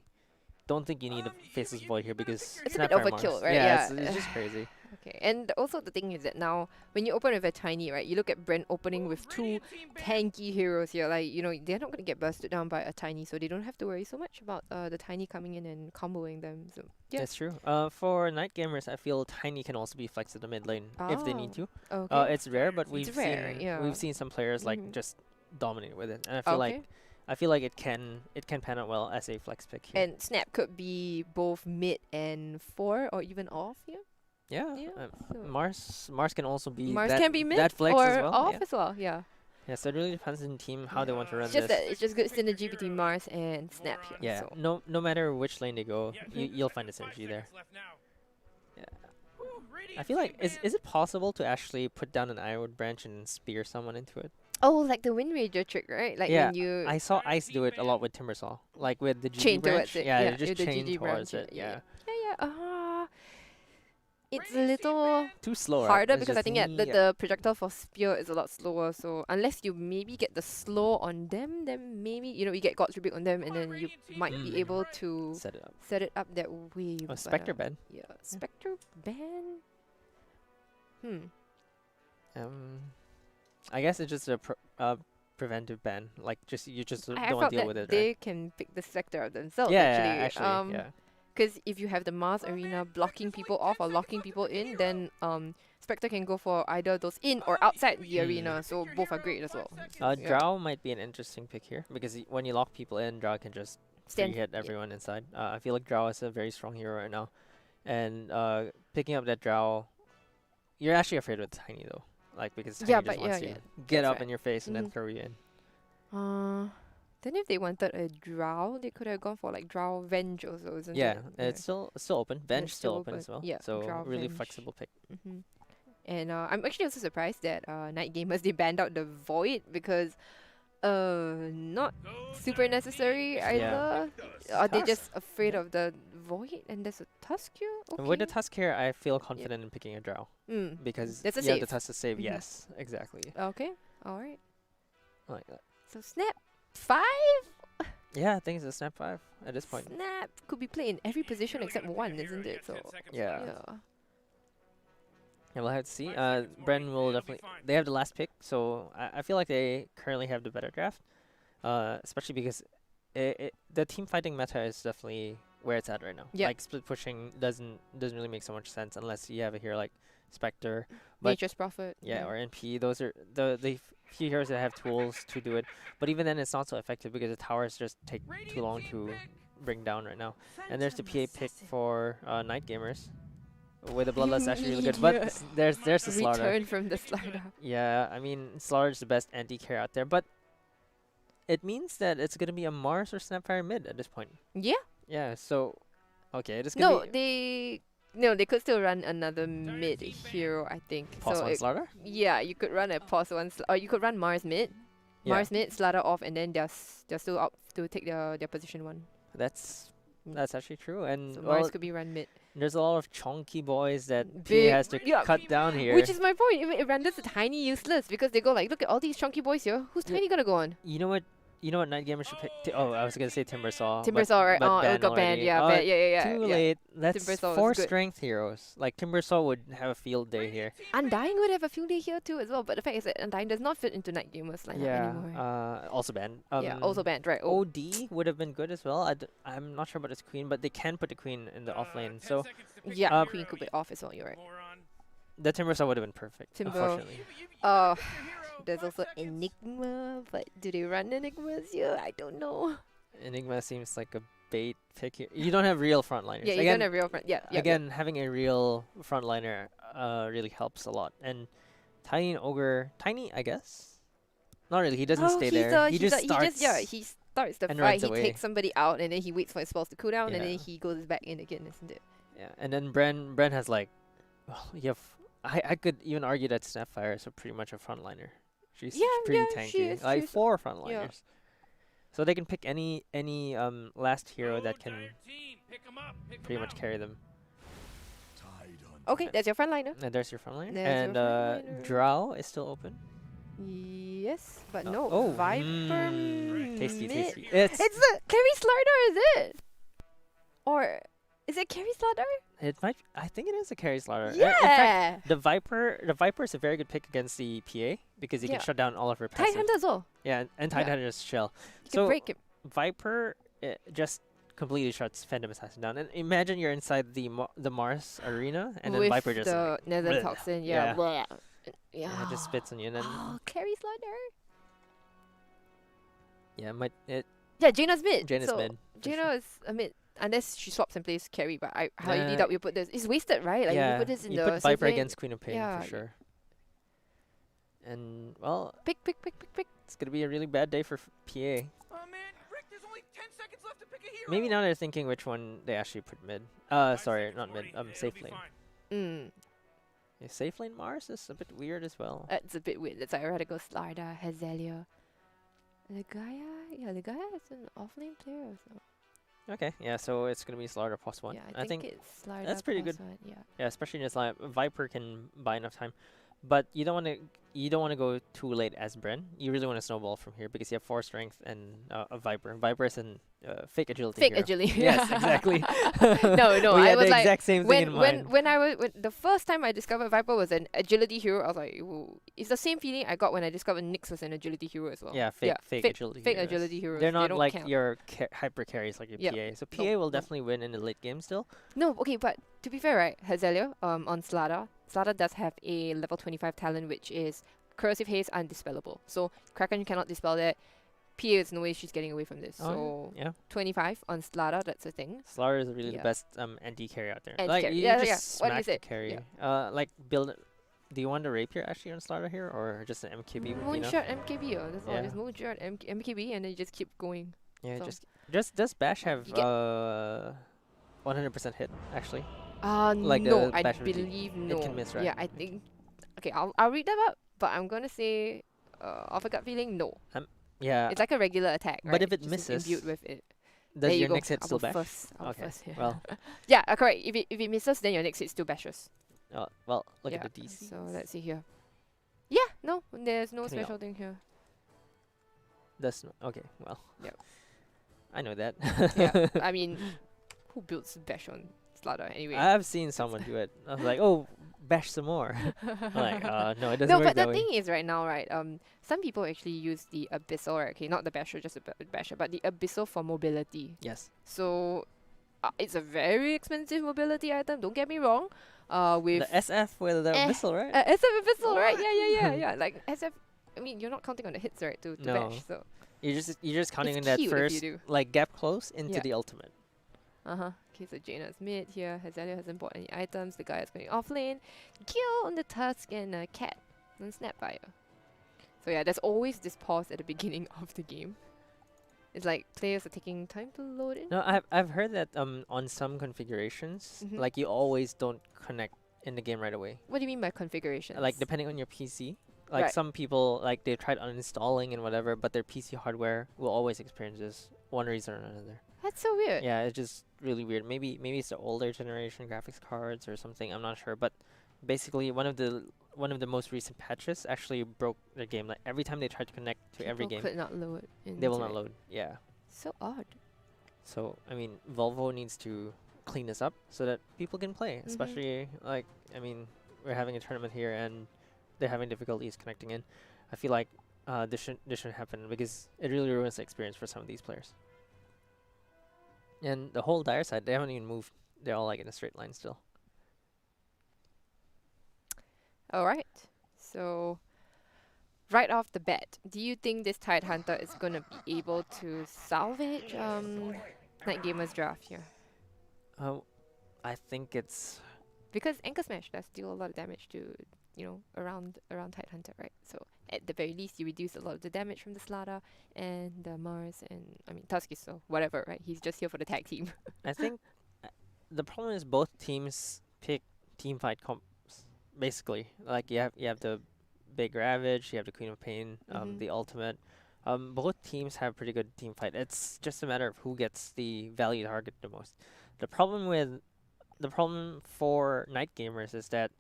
don't think you need to face this Void here because It's a bit Snapfire overkill, Mars. right? Yeah, Yeah. it's just crazy. Okay, and also the thing is that now when you open with a tiny, right, you look at Bren opening with two tanky heroes here. Like, they're not going to get bursted down by a tiny, so they don't have to worry so much about the tiny coming in and comboing them. So yeah. That's true. For night gamers, I feel Tiny can also be flexed to the mid lane if they need to. Okay. It's rare, but we've rare, seen yeah. we've seen some players like Mhm. just dominate with it, and Okay. I feel like it can pan out well as a flex pick here. And Snap could be both mid and 4 or even off here. Yeah, Yeah, so- Mars can also be Mars that, can be mid that flex or as well. off yeah. as well. Yeah. Yeah, so it really depends on the team how they want to run It's just this. that it's just good synergy between Mars and Snap here. Yeah, So. no matter which lane they go, you'll find a synergy there. Yeah. I feel like is it possible to actually put down an Ironwood branch and spear someone into it? Oh, like the Wind Ranger trick, right? Like Yeah, when you I saw Ice do it a lot with Timbersaw, like with the GG chain branch. towards it. Yeah, Yeah, they just with the chain GG towards branch, it. yeah, Yeah, it's a little too slow. right? harder It's because I just think the projectile for spear is a lot slower. So unless you maybe get the slow on them, then maybe you get God Tribute on them, and then you might be able to set it up. set it up that way. Oh, but, Spectre ban. Yeah, Spectre ban. I guess it's just a preventive ban. Like you just I don't felt want to deal that with it. they Right? can pick the sector of themselves. Yeah, actually, yeah. Because if you have the Mars Arena blocking people off or locking people in, then Spectre can go for either those in or outside the arena. So both are great as well. Yeah. Drow might be an interesting pick here because when you lock people in, Drow can just free hit everyone inside. I feel like Drow is a very strong hero right now, and picking up that Drow, you're actually afraid of Tiny though, like because Tiny Yeah, just but wants yeah, to get that's up right. in your face and then Mhm. throw you in. Then if they wanted a Drow, they could have gone for like Drow Venge also, isn't Yeah, it? it's still open. Bench still open as well. Yeah, so Drow really Venge. flexible pick. Hmm. And I'm actually also surprised that Night Gamers they banned out the Void because not super necessary either. Are they Tusk. just afraid of the Void and there's a Tusk here? Okay. With the Tusk here, I feel confident in picking a Drow because That's a you have the save. Tusk to save. Mhm. Yes, exactly. Okay, alright. I like that. So Snap 5? Yeah, I think it's a snap 5 at this point. Snap could be played in every position except one, isn't it? So Yeah. yeah. Yeah, we'll have to see. Bren will definitely. They have the last pick, so I feel like they currently have the better draft. Especially because the team fighting meta is definitely where it's at right now. Yeah. Like split pushing doesn't really make so much sense unless you have a hero like Spectre, but Nature's Prophet. yeah, or NP. Those are the few heroes that have tools to do it. But even then, it's not so effective because the towers just take too long to bring down right now. And there's the PA pick for Night Gamers. With the Bloodlust actually really good, but Yeah. there's the Slaughter. Return from the slaughter. Yeah, I mean Slaughter is the best anti-carry out there, but it means that it's gonna be a Mars or Snapfire mid at this point. Yeah. Yeah, so okay, this could be They could still run another mid hero, I think. Pulse so one Slaughter. yeah, you could run a pause one, or you could run Mars mid, Yeah. Mars mid, Slaughter off, and then they're still up to take their position one. That's Mm. that's actually true. And So well, Mars could be run mid. there's a lot of chunky boys that PA Big- has to yeah, cut down here. Which is my point. It renders the tiny useless because they go like, look at all these chunky boys here. Who's Yeah. tiny gonna go on? You know what? You know what Night Gamer should pick? Oh, I was gonna say Timbersaw. Timbersaw, right? but Oh, it banned got banned. already. Yeah, Oh, yeah. Too yeah. late. That's Timbersaw was 4 good. strength heroes. Like Timbersaw would have a field day here. Undying would have a field day here too as well, but the fact is that Undying does not fit into Night Gamer's lineup Yeah. anymore. Also banned. Yeah, also banned, right? Oh, OD would have been good as well. I'm not sure about his queen, but they can put the queen in the off lane. 10 So seconds to pick yeah, your Queen hero, could be you off as well. You're right. moron. the Timbersaw would have been perfect. Timber. Unfortunately. Oh, Pick your hero, there's 5 also seconds. Enigma, but do they run Enigmas here? I don't know. Enigma seems like a bait pick here. You don't have real frontliners. Yeah, you again, don't have real front. Yeah, yeah. again, having a real frontliner really helps a lot. And Tiny and Ogre, Tiny, I guess. Not really. He doesn't No, stay he's there. He he's just starts. he starts the and fight. runs He away. takes somebody out, and then he waits for his spells to cool down, and Yeah. then he goes back in again, isn't it? Yeah, and then Bren has like, well, you have. I could even argue that Snapfire is pretty much a frontliner. She's Yeah, pretty yeah, tanky. she is, Like she's- 4 frontliners. So they can pick any last hero Go, that can Dire team, pick 'em up, pick 'em pretty much out. carry them. Okay, that's your frontliner. And there's your frontliner. There's And your frontliner. Drow is still open. Yes, but Oh, no. oh, Viper Tasty, mid. tasty. It's It's the carry slider, is it? Or is it carry slider? it might. I think it is a carry slaughter. Yeah. In fact, the Viper is a very good pick against the PA because you Yeah. can shut down all of her Tide passive. Hunter as well. Yeah, and Tide Yeah. Hunter's shell. You So can break it. Viper just completely shuts Phantom Assassin down. And imagine you're inside the Mars arena, and then with Viper just the Nether bleh. Toxin. Yeah. Yeah. bleh. yeah, it just spits on you, and then Oh, carry slider. yeah, might it Yeah, Jaina's mid. Jaina's so mid. for Jaina sure. is a mid. Unless she swaps and plays carry, but I highly Nah. doubt you put this. It's wasted, right? Like yeah, you put this in you the put safe Viper lane. against Queen of Pain Yeah. for sure. And well, Pick. it's gonna be a really bad day for PA. Oh man, Rick, there's only 10 seconds left to pick a hero. Maybe now they're thinking which one they actually put mid. 5 Sorry, seconds not mid. warning, it'll Safe be lane. fine. Mm, Yeah, safe lane Mars is a bit weird as well. it's a bit weird. That's why I rather go Slarda, Hazelia. The Gaia is an offlane player. So Okay, yeah, so it's gonna be Slaughter +1. yeah, I think it's Slarda. that's pretty good. +1, yeah. yeah, especially in this line, Viper can buy enough time, but you don't want to go too late as Bren. You really want to snowball from here because you have 4 strength and a Viper. Viper is an fake agility. Fake hero. agility. Yes, exactly. No, We I had was the like, exact same thing in mind. when the first time I discovered Viper was an agility hero, I was like, "Ooh." It's the same feeling I got when I discovered Nyx was an agility hero as well. Yeah, fake agility. Fake heroes. agility heroes. They're They not don't like count. your hyper carries like your Yep. PA. So PA No, will no. definitely win in the late game still. No, okay, but to be fair, right, Hazelia, on Slada does have a level 25 talent which is Corrosive Haze Undispellable. So Kraken cannot dispel that. PA is no way she's getting away from this. Oh, So yeah. 25 on Slada, that's a thing. Slaughter is really the Yeah. best anti carry out there. Anti Like carry, you yeah, just yeah. What do you smack the say? carry. Like build. Do you want a rapier actually on Slaughter here, or just an MKB? would be enough? Moonshot MKB, that's all. Yeah. Just Moonshot MKB and then you just keep going. Yeah, So- just does Bash have You get- 100% hit actually? Like the no, I bash routine. believe no. can miss, right? Yeah, I think. Okay, I'll read that up, but I'm gonna say, off a gut feeling, no. Yeah. It's like a regular attack, right? but if it Just misses, imbued with it. does There you your go. next hit I'll still go bash? First. I'll Okay. First, yeah. Well, yeah, correct. If it misses, then your next hit still bashes. well, look yeah. at the DC. So let's see here. Yeah, no, there's no Can we special thing here. That's okay. Well. Yep. I know that. Yeah, I mean, who builds bash on Slaughter anyway? I've seen someone do it. I was like, oh, bash some more. I'm like, no, it doesn't No, work but that the way. thing is right now, right? Some people actually use the Abyssal, right? Okay, not the Basher, just the Basher, but the Abyssal for mobility. Yes. So it's a very expensive mobility item. Don't get me wrong. With The SF with the whistle, right? SF Abyssal, right? Yeah. Like SF. I mean, you're not counting on the hits, right? To No. bash. So You're just counting it's on that cute if you first do. like gap close into Yeah. the ultimate. Okay, so Jaina's mid here. Hazelia hasn't bought any items. The guy is going off lane. Kill on the Tusk and Cat on Snapfire. So yeah, there's always this pause at the beginning of the game. It's like players are taking time to load in. No, I've heard that on some configurations, Mhm. like you always don't connect in the game right away. What do you mean by configuration? Like depending on your PC, Like Right. some people, like they've tried uninstalling and whatever, but their PC hardware will always experience this one reason or another. That's so weird. Yeah, it's just really weird. Maybe it's the older generation graphics cards or something. I'm not sure, but basically one of the most recent patches actually broke their game. Like every time they try to connect to every People game, could not load. they will into not it. load. Yeah. So odd. So I mean, Volvo needs to clean this up so that people can play. Mhm. Especially like I mean, we're having a tournament here and they're having difficulties connecting in. I feel like this shouldn't happen because it really ruins the experience for some of these players. And the whole dire side, they haven't even moved. They're all like in a straight line still. All right. So, right off the bat, do you think this Tide Hunter is gonna be able to salvage Night Gamers draft here? I think it's Because Anchor Smash does deal a lot of damage to around Tide Hunter, right? So at the very least, you reduce a lot of the damage from the Slada and the Mars and Tusky, so whatever, right? He's just here for the tag team. I think the problem is both teams pick team fight comps. Basically, like you have the Big Ravage, you have the Queen of Pain, Mhm. the Ultimate. Both teams have pretty good team fight. It's just a matter of who gets the value target the most. The problem for Night Gamers is that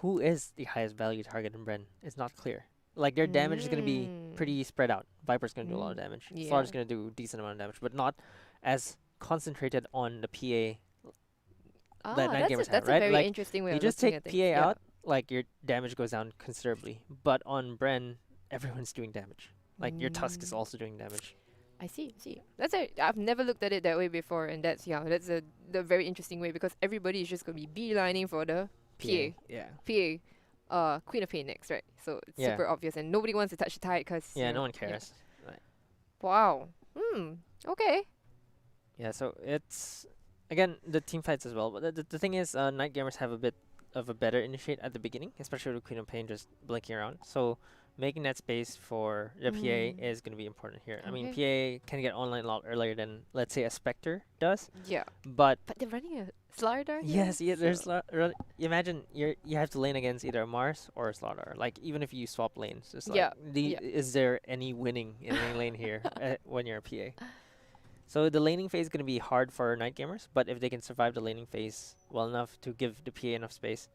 who is the highest value target in Bren is not clear. Like their damage is gonna be Mm. pretty spread out. Viper's gonna do a lot of Mm, damage. yeah. Slaughter's gonna do decent amount of damage, but not as concentrated on the PA. That Night Gamers have, that's right? a very Like, interesting way You of just looking take at things. PA Yeah. out, like your damage goes down considerably. But on Bren, everyone's doing damage. Like your Tusk is Mm. also doing damage. I see. I've never looked at it that way before, and that's the very interesting way because everybody is just gonna be beelining for the PA. Yeah. Queen of Pain next, right? So it's Yeah. super obvious, and nobody wants to touch the Tide because Yeah, no one cares. Right. Wow. Okay. Yeah, so it's again the team fights as well. But the thing is, Night Gamers have a bit of a better initiate at the beginning, especially with Queen of Pain just blinking around. So making that space for the PA is going to be important here. I mean, PA can get online a lot earlier than let's say a Spectre does, Yeah. but But they're running a Slardar here. yes, yeah, there's so- imagine you have to lane against either a Mars or a Slaughter. Like even if you swap lanes, it's like Yeah, yeah. is there any winning in any lane here when you're a PA? So the laning phase is going to be hard for Night Gamers, but if they can survive the laning phase well enough to give the PA enough space,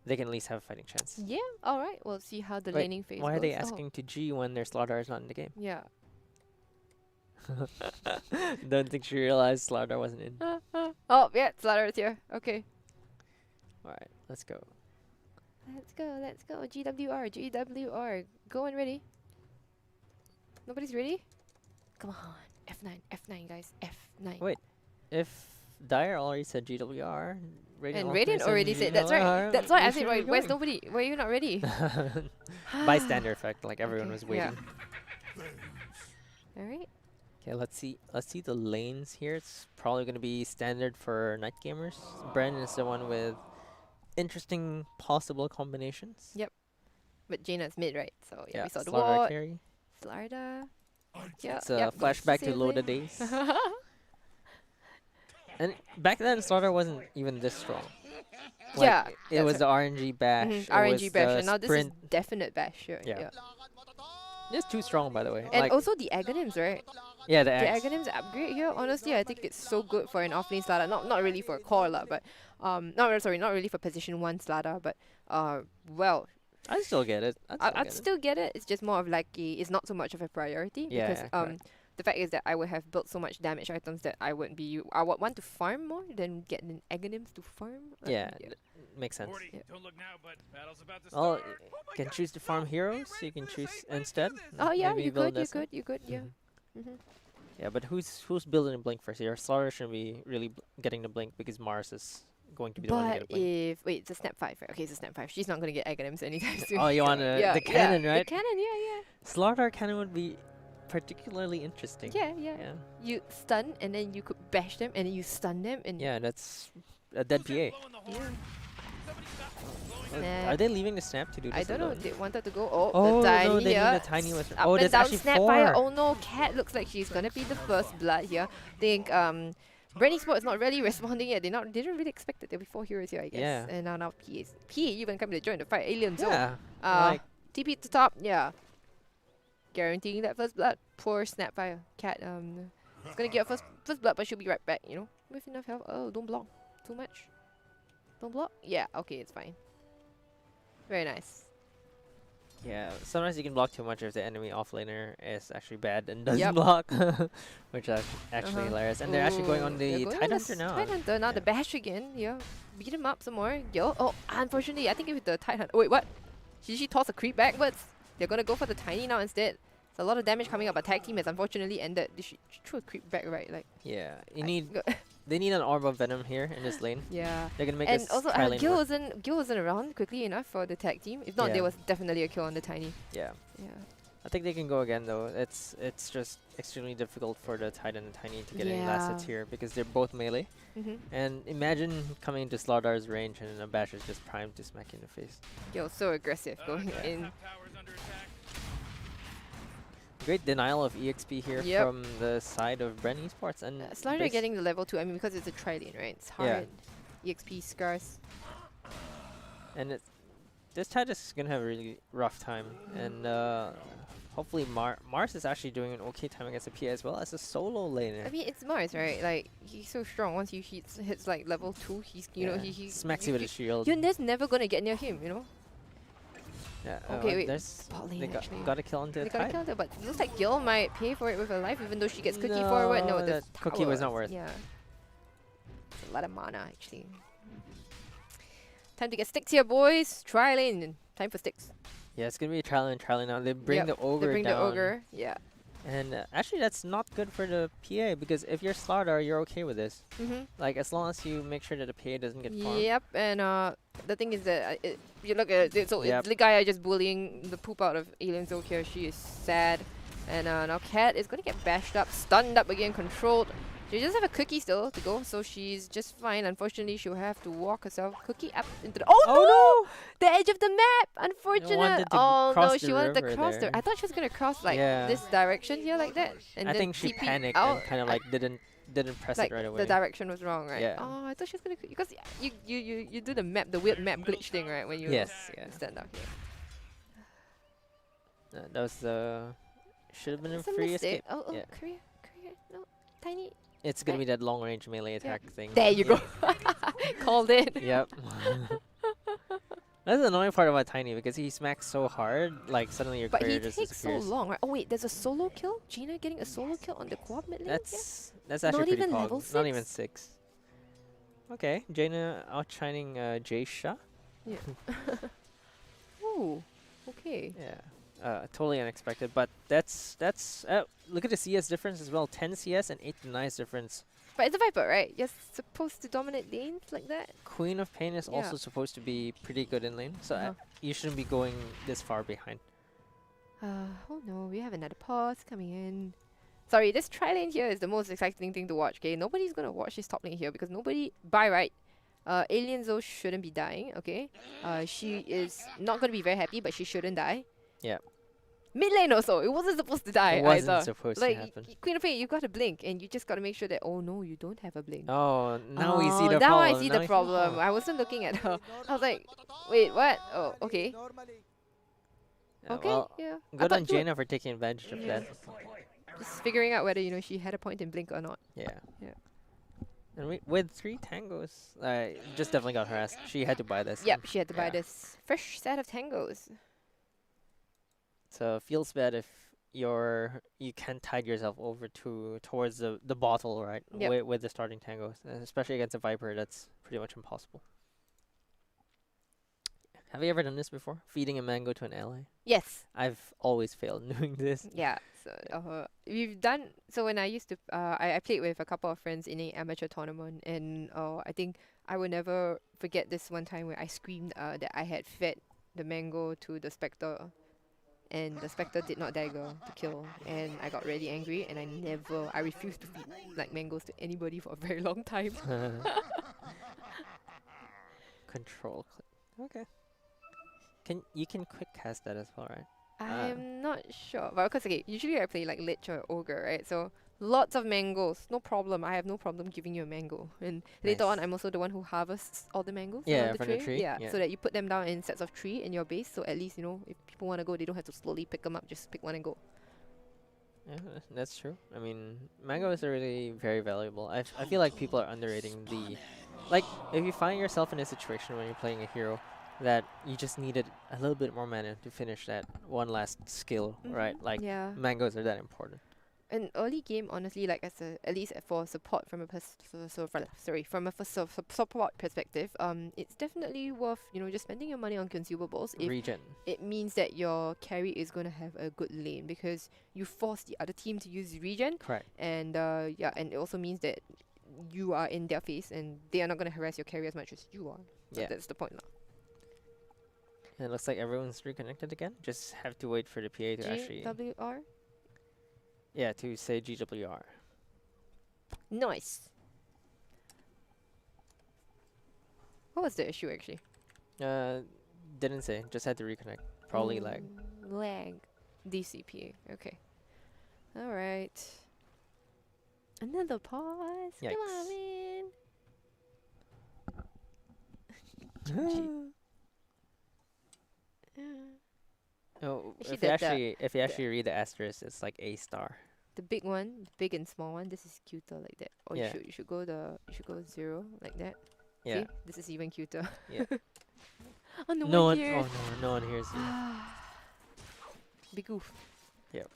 they can at least have a fighting chance. Yeah. All right. We'll see how the Wait, laning phase Why are they goes. Oh, asking to G when their Slaughter is not in the game? yeah. Don't think she realized Slaughter wasn't in. Oh yeah, Slardar is here. Okay. Alright, let's go. Let's go. GWR. Go and ready. Nobody's ready? Come on. F9, guys. F9. Wait, if Dire already said GWR, And Radiant already said, that's right. That's why I said, right, where's no nobody? Why are you not ready? bystander effect, like everyone Okay, was yeah. waiting. Alright. Okay, let's see the lanes here. It's probably gonna be standard for Night Gamers. Bren is the one with interesting possible combinations. Yep. But Jaina's mid, right? So yeah, we saw the Slaughter ward. carry. Slarda. Yeah. It's a yep, flashback to save Loda lane. days. And back then, Slaughter wasn't even this strong. Like, Yeah, it that's was the RNG bash. Mhm, it was RNG bash, the and now this is sprint. definite bash here. Yeah. Yeah. It's too strong, by the way. And like, also the Aghanims, right? yeah, the The axe. Aghanims upgrade here, honestly, I think it's so good for an offlane Slada. Not really for core lah, but not really for position 1 Slada, but well, I still get it. I'd still get it. It's just more of like it's not so much of a priority Yeah, because correct. the fact is that I would have built so much damage items that I would want to farm more than get the Aghanims to farm. Yeah, makes sense. Morty, Yeah. don't look now, but battle's about to Well, start. you can choose to farm heroes. So you can choose instead. Oh yeah, Maybe you build could, this up. yeah. Mhm. Mm-hmm. Yeah, but who's building the blink first here? Slaughter shouldn't be really getting the blink because Mars is going to be the one to get But a blink. it's a snap 5, right? Okay, it's a snap 5. She's not gonna get Aghanims anytime soon. Oh, you want yeah, the cannon, right? The cannon, yeah. Slaughter cannon would be particularly interesting. Yeah. Yeah. You stun and then you could bash them and then you stun them and Yeah, that's a dead PA. Blowing the horn. Somebody stop blowing Nah. Are they leaving the snap to do this? I don't know. alone? They wanted to go. Oh, Oh the tiny no, they here. need the tiny with. Up Oh, and there's down actually snap 4. fire. Oh no, Cat looks like she's gonna be the first blood here. Think Bren Esports is not really responding yet. They didn't really expect that there be 4 heroes here, I guess. Yeah. And now PA even coming to join the fight. Alien Zone. Yeah. Uh, like TP at the top, yeah. Guaranteeing that first blood. Poor Snapfire. Cat, it's gonna get first blood, but she'll be right back, you know? With enough health. Oh, don't block. Too much. Don't block? Yeah, okay, it's fine. Very nice. Yeah, sometimes you can block too much if the enemy offlaner is actually bad and doesn't Yep. block, which is actually Uh-huh. hilarious. And they're actually going on Ooh, the they're going Tide on Hunter now. Tide Hunter, now the Yeah. bash again, yeah. Beat him up some more. Yo, oh, unfortunately, I think if the Tide Hunter. Wait, what? She tossed a creep backwards. They're gonna go for the tiny now instead. There's a lot of damage coming up, but tag team has unfortunately ended. She threw a creep back, right? Like, Yeah, I- they need an Orb of Venom here in this lane. yeah. They're gonna make And this also, tri-lane Gil work. wasn't around quickly enough for the tag team. If not, Yeah. there was definitely a kill on the tiny. Yeah, Yeah. I think they can go again though. It's just extremely difficult for the Tide and the Tiny to get any last hits Yeah. here because they're both melee. And imagine coming into Slaughter's range and a bash is just primed to smack you in the face. Yo, so aggressive going Okay, in. top tower's under attack. Great denial of EXP here Yep. from the side of Bren Esports and Slider bas- getting the level 2, I mean, because it's a tri-lane, right? It's Yeah. hard. EXP scars. and this Tide is gonna have a really rough time and hopefully Mars is actually doing an okay time against the PA as well as a solo laner. I mean, it's Mars, right? Like, he's so strong. Once he hits like level 2, he's, you know, Yeah, he smacks you with a shield. You're just never gonna get near him, you know? Yeah, Okay, wait, there's bot lane they actually. got a kill onto They the gotta Tide. counter, but it looks like Gil might pay for it with her life, even though she gets cookie forward. No, No, the that cookie was tower. not worth. Yeah. It's a lot of mana, actually. Time to get sticks here, boys. Try lane. Time for sticks. Yeah, it's gonna be a trial and trial now. They bring Yep, the ogre They bring down. the ogre. Yeah. And actually, that's not good for the PA because if you're Slaughter, you're okay with this. Like as long as you make sure that the PA doesn't get farmed. Yep, and the thing is that you look at it, so Yep. the guy are just bullying the poop out of Alien Zoke here. She is sad, and now Cat is gonna get bashed up, stunned up again, controlled. She does have a cookie still to go, so she's just fine. Unfortunately, she'll have to walk herself cookie up into the Oh the edge of the map. Unfortunate. wanted to Oh no, cross she the wanted to river cross there. I thought she was gonna cross like Yeah. this direction here, like that. And I then think she TP panicked out. and kind of like didn't press Like it right away. the direction was wrong, right? Yeah. Oh, I thought she was gonna because you do the map, the weird map glitch thing, right? When you Yes, yeah. stand out here. That was should have been a It's a free mistake. escape. Oh, Yeah. Korea, no, tiny. It's gonna be that long range melee attack thing. There you go. Called it. Yep. That's the annoying part about Tiny because he smacks so hard, like suddenly your But career he just takes so disappears. long, right? Oh wait, there's a solo kill. Gina getting a solo kill on the quad mid lane. here? That's actually Not pretty even pog. level Not even 6? 6. Okay, Jaina outshining Jaysha. Yeah. Oh, okay. Yeah. Totally unexpected, but that's look at the CS difference as well. 10 CS and 8 denies difference. But it's a Viper, right? You're supposed to dominate lanes like that. Queen of Pain is Yeah. also supposed to be pretty good in lane, so Uh-huh. you shouldn't be going this far behind. Oh no, we have another pause coming in. Sorry, this tri lane here is the most exciting thing to watch. Okay, nobody's gonna watch this top lane here because nobody. By right, Alien Zo shouldn't be dying. Okay, she is not gonna be very happy, but she shouldn't die. Yeah. Mid lane also, it wasn't supposed to die It wasn't either. supposed Like to happen. Queen of Pain, you gotta blink, and you just gotta make sure that oh no, you don't have a blink. Oh, now we see the now problem. I see now the we problem. oh. I wasn't looking at her. I was like, wait, what? Oh, okay. Yeah, Okay, well, yeah. I good thought on good. Jaina for taking advantage of that. Just figuring out whether she had a point in blink or not. Yeah. Yeah. And with 3 tangos, just definitely got harassed. She had to buy this. Yep, she had to buy Yeah. this fresh set of tangos. So feels bad if you can't tide yourself over towards the bottle, right? Yep. With the starting tangos, especially against a Viper, that's pretty much impossible. Have you ever done this before? Feeding a mango to an ally? Yes. I've always failed doing this. Yeah. So we've done. So when I used to, I played with a couple of friends in an amateur tournament, and I think I will never forget this one time where I screamed that I had fed the mango to the Spectre, and the Spectre did not dagger to kill, and I got really angry, and I refused to feed like mangoes to anybody for a very long time. Control click. Okay. You can quick cast that as well, right? I'm not sure. But because, okay, usually I play like Lich or Ogre, right? So lots of mangoes. No problem. I have no problem giving you a mango. And later on, Nice. I'm also the one who harvests all the mangoes Yeah, around the from the tree. tree, Yeah, yeah. so that you put them down in sets of three in your base. So at least, if people want to go, they don't have to slowly pick them up. Just pick one and go. Yeah, that's true. I mean, mangoes are really very valuable. I feel like people are underrating the, like, if you find yourself in a situation when you're playing a hero that you just needed a little bit more mana to finish that one last skill, right? Like, Yeah. mangoes are that important. An early game, honestly, like at least for support from a support perspective, it's definitely worth just spending your money on consumables if Regen. it means that your carry is going to have a good lane because you force the other team to use regen, Correct. and and it also means that you are in their face and they are not going to harass your carry as much as you are. So Yeah. that's the point now. And it looks like everyone's reconnected again. Just have to wait for the PA to actually, GWR, yeah, to say GWR. nice. What was the issue actually? Didn't say. Just had to reconnect. Probably lag. Lag. DCPA. Okay. All right. Another pause. Come on, Yikes. man. Oh, Actually, if you actually read the asterisk, it's like A star. The big one, the big and small one. This is cuter like that. Or Yeah. you should go 0 like that. Yeah. See? This is even cuter. Yeah. Oh no, No one one. here. Oh no, no one hears you. Big oof. Yep.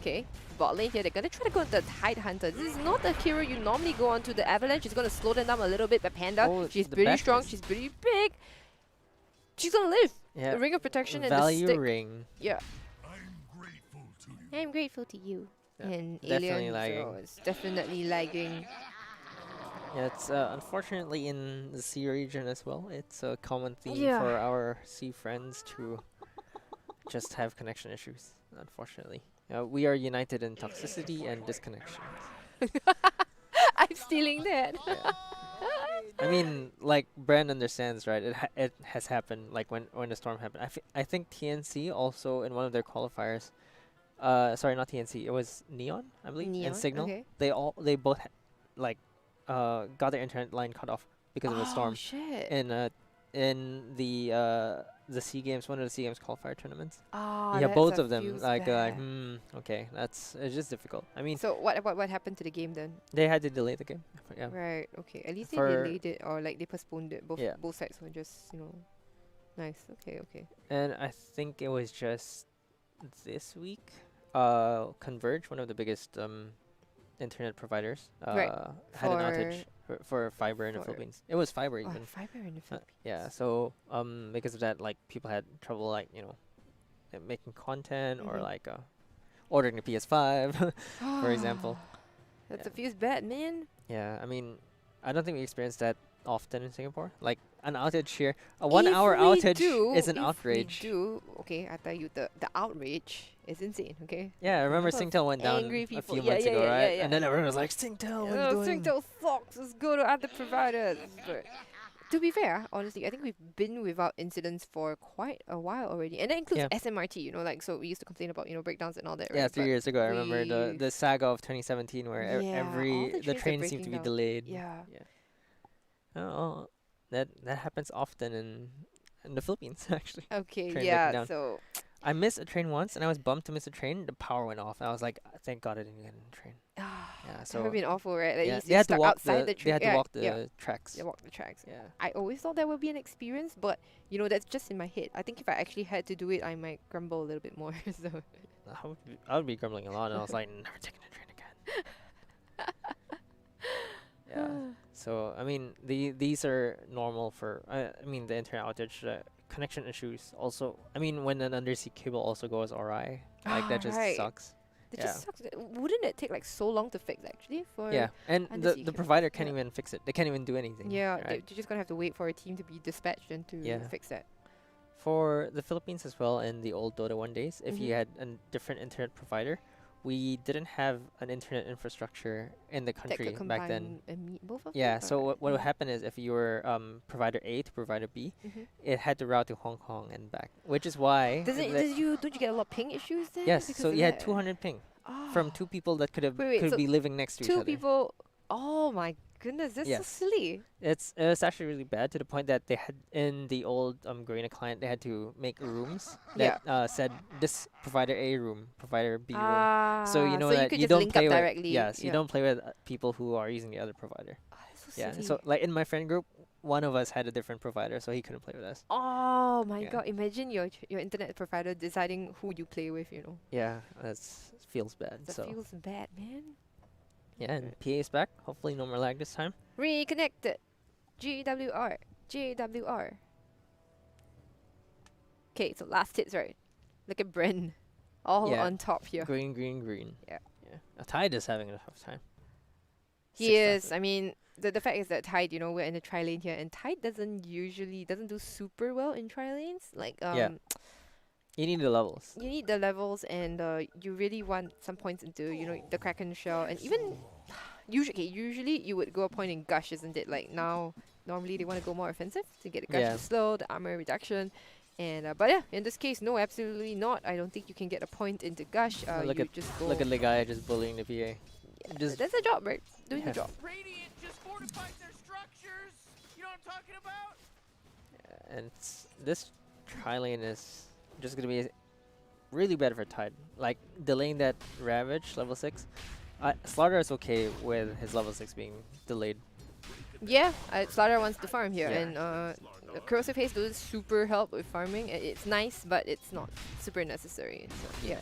Okay, bot lane here. They're gonna try to go into the Tide Hunter. This is not the hero you normally go onto the Avalanche. She's gonna slow them down a little bit. But Panda, Oh, she's the pretty strong. best. She's pretty big. She's gonna live. Yeah. The Ring of Protection and the Value stick. ring. Yeah. I'm grateful to you. I'm grateful to you. Yeah, And definitely Alien, lagging. so it's definitely lagging. Yeah, it's unfortunately in the sea region as well. It's a common theme Yeah. for our sea friends to just have connection issues. Unfortunately, we are united in toxicity and disconnection. I'm stealing that. Yeah. I mean, like Bren understands, right? It has happened. Like when the storm happened. I think TNC also in one of their qualifiers. Sorry, not TNC. It was Neon, I believe, Neon, and Signal. okay. They both got their internet line cut off because of a storm. Oh shit. In the SEA Games, one of the SEA Games qualifier tournaments. Oh, Yeah, that both of them. feels Like, bad. okay, it's just difficult. I mean, So what happened to the game then? they had to delay the game. Yeah. Right. Okay. At least they For- delayed it or like they postponed it. Both Yeah. both sides were just nice. Okay. Okay. And I think it was just this week. Converge, one of the biggest internet providers, Right. had an outage for fiber in the for- Philippines. It was fiber Oh, even. fiber in the Philippines. Yeah. So because of that, like people had trouble making content or Mhm. like ordering a PS5, for example. That Yeah. feels bad, man. Yeah. I mean, I don't think we experienced that often in Singapore. Like an outage here, a 1 hour outage is an outrage. Okay, I tell you the outrage is insane. Okay. Yeah, I remember Lot of Singtel went down angry a people. few Yeah, months yeah, ago, yeah, right? yeah, And then everyone was like, Singtel, what are you doing? Singtel sucks. Let's go to other providers. But to be fair, honestly, I think we've been without incidents for quite a while already, and that includes Yeah. SMRT. Like so we used to complain about breakdowns and all that. Yeah, right? 3 But years ago, I remember the we've- saga of 2017 where Yeah, all the the trains are trains seemed to be breaking down. delayed. Yeah. Oh, that happens often in the Philippines actually. Okay. Train breaking Yeah. down. So I missed a train once, and I was bummed to miss a train. The power went off, and I was like, thank God I didn't get in the train. Yeah, that so would have been awful, right? Like yeah, you they had to stuck walk outside the the train. they had to walk the tracks. They walk the tracks. Yeah. I always thought that would be an experience, but that's just in my head. I think if I actually had to do it, I might grumble a little bit more. So I would be grumbling a lot, and I was like, never taking a train again. Yeah. So I mean, these are normal for. I mean, the internet outage, connection issues. Also, I mean, when an undersea cable also goes awry, like that just Right. sucks. it Yeah. just sucks. Wouldn't it take like so long to fix actually? For Yeah, and undersea the cable. provider can't Yeah. even fix it. They can't even do anything. Yeah, right? they're just gonna have to wait for a team to be dispatched and to Yeah. fix that. For the Philippines as well, in the old Dota 1 days, if you Mhm. had a different internet provider, we didn't have an internet infrastructure in the That country could back then. combine and meet both of Yeah, them. so or- what would happen is if you were provider A to provider B, Mhm. it had to route to Hong Kong and back, which is why. Don't you get a lot of ping issues then? Yes, because so of you had that? 200 ping from Ah. two people that Wait, could so be living next to each two other. people. Oh my goodness, that's Yes. so silly. It's actually really bad to the point that they had in the old Garena client they had to make rooms that said this provider A room, provider B room. So you know you that could you just don't link play up with directly. yes, you yeah. don't play with people who are using the other provider. Oh, that's so Yeah. silly. So like in my friend group, one of us had a different provider, so he couldn't play with us. Oh my Yeah. god! Imagine your internet provider deciding who you play with. You know, Yeah, that's feels bad. that So feels bad, man. yeah, and PA is back. Hopefully no more lag this time. Reconnected. GWR. GWR. Okay, so last hits, right? Look at Bren. All Yeah. on top here. Green, green, green. Yeah. Yeah. Tide is having a tough time. He 6,000. is. I mean, the fact is that Tide, you know, we're in the tri lane here, and Tide doesn't do super well in tri lanes. Like, Yeah. You need the levels. you need the levels, and you really want some points into, you know, the Kraken shell, and even usually you would go a point in Gush, isn't it? Like now, normally they want to go more offensive to get the Gush Yeah. to slow, the armor reduction. And but yeah, in this case, no, absolutely not. I don't think you can get a point into Gush. Look you at- just go. Look at the guy just bullying the PA. Yeah, just- that's a job, right? Doing Yeah. the job. Radiant just fortified their structures. You know what I'm talking about? And this tri-lane is just gonna be really bad for Tide. Like delaying that Ravage level 6. Slaughter is okay with his level 6 being delayed. Yeah, Slaughter wants to farm here, Yeah. and Corrosive Haze doesn't super help with farming. It's nice, but it's not super necessary. So yeah.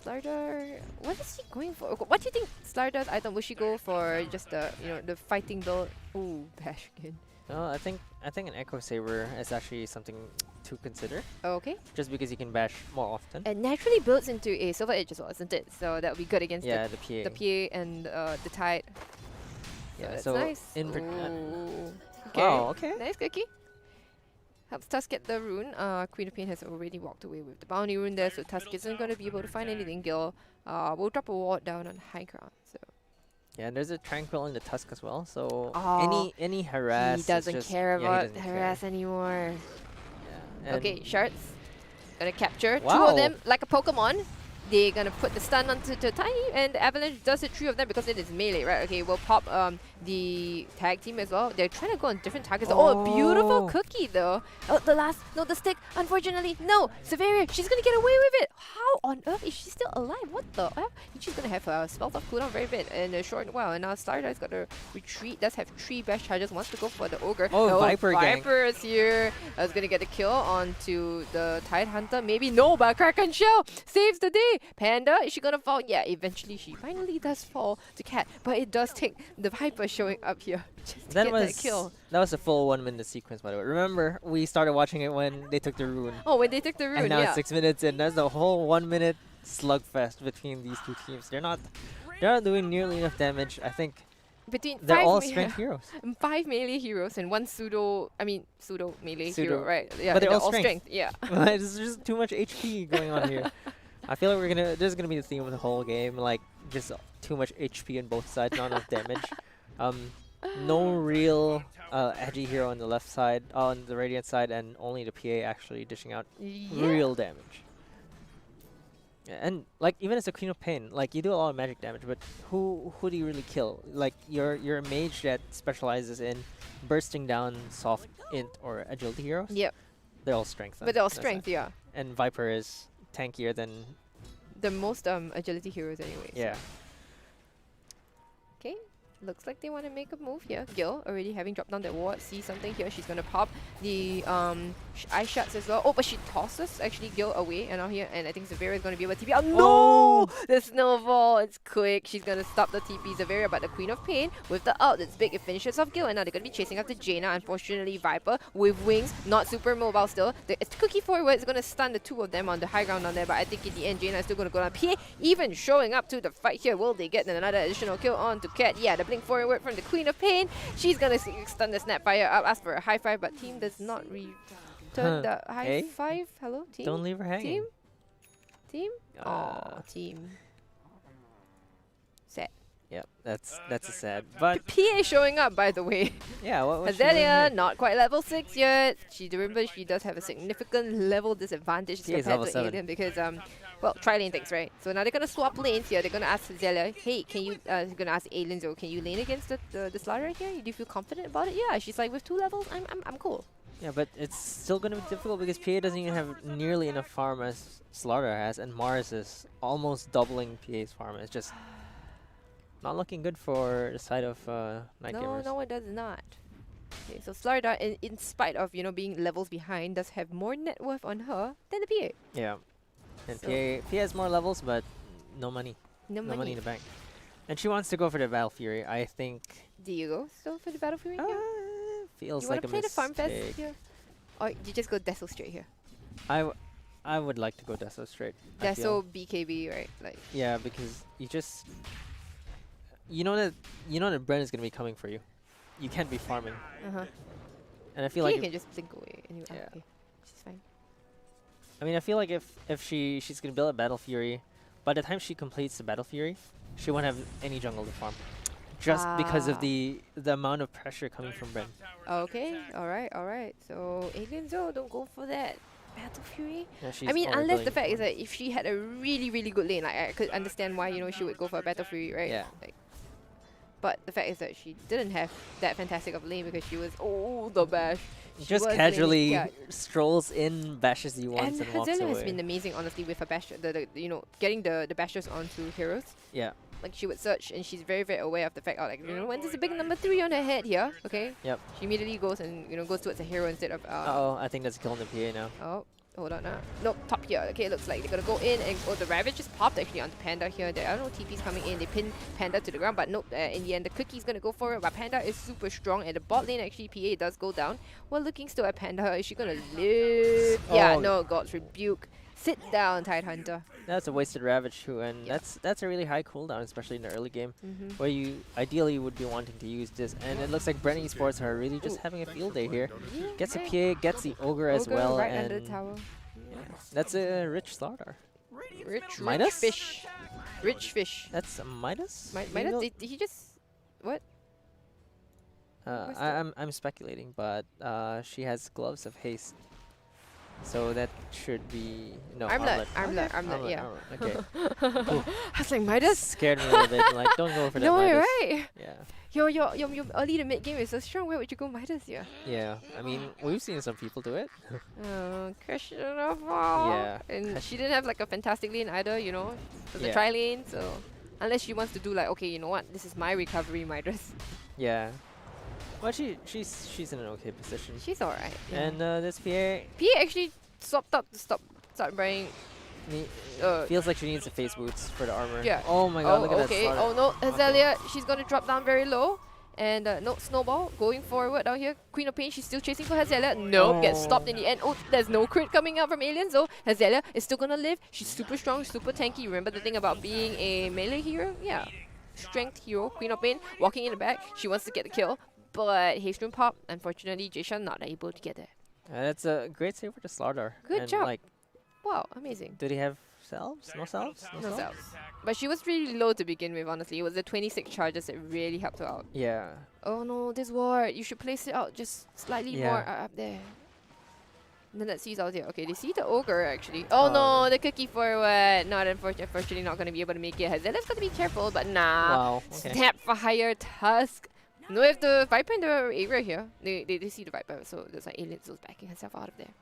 Slaughter, what is he going for? What do you think Slaughter's item? Would she go for just the the fighting build? Ooh, bash again. No, I think an Echo Saber is actually something to consider, Okay, just because you can bash more often. it naturally builds into a Silver Edge as well, isn't it? So that would be good against Yeah, the PA. the PA and the Tide. Yeah, that's so nice. in Ooh. Wow, okay. Nice cookie. Helps Tusk get the rune. Queen of Pain has already walked away with the bounty rune there, so Tusk isn't going to be able to find anything. Gil will drop a ward down on high ground. So Yeah, and there's a Tranquil in the Tusk as well, so Oh, any harass he is doesn't just, care yeah, he about doesn't care. harass anymore. Yeah. and Okay, Shards gonna capture two Wow. of them like a Pokemon. They're gonna put the stun onto the Tiny, and the Avalanche does it 3 of them because it is melee, right? Okay, we'll pop the tag team as well. They're trying to go on different targets. Oh, a beautiful Oh. cookie though. Oh, the stick. Unfortunately, no. Severia, she's gonna get away with it. How on earth is she still alive? What the hell? She's gonna have a spell off cooldown very bit in a short while. And now Stardust got to retreat. Does have 3 bash charges. Wants to go for the ogre. Oh, Viper gang. Viper is here. Is gonna get the kill onto the Tide Hunter. Maybe no, but Kraken Shell saves the day. Panda, is she gonna fall? Yeah, eventually she finally does fall to Cat, but it does take the Viper showing up here just to that get was that kill. that was a full 1-minute sequence, by the way. Remember, we started watching it when they took the rune, Oh, when they took the rune, and now yeah. it's 6 minutes in. That's the whole 1-minute slugfest between these two teams. They're not doing nearly enough damage. I think Between they're all me- strength heroes. 5 melee heroes and 1 pseudo melee Pseudo. hero, right? Yeah, But they're and all strength. Yeah. There's just too much HP going on here. I feel like this is gonna be the theme of the whole game, like just too much HP on both sides, not enough damage. No real edgy hero on the left side, on the Radiant side, and only the PA actually dishing out Yeah. real damage. Yeah, and like even as a Queen of Pain, like you do a lot of magic damage, but who do you really kill? Like you're a mage that specializes in bursting down soft int or agility heroes. Yep. They're all strength. But they're all That's it. strength, yeah. And Viper is tankier than The most agility heroes anyway. so. yeah. Okay. Looks like they want to make a move here. Gil already having dropped down that ward. See something here. She's going to pop the ice shots as well. Oh, but she tosses actually Gil away and out here. And I think Zaveria is going to be able to TP out. No! The snowball. It's quick. She's going to stop the TP Zaveria. But the Queen of Pain with the ult. It's big. It finishes off Gil. And now they're going to be chasing after Jaina. Unfortunately, Viper with wings. Not super mobile still. It's Cookie forward. It's going to stun the 2 of them on the high ground down there. But I think in the end, Jaina is still going to go down. PA even showing up to the fight here. Will they get another additional kill on to Cat? Yeah, the blink forward from the Queen of Pain. She's gonna stun the Snapfire up, ask for a high five, but team does not return the high Okay. five. Hello, team? Don't leave her hanging. Team? Team? Uh, Oh, team. Sad. Yep, that's a sad. But PA showing up, by the way. yeah, what's she doing Azalea, here? not quite level 6 yet. Remember, she does have a significant level disadvantage PA is compared level to 7. Alien because, well, tri-lane things, right? So now they're gonna swap lanes here. They're gonna ask Azalea, hey, can you, gonna ask Alien, so can you lane against the Slaughter here? Do you feel confident about it? Yeah, she's like, with 2 levels, I'm cool. Yeah, but it's still gonna be difficult because PA doesn't even have nearly enough farm as Slaughter has, and Mars is almost doubling PA's farm. It's just not looking good for the side of Night No, Gamers. no, it does not. Okay, so Slaughter, in spite of, being levels behind, does have more net worth on her than the PA. Yeah, and So- PA has more levels, but no money. No No money money. in the bank. And she wants to go for the Battle Fury. I think Do you go still for the Battle Fury here? feels You like wanna a play the Farm Fest mistake. here? Or you just go Deso straight here? I would like to go Deso straight. I Deso feel. BKB, right? Like, Yeah, because you know that Bren is gonna be coming for you. You can't be farming, uh-huh. and I feel You like can just blink away anyway. Yeah. Okay. She's fine. I feel like if she's gonna build a Battle Fury, by the time she completes the Battle Fury, she won't have any jungle to farm, just because of Ah. the amount of pressure coming from Bren. Okay, alright. So, Alien Zo, don't go for that Battle Fury. Yeah, she's I mean, already unless the building- fact is that if she had a really, really good lane, like I could understand why, she would go for a Battle Fury, right? Yeah. Like, but the fact is that she didn't have that fantastic of lane because she was the bash. She just was laning- casually yeah. strolls in, bashes you once, and walks Hazela away. has been amazing, honestly, with her bash, getting the bashers onto heroes. Yeah. Like she would search, and she's very, very aware of the fact, when there's a big number 3 on her head here, okay? Yep. She immediately goes and goes towards a hero instead of Uh-oh, I think that's killing the PA now. Oh, hold on now. Nope, top here. Okay, it looks like they're gonna go in and the Ravage just popped actually onto Panda here. There are no TPs coming in. They pin Panda to the ground, but nope. In the end, the Cookie's gonna go for it. But Panda is super strong, and the bot lane actually PA does go down. Well, looking still at Panda. Is she gonna live? Yeah, Oh. no. God's rebuke. Sit down, Tidehunter. That's a wasted Ravage too, and Yeah. that's a really high cooldown, especially in the early game, Mm-hmm. where you ideally would be wanting to use this. And it looks like Bren Esports are really just having a field day here. Gets a PA, gets the Ogre as well, right and under the tower. that's a rich slaughter. Rich Midas? fish. Rich fish. That's a Midas? Midas, Maybe did he just what? what's that? I'm speculating, but she has gloves of haste, so that should be no Armlet, armlet. armlet, yeah. Okay, I was like Midas. scared me a little bit. Like, don't go for that No, Midas. right? Yeah, Your early to mid game is so strong. Why would you go Midas here? yeah. I mean, we've seen some people do it. Questionable. Yeah. And she didn't have like a fantastic lane either, for the Yeah. tri lane. So unless she wants to do like, okay, you know what? This is my recovery Midas. Yeah. Well, she's in an okay position. She's alright. And this PA P actually swapped up to start buying. Uh, feels like she needs the face boots for the armor. Yeah. Oh my god, look at okay. that Oh slaughter. no, Azalea, she's gonna drop down very low. And no, Snowball going forward down here. Queen of Pain, she's still chasing for Azalea. No, gets stopped in the end. Oh, there's no crit coming out from Aliens. So Azalea is still gonna live. She's super strong, super tanky. Remember the thing about being a melee hero? Yeah. Strength hero, Queen of Pain, walking in the back. She wants to get the kill. But Haste Rune pop. Unfortunately, Jishan not able to get there. That's a great save for the slaughter. Good and job. Like, Wow, amazing. do they have selves? No selves? No selves. But she was really low to begin with, honestly. It was the 26 charges that really helped her out. Yeah. Oh no, this ward. You should place it out just slightly Yeah. more up there. And then let's see out here. Okay, they see the ogre actually. Oh no, the cookie forward. Not unfortunately not gonna be able to make it. Hazela's gotta be careful, but nah. Wow. Okay. Snap for higher tusk. No, if the Viper in the area here. They see the Viper, so there's like Aliens was backing herself out of there.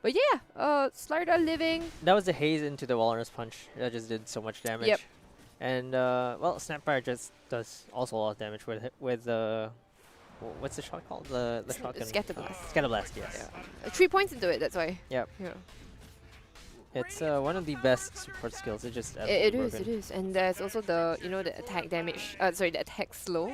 But yeah, Slaughter living. That was the haze into the Walrus punch. That just did so much damage. Yep. And well, Snapfire just does also a lot of damage with the what's the shot called? The shotgun. Scatterblast. Scatterblast. Yes. Yeah. 3 points into it, that's why. Yep. Yeah. It's one of the best support skills. It just It absolutely is, broken. it is. And there's also the the attack damage. Sorry, the attack slow.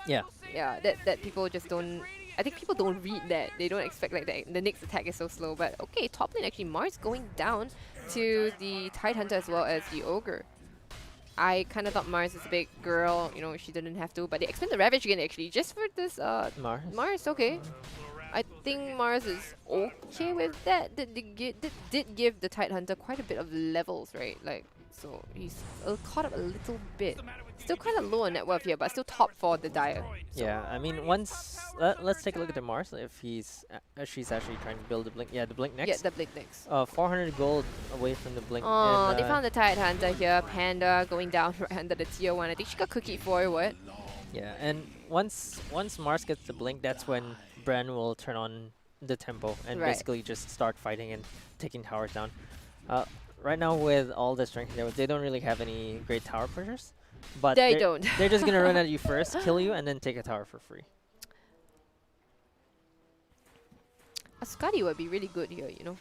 Yeah. Yeah, that people just don't. I think people don't read that. They don't expect like the next attack is so slow. But okay, top lane actually Mars going down to the Tidehunter as well as the Ogre. I kind of thought Mars is a big girl, she didn't have to. But they expand the Ravage again actually, just for this Mars. Mars. Okay, think Mars is okay with that. Did give the Tidehunter quite a bit of levels, right? Like, so he's caught up a little bit. Still kind of low on net worth here, but still top for the Dire. So Yeah, I mean, let's take a look at the Mars. If she's actually trying to build the blink. Yeah, the blink next. yeah, the Blink next. 400 gold away from the blink. Oh, and, they found the Tidehunter here. Panda going down right under the tier 1. I think she got cookie forward. Yeah, and once Mars gets the blink, that's when Bren will turn on the tempo and Right. basically just start fighting and taking towers down. Right now with all the strength they don't really have any great tower pushers, but They they're, don't. they're just gonna run at you first, kill you, and then take a tower for free. A Scuddy would be really good here, you know,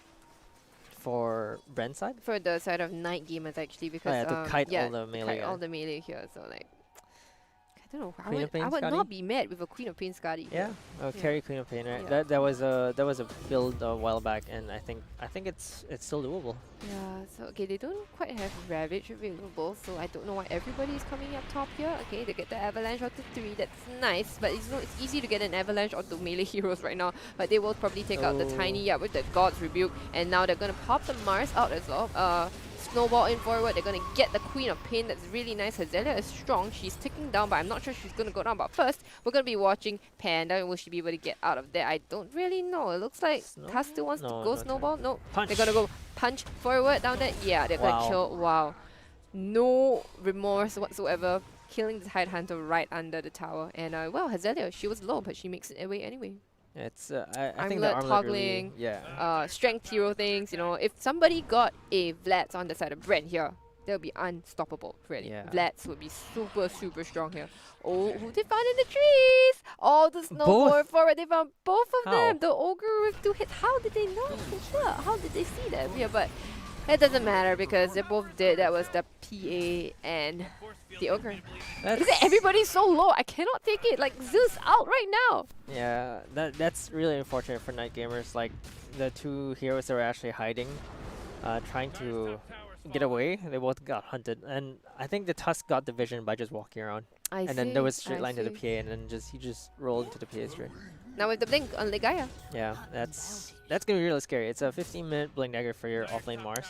For Bren's side, for the side of night gamers actually, because yeah, to kite yeah, all the melee. kite all guys. the melee here. So like, I don't know. Queen of Pain I would Scuddy? not be mad with a Queen of Pain Scuddy. Yeah, Yeah. carry Queen of Pain, right? Yeah. That was a build a while back, and I think it's still doable. Yeah, so okay, they don't quite have Ravage available, so I don't know why everybody is coming up top here. Okay, they get the Avalanche onto 3, that's nice, but it's easy to get an Avalanche onto melee heroes right now, but they will probably take out the Oh. Tiny, yeah, with the God's Rebuke, and now they're gonna pop the Mars out as well. Snowball in forward, they're gonna get the Queen of Pain, that's really nice. Hazelia is strong, she's ticking down, but I'm not sure she's gonna go down. But first, we're gonna be watching Panda. Will she be able to get out of there? I don't really know. It looks like Tusk still wants to No, go no Snowball. No, Punch. they're gonna go punch forward down there. Yeah, they're Wow. gonna kill. Wow. No remorse whatsoever. Killing the Tidehunter right under the tower. And well, Hazelia, she was low, but she makes it away anyway. It's I think the Armlet armlet really, toggling, yeah. Strength hero things, you know, if somebody got a Vlads on the side of Bren here, they'll be unstoppable, really. Yeah. Vlads would be super, super strong here. Oh, who they found in the trees? Oh, the snowboard forward, they found both of How? them. The ogre with 2 hits. How did they know for sure? How did they see them here? But it doesn't matter because they both did. That was the PA and the ogre. That's, Because everybody's so low, I cannot take it. Like, Zeus out right now. yeah, that's really unfortunate for night gamers. Like the two heroes that were actually hiding, trying to get away. They both got hunted, and I think the Tusk got the vision by just walking around. And then there was straight line to the PA, and then he just rolled into the PA straight. Now with the blink on Legaya. Yeah, that's gonna be really scary. It's a 15-minute blink dagger for your offlane Mars.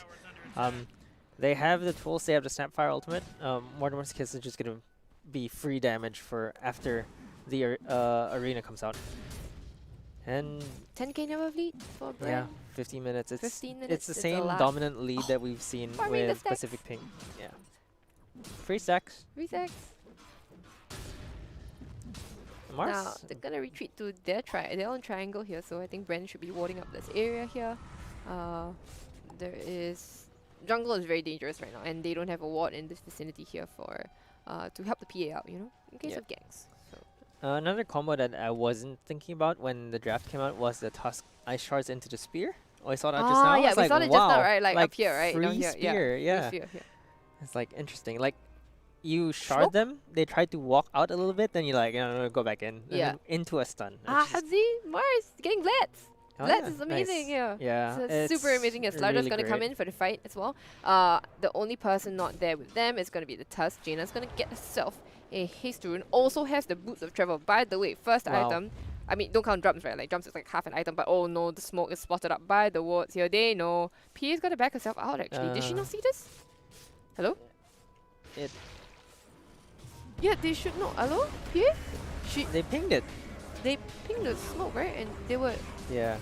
They have the tools. They have the Snapfire ultimate. Mortimer's Kiss is just gonna be free damage for after the arena comes out. And 10k never lead for Bren. yeah, 15 minutes. It's 15 minutes, it's the it's a same lot. dominant lead that we've seen Farming the with stacks. Pacific Pink. Yeah, free stacks. Resex. Mars. Now they're gonna retreat to their own triangle here, so I think Bren should be warding up this area here. There is jungle is very dangerous right now, and they don't have a ward in this vicinity here for to help the PA out, you know, in case Yeah. of ganks. So Another combo that I wasn't thinking about when the draft came out was the Tusk Ice Shards into the Spear. Oh, I saw that just now. I yeah, was we like, saw it just wow, now, right? Like up here, right? Free Down here, spear, yeah. yeah. Free spear here. It's like interesting. Like you shard Smoke? them, they try to walk out a little bit, then you're like, no, go back in. And Yeah. then into a stun. It's Ah, just- see, Mars getting Vlads. oh, Vlads yeah, is amazing nice. here. Yeah, So it's super amazing here. Slider's really gonna come great. in for the fight as well. The only person not there with them is gonna be the Tusk. Jaina's gonna get herself a haste rune. Also has the Boots of Travel. By the way, first Wow. item. I mean, don't count drums, right? Like drums is like half an item, but oh no, the smoke is spotted up by the wards here. They know. PA's gotta back herself out actually. Did she not see this? Hello? It- Yeah, they should know. Hello? PA? They pinged it. They pinged the smoke, right? And they were. Yeah.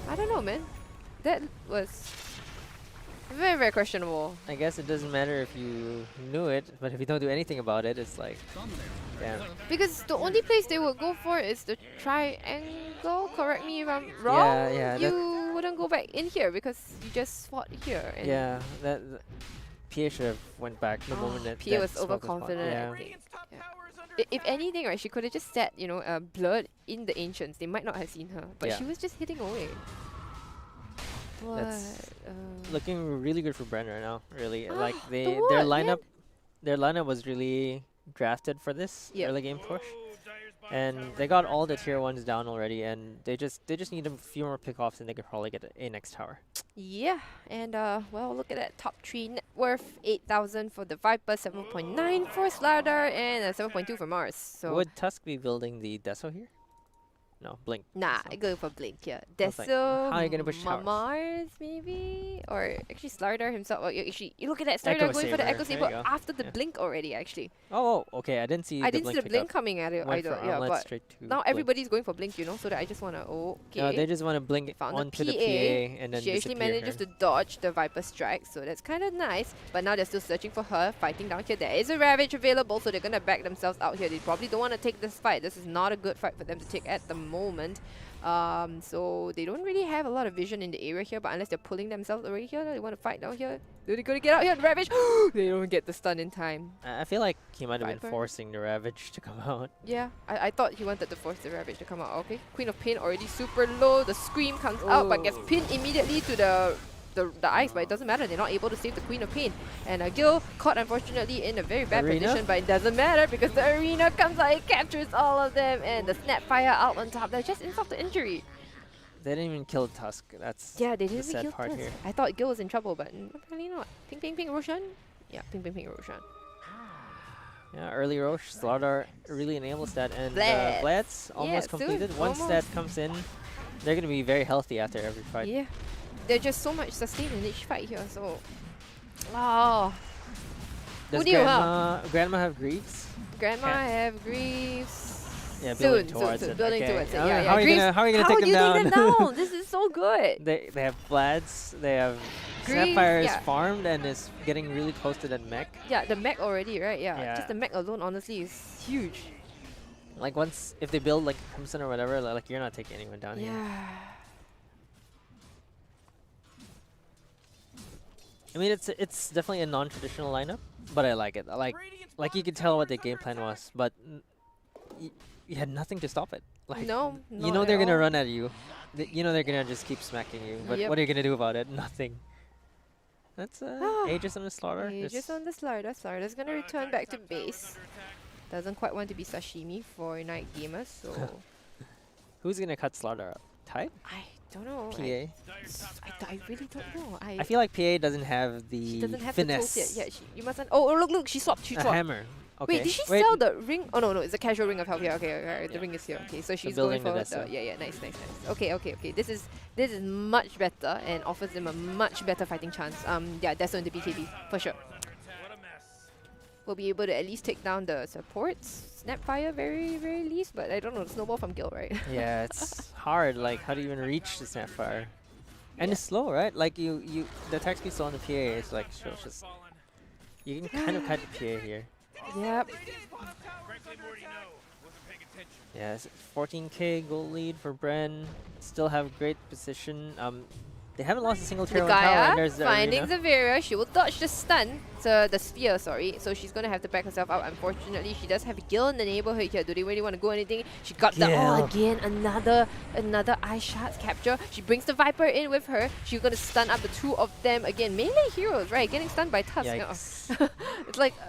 I don't know, man. That was very, very questionable. I guess it doesn't matter if you knew it, but if you don't do anything about it, it's like, damn. Because the only place they would go for is the triangle. Correct me if I'm wrong. yeah, that- You wouldn't go back in here because you just fought here. And Yeah, that PA should have went back the Oh, moment that PA that was smoke overconfident, I Yeah. think. Radiant's top Yeah. tower is under If anything, right, she could have just set, you know, Blurred in the Ancients. They might not have seen her, but Yeah. she was just hitting away. But That's looking really good for Bren right now. Really, like the their ward, lineup was really drafted for this Yep. early game push, Whoa, Dire's bottom and tower they is got under all the attack. tier 1s down already, and they just need a few more pickoffs, and they could probably get a next tower. yeah, and well, look at that top 3 net worth 8,000 for the Viper, 7.9 for Slider, and 7.2 for Mars. So Would Tusk be building the Deso here? No, Blink. Nah, So- I go for Blink here. was like, Deso, how are you gonna push towers? Mars maybe, or actually Slardar himself. Well, actually, you look at that Slardar Echo going for the Saber, Echo there you Saber go. after the Yeah. Blink already. Actually, Oh, okay. I didn't see. I the didn't see Blink the pick Blink up. coming at it Went either. for Yeah, Armlet but straight to now Blink. everybody's going for Blink, you know. So that I just wanna okay. Yeah, they just want to blink Found the onto the PA. PA and then She actually disappear manages her. to dodge the Viper strike, so that's kind of nice. But now they're still searching for her, fighting down here. There is a Ravage available, so they're gonna back themselves out here. They probably don't want to take this fight. This is not a good fight for them to take at the moment. So they don't really have a lot of vision in the area here, but unless they're pulling themselves away here, they want to fight down here. They're gonna get out here and Ravage. They don't get the stun in time. I feel like he might have been Viper. forcing the Ravage to come out. Yeah, I thought he wanted to force the Ravage to come out. Okay, Queen of Pain already super low. The Scream comes out, but gets pinned immediately to the ice, but it doesn't matter. They're not able to save the Queen of Pain. And Gil caught, unfortunately, in a very bad Arena? position, but it doesn't matter because the Arena comes out, it captures all of them, and the Snapfire out on top. They're just insult to injury. They didn't even kill Tusk. That's Yeah, they the didn't sad kill part Tusk. here. I thought Gil was in trouble, but apparently not. Ping, ping, ping, Roshan? Yeah, ping, ping, ping, Roshan. Yeah, early Roche, Slardar really enables that, and Blitz. Blitz almost Yeah, soon, completed. Once that almost. comes in, they're gonna be very healthy after every fight. Yeah. There's just so much sustain in each fight here, so... Oh, Does who knew, Grandma have Greaves? Grandma Can't- have Greaves. Yeah, Soon, building soon, towards soon, it. building okay. towards it. Oh, Yeah, how are you Greaves, gonna how take do them you down? take them down? This is so good. They have Vlads. They have Greaves, Snapfire is yeah. farmed and is getting really close to that mech. Yeah, the mech already, right? Yeah. Yeah. Just the mech alone, honestly, is huge. Like once if they build like Crimson or whatever, like you're not taking anyone down here. Yeah. I mean, it's definitely a non-traditional lineup, but I like it. I like you could tell what the game plan was, but you had nothing to stop it. Like No, you not know at they're gonna all. run at you. You know they're gonna just keep smacking you. But Yep. what are you gonna do about it? Nothing. That's Aegis on the Slaughter. Aegis on the Slardar. Slardar's gonna return back to base. Doesn't quite want to be sashimi for night gamers, so Who's gonna cut Slaughter up? Tide? I don't know. PA? I really don't know. I feel like PA doesn't have the she doesn't have finesse. the tools yet. Yeah, you mustn't. Oh, look, she swapped. She A swapped. hammer. Okay. Wait, did she Wait, sell the ring? Oh no, it's a casual ring of health here. Okay, okay, the ring is here. Okay, so she's going building for the the Deso. yeah, nice. Okay. This is much better and offers them a much better fighting chance. Yeah, Deso into BKB for sure. What a mess. We'll be able to at least take down the supports. Snapfire, very least, but I don't know. Snowball from Gil, right? Yeah, it's hard. Like, how do you even reach the Snapfire? And it's slow, right? Like the attack speed slow on the PA. It's like just you can kind of cut the PA here. Yep. Frankly, Morty, no. Wasn't paying attention. Yeah, it's 14k goal lead for Bren. Still have great position. They haven't lost a single tier 1 tower. And Gaia there's the finding arena. Zaveria. She will dodge the stun. So the spear, sorry. So she's gonna have to back herself out. Unfortunately, she does have Gil in the neighborhood here. Do they really want to go anything? She got the Gil. again. Another eye shots capture. She brings the Viper in with her. She's gonna stun up the two of them again. Melee heroes, right? Getting stunned by Tusk. Yikes.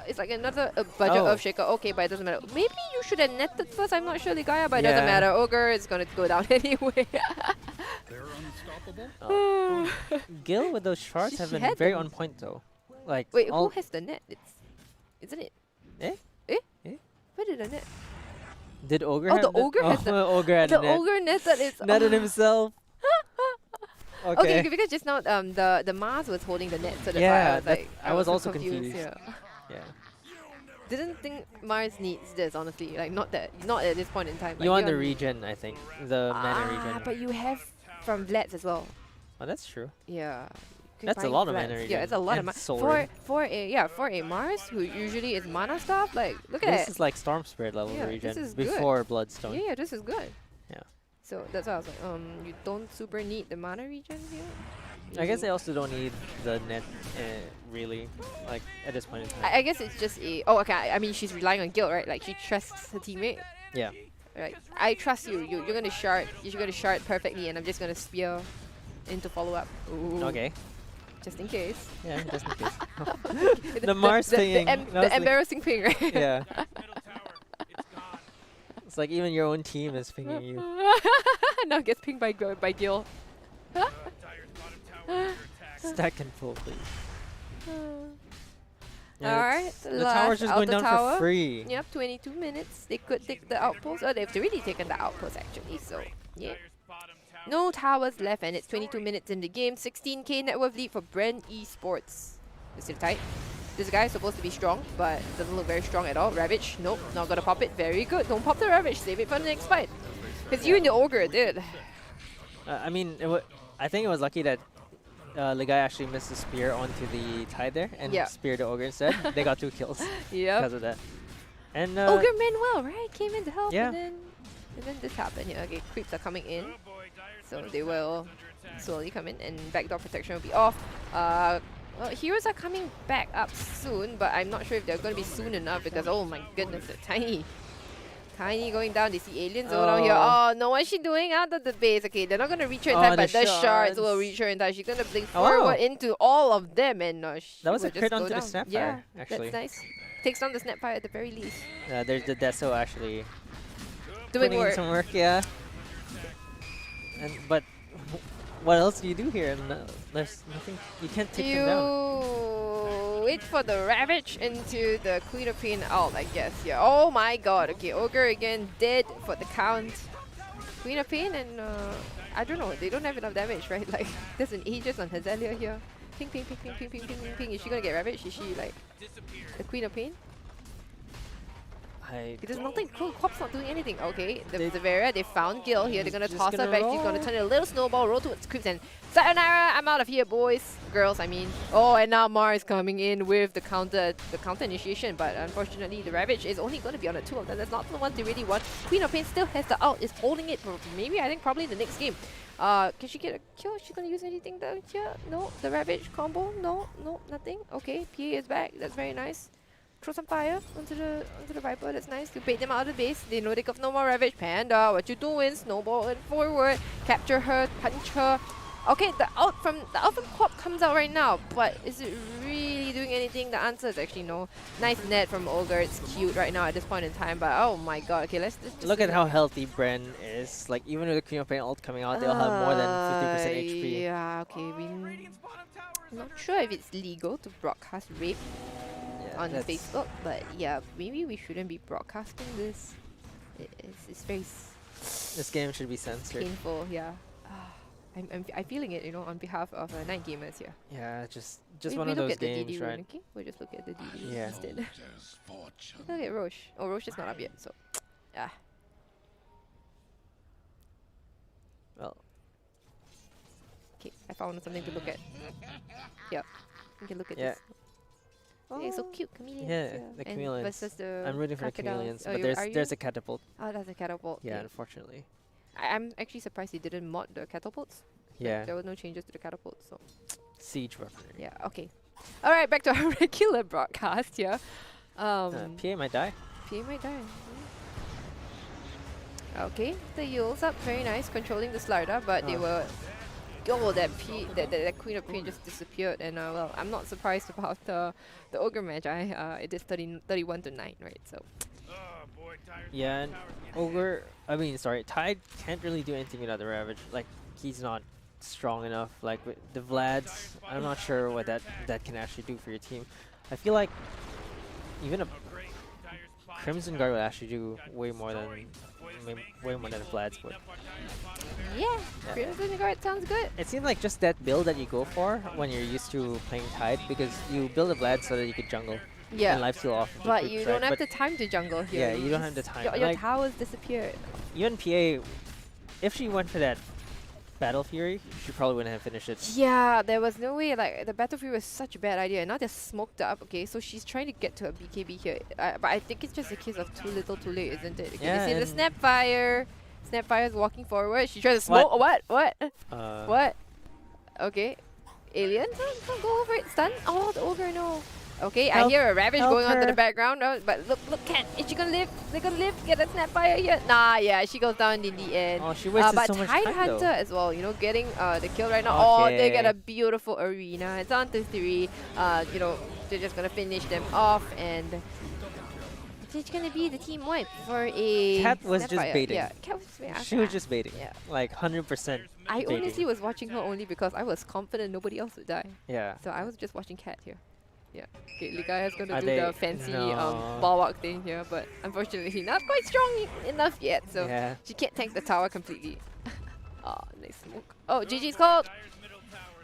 It's like another budget Oh. Earthshaker. Okay, but it doesn't matter. Maybe you should have netted first. I'm not sure, Ligaya, but it Yeah. doesn't matter. Ogre is gonna go down anyway. They're unstoppable. Gil with those shards have She been had very them. on point though. Like Wait, all who has the net? Isn't it? Eh? Eh? Eh? Where did the net? did Ogre Oh, have the Ogre has the- Ogre had The net. ogre netted is. Netted himself. Okay, because just now the Mars was holding the net, so that's why Yeah, I was like I was so also confused. Yeah. Yeah. Didn't think Mars needs this, honestly. Like not at this point in time. You like, want the you're- regen, I think. The mana regen. but you have from Vlads as well. Oh, that's true. Yeah. You can That's a find lot of Vlads. mana Yeah, regen it's a lot of and mana. sword. For a Mars who usually is mana stuff, like look at This it. is like Storm Spirit level Yeah, regen this is good. before Bloodstone. Yeah, this is good. Yeah. So that's why I was like, you don't super need the mana regen here. I guess You- they also don't need the net, really, like at this point in time. I guess it's just a. Oh, okay. I mean, she's relying on guilt, right? Like she trusts her teammate. Yeah. Right. I trust you. You're gonna shard. You're gonna shard perfectly, and I'm just gonna spear into follow up. Ooh. Okay. Just in case. Yeah, just in case. The Mars pinging. That was The like- embarrassing ping, right? Yeah. Middle tower. It's gone. It's like even your own team is pinging you. Now gets pinged by Gil. Dyer's bottom tower under attack. Stack and pull, please. Yeah, Alright, the tower's just going down tower. for free. Yep, 22 minutes. They could take the outpost. Oh, they've already taken the outpost actually. So yeah. No towers left, and it's 22 minutes in the game. 16k net worth lead for Bren Esports. It's still tight. This guy is supposed to be strong, but doesn't look very strong at all. Ravage, nope, not gonna pop it. Very good. Don't pop the Ravage. Save it for the next fight. Because you and the Ogre did. I mean, I think it was lucky that the guy actually missed the spear onto the tide there and speared the ogre instead. They got 2 kills because of that. And Ogre meant well, right? Came in to help, yeah. and then this happened. Yeah, okay, creeps are coming in, so they will slowly come in, and backdoor protection will be off. Well, heroes are coming back up soon, but I'm not sure if they're going to be soon enough because, oh my goodness, they're tiny. Tiny going down. They see aliens over down here. Oh no, what's she doing out of the base? Okay, they're not going to reach her in time, but the shards will reach her in time. She's going to blink forward into all of them, and that was a crit onto the Snapfire, yeah, actually. that's nice. Takes down the Snapfire at the very least. There's the Deso actually doing putting in some work, yeah. But what else do you do here? There's nothing. You can't take them down. Wait for the Ravage into the Queen of Pain ult, I guess. Yeah. Oh my god. Okay, Ogre again dead for the count. Queen of Pain and I don't know. They don't have enough damage, right? Like there's an Aegis on Hazelia here. Ping, ping, ping, ping, ping, ping, ping, ping, ping. Is she gonna get Ravaged? Is she like the Queen of Pain? There's nothing cool. Quap's not doing anything. Okay, the Zavera, they found Gil here. They're gonna toss her back. She's gonna turn a little snowball, roll towards Creeps, and sayonara, I'm out of here, boys. Girls, I mean. Oh, and now Mar is coming in with the counter initiation, but unfortunately the Ravage is only gonna be on the 2 of them. That's not the one they really want. Queen of Pain still has the ult, is holding it for maybe, I think, probably the next game. Can she get a kill? Is she gonna use anything down here? No. The Ravage combo? No, nothing. Okay, PA is back. That's very nice. Throw some fire onto the Viper. That's nice. To bait them out of the base. They know they got no more Ravage. Panda, what you doing? Snowball it forward. Capture her. Punch her. Okay, the ult from Quap comes out right now, but is it really doing anything? The answer is actually no. Nice net from Ogre. It's cute right now at this point in time, but oh my god. Okay, let's just look at how healthy Bren is. Like even with the Queen of Pain ult coming out, they'll have more than 50% HP. Yeah. Okay. I'm not sure if it's legal to broadcast rape on Facebook, but yeah, maybe we shouldn't be broadcasting this. It's very this game should be censored. Painful, yeah. I'm feeling it, you know, on behalf of 9 gamers here. Yeah, just one of those games, right? Rune, okay? We'll just look at the DD yeah. instead. Look at Roche. Oh, Roche is not up yet, so yeah. Well. Okay, I found something to look at. Yep, we can look at yeah. this. Oh, yeah, so cute, chameleons. Yeah, the chameleons. Versus the I'm rooting for the chameleons, but there's a catapult. Oh, that's a catapult. Yeah, okay. unfortunately. I'm actually surprised they didn't mod the catapults. Yeah. There were no changes to the catapults, so. Siege weaponry. Yeah, okay. Alright, back to our regular broadcast here. PA might die. PA might die. Okay, the Yule's up, very nice, controlling the Slarda, but they were... Oh, that Queen of Pain just disappeared, and well, I'm not surprised about the Ogre Magi. It is 31 to 9, right? So. Yeah, and Ogre, Tide can't really do anything without the Ravage. Like, he's not strong enough. Like, with the Vlads, I'm not sure what that can actually do for your team. I feel like even a Crimson Guard would actually do way more than the Vlads would. Yeah, Crimson Guard sounds good. It seems like just that build that you go for when you're used to playing Tide, because you build a Vlad so that you can jungle. Yeah. And lifesteal off. But you don't have the time to jungle here. Yeah, you don't have the time. Your towers disappeared. Even PA, if she went for that Battle Fury, she probably wouldn't have finished it. Yeah, there was no way. Like, the Battle Fury was such a bad idea. And now they're smoked up. Okay, so she's trying to get to a BKB here. But I think it's just a case of too little, too late, isn't it? Okay, yeah, they see the Snapfire. Snapfire's walking forward. She tries to smoke. What? What? Okay. Alien? Don't go over it. Stun? Oh, the Ogre, no. Okay, Help. I hear a Ravage going on to her. the background. But look, Cat. Is she gonna live? They're gonna live? Get a Snapfire here? Nah, yeah, she goes down in the end. Oh, she wasted but so much Tide time Hunter though. as well, you know, getting the kill right now. Oh, they get Okay. a beautiful arena. It's on to 3. You know, they're just gonna finish them off, and it's gonna be the team wipe for a Cat was just Snapfire. baiting. Yeah, Cat was baiting. She was just baiting. Yeah. Like 100%. I baiting. honestly was watching her only because I was confident nobody else would die. Yeah. So I was just watching Cat here. Yeah. Okay, Likai is going to Are do they- the fancy No. bulwark thing here, but unfortunately not quite strong enough yet, so Yeah. she can't tank the tower completely. Oh, nice smoke. Oh, GG's called!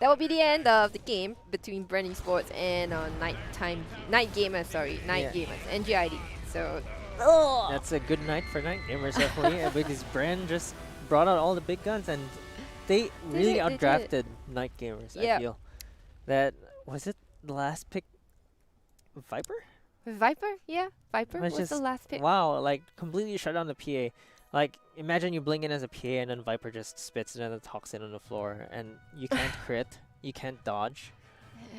That will be the end of the game between Bren Esports and Night Gamers, Yeah. NGID. So, That's a good night for Night Gamers, definitely, because Bren just brought out all the big guns and they really They did. outdrafted Night Gamers, I Yep. feel. That, was it the last pick? Viper? Viper? Yeah, Viper It's was the just- last pick. Wow, like completely shut down the PA. Like, imagine you blink in as a PA and then Viper just spits another toxin on the floor and you can't crit, you can't dodge.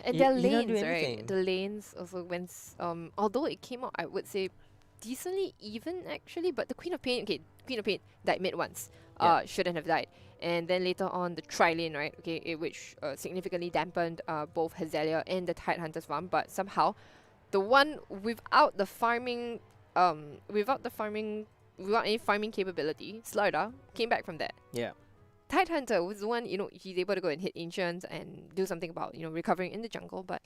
And You- their you don't do lanes, right? anything. The lanes also went, although it came out, I would say, decently even actually, but the Queen of Pain died mid once. Yeah. Shouldn't have died. And then later on, the tri-lane, right? Okay, which significantly dampened both Hazelia and the Tidehunter's farm, but somehow, the one without the farming, without any farming capability, Slarda, came back from that. Yeah. Tidehunter was the one, he's able to go and hit ancients and do something about, recovering in the jungle, but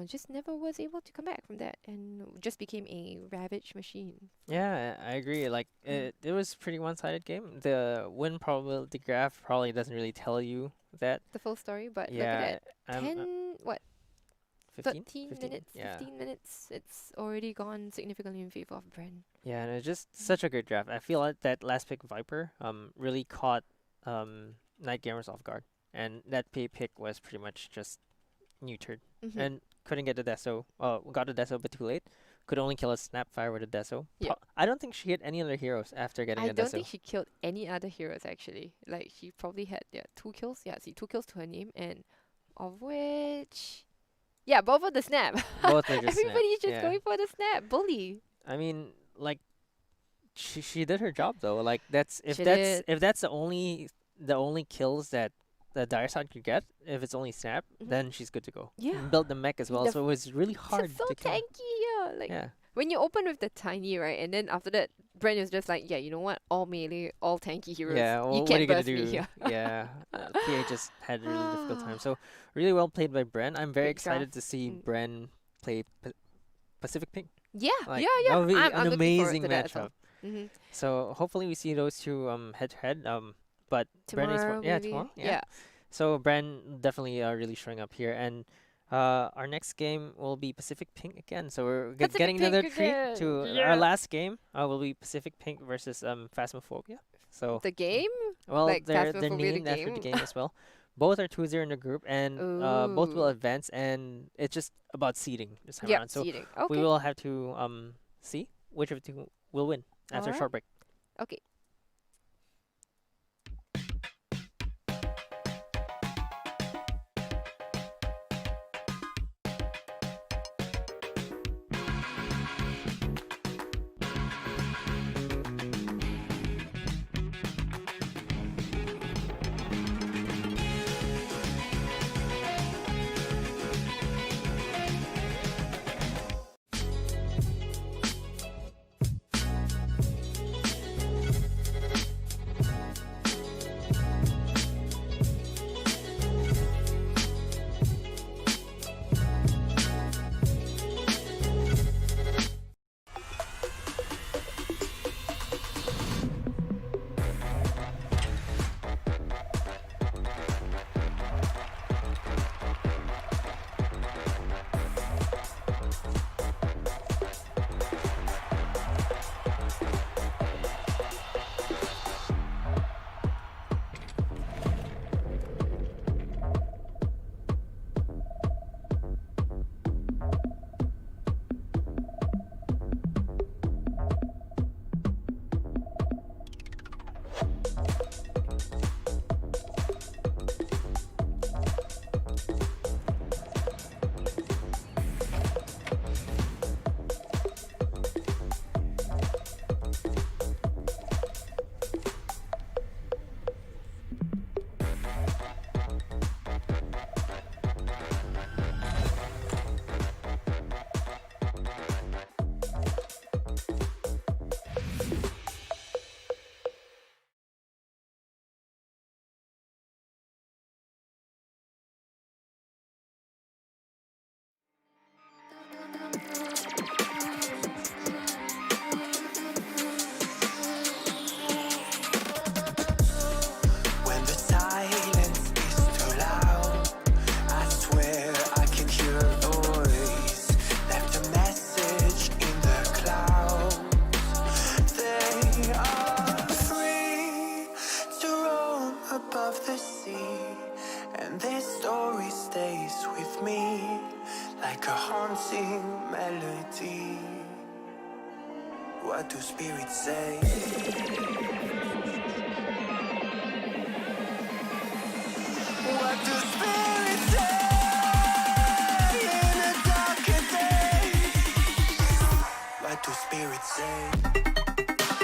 just never was able to come back from that and just became a ravage machine. Yeah, I agree. Like, it was pretty one-sided game. The win probability graph probably doesn't really tell you that. The full story, but Yeah. look at that. um, 10, what, 15? 13 15? minutes, Yeah. 15 minutes, it's already gone significantly in favor of Bren. Yeah, and it's just such a good draft. I feel like that last pick Viper really caught Night Gamers off guard. And that pay pick was pretty much just neutered. Mhm. And couldn't get the Deso. Got the Deso, but too late. Could only kill a Snapfire with a Deso. Yeah. I don't think she hit any other heroes after getting I a don't Deso. think she killed any other heroes actually. Like she probably had 2 kills. Yeah, see 2 kills to her name, and of which, both of the snap. Both were just snap, Everybody's just yeah. going for the snap. Bully. I mean, like, she did her job though. Like if She that's did. the only kills that the dire side could get, if it's only snap, Mhm. then she's good to go. Yeah. Build the mech as well, The so it was really It's hard so to kill. tanky. Yeah, like Yeah. when you open with the tiny, right, and then after that, Bren is just like, you know what? All melee, all tanky heroes. Yeah, well, you what can't are you gonna burst do? me here. Yeah, PA just had a really difficult time. So really well played by Bren. I'm very Great excited draft. to see Mm. Bren play Pacific Pink. Yeah, Like, yeah. That would be I'm an looking forward amazing to that as well. matchup. Mhm. So hopefully we see those two head to head. But Bren is Tomorrow, yeah, maybe? tomorrow. Yeah. So Bren definitely really showing up here, and our next game will be Pacific Pink again. So we're Pacific getting another Pink treat again, to yeah. our last game. Will be Pacific Pink versus Phasmophobia. So The game? well, like they're Phasmophobia the named after the game? game as well. Both are 2-0 in the group, and both will Ooh. advance, and it's just about seeding this time Yep, around. So seeding. Okay. we will have to see which of the two will win after a Alright. short break. Okay. haunting melody. What do spirits say? What do spirits say in a darker day? What do spirits say?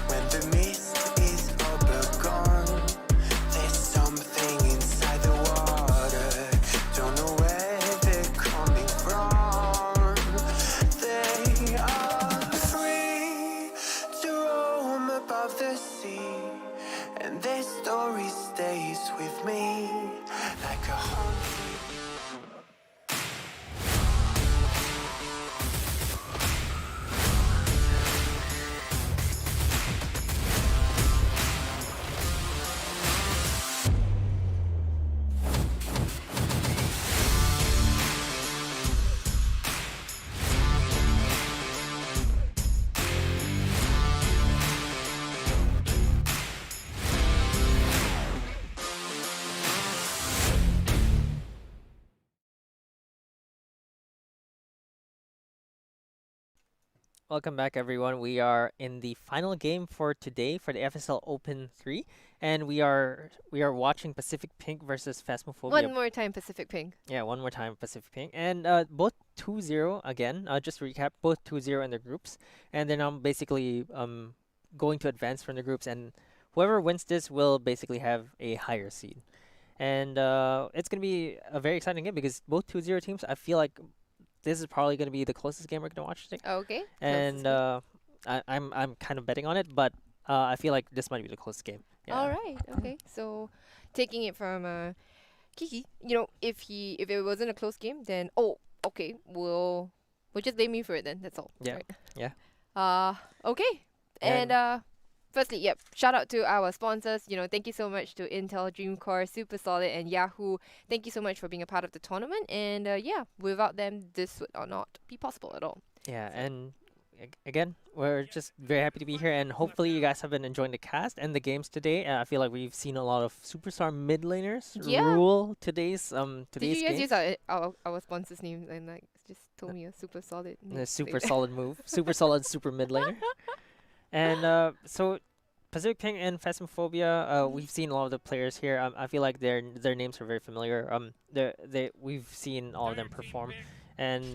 When the mist is overgone, there's something inside the water. Don't know where they're coming from. They are free to roam above the sea, and their story stays with me like a haunting. Welcome back, everyone. We are in the final game for today for the FSL Open 3, and we are watching Pacific Pink versus Phasmophobia. One more time, Pacific Pink. Yeah, one more time, Pacific Pink. And both 2-0 again. Just to recap, both 2-0 in their groups. And they're now basically going to advance from the groups. And whoever wins this will basically have a higher seed. And it's going to be a very exciting game because both 2-0 teams, I feel like this is probably going to be the closest game we're going to watch today. Okay. And I'm kind of betting on it, but I feel like this might be the closest game. Yeah. All right. Okay. So, taking it from Kiki, if it wasn't a close game, then okay, we'll just blame you for it then. That's all. Yeah. Right? Yeah. Okay. And firstly, yep. Shout out to our sponsors. Thank you so much to Intel, Dreamcore, Super Solid, and Yahoo. Thank you so much for being a part of the tournament. And without them, this would not be possible at all. Yeah, and again, we're just very happy to be here, and hopefully you guys have been enjoying the cast and the games today. I feel like we've seen a lot of superstar mid laners rule today's Did you guys games. use our sponsor's name and just told me a super solid name? A super solid move, super solid, super mid laner. And so Pacific Pink and Phasmophobia, we've seen a lot of the players here. I feel like their names are very familiar. We've seen all of them perform, and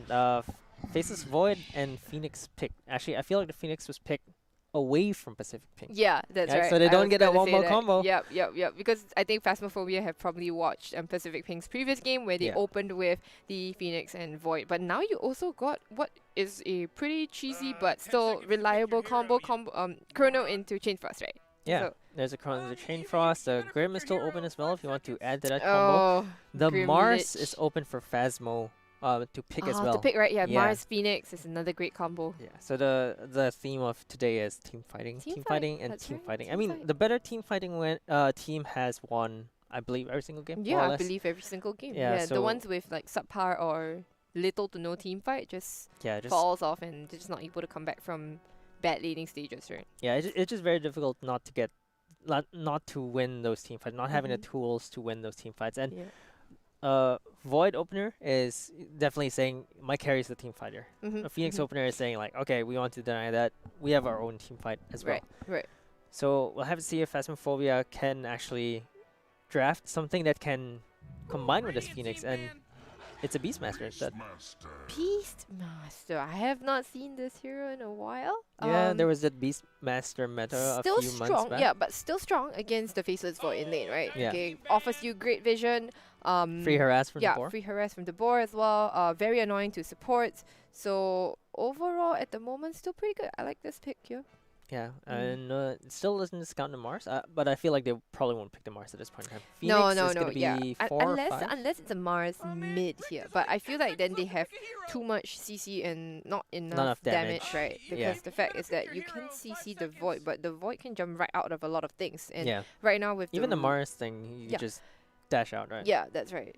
Faceless Void and Phoenix picked. Actually, I feel like the Phoenix was picked away from Pacific Pink. Yeah, that's right. So they I don't was get that gonna one say more that. combo. Yep. Because I think Phasmophobia have probably watched Pacific Pink's previous game where they Yeah. opened with the Phoenix and Void. But now you also got what is a pretty cheesy but 10 still seconds to pick reliable your hero, combo Chrono into Chain Frost, right? Yeah. So- There's a Chrono, the Chain Frost, the Grim is still open as well if you want to add to that combo. Oh, The Grim Mars Lich. is open for Phasmo to pick as well. To pick, right? Yeah, Yeah. Mars Phoenix is another great combo. Yeah, so the theme of today is team fighting, Team team fight, fighting, and that's team right, fighting. I team mean, fight. the better team fighting team has won, I believe, every single game. more Yeah, or I less. believe every single game. Yeah, the so- ones with like subpar or little to no team fight just Yeah, just falls off and they're just not able to come back from bad leading stages, right? yeah, it's just very difficult not to get, not to win those team fights, not having the Mhm. tools to win those team fights. And Yeah. Void opener is definitely saying my carry is the team fighter. Mm-hmm. A Phoenix opener is saying like, okay, we want to deny that. We have our own team fight as well. Right. So we'll have to see if Phasmophobia can actually draft something that can combine with this Phoenix, and it's a Beastmaster instead. Beastmaster. I have not seen this hero in a while. Yeah, there was that Beastmaster meta a still few strong, months back. yeah, but still strong against the Faceless Void in lane, right? Yeah. Okay, offers you great vision, Free harass from the yeah, board. free harass from the board as well. Very annoying to support. So overall, at the moment, still pretty good. I like this pick here. Yeah, Mm. and it still doesn't discount the Mars, but I feel like they probably won't pick the Mars at this point in time. No, Phoenix no, is no. gonna Yeah, be 4 or unless 5. unless it's a Mars mid here, but I feel like then they have too much CC and not enough damage, damage. right? Yeah. Because the fact is that you can CC the Void, but the Void can jump right out of a lot of things. And Yeah, right now with even the r- Mars thing, you Yeah. just dash out, right? Yeah, that's right.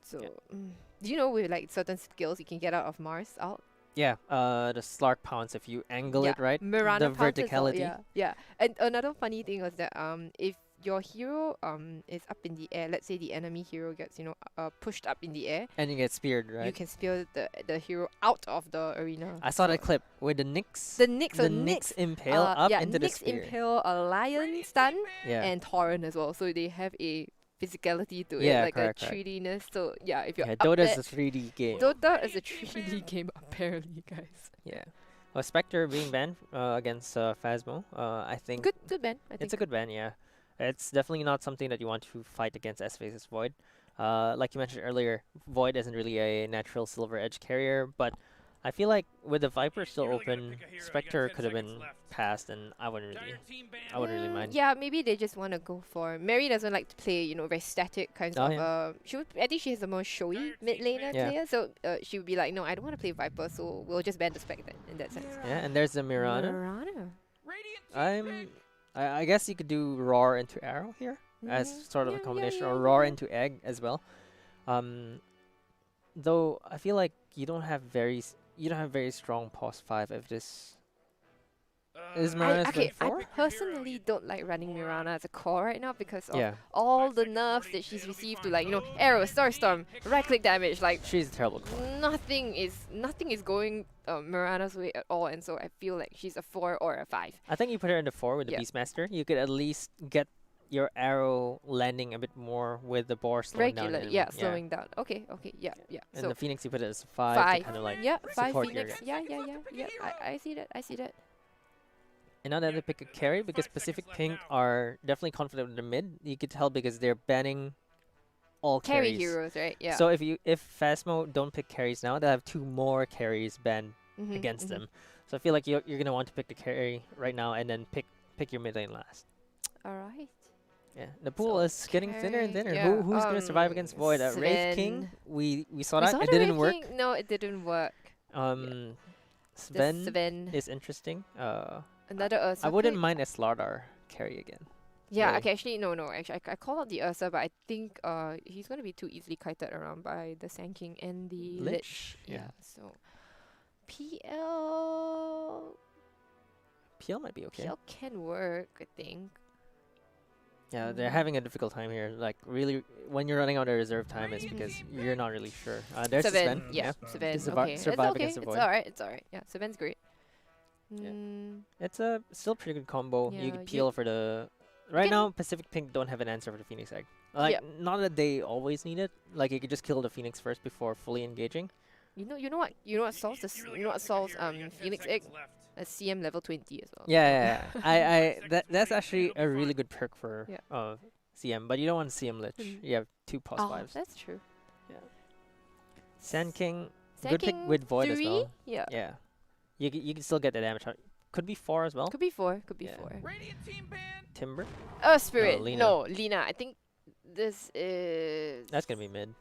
So, Yeah. do you know with like certain skills you can get out of Mars out? Yeah, the Slark pounce, if you angle Yeah, it right, Mirana the pounces out, verticality. yeah, yeah. And another funny thing was that if your hero is up in the air, let's say the enemy hero gets pushed up in the air, And you get speared, you right? can spear the hero out of the arena. I saw So that clip where the Nyx, The Nyx, the Nyx impale up yeah, into the Nyx spear. impale a lion stun Yeah, and torrent as well. So they have a physicality to Yeah, it, like correct, a correct. 3Dness. So yeah, if you're yeah. up Dota's there, a 3D game. Dota is a 3D game apparently, guys. Yeah. Well, Spectre being banned against Phasmo, I think Good ban, I think. it's a good ban, yeah. It's definitely not something that you want to fight against S-Face's Void. Like you mentioned earlier, Void isn't really a natural silver edge carrier, but I feel like with the Viper still You really gotta open, pick a hero. You got Spectre 10 could have seconds been left. passed, and I wouldn't really. Dire team ban. I wouldn't really mind. Yeah, maybe they just want to go for. Mary doesn't like to play, very static kinds Oh, of. yeah. I think she has the most showy mid laner Yeah. player, so she would be like, no, I don't want to play Viper, so we'll just ban the spec then, in that sense. Yeah, and there's the Mirana. Mirana. Radiant team I guess you could do Roar into Arrow here as Mhm. sort of Yeah, a yeah, combination, yeah, or yeah, Roar yeah. into Egg as well. Though I feel like you don't have very strong pos 5 if this. Is Mirana's Okay, I win 4? personally don't like running Mirana as a core right now because of Yeah, all the nerfs that she's received to arrow, star storm, right click damage, she's a terrible call. nothing is going Mirana's way at all, and so I feel like she's a 4 or a 5. I think you put her in the 4 with the Yeah. Beastmaster. You could at least get your arrow landing a bit more with the boar slowing down. Regular, and- yeah, slowing down. Okay, yeah. And So the Phoenix you put it as 5 5, to kind of like. yeah, 5 support your Phoenix, yeah. I see that. And now they have to pick a carry because Pacific Pink are definitely confident with the mid. You could tell because they're banning all Carry carries. heroes, right? Yeah. So if Phasmo don't pick carries now, they'll have 2 more carries banned Mhm, against mhm. them. So I feel like you're gonna want to pick the carry right now and then pick your mid lane last. All right. Yeah, the pool So is getting thinner and carry, thinner. yeah, Who's gonna survive against Void? Wraith King, Sven. we saw We that. saw It the didn't Wraith work. King. No, it didn't work. Um, The Sven is interesting. Another Ursa. I wouldn't pick. mind a Slardar carry again. Yeah, really. okay, actually, no. Actually, I call out the Ursa, but I think he's gonna be too easily kited around by the Sand King and the Lich. Yeah. So PL PL might be okay. PL can work, I think. Yeah, they're having a difficult time here. Like, really, when you're running out of reserve time, it's because you're not really sure. There's the Sven, Sven. yeah, Sven. To Okay, survive it's okay. against the It's Void. alright. Yeah, Sven's great. Yeah. Mm, It's a still pretty good combo. Yeah, You could you- peel for the. Right can- now, Pacific Pink don't have an answer for the Phoenix Egg. Like, Yeah. not that they always need it. Like, you could just kill the Phoenix first before fully engaging. you know what solves this? You know what solves Phoenix Egg? A CM level 20 as well. Yeah. That's actually a really good perk for Yeah. CM, but you don't want CM Lich. Mm. You have 2 pos Oh, 5s. that's true. Sand King, Sand good pick King with Void as 3? well. Yeah. Yeah. You can still get the damage out. Could be 4 as well. Could be 4. Could be Yeah. 4. Radiant team ban. Timber. Spirit. Lina. No, Lina. I think this is That's gonna be mid.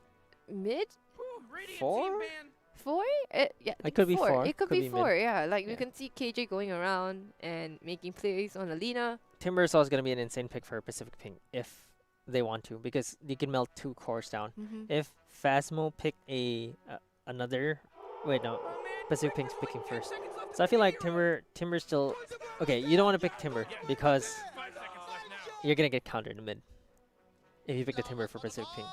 mid Ooh, Radiant 4? team ban. 4. Yeah, I think could be 4. 4. It could Could be be 4. mid. Yeah, like we Yeah. can see KJ going around and making plays on Alina. Timber is also gonna be an insane pick for Pacific Pink if they want to, because you can melt 2 cores down. Mm-hmm. If Phasmo pick another, wait no, Oh, man, Pacific quick, Pink's only picking 10 first. seconds left to So I pick feel a like hero. Timber's still okay. You don't want to pick Timber because 5 seconds left now. you're gonna get countered in the mid if you pick the Timber for Pacific Pink.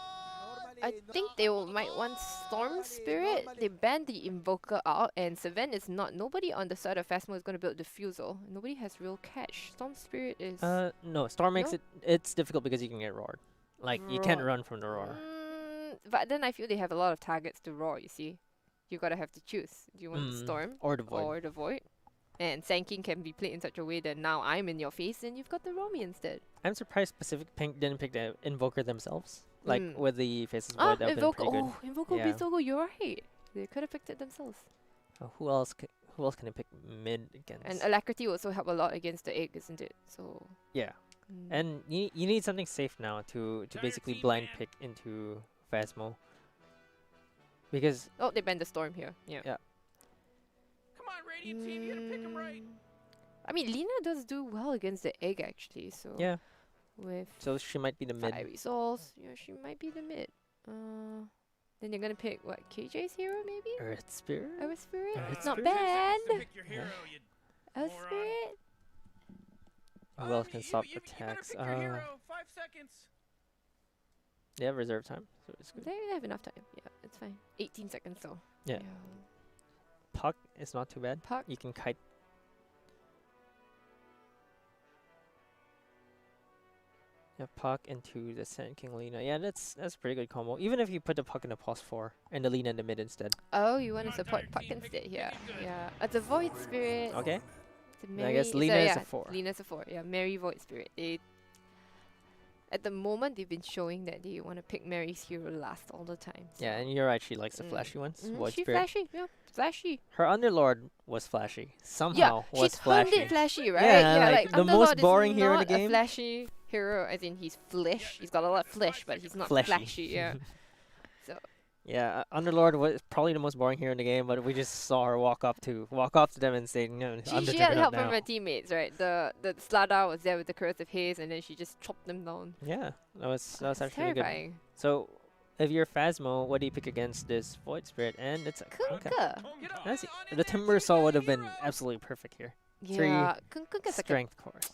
I think they might want Storm Spirit. They banned the Invoker out, and Sven is not. Nobody on the side of Phasmo is going to build Diffusal. Nobody has real catch. Storm Spirit is. No, Storm makes No? it's difficult because you can get roared. Like you can't Roar. run from the roar. But then I feel they have a lot of targets to roar. You see, you gotta have to choose. Do you want the Mm, Storm or the void. or the Void? And Sand King can be played in such a way that now I'm in your face and you've got the Romy instead. I'm surprised Pacific Pink didn't pick the Invoker themselves. Like Mm. with the Faces Void, that would have been pretty good. Invoker Yeah. would be so good. You're right. They could have picked it themselves. Who else? Who else can I pick mid against? And Alacrity also help a lot against the egg, isn't it? So. yeah. Mm. And you need something safe now to basically blind pick into Phasmo. Because oh, they banned the storm here. Yeah. Yeah. Come on, Radiant team, you gotta pick him right. I mean, Lina does do well against the egg actually. So. yeah, With so she might be the mid. 5 resolves, yeah, she might be the mid. Then you're gonna pick what? KJ's hero maybe? Earth Spirit. Earth Spirit? Earth Not Spirit? 10 bad. seconds to pick your hero, you Earth moron. Spirit? Who else can stop you better attacks? pick your hero. 5 seconds. They have reserve time, so it's good. They have enough time. Yeah, it's fine. 18 seconds though. Yeah. Puck is not too bad. Puck. You can kite. Yeah, Puck into the Sand King Lina. Yeah, that's a pretty good combo. Even if you put the Puck in the pos 4 and the Lina in the mid instead. Oh, you want to Come on, support Dire Puck team, pick instead it- here. pick it good. Yeah. It's a Void Spirit. Okay. It's a I guess Mary- Lina so is yeah, a 4. Lina's a 4. Yeah, Mary Void Spirit. At the moment, they've been showing that they want to pick Mary's hero last all the time. Yeah, and you're right. She likes the Mm. flashy ones. Mhm, Void she Spirit. flashy. Yeah, flashy. Her Underlord was flashy. Yeah, Somehow she was turned flashy. it flashy, right? Yeah, like the most Underlord boring is hero in the not game. A flashy hero, as in he's flesh. He's got a lot of flesh, but he's not Fleshy. flashy. Yeah. So Yeah, Underlord was probably the most boring hero in the game, but we just saw her walk up to them and say, "No, I'm the she had Juggernaut help now." from her teammates, right? The Slardar was there with the Curse of Haze, and then she just chopped them down. Yeah, that was It's actually really good. terrifying. So, if you're Phasmo, what do you pick against this Void Spirit? And it's a Kunkka. Kunkka. That's the Timber Saw would have been absolutely perfect here. Yeah, Kunkka's like a Strength cores.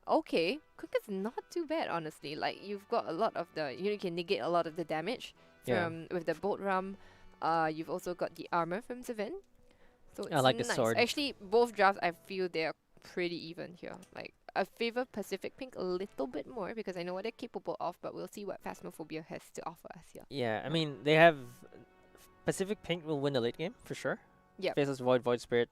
okay. Kunkka's not too bad, honestly. Like you've got a lot of the, you can negate a lot of the damage Yeah. from with the bolt ram. You've also got the armor from Seven. So it's I like the nice. sword. Actually, both drafts I feel they are pretty even here. Like I favor Pacific Pink a little bit more because I know what they're capable of, but we'll see what Phasmophobia has to offer us here. Yeah, I mean they have Pacific Pink will win the late game for sure. Yep. Faceless Void Spirit.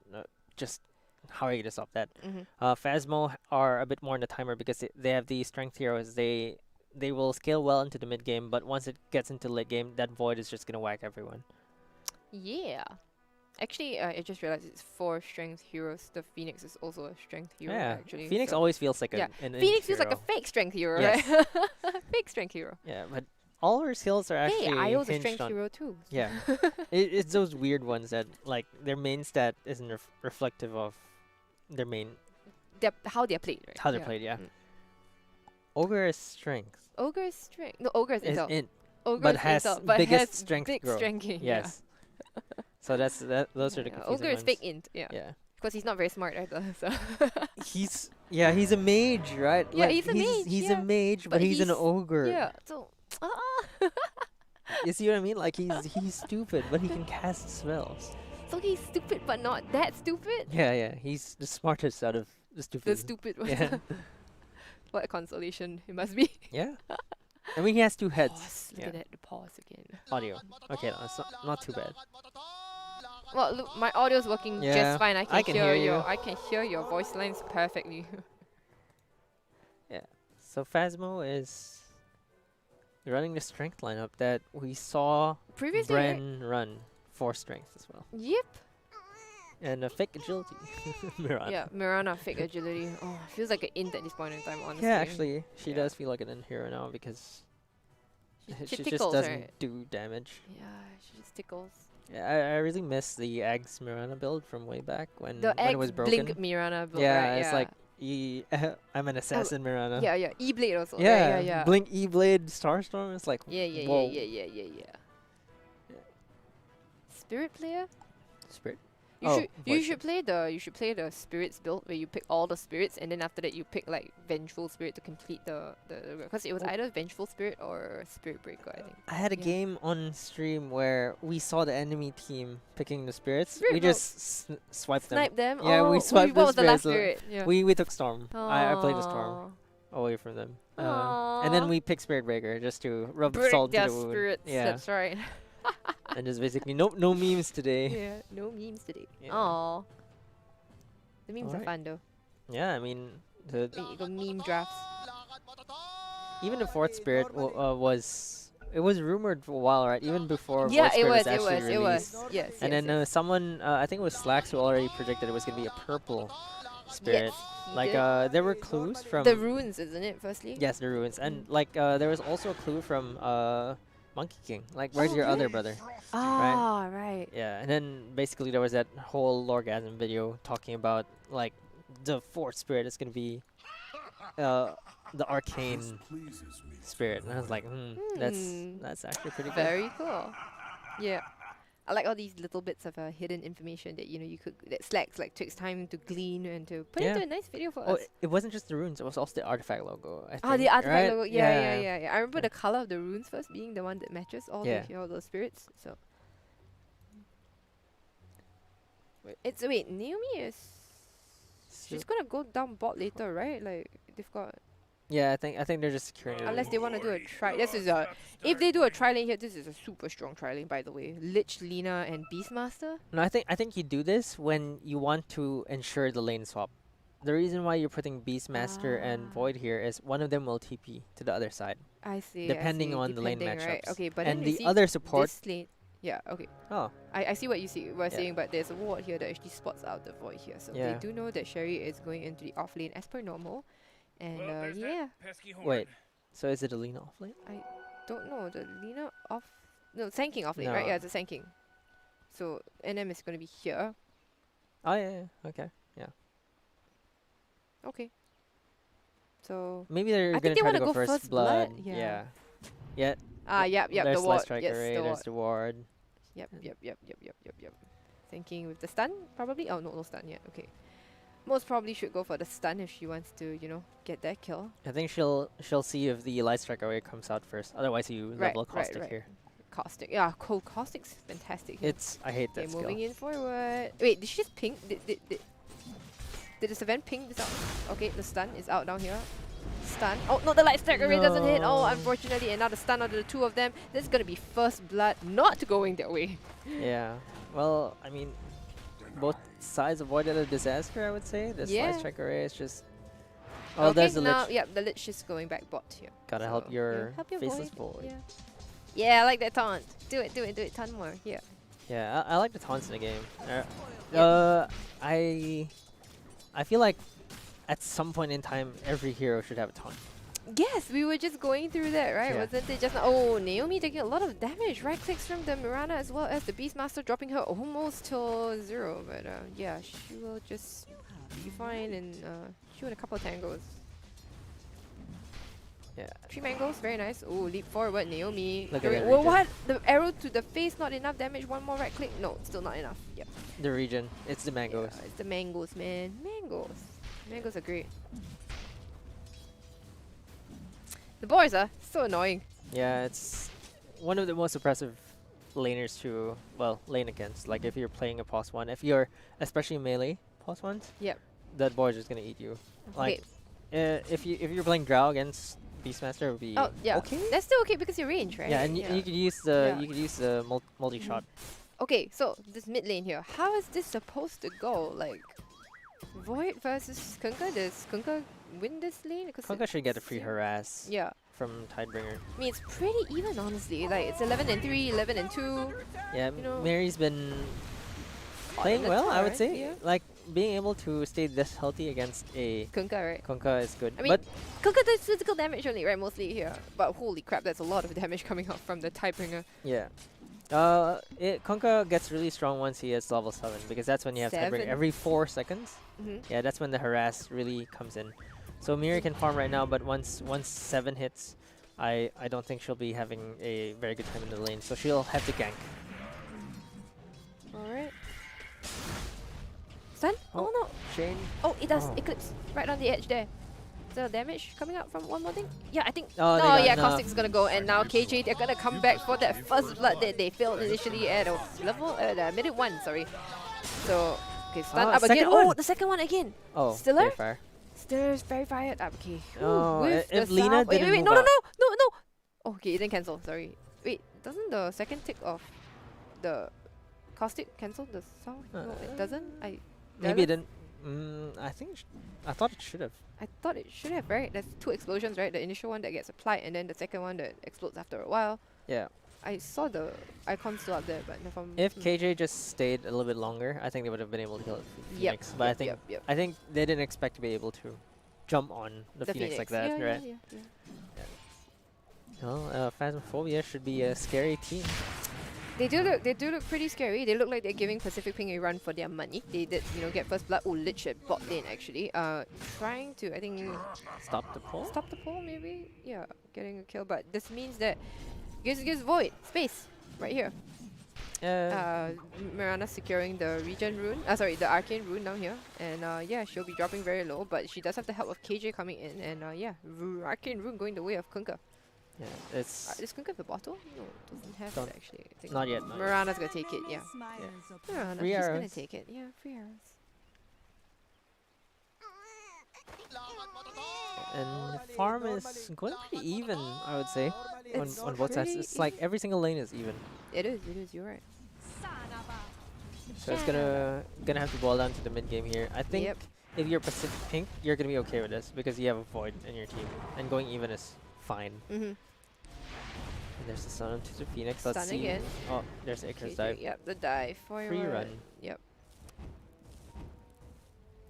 Just how are you gonna stop that? Mm-hmm. Phasmo are a bit more in the timer because they have the strength heroes. They will scale well into the mid game, but once it gets into late game, that Void is just gonna whack everyone. Yeah. Actually, I just realized it's 4 strength heroes. The Phoenix is also a strength hero, Yeah, actually. Phoenix so always feels like yeah, an Phoenix feels like a hero. fake strength hero, Yes. right? Fake strength hero. Yeah, but all her skills are actually Hey, Io's a hinged strength on. hero too. Yeah, it's those weird ones that like their main stat isn't reflective of their main How they're played, right? how they're Yeah. played. Yeah, Mm. Ogre is strength. Ogre is strength. No, Ogre is Is intel. int. Ogre but is has intel, but biggest has strength big growth. strength gain, Yes. So those are the yeah. confusing Ogre is ones. fake int, yeah. Yeah. Because he's not very smart either. So. He's a mage, right? Yeah, Like, he's a mage, He's yeah. a mage, but But he's an he's- ogre. yeah. So. You see what I mean? Like he's stupid, but he can cast spells. So he's stupid, but not that stupid. Yeah. He's the smartest out of the stupid. The stupid one. Yeah. What a consolation it must be. Yeah. I mean, he has 2 heads. Pause. Look Yeah. at that. The pause again. Audio. Okay, no, it's not too bad. Well, look, my audio's working Yeah, just fine. I can, hear you. I can hear your voice lines perfectly. So Phasmo is running the strength lineup that we saw Previously, right? Bren run for strength as well. Yep. And a fake agility. Mirana. Yeah, Mirana fake agility. Oh, feels like an int at this point in time, honestly. Yeah, actually, she Yeah. does feel like an in hero now because She she just tickles, doesn't right? do damage. Yeah, she just tickles. Yeah, I really miss the Ags Mirana build from way back when The it was egg broken. blink Mirana build, Yeah, right? it's yeah. like I'm an assassin Mirana. Yeah, E-Blade also. Yeah, right? Yeah. Blink E-Blade Starstorm. It's like Yeah, whoa. yeah. Yeah. Spirit player? Spirit. You Oh, should voice. you should play the spirits build where you pick all the spirits and then after that you pick like vengeful spirit to complete the because it was Oh. either vengeful spirit or spirit breaker, I think. I had a Yeah. game on stream where we saw the enemy team picking the spirits. Spirit we vote. just swiped them. Snipe them. Yeah, oh, we swiped what the was the last spirits, spirit? Yeah. We took Storm. I played the Storm Aw. away from them. And Aw. then we picked Spirit Breaker just to rub Break salt their into the wound. spirits. Yeah. That's right. And just basically no memes today. Yeah. No memes today. Yeah. Aw. The memes are Alright. fun though. Yeah, I mean the When you go meme drafts. even the fourth spirit was rumored for a while, right? Even before Yeah, Void Spirit was it actually was. released. Yes. And yes, then yes. someone, I think it was Slacks, who already predicted it was gonna be a purple spirit. Yes, he Like did. there were clues from The runes, isn't it? Firstly. yes, the ruins, and Mm. like there was also a clue from Monkey King. Like, where's Oh, your other really? brother? Ah, right. Yeah, and then basically there was that whole Lorgasm video talking about like the fourth spirit is gonna be the arcane spirit, and I was like, Hmm. that's actually pretty good. Very cool. Yeah. I like all these little bits of hidden information that you could that Slacks like takes time to glean and to put Yeah. into a nice video for Oh, us. it wasn't just the runes; it was also the artifact logo. I Oh, think, the artifact right? logo. Yeah. I remember Yeah. the color of the runes first being the one that matches all Yeah. all those spirits. So wait, Naomi is she's So- gonna go down bot later, right? Like they've got yeah, I think they're just securing it. unless they want to do a tri. This is a if they do a tri lane here, this is a super strong tri lane, by the way. Lich, Lina, and Beastmaster. No, I think you do this when you want to ensure the lane swap. The reason why you're putting Beastmaster and Ah. Void here is one of them will TP to the other side, I see. depending I see, on the lane depending, right? matchups. Okay, but and then you the see other support. this lane. Yeah. Okay. Oh, I see what you were Yeah. saying, but there's a ward here that actually spots out the void here, so Yeah. they do know that Sherry is going into the off lane as per normal, and Well, there's that yeah, pesky horn. wait. So is it a lean off lane? don't know the Lina off, no Sanking off lane, right? No. Yeah, it's a Sanking. So NM is going to be here. Oh yeah. Okay. Okay. So Maybe they're I gonna think they try to wanna go go first first blood. blood, Yeah. yeah. Yeah. yep, There's the ward. Light Striker Yes, Ray, the there's ward. the ward. Yep. Sanking with the stun probably. Oh no stun yet. Okay. Most probably should go for the stun if she wants to, get that kill. I think she'll see if the Light Striker Ray comes out first. Otherwise, you Right, level right, Caustic right. here. Caustic. Yeah, cold caustic's fantastic here. I hate Okay, that skill. moving in forward. Wait, did she just ping? Did this event ping this out? Okay, the stun is out down here. Stun. Oh, no, the light striker ray doesn't hit. Oh, No. unfortunately, and now the stun onto the two of them. This is gonna be first blood not going their way. Yeah. Well, I mean, both sides avoided a disaster, I would say. This Yeah. Light Striker Ray is just. Oh, Okay, there's the now, Lich. yep, the lich is going back bot here. Gotta So, help your help your faceless void. void. Yeah, I like that taunt. Do it, ton more. Here. Yeah, I like the taunts in the game. Yeah. I feel like at some point in time, every hero should have a taunt. Yes, we were just going through that, right? Yeah. Wasn't it just oh, Naomi taking a lot of damage, right clicks from the Mirana as well as the Beastmaster dropping her almost till 0. But yeah, she will just be fine and shoot a couple of tangos. Yeah. 3 mangoes, very nice. Oh, leap forward, Naomi. Look at that Whoa, regen. what? The arrow to the face, not enough damage. One more right click. No, still not enough. Yep. The region. It's the mangoes. Yeah, it's the mangoes, man. Mangoes. Mangoes are great. The boys are so annoying. Yeah, it's one of the most oppressive laners to, lane against. Like, if you're playing a pos 1, if you're, especially melee pos 1s, Yep. that boy is just gonna eat you. Okay. Like, if you're playing Drow against Beastmaster, it would be Oh, yeah. okay. That's still okay because you're range, right? Yeah, and you could use the Yeah. multi shot. Okay, so this mid lane here. How is this supposed to go? Like, Void versus Kunkka? Does Kunkka win this lane? Because Kunkka should get a free it's- harass Yeah. from Tidebringer. I mean, it's pretty even, honestly. Like, it's 11 and 3, 11 and 2. Yeah, You know, Mary's been Caught playing in the well, I tower, would say. yeah. Like, being able to stay this healthy against a Kunkka, right? Kunkka is good. I mean, but Kunkka does physical damage only, right? Mostly here. But holy crap, that's a lot of damage coming out from the Tidebringer. yeah. Kunkka gets really strong once he hits level 7 because that's when you have Tidebringer 7? every 4 seconds. Mm-hmm. Yeah, that's when the harass really comes in. So Miri can farm right now, but once 7 hits, I don't think she'll be having a very good time in the lane. So she'll have to gank. Alright. Stun? Oh, no. Shane. Oh, it does. Oh. Eclipse. Right on the edge there. Is there damage coming out from one more thing? Yeah, I think. Oh, they no, got yeah, enough. Caustic's gonna go. And now KJ, they're gonna come back for that first blood that they failed initially at a level, minute 1, sorry. So, okay, stun Ah, up again. second Oh, one. the second one again. Oh, Stiller? very far. Stiller's very fired up. Okay. Oh, With if the Lina sound- wait, didn't wait, move no, no, out. no, no, no. Oh, okay, it didn't cancel. Sorry. Wait, doesn't the second tick of the Caustic cancel the sound? No, it doesn't. Maybe it does didn't. I think I thought it should have. I thought it should have, right? There's 2 explosions, right? The initial one that gets applied, and then the second one that explodes after a while. Yeah. I saw the icon still up there, but if I'm If KJ just stayed a little bit longer, I think they would have been able to kill Phoenix. But I think they didn't expect to be able to jump on the Phoenix like that, yeah, right? Yeah. Well, Phasmophobia should be a scary team. They do look pretty scary. They look like they're giving Pacific Ping a run for their money. They did, get first blood. Oh, Lich at bot lane actually. Trying to, I think, Stop the pull? stop the pull maybe. Yeah, getting a kill. But this means that gives Void space right here. Mirana securing the regen rune. Sorry, the arcane rune down here. And yeah, she'll be dropping very low, but she does have the help of KJ coming in. And yeah, arcane rune going the way of Kunkka. Yeah, it's Does Kunkka have the bottle? No, it doesn't have Don't- it actually. I think not yet. Not yet. Mirana's gonna take it. Yeah. Mirana, Free she's gonna arrows. take it. Yeah, free arrows. And farm is going pretty even, I would say, It's on both sides. pretty It's like every single lane is even. It is. You're right. So it's gonna have to boil down to the mid game here. I think Yep. if you're Pacific Pink, you're gonna be okay with this because you have a Void in your team, and going even is fine. Mm-hmm. And there's the stun to the Phoenix. Let's Stun see. again. Oh, there's the Icarus KJ, dive. Yep, the dive. Free Forward. run. Yep.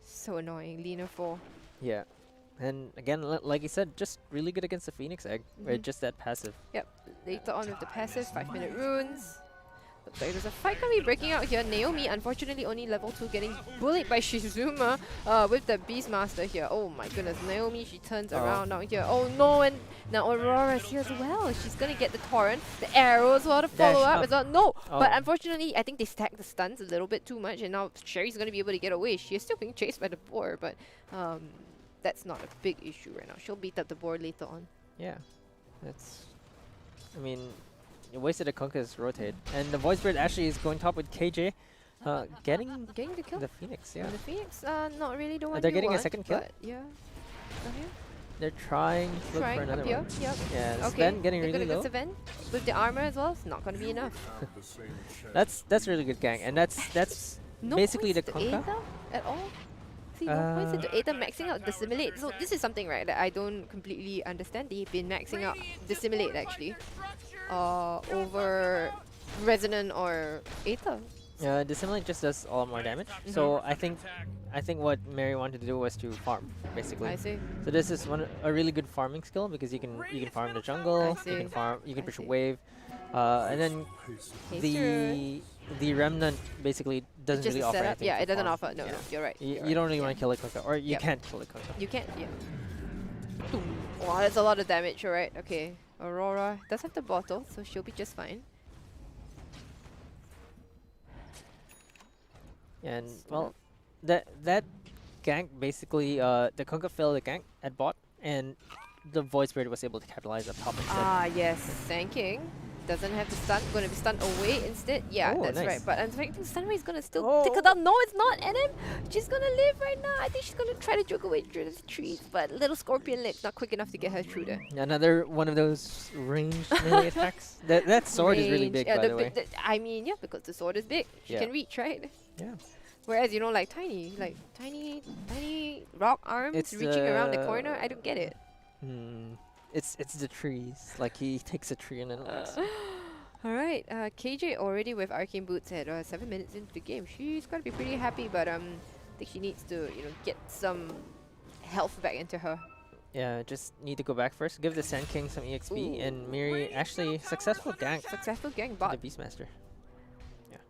So annoying. Lina 4. Yeah. And again, like you said, just really good against the Phoenix egg. Right, just that passive. Yep. Later on with the passive, 5-minute runes. Looks like there's a fight gonna be breaking out here. Naomi, unfortunately, only level 2, getting bullied by Shizuma with the Beastmaster here. Oh my goodness, Naomi, she turns around now here. Oh no, and now Aurora's here as well. She's gonna get the torrent, the arrow as well to follow Dash up up. as well. No, but Oh. unfortunately, I think they stacked the stuns a little bit too much, and now Sherry's gonna be able to get away. She is still being chased by the boar, but that's not a big issue right now. She'll beat up the boar later on. Yeah. That's. I mean, you wasted a Kunkka's rotate, and the Voice Bird actually is going top with KJ, getting Getting the kill. the Phoenix. Yeah. And the Phoenix, not really the one they're you getting a want, second kill? but yeah. Down here. They're trying to look Trying for another up here. one. Yep. Yeah, Okay. Sven getting they're really gonna low. get Sven with the armor as well. It's not gonna be enough. That's really good gang, and that's No basically points the to Kunkka. Aether at all. See, no points into Aether maxing out Dissimulate. So this is something, right, that I don't completely understand. They've been maxing out Dissimulate actually, over Resonant or Aether. Dissimulate just does a lot more damage. So I think what Mary wanted to do was to farm basically. I see. So this is a really good farming skill because you can farm the jungle, I you can see. push a see. wave, and then the remnant basically doesn't Just really a offer setup. anything. Yeah, for it doesn't farm. offer. No, Yeah. no, you're right. You you're don't right, really yeah. want to kill a Kunkka, or you Yep. can't kill a Kunkka. You can't, yeah. Wow, that's a lot of damage, alright. Okay. Aurora does have the bottle, so she'll be just fine. And well, that gank basically the Kunkka failed the gank at bot, and the Void Spirit was able to capitalize up top instead. Ah, yes. Thanking. Doesn't have to stun. Gonna be stunned away instead. Yeah, Oh, that's nice. right. But I'm thinking Sunray is gonna still Oh. tickle down. No, it's not. And she's gonna live right now. I think she's gonna try to joke away through the trees. But little scorpion lips not quick enough to get her through there. Another one of those ranged melee attacks. That sword is really Range. big, Yeah, by the way. I mean, yeah, because the sword is big. She Yeah. can reach, right? Yeah. Whereas, like tiny rock arms It's, reaching around the corner. I don't get it. It's the trees. Like he takes a tree and then walks. Alright, KJ already with Arcane Boots at 7 minutes into the game. She's gotta be pretty happy, but I think she needs to, get some health back into her. Yeah, just need to go back first. Give the Sand King some EXP, Ooh. and Miri actually successful gank Successful gang to bot. the Beastmaster.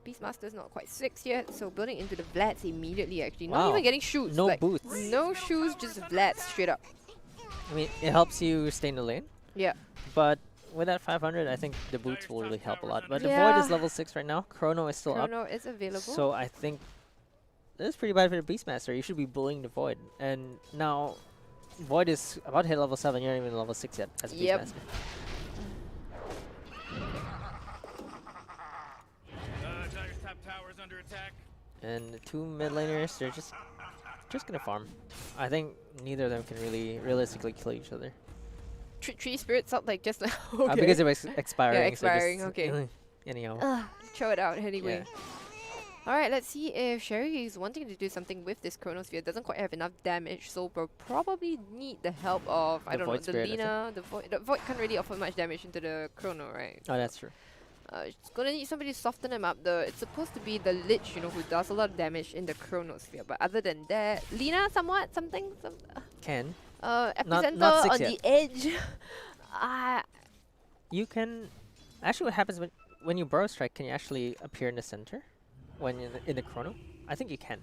Beastmaster's not quite 6 yet, so building into the Vlads immediately actually. Not Wow. even getting shoes. No like, boots. No shoes, just Vlads straight up. I mean, it helps you stay in the lane, Yeah. but with that 500, I think the boots will really help a lot. But the Void Yeah. is level 6 right now. Chrono is still up. Chrono is available. So I think this is pretty bad for the Beastmaster. You should be bullying the Void. And now Void is about to hit level 7. You're not even level 6 yet as a Yep. Beastmaster. Tiger's top tower is under attack. And the two mid laners, they're just gonna farm. I think neither of them can really realistically kill each other. Tree spirits out like just like okay. Because it was expiring. Yeah, expiring, So just okay. anyhow. Throw it out anyway. Alright, let's see if Sherry is wanting to do something with this Chronosphere. Doesn't quite have enough damage, so we'll probably need the help of, I The don't know, Void the Spirit, I think. Lina. The Void can't really offer much damage into the Chrono, right? Oh, that's true. It's gonna need somebody to soften him up. It's supposed to be the Lich, you know, who does a lot of damage in the Chronosphere. But other than that, Lina somewhat, something, Can. Epicenter not 6 on yet. the edge. You can... Actually, what happens when you Burrow Strike, can you actually appear in the center? When you're in the Chrono? I think you can.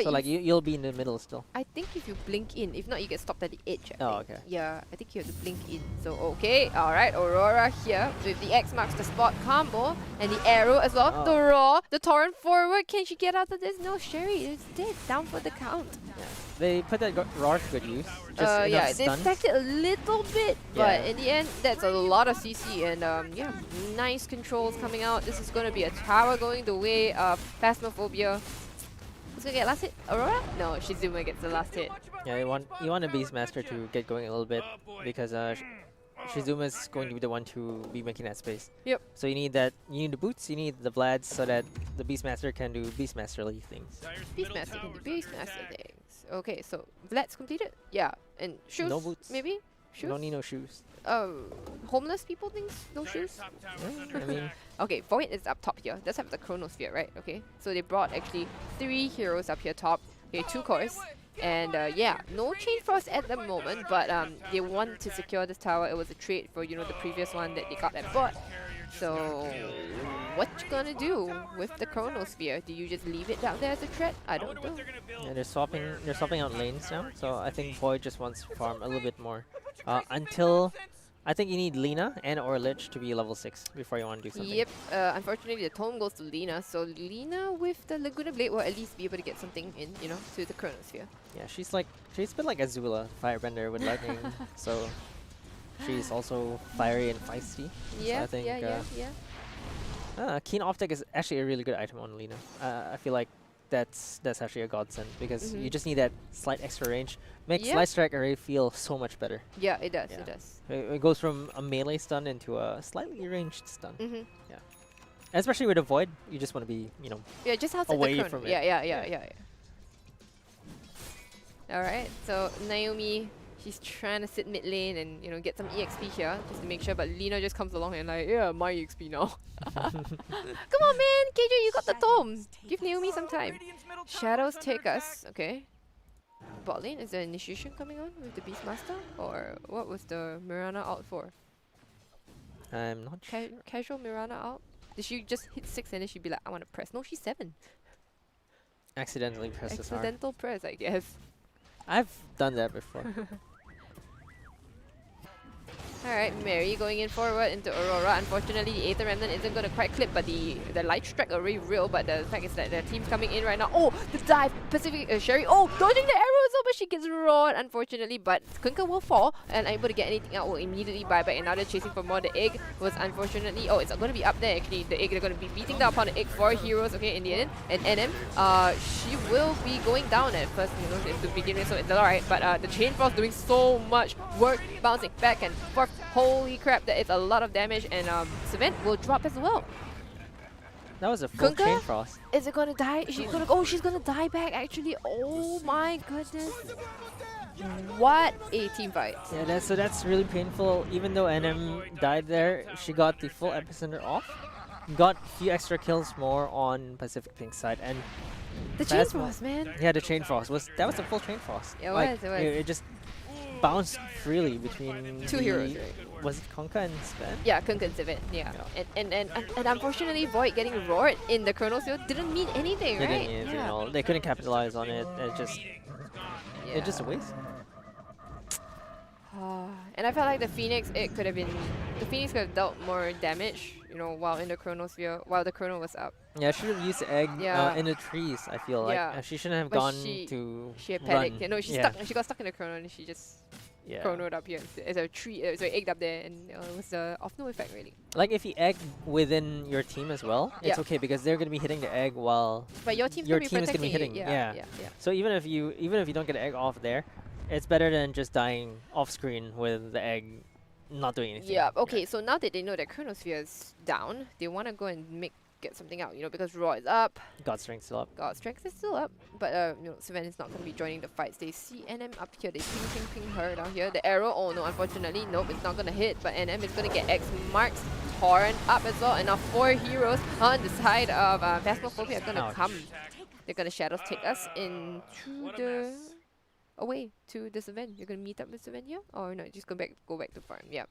So like you'll be in the middle still. I think if you blink in, if not you get stopped at the edge. I Oh, think. okay. Yeah, I think you have to blink in. So okay, alright, Aurora here with the X marks the spot combo and the arrow as well. Oh. The Raw, the torrent forward. Can she get out of this? No, Sherry is dead. Down for the count. They put that Roar to good use. Just Yeah, enough they stun. stacked it a little bit, but Yeah. in the end, that's a lot of CC and yeah, nice controls coming out. This is gonna be a tower going the way of Phasmophobia. Who's gonna get last hit? Aurora? No, Shizuma gets the last hit. Yeah, you want a Beastmaster to get going a little bit because Shizuma's going to be the one to be making that space. Yep. So you need that. You need the boots. You need the Vlads so that the Beastmaster can do Beastmasterly things. Beastmaster can do Beastmaster things. Okay, so Vlad's completed? Yeah, and shoes? No boots. Maybe? You Shoes? don't need no shoes. Homeless people things? No shoes? Yeah, I mean, Okay, Void is up top here. Does have the Chronosphere, right? Okay, so they brought actually 3 heroes up here top. Okay, 2 cores. And yeah, no Chain Frost at the moment, but they want to secure this tower. It was a trade for, you know, the previous one that they got at bot. So, what you gonna do with the Chronosphere? Do you just leave it down there as a threat? I don't know. yeah, they're swapping out lanes now. So I think Void just wants to farm a little bit more. Until I think you need Lina and or Lich to be level 6 before you want to do something. Yep, unfortunately the tome goes to Lina, so Lina with the Laguna Blade will at least be able to get something in, you know, to the Chronosphere. Yeah, she's a bit like Azula, Firebender with lightning. So she's also fiery and feisty. Yeah, so I think, yeah. Keen Optic is actually a really good item on Lina. I feel like that's actually a godsend because you just need that slight extra range. Makes Yeah. Light Strike Array feel so much better. Yeah, it does, Yeah. it does. It goes from a melee stun into a slightly ranged stun. Mm-hmm. Especially with a Void, you just want to be, you know, Yeah, just outside Away the Chrono. from it. Yeah. Alright, so Naomi, she's trying to sit mid lane and, you know, get some EXP here just to make sure, but Lina just comes along and like, yeah, my EXP now. Come on, man! KJ, you got the tome! Give Naomi some time. Shadows take us, okay. Bot lane, is there initiation coming on with the Beastmaster? Or what was the Mirana out for? I'm not sure. Casual Mirana out? Did she just hit 6 and then she'd be like, I want to press? No, she's 7. Accidentally press this R. Accidental press, I guess. I've done that before. Alright, Mary going in forward into Aurora. Unfortunately, the Aether Remnant isn't going to quite clip, but the Light Strike already real. But the fact is that the team's coming in right now. Oh, the dive! Pacific Sherry. Oh, dodging the arrows, but she gets roared, unfortunately. But Kunkka will fall and unable to get anything out. Will immediately buy back. And now they're chasing for more. The egg was unfortunately... Oh, it's going to be up there actually. The egg, they're going to be beating down upon the egg for heroes, okay, in the end. And NM, she will be going down at first, you know, to begin with, so it's alright. But the Chain Frost doing so much work, bouncing back and forth. Holy crap, that is a lot of damage, and Savant will drop as well. That was a full Kunkka? Chain Frost. Is it gonna die? She's gonna... Oh, she's gonna die back actually. Oh my goodness. What a team fight. Yeah, that's really painful. Even though NM died there, she got the full epicenter off. Got a few extra kills more on Pacific Pink side, and The Chain Phasma- Frost, man. yeah, the Chain Frost was a full Chain Frost. It Like, was, it was. It just bounced freely between Two the- heroes, right? Was it Kunkka and Sven? Yeah, Kunkka and Savant, yeah. And unfortunately, Void getting roared in the Chronosphere didn't mean anything, They right? didn't use it at all. They couldn't capitalize on it. It's just a waste. And I felt like the Phoenix, the Phoenix could have dealt more damage, you know, while in the Chronosphere, while the Chrono was up. Yeah, she should have used the egg Yeah. in the trees. I feel like Yeah. she shouldn't have But gone she to had run. panicked. You know, Yeah. she got stuck in the Chrono and she just Yeah. chronoed up here. It's a tree, sorry, egged up there, and it was of no effect really. Like if you egg within your team as well, it's Yeah. okay because they're gonna be hitting the egg while But your team's your gonna be team is gonna be protecting hitting. it. Yeah. So even if you don't get the egg off there, it's better than just dying off screen with the egg not doing anything. Yeah. Okay. So now that they know that Chronosphere is down, they want to go and make get something out, you know, because Raw is up, God strength still up. God Strength is still up, but you know, Sven is not going to be joining the fights. They see NM up here, they ping her down here. The arrow, oh no, unfortunately, nope, it's not going to hit, but NM is going to get X marks. Torrent up as well, and now 4 heroes on the side of Phasmophobia are going to come. They're going to Shadows take us into the... away to this event. You're going to meet up with Sven here? Or no, just go back to farm, yeah.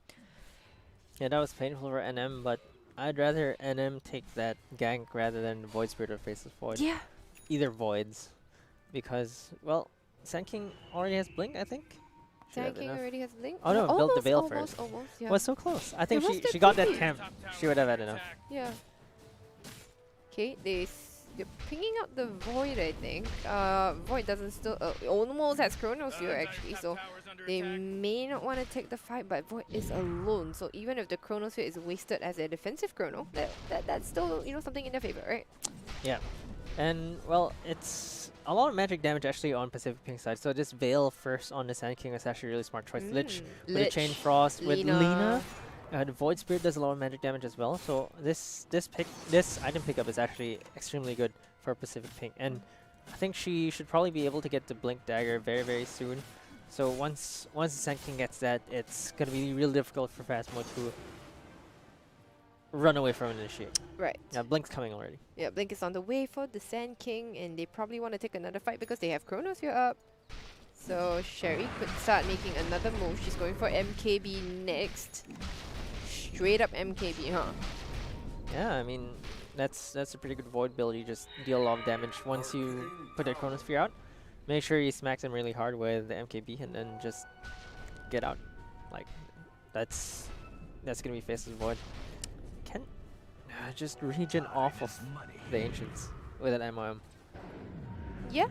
Yeah, that was painful for NM, but I'd rather NM take that gank rather than Void Spirit or Faceless Void. Yeah. Either Voids. Because, well, Sand King already has Blink, I think. Should have Sand King enough. already has Blink? Oh no, built the Veil almost, first. Almost, yeah. Was so close. I think It was she that got that quickly. camp. She would have had enough. Yeah. Okay, they're pinging out the Void, I think. Void doesn't still... almost has Chronos here, actually, so they may not want to take the fight, but Void is alone. So even if the Chronosphere is wasted as a defensive Chrono, that's still, you know, something in their favor, right? Yeah. And, well, it's a lot of magic damage actually on Pacific Pink side. So this Veil first on the Sand King is actually a really smart choice. Lich with the Chain Frost, with Lina. The Void Spirit does a lot of magic damage as well. So this item pickup is actually extremely good for Pacific Pink. And I think she should probably be able to get the Blink Dagger very, very soon. So once the Sand King gets that, it's going to be real difficult for Phasmo to run away from an initiate. Right. Yeah, Blink's coming already. Yeah, Blink is on the way for the Sand King, and they probably want to take another fight because they have Chronosphere up. So Sherry could start making another move. She's going for MKB next. Straight up MKB, huh? Yeah, I mean, that's a pretty good Void build. You just deal a lot of damage once you put that Chronosphere out. Make sure you smack them really hard with the MKB and then just get out. Like, that's gonna be Faceless Void. Can just regen off of the Ancients with an MOM. Yeah.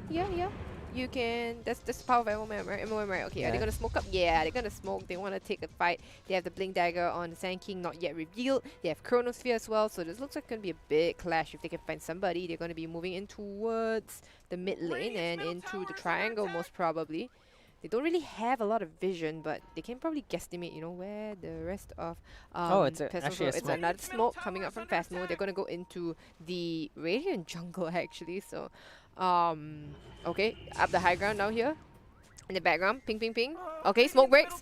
You can... That's the power of MOM, right? MOM, right? Okay, are they Yeah. going to smoke up? Yeah, they're going to smoke. They want to take a fight. They have the Blink Dagger on the Sand King, not yet revealed. They have Chronosphere as well, so this looks like going to be a big clash. If they can find somebody, they're going to be moving in towards the mid lane and into the triangle, most probably. They don't really have a lot of vision, but they can probably guesstimate, you know, where the rest of It's actually a it's smoke. another smoke coming up from Phasmo. They're gonna go into the Radiant jungle actually. So, okay, up the high ground now here. In the background, ping, ping, ping. Okay, smoke breaks.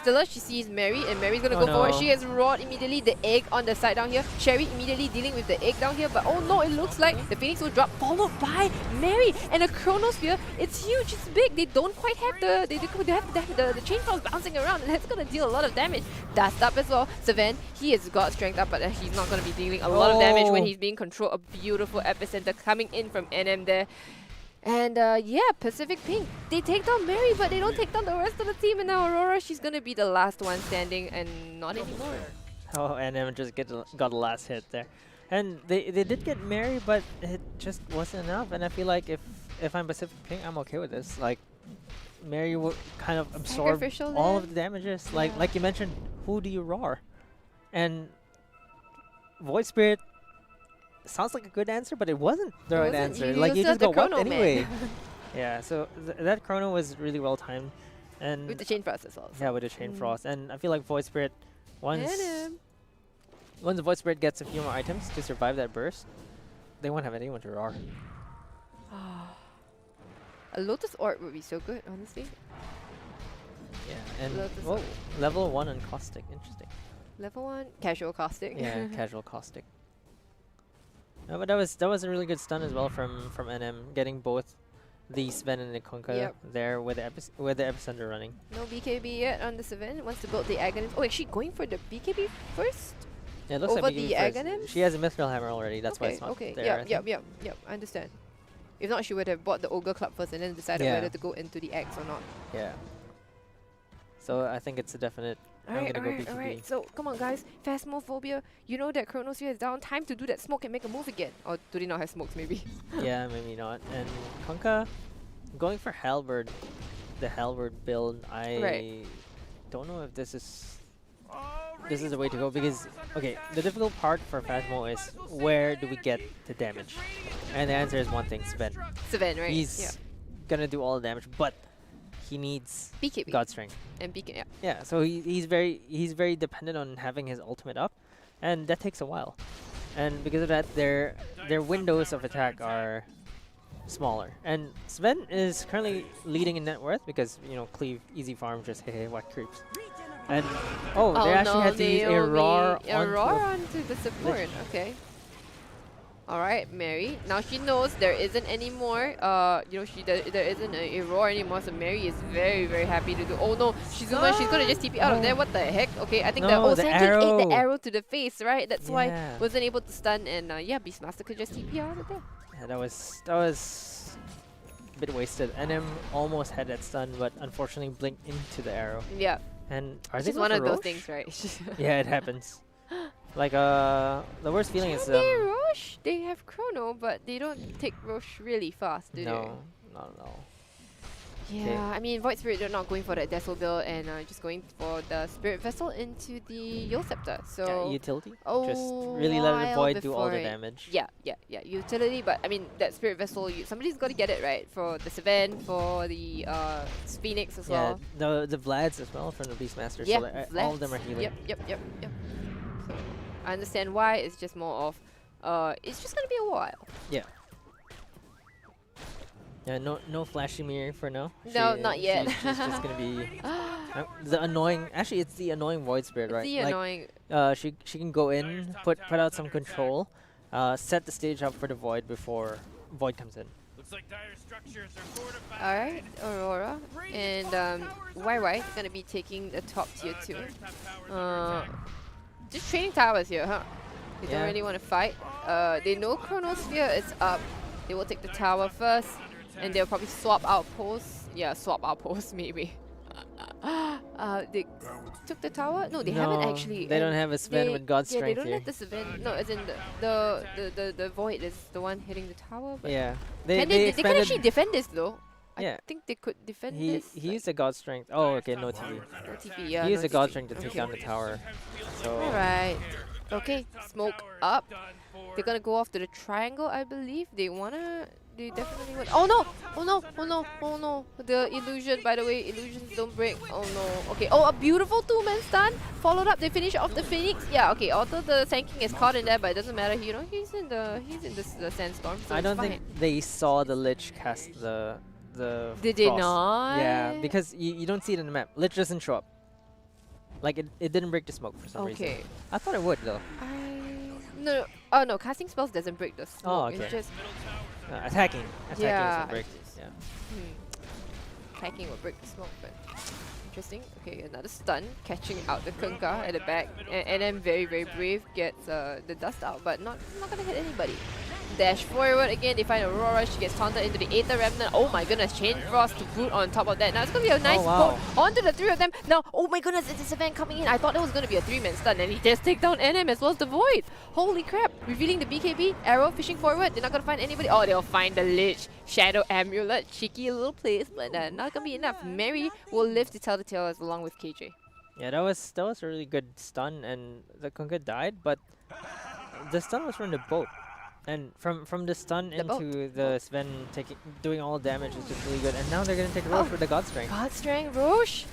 Stilla, she sees Mary, and Mary's gonna Oh go forward. no. She has Rod immediately, the egg on the side down here. Sherry immediately dealing with the egg down here, but oh no, it looks like the Phoenix will drop, followed by Mary. And a Chronosphere, it's huge, it's big. They don't quite have they have the chain frost bouncing around, and that's gonna deal a lot of damage. Dust up as well. Sven, he has got strength up, but he's not gonna be dealing a lot of damage when he's being controlled. A beautiful epicenter coming in from NM there. And yeah, Pacific Pink, they take down Mary, but they don't take down the rest of the team. And now Aurora, she's gonna be the last one standing, and not anymore. Oh, and then just got the last hit there. And they did get Mary, but it just wasn't enough. And I feel like if I'm Pacific Pink, I'm okay with this. Like, Mary will kind of absorb Sacrificial all there? of the damages. Yeah. Like you mentioned, who do you roar? And Void Spirit sounds like a good answer, but it wasn't the right answer. Like, you just got wiped anyway. Yeah, so that Chrono was really well timed. And With the chain frost as well. yeah, with the Chain Frost. And I feel like Void Spirit, once NM. the Void Spirit gets a few more items to survive that burst, they won't have anyone to roar. A Lotus Orb would be so good, honestly. Yeah, and Lotus whoa, Orb. level 1 on Caustic, interesting. Level 1, casual caustic. Yeah, casual Caustic. No, but that was a really good stun as well from NM, getting both the Sven and the Kunkka Yep. there with the epicenter running. No BKB yet on the Sven. Wants to build the Aghanim. Oh, actually going for the BKB first? Yeah, it looks Over like the BKB first. Aghanim? She has a Mithril Hammer already, that's why Okay, it's not okay. there. I think. Yep, I understand. If not, she would have bought the Ogre Club first and then decided Yeah. whether to go into the Axe or not. Yeah. So I think it's a definite. I'm gonna go BKB. Alright. So, come on, guys. Phasmophobia, you know that Chronosphere is down. Time to do that smoke and make a move again. Or do they not have smokes, maybe? Yeah, maybe not. And Kunkka going for Halberd, the Halberd build. I Right. don't know if this is the way to go, because okay, the difficult part for Phasmo is where do we get the damage? And the answer is one thing, Sven. Sven, right? He's gonna do all the damage, but he needs BKB. God Strength. And BK, yeah. Yeah, so he's very dependent on having his ultimate up, and that takes a while. and because of that, their windows of attack are smaller. And Sven is currently leading in net worth because cleave, easy farm, just hey what creeps. And they actually had to use Aurora onto the support. Okay. All right, Mary. Now she knows there isn't any more. There isn't a Aurora anymore. So Mary is very, very happy to do. Oh no, Shizuma, she's gonna just TP out of there. What the heck? Okay, I think No, the Sanking arrow. ate the arrow to the face, right? That's why Yeah. wasn't able to stun. And Beastmaster could just TP out of there. Yeah, that was a bit wasted. NM almost had that stun, but unfortunately blinked into the arrow. Yeah, And are it's they just one going of for those Roche? things, right? Yeah, it happens. Like the worst feeling is Roche, they have Chrono, but they don't take Roche really fast, do they? no, not at all. Yeah, I mean, Void Spirit, they're not going for that Dazzle build and just going for the Spirit Vessel into the Yule Scepter. So, Yeah, utility. Just a really let the while void do all the before it- damage. yeah, utility, but I mean, that Spirit Vessel, somebody's got to get it, right? For the Sven, for the Phoenix as Yeah, well. the Vlads as well from the Beastmaster. Yeah, So all of them are Vlads. healing. Yep. So, I understand why. It's just more of, it's just going to be a while. Yeah, no flashy mirror for now. No, not yet. She's just gonna be the annoying. Actually, it's the annoying void spirit, right? The annoying. She can go in, put out some control, set the stage up for the void before void comes in. Looks like dire structures are fortified. Alright, Aurora. And YY is going to be taking the top tier 2. Just training towers here, huh? They don't Yeah. really want to fight. They know Chronosphere is up. They will take the tower first. And they'll probably swap outposts. Yeah, swap outposts maybe. They took the tower? No, they haven't actually. They don't and have a Sven with God yeah, they strength don't here. have the Sven. No, as in the void is the one hitting the tower. But Yeah, they could expanded. actually defend this though. Yeah. I think they could defend He this. used a God strength. Oh, okay, no TV. No TP, yeah. He used no a God TP. strength to take Okay. down the tower. So Alright. Okay, smoke up. They're gonna go after the triangle, I believe. They definitely want. Oh no! Oh no! Oh no! Oh no! The illusion, by the way, illusions don't break. Oh no. Okay. Oh, a beautiful two-man stun. Followed up. They finish off the Phoenix. Yeah. Okay. Although the Sanking is caught in there, but it doesn't matter. He's in the sandstorm. So I don't it's think fine. they saw the Lich cast the Did they frost. not? Yeah, because you don't see it in the map. Lich doesn't show up. Like it didn't break the smoke for some reason. Okay. I thought it would though. No. Oh no. Casting spells doesn't break the smoke. Oh, okay. It's just Attacking Yeah, is what breaks. it's Yeah. Attacking will break the smoke, but interesting. Okay, another stun, catching out the Kunkka at the back, and then very, very brave gets the dust out, but not gonna hit anybody. Dash forward again, they find Aurora, she gets taunted into the Aether Remnant. Oh my goodness, Chain Frost to boot on top of that. Now it's gonna be a nice wow. poke onto the three of them. Now, oh my goodness, it's this event coming in. I thought that was gonna be a 3-man stun, and he just take down NM as well as the Void. Holy crap, revealing the BKB, arrow, fishing forward, they're not gonna find anybody. Oh, they'll find the Lich, Shadow Amulet, cheeky little place, but not gonna be enough. Mary will live to tell the tale as along with KJ. Yeah, that was a really good stun, and the Kunkka died, but the stun was from the boat. And from the stun The boat. into the Sven doing all damage is just really good. And now they're gonna take Roche with the God Strength. God Strength, Roche.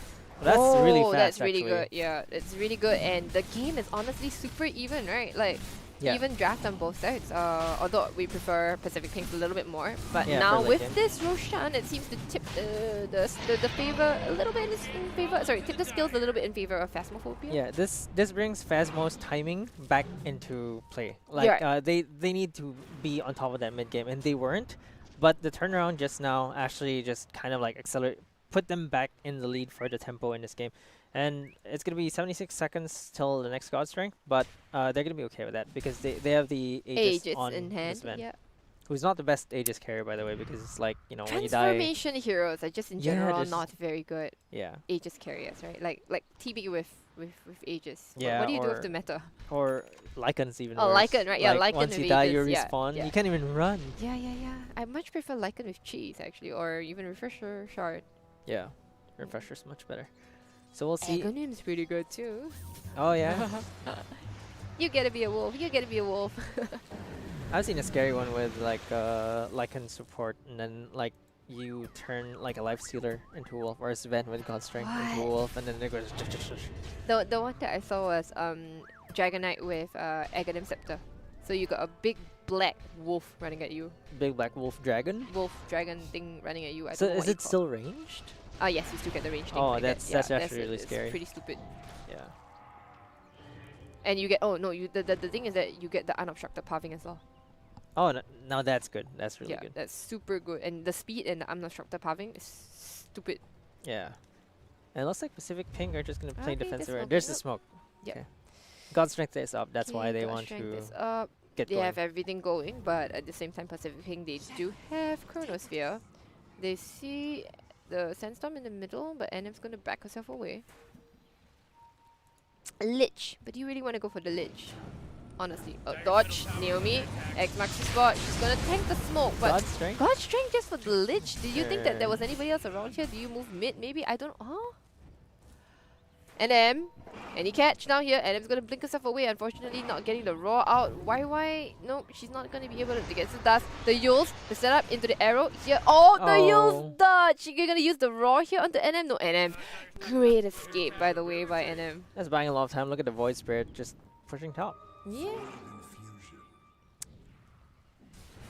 That's really fast. That's really actually. good. Yeah, it's really good, and the game is honestly super even, right? Like, Yeah. even draft on both sides. Although we prefer Pacific Kings a little bit more, but Yeah, now for late with game. this Roshan, it seems to tip the favor a little bit in favor. Sorry, tip the skills a little bit in favor of Phasmophobia. Yeah, this brings Phasmo's timing back into play. Like You're right. they need to be on top of that mid game, and they weren't. But the turnaround just now actually just kind of like put them back in the lead for the tempo in this game. And it's gonna be 76 seconds till the next God Strength, but they're gonna be okay with that because they have the Aegis Aegis on in hand. Sven, Yeah. who's not the best Aegis carrier by the way, because it's like when you die. Transformation heroes are just in Yeah, general just- not very good Yeah. Aegis carriers, right? Like TB with Aegis. Yeah, What do you do or with the meta? Or Lycan's even Oh, worse. Lycan, right? Yeah, Like, Lycan once with you die, you Aegis, yeah, respawn. yeah. You can't even run. Yeah. I much prefer Lycan with cheese actually, or even Refresher Shard. Yeah, Refresher's much better. So we'll see. Aghanim's pretty good too. Oh yeah, You gotta be a wolf. You gotta be a wolf. I've seen a scary one with like Lycan support, and then like you turn like a life stealer into a wolf, or a Sven with God Strength into a What? wolf, and then it goes. The one that I saw was Dragonite with Aghanim Scepter. So you got a big black wolf running at you. Big black wolf dragon. Wolf dragon thing running at you. I So don't know is what it still ranged? Ah, yes, you still get the range thing. Oh, like that's that. Yeah, actually really it's scary. pretty stupid. Yeah. And you get the thing is that you get the unobstructed pathing as well. Oh, now that's good. That's really Yeah, good. that's super good. And the speed and the unobstructed pathing is stupid. Yeah. And it looks like Pacific Pink are just gonna play Okay, defensive. there's There's the smoke. smoke. Yep. Okay. God Strength is up. That's why Okay, they God want Strength to is up. get They going. have everything going, but at the same time, Pacific Pink, they do have Chronosphere. They see the Sandstorm in the middle, but NM's gonna back herself away. Lich, but do you really want to go for the Lich? Honestly. Oh, dodge, Naomi, X marks the spot. She's gonna tank the smoke, but God Strength? God Strength just for the Lich? Did you think that there Sure. was anybody else around here? Do you move mid maybe? I don't know. Huh? NM, any catch now here? NM's gonna blink herself away, unfortunately not getting the raw out. Why? No, she's not gonna be able to get the dust. The Yules, the setup into the arrow here. Oh, the Yules dodge! You're gonna use the raw here onto NM? No, NM. Great escape, by the way, by NM. That's buying a lot of time. Look at the Void Spirit just pushing top. Yeah.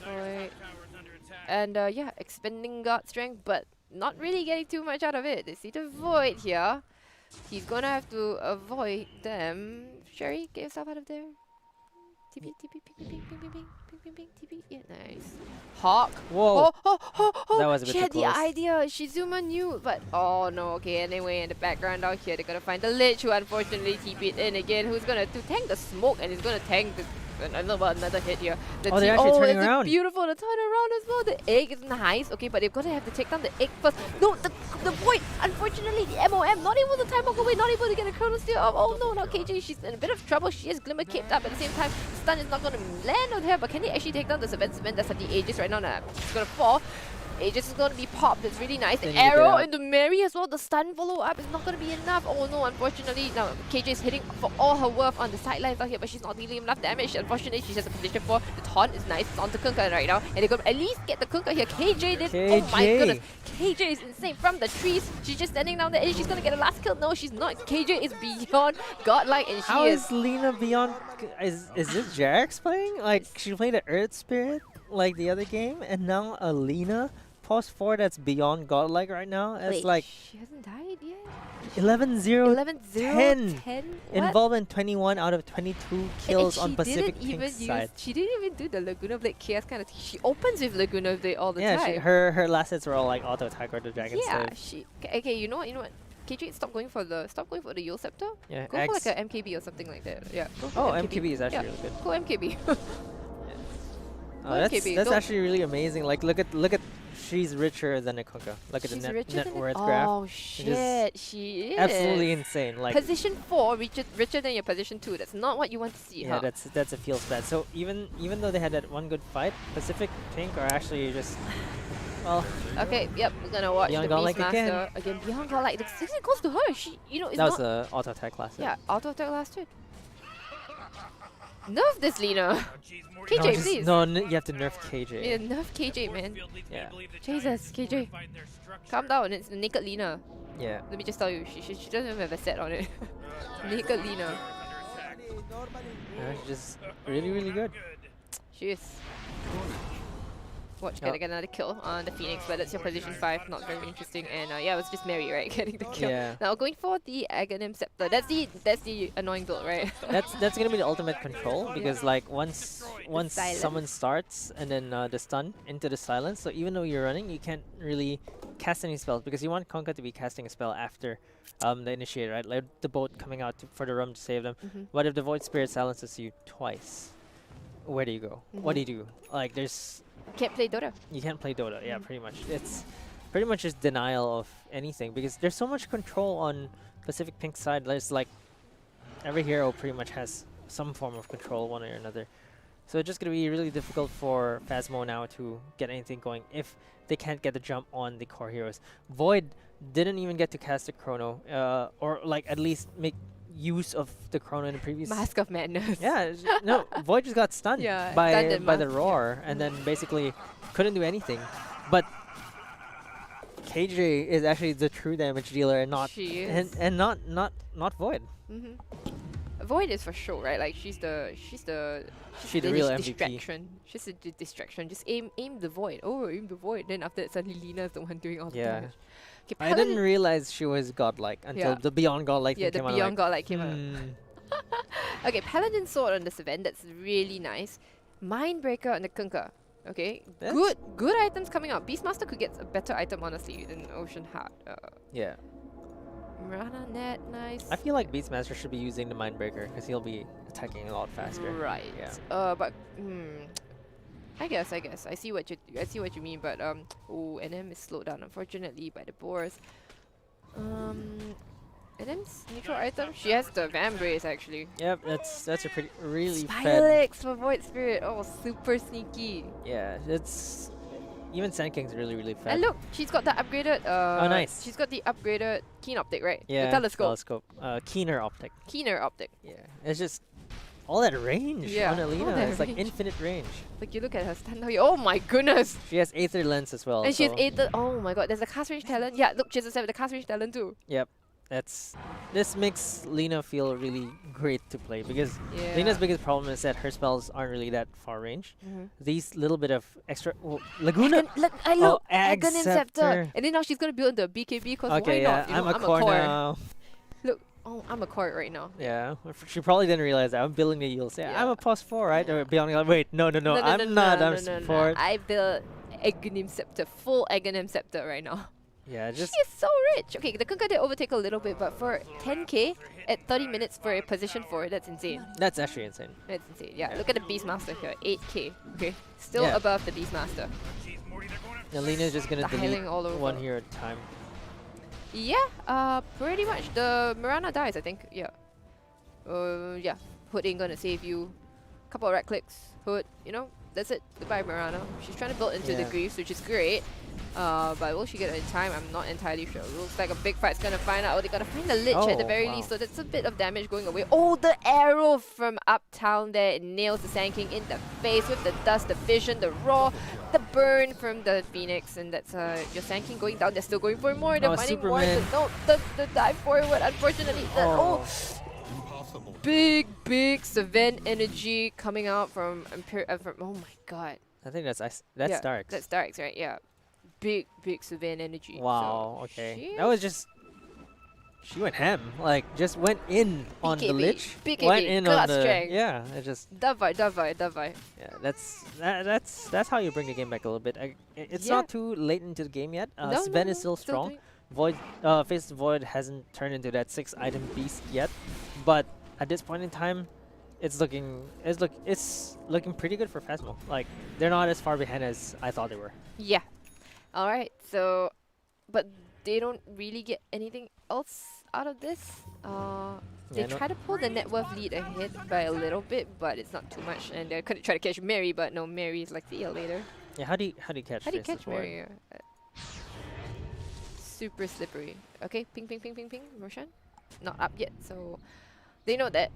Alright. Tower's under attack. And yeah, expending God Strength, but not really getting too much out of it. They see the Void here. He's gonna have to avoid them. Sherry, get yourself out of there. TP, TP, ping, ping, ping, ping, ping, ping, ping, ping, TP. Yeah, nice. Hawk. Whoa. Oh, That was a bit she too had the close. idea. Shizuma knew, but oh no. Okay, anyway, in the background out here, they're gonna find the Lich, who unfortunately TP'd in again. Who's gonna to tank the smoke, and he's gonna tank the another hit here. The Oh, they're actually turning it's around. beautiful to turn around as well. The egg is nice, okay, but they're gonna have to take down the egg first. No, the Void, unfortunately, the MOM, not able to time walk away, not able to get a Chrono Steal off. Oh no, now KJ, she's in a bit of trouble. She has Glimmer caped up. At the same time, stun is not gonna land on her, but can they actually take down the Savant that's at the Aegis right now? Nah, she's gonna fall. Aegis is gonna be popped. It's really nice. They The need to get arrow out. into Mary as well. The stun follow up is not gonna be enough. Oh no, unfortunately, now KJ is hitting for all her worth on the sidelines out here, but she's not dealing enough damage. Unfortunately, she's just a position 4. The taunt is nice. It's on the Kunkka right now, and they're gonna at least get the Kunkka here. KJ did. Oh my KJ. goodness, KJ is insane from the trees. She's just standing down there, and she's gonna get a last kill. No, she's not. KJ is beyond godlike, and she How is. is Lena beyond? Is this Jarek's playing? Like she played an Earth Spirit like the other game, and now a Lena post 4 that's beyond godlike right now. It's Wait, like she hasn't died yet. 11-0, 11-0, 10. 10. What? involved in 21 out of 22 kills on Pacific Pink Pink side. She didn't even do the Laguna Blade chaos kind of thing. She opens with Laguna Blade all the Yeah, time. her last hits were all like auto attack or the Dragon yeah, Slave. okay, you know what? KJ, stop going for the Yule Scepter. Yeah, Go for like a MKB or something like that. Yeah. Go for Oh, MKB is actually Yeah. really good. Go MKB. Oh, that's MKB, that's don't- actually really amazing. Like look at she's richer than a Kunkka. Look at She's the net, richer net than worth it. graph. Oh shit, she is. Absolutely insane. Like Position 4 richer than your position 2. That's not what you want to see, yeah, huh? that's a feels bad. So even though they had that one good fight, Pacific Pink are actually just well. Okay, yep, we're gonna watch Beyond the Godlike Beastmaster again. Beyond Godlike, the season goes to her. She, it's That was not. the auto attack class. Yeah, auto attack last turn. Nerf this, Lena. Oh, geez, more KJ, No, damage. please. no, you have to nerf KJ. Yeah, nerf KJ, man. Field leads me to Yeah. believe that Jesus, Giants KJ. fortified their structure. Calm down, it's the naked Lena. Yeah. Let me just tell you, she doesn't even have a set on it. Dire Naked Tower's Lena. under attack. Yeah, she's just really good. She is. Watch, Yeah. gonna get another kill on the Phoenix, but that's your position 5, not very interesting. And yeah, it was just Mary, right, getting the kill. Yeah. Now going for the Aghanim Scepter. That's the annoying build, right? That's gonna be the ultimate control because like once silence. someone starts and then the stun into the silence, so even though you're running, you can't really cast any spells because you want Kunkka to be casting a spell after the initiate, right? Like the boat coming out for the rum to save them. Mhm. But if the Void Spirit silences you twice, where do you go? What do you do? Like there's Can't play Dota. you can't play Dota. Yeah, Mm. pretty much. It's pretty much just denial of anything because there's so much control on Pacific Pink side. There's like every hero pretty much has some form of control, one or another. So it's just gonna be really difficult for Phasmo now to get anything going if they can't get the jump on the core heroes. Void didn't even get to cast a Chrono, or like at least make use of the Chrono in the previous. Mask of Madness. Yeah, no, Void just got stunned Yeah, by stunned and the masked. roar, and then basically couldn't do anything. But KJ is actually the true damage dealer, and not She is. and not Void. Mhm. Void is for show, right? Like she's the She's the real MVP. distraction. She's a distraction. Just aim the void. Oh, aim the void. Then after that, suddenly Lina is the one doing all the Yeah. damage. Okay, I didn't realize she was godlike until Yeah. the Beyond Godlike yeah, thing the came out. Beyond Like, Godlike came out. hmm. Okay, Paladin Sword on this event. That's really nice. Mindbreaker on the Kunkka. Okay, That's- good items coming out. Beastmaster could get a better item honestly than Ocean Heart. Yeah. Mirana Net, nice. I feel like Beastmaster should be using the Mindbreaker because he'll be attacking a lot faster. Right. Yeah. But I guess I see what you mean. But oh, NM is slowed down unfortunately by the boars. NM's neutral item. She has the Vambrace actually. Yep, that's a pretty really Spider fed. legs for Void Spirit. Oh, super sneaky. Yeah, it's even Sand King's really fed. And look, she's got the upgraded. Oh, nice. She's got the upgraded keen optic, right? Yeah, The telescope. Keener optic. Keener optic. Yeah, it's just all that range Yeah, on all Alina. that It's like range. infinite range. Like you look at her stand out here. Oh my goodness. She has Aether Lens as well. And she's so- aided. Oh my god, there's a cast range talent. Yeah, look, she's a the cast range talent too. Yep. This makes Lina feel really great to play because Yeah. Lina's biggest problem is that her spells aren't really that far range. These little bit of extra Laguna. I look, Ag Aghanim Scepter. Scepter. And then now she's gonna build into a BKB because Okay, why yeah, not? You I'm know, a core now. Look, oh, I'm a core right now. Yeah, she probably didn't realize that. I'm building the yields. Yeah, I'm Yeah. a +4, right? Or beyond. Wait, no, I'm not. I'm support. I built Aghanim Scepter, full Aghanim Scepter right now. Yeah, just She is so rich. Okay, the Kunkka did overtake a little bit, but for 10k at 30 minutes for a position 4, that's insane. that's actually insane. That's insane. Yeah, look at the Beastmaster here, 8k. Okay, still Yeah. above the Beastmaster. Jeez, Morty, they're going after Now Lina's just gonna delete Dialing all over. one here at a time. Yeah, pretty much. The Mirana dies, I think. Yeah. Yeah. Hood ain't gonna save you. Couple of right clicks. Hood, you know, that's it. Goodbye, Mirana. She's trying to build into the Yeah. Greaves, which is great. But will she get it in time? I'm not entirely sure. Looks like a big fight's gonna find out. Oh, they gotta find the Lich at the Oh, very wow. least, so that's a bit of damage going away. Oh, the arrow from Uptown there. It nails the Sand King in the face with the dust, the vision, the raw, the burn from the Phoenix, and that's your Sand King going down. They're still going for more. They're Oh, finding more. Superman. No, the dive forward, unfortunately. Oh, Impossible. big Savant energy coming out from oh my god. I think that's Yeah, Starks. That's Starks, right? Yeah. Big Savant energy. So Wow. Okay. she That was just. She went ham. Like just went in on the BKB, Lich. BKB, Went in on class the. strength. Yeah. It just. Davai. Yeah. That's how you bring the game back a little bit. It's Yeah. not too late into the game yet. No, Sven no, is still strong. doing- Void, Face the Void hasn't turned into that 6-item beast yet, but at this point in time, it's looking pretty good for Phasmo. Like they're not as far behind as I thought they were. Yeah. All right. So, but they don't really get anything else out of this. They Yeah, no- try to pull the net worth lead ahead by a little bit, but it's not too much. And they could try to catch Mary, but no, Mary's like, see you later. Yeah, how do you catch? How do you Face the catch Void? Mary? Super slippery. Okay, ping. Roshan, not up yet, so they know that.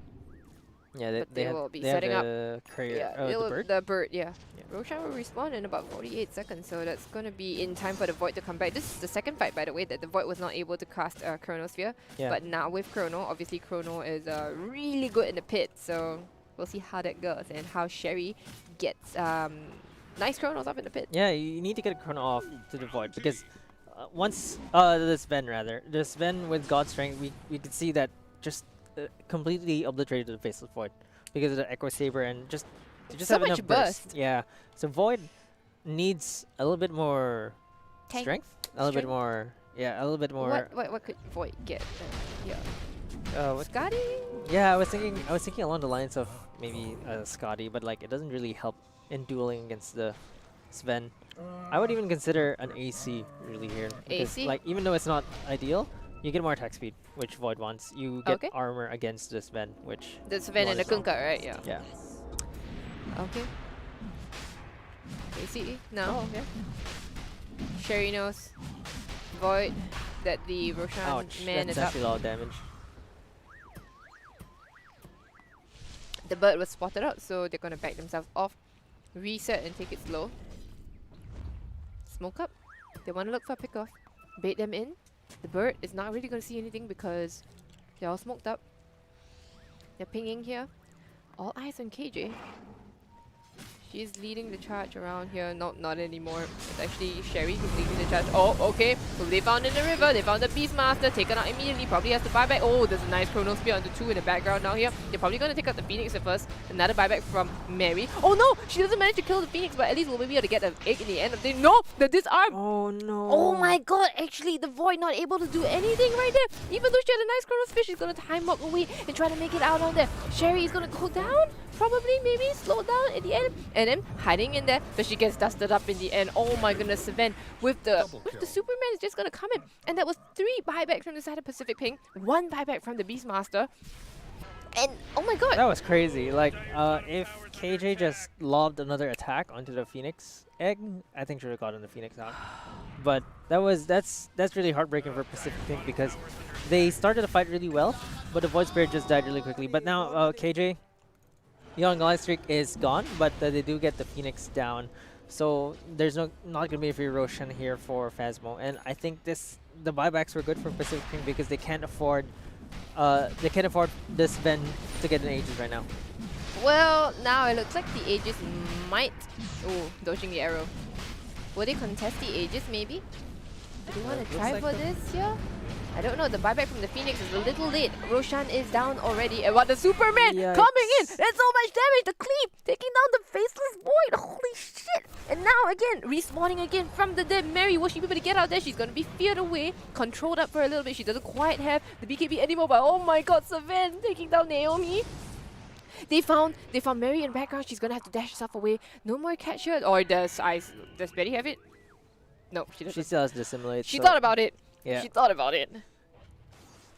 Yeah, But they will be they have setting up- the courier, Yeah, the bird. The bird, yeah. Yeah. Roshan will respawn in about 48 seconds, so that's gonna be in time for the Void to come back. This is the second fight, by the way, that the Void was not able to cast Chronosphere. Yeah. But now with Chrono, obviously Chrono is really good in the pit, so we'll see how that goes and how Sherry gets nice Chronos up in the pit. Yeah, you need to get a Chrono off to the Void because once the Sven with God Strength, we could see that just completely obliterated the Faceless Void because of the Echo Saber and just So have much enough burst. burst. Yeah, so Void needs a little bit more Tank strength, a little bit strength? more. Yeah, a little bit more. What could Void get? Yeah. What- Scotty? Yeah, I was thinking along the lines of maybe Scotty, but like it doesn't really help in dueling against the Sven. I would even consider an AC really here. Because, AC? like even though it's not ideal, you get more attack speed, which Void wants. You get Okay. armor against the Sven, which The Sven and the Void Kunkka, right? Yeah. yeah. Okay. ACE? No. Oh, yeah. Sherry knows. Void that the Roshan Ouch, man that's is up. actually a lot of damage. The bird was spotted out, so they're gonna back themselves off, reset and take it slow. Smoke up. They wanna look for a pick off. Bait them in. The bird is not really gonna see anything because they're all smoked up. They're pinging here. All eyes on KJ. She's leading the charge around here. No, not anymore. It's actually Sherry who's leading the charge. Oh, okay. So they found in the river. They found the Beastmaster. Taken out immediately. Probably has to buy back. Oh, there's a nice Chrono Spear on the 2 in the background now here. They're probably going to take out the Phoenix at first. Another buyback from Mary. Oh no! She doesn't manage to kill the Phoenix, but at least we'll be able to get an egg in the end of the day. No! The disarm! Oh no. Oh my god, actually the Void not able to do anything right there. Even though she had a nice Chrono Spear, she's going to time walk away and try to make it out on there. Sherry is going to go down. Probably, maybe, slow down at the end. And then hiding in there, but she gets dusted up in the end. Oh my goodness, Savannah with the Superman is just going to come in. And that was 3 buybacks from the side of Pacific Pink, 1 buyback from the Beastmaster. And oh my god. That was crazy. Like, if KJ just lobbed another attack onto the Phoenix egg, I think she would have gotten the Phoenix out. But that's really heartbreaking for Pacific Pink because they started the fight really well, but the Void Spirit just died really quickly. But now KJ, Young Light Streak is gone, but they do get the Phoenix down. So there's not going to be a free Roshan here for Phasmo. And I think the buybacks were good for Pacific Pink because they can't afford this Ven to get an Aegis right now. Well, now it looks like the Aegis might... Oh, dodging the arrow. Will they contest the Aegis maybe? Do you want to try for this here? I don't know. The buyback from the Phoenix is a little late. Roshan is down already. And what the Superman coming in! There's so much damage! The Cleave taking down the Faceless Void! Holy shit! And now again, respawning again from the dead Mary. Will she be able to get out there? She's going to be feared away. Controlled up for a little bit. She doesn't quite have the BKB anymore. But oh my god, Savan taking down Naomi. They found Mary in the background. She's going to have to dash herself away. No more catch here. Or does Betty have it? No, she doesn't. She still has to dissimulate. She thought about it. Yeah. She thought about it.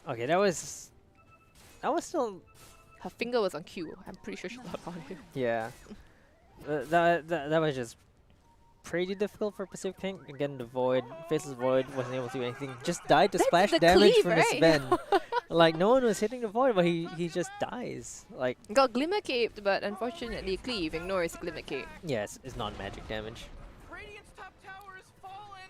Okay, that was still... Her finger was on cue. I'm pretty sure she thought about it. Yeah. That was just pretty difficult for Pacific Pink. Again, the Void, Faceless Void wasn't able to do anything. Just died to splash the damage cleave, from right? the Sven. Like, no one was hitting the Void, but he just dies. Like, Got Glimmer Caped, but unfortunately Cleave ignores Glimmer Cape. yes, it's not magic damage. Radiant's top tower has fallen.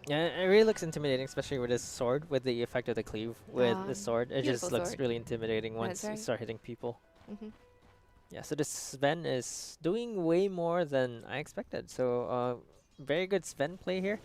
Yeah, it really looks intimidating, especially with his sword, with the effect of the cleave with the sword. It just beautiful looks sword. really intimidating once That's you right. start hitting people. Mm-hmm. Yeah, so this Sven is doing way more than I expected. So very good Sven play here.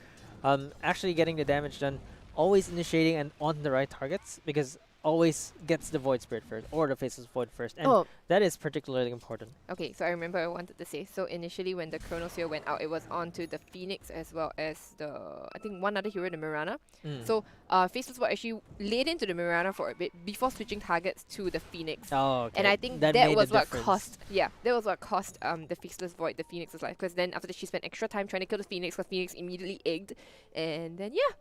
Actually getting the damage done, always initiating and on the right targets because always gets the Void Spirit first or the Faceless Void first. And that is particularly important. Okay, so I remember I wanted to say, so initially when the Chronosphere went out, it was onto the Phoenix as well as I think one other hero, the Mirana. So Faceless Void actually laid into the Mirana for a bit before switching targets to the Phoenix. Oh, okay. And I think that that made was the what difference. cost, the Faceless Void, the Phoenix's life. Because then after that she spent extra time trying to kill the Phoenix, because Phoenix immediately egged. And then, yeah.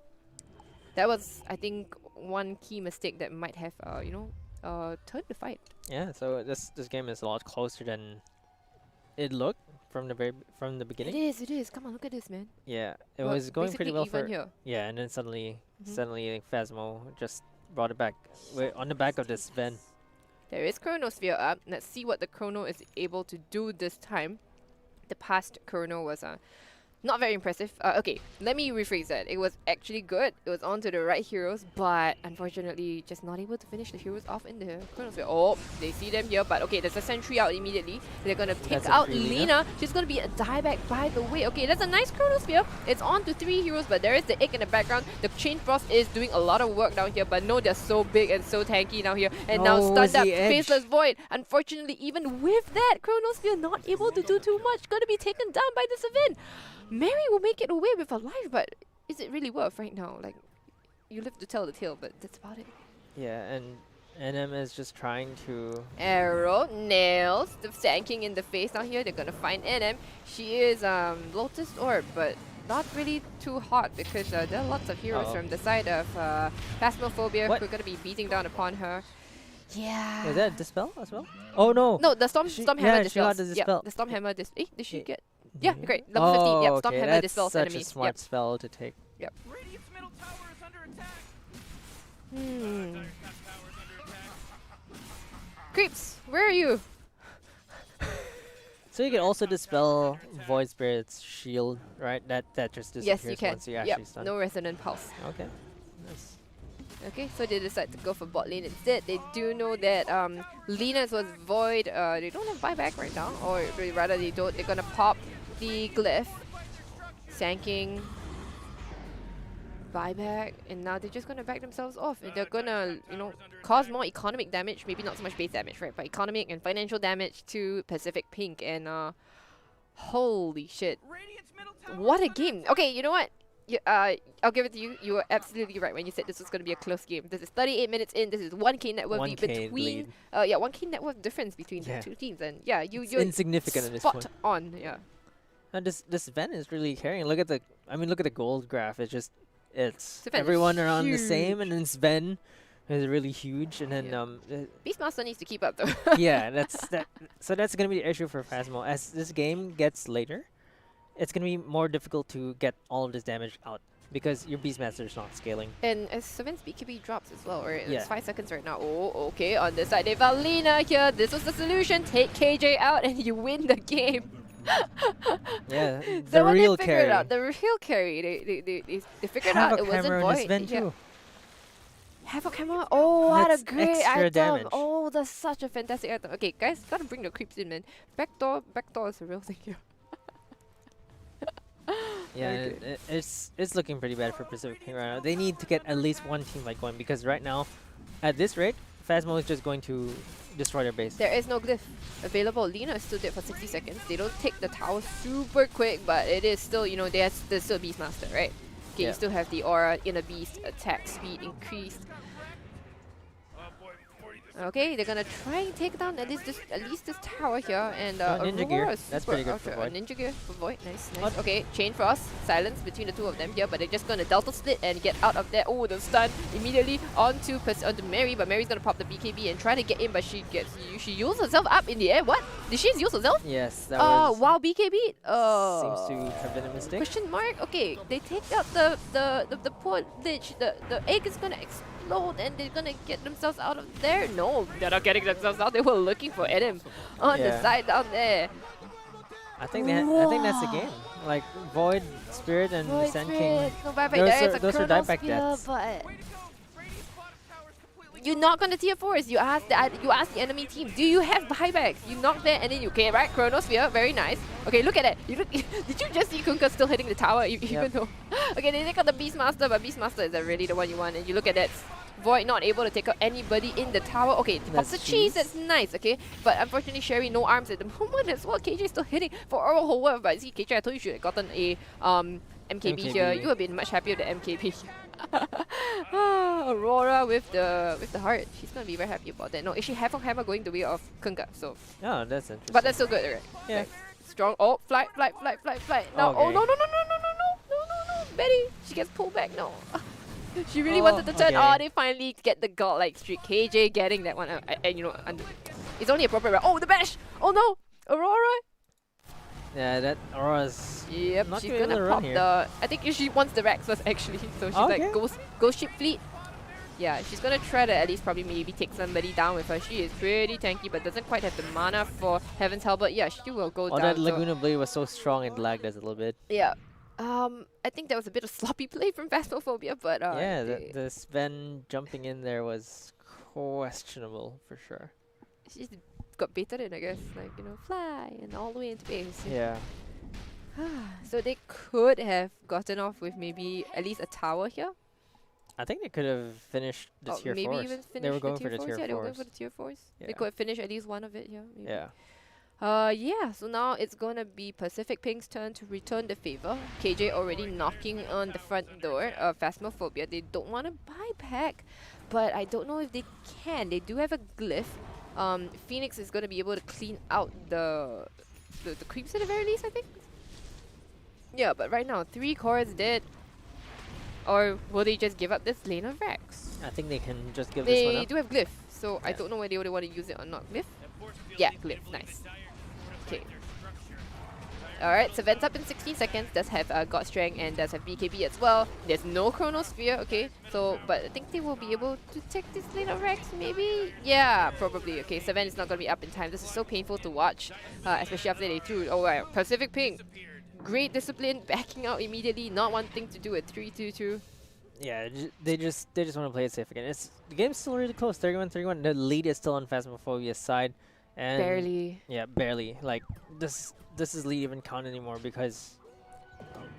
That was, I think, one key mistake that might have, turned the fight. Yeah, so this game is a lot closer than it looked from the beginning. It is. Come on, look at this, man. Yeah, it Well, was going pretty basically well even for here. yeah, and then suddenly Phasmo just brought it back. We're on the back of this Ven. There is Chronosphere up. Let's see what the Chrono is able to do this time. The past Chrono was not very impressive. Okay, let me rephrase that. It was actually good. It was on to the right heroes, but unfortunately just not able to finish the heroes off in the Chronosphere. Oh, they see them here, but okay, there's a sentry out immediately. They're gonna take That's a out free Lena. She's gonna be a dieback by the way. Okay, that's a nice Chronosphere. It's on to 3 heroes, but there is the egg in the background. The Chain Frost is doing a lot of work down here, but no, they're so big and so tanky now here. And now Oh, stunned up, the edge. Faceless Void. Unfortunately, even with that, Chronosphere not able to do too much. Gonna be taken down by the Savin. Mary will make it away with her life, but is it really worth right now? Like, you live to tell the tale, but that's about it. Yeah, and NM is just trying to... Arrow, nails, the tanking in the face now here. They're gonna find NM. She is Lotus Orb, but not really too hot because there are lots of heroes from the side of Phasmophobia who are gonna be beating down upon her. Yeah. Is that Dispel as well? Oh no! No, the Storm Hammer she got dispels. the Yeah, dispel. the Storm Hammer did she Yeah. get? Yeah, great. Level 15. Yep, Storm okay, Hammer that's dispels such enemies. a smart spell to take. Radiant's middle tower is under attack. Hmm. Top tower is under attack. Creeps, where are you? So you can also dispel Void Spirit's shield, right? That just disappears Yes, you can. once you actually Yep, stun. no resonant pulse. Okay. Nice. Okay, so they decide to go for bot lane instead. They do know that Lina's was void. They don't have buyback right now, or rather they don't. They're gonna pop the glyph, sanking buyback, and now they're just gonna back themselves off. And they're gonna, you know, cause more economic damage. Maybe not so much base damage, right? But economic and financial damage to Pacific Pink. And holy shit, what a game! Okay, you know what? I'll give it to you. You were absolutely right when you said this was going to be a close game. This is 38 minutes in. This is 1k net worth 1K between. lead. 1k net worth difference between the two teams, and yeah, you're insignificant at this spot point. on. Yeah. And this event is really carrying. Look at the gold graph. It's just it's Sven is everyone around the same, huge. and then Sven is really huge, and then Beastmaster needs to keep up though. yeah, so that's gonna be the issue for Phasmo. As this game gets later, it's gonna be more difficult to get all of this damage out because your Beastmaster is not scaling. And as Seven's BKB drops as well, right? Yeah. It's 5 seconds right now. Oh, okay. On this side, they've got Lina here. This was the solution. Take KJ out and you win the game. Yeah, So the when real they figured carry. out, the real carry, they figured out it wasn't Hammer on this void. Sven Yeah. too. Havoc Hammer. Oh, what That's a great extra item. damage. Oh, that's such a fantastic item. Okay, guys, gotta bring the creeps in, man. Backdoor is a real thing here. Yeah, Okay. it's looking pretty bad for Pacific Pink right now. They need to get at least one team fight going because right now, at this rate, Phasmo is just going to destroy their base. There is no glyph available. Lina is still dead for 60 seconds. They don't take the tower super quick, but it is still, you know, there's still Beastmaster, right? Okay, Yeah. you still have the aura, inner beast, attack speed increased. Okay, they're gonna try and take down at least this tower here, and Ninja Gear. Aurora is That's super pretty good for ultra- Void. Ninja Gear for Void, nice. What? Okay, Chain Frost, silence between the two of them here, but they're just gonna Delta Split and get out of there. Oh, the stun immediately onto Mary, but Mary's gonna pop the BKB and try to get in, but she used herself up in the air. What? Did she use herself? Yes, that Oh, was wow, BKB. seems to have been a mistake. Question mark? Okay, they take out the poor lich. The egg is gonna explode and they're gonna get themselves out of there. No, they're not getting themselves out. They were looking for Adam on the Yeah. side down there. I think I think that's the game. Like Void, Spirit, and Void Sand Spirit. King. No buyback. Those There is are- a those are Chronos dieback Spear, deaths. but you knock on the tier 4s. You ask the enemy team, do you have buybacks? You knock there and then you okay, right? Chronosphere, very nice. Okay, look at that. You look. Did you just see Kunkka still hitting the tower? Even Yep. though. Okay, they take out the Beastmaster, but Beastmaster is really the one you want. And you look at that. Void not able to take out anybody in the tower. Okay, pops the That's cheese. cheese. That's nice. Okay, but unfortunately, Sherry no arms at the moment as well. KJ still hitting for Oral Hole. But see, KJ, I told you should have gotten a MKB here. MKB. You would have been much happier with the MKB. Aurora with the heart. She's gonna be very happy about that. No, is she Havoc Hammer going the way of Kunkka? So, Oh, that's interesting. but that's still good, right? Yeah. Like, strong. Oh, flight. Now, oh Okay. no. Betty, she gets pulled back. No. She really wanted to turn. okay. Oh, they finally get the godlike streak. KJ getting that one. And you know, it's only appropriate. Right? Oh, the bash. Oh no, Aurora. Yeah, that Aurora's Yep, not she's gonna be able gonna to run pop here. the. I think she wants the Rex first actually. So she's Okay. like ghost ship fleet. Yeah, she's gonna try to at least probably maybe take somebody down with her. She is pretty tanky, but doesn't quite have the mana for Heaven's Hell. But yeah, she will go Oh, down. that Laguna Blade was so strong it lagged us a little bit. Yeah. I think that was a bit of sloppy play from Phasmophobia, but Yeah, they- the Sven jumping in there was questionable for sure. she's got baited in, I guess. Like, you know, fly and all the way into space. Yeah. So they could have gotten off with maybe at least a tower here. I think they could have finished the Or tier maybe 4s. even finish They were going for the 4s. tier Yeah, they were going 4s. for the tier 4s. They Yeah. could have finished at least one of it here. Maybe. Yeah. Yeah, so now it's gonna be Pacific Pink's turn to return the favor. KJ already knocking on the front door of Phasmophobia. They don't want to buy back, but I don't know if they can. They do have a glyph. Phoenix is gonna be able to clean out the creeps at the very least, I think. Yeah, but right now, 3 cores dead. Or will they just give up this lane of Rex? I think they can just give this one They up. do have glyph, so I Yeah. don't know whether they want to use it or not. Glyph? Yeah, glyph, nice. Okay. Alright, so Vent's up in 16 seconds, does have God Strength and does have BKB as well. There's no Chronosphere, okay, so, but I think they will be able to take this lane of Rex, maybe? Yeah, probably. Okay, Seven is not going to be up in time. This is so painful to watch, especially after they threw, oh wow, Pacific Pink. Great discipline, backing out immediately, not wanting to do a 3-2-2. Yeah, they just want to play it safe again. The game's still really close, 31-31. The lead is still on Phasmophobia's side, and Barely. yeah, barely. Like this is lead even count anymore because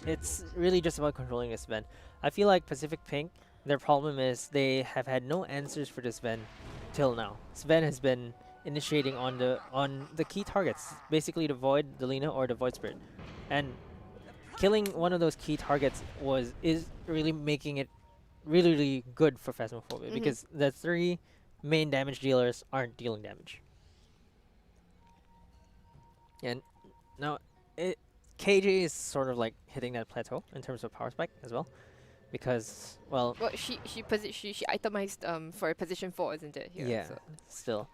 it's really just about controlling this Sven. I feel like Pacific Pink, their problem is they have had no answers for this Sven till now. Sven has been initiating on the key targets, basically the Void, the Lina, or the Void Spirit, and killing one of those key targets is really making it really good for Phasmophobia because the 3 main damage dealers aren't dealing damage. And now KJ is sort of like hitting that plateau in terms of power spike as well, because well, Well, she itemized for position 4, isn't it? Here, yeah, so. still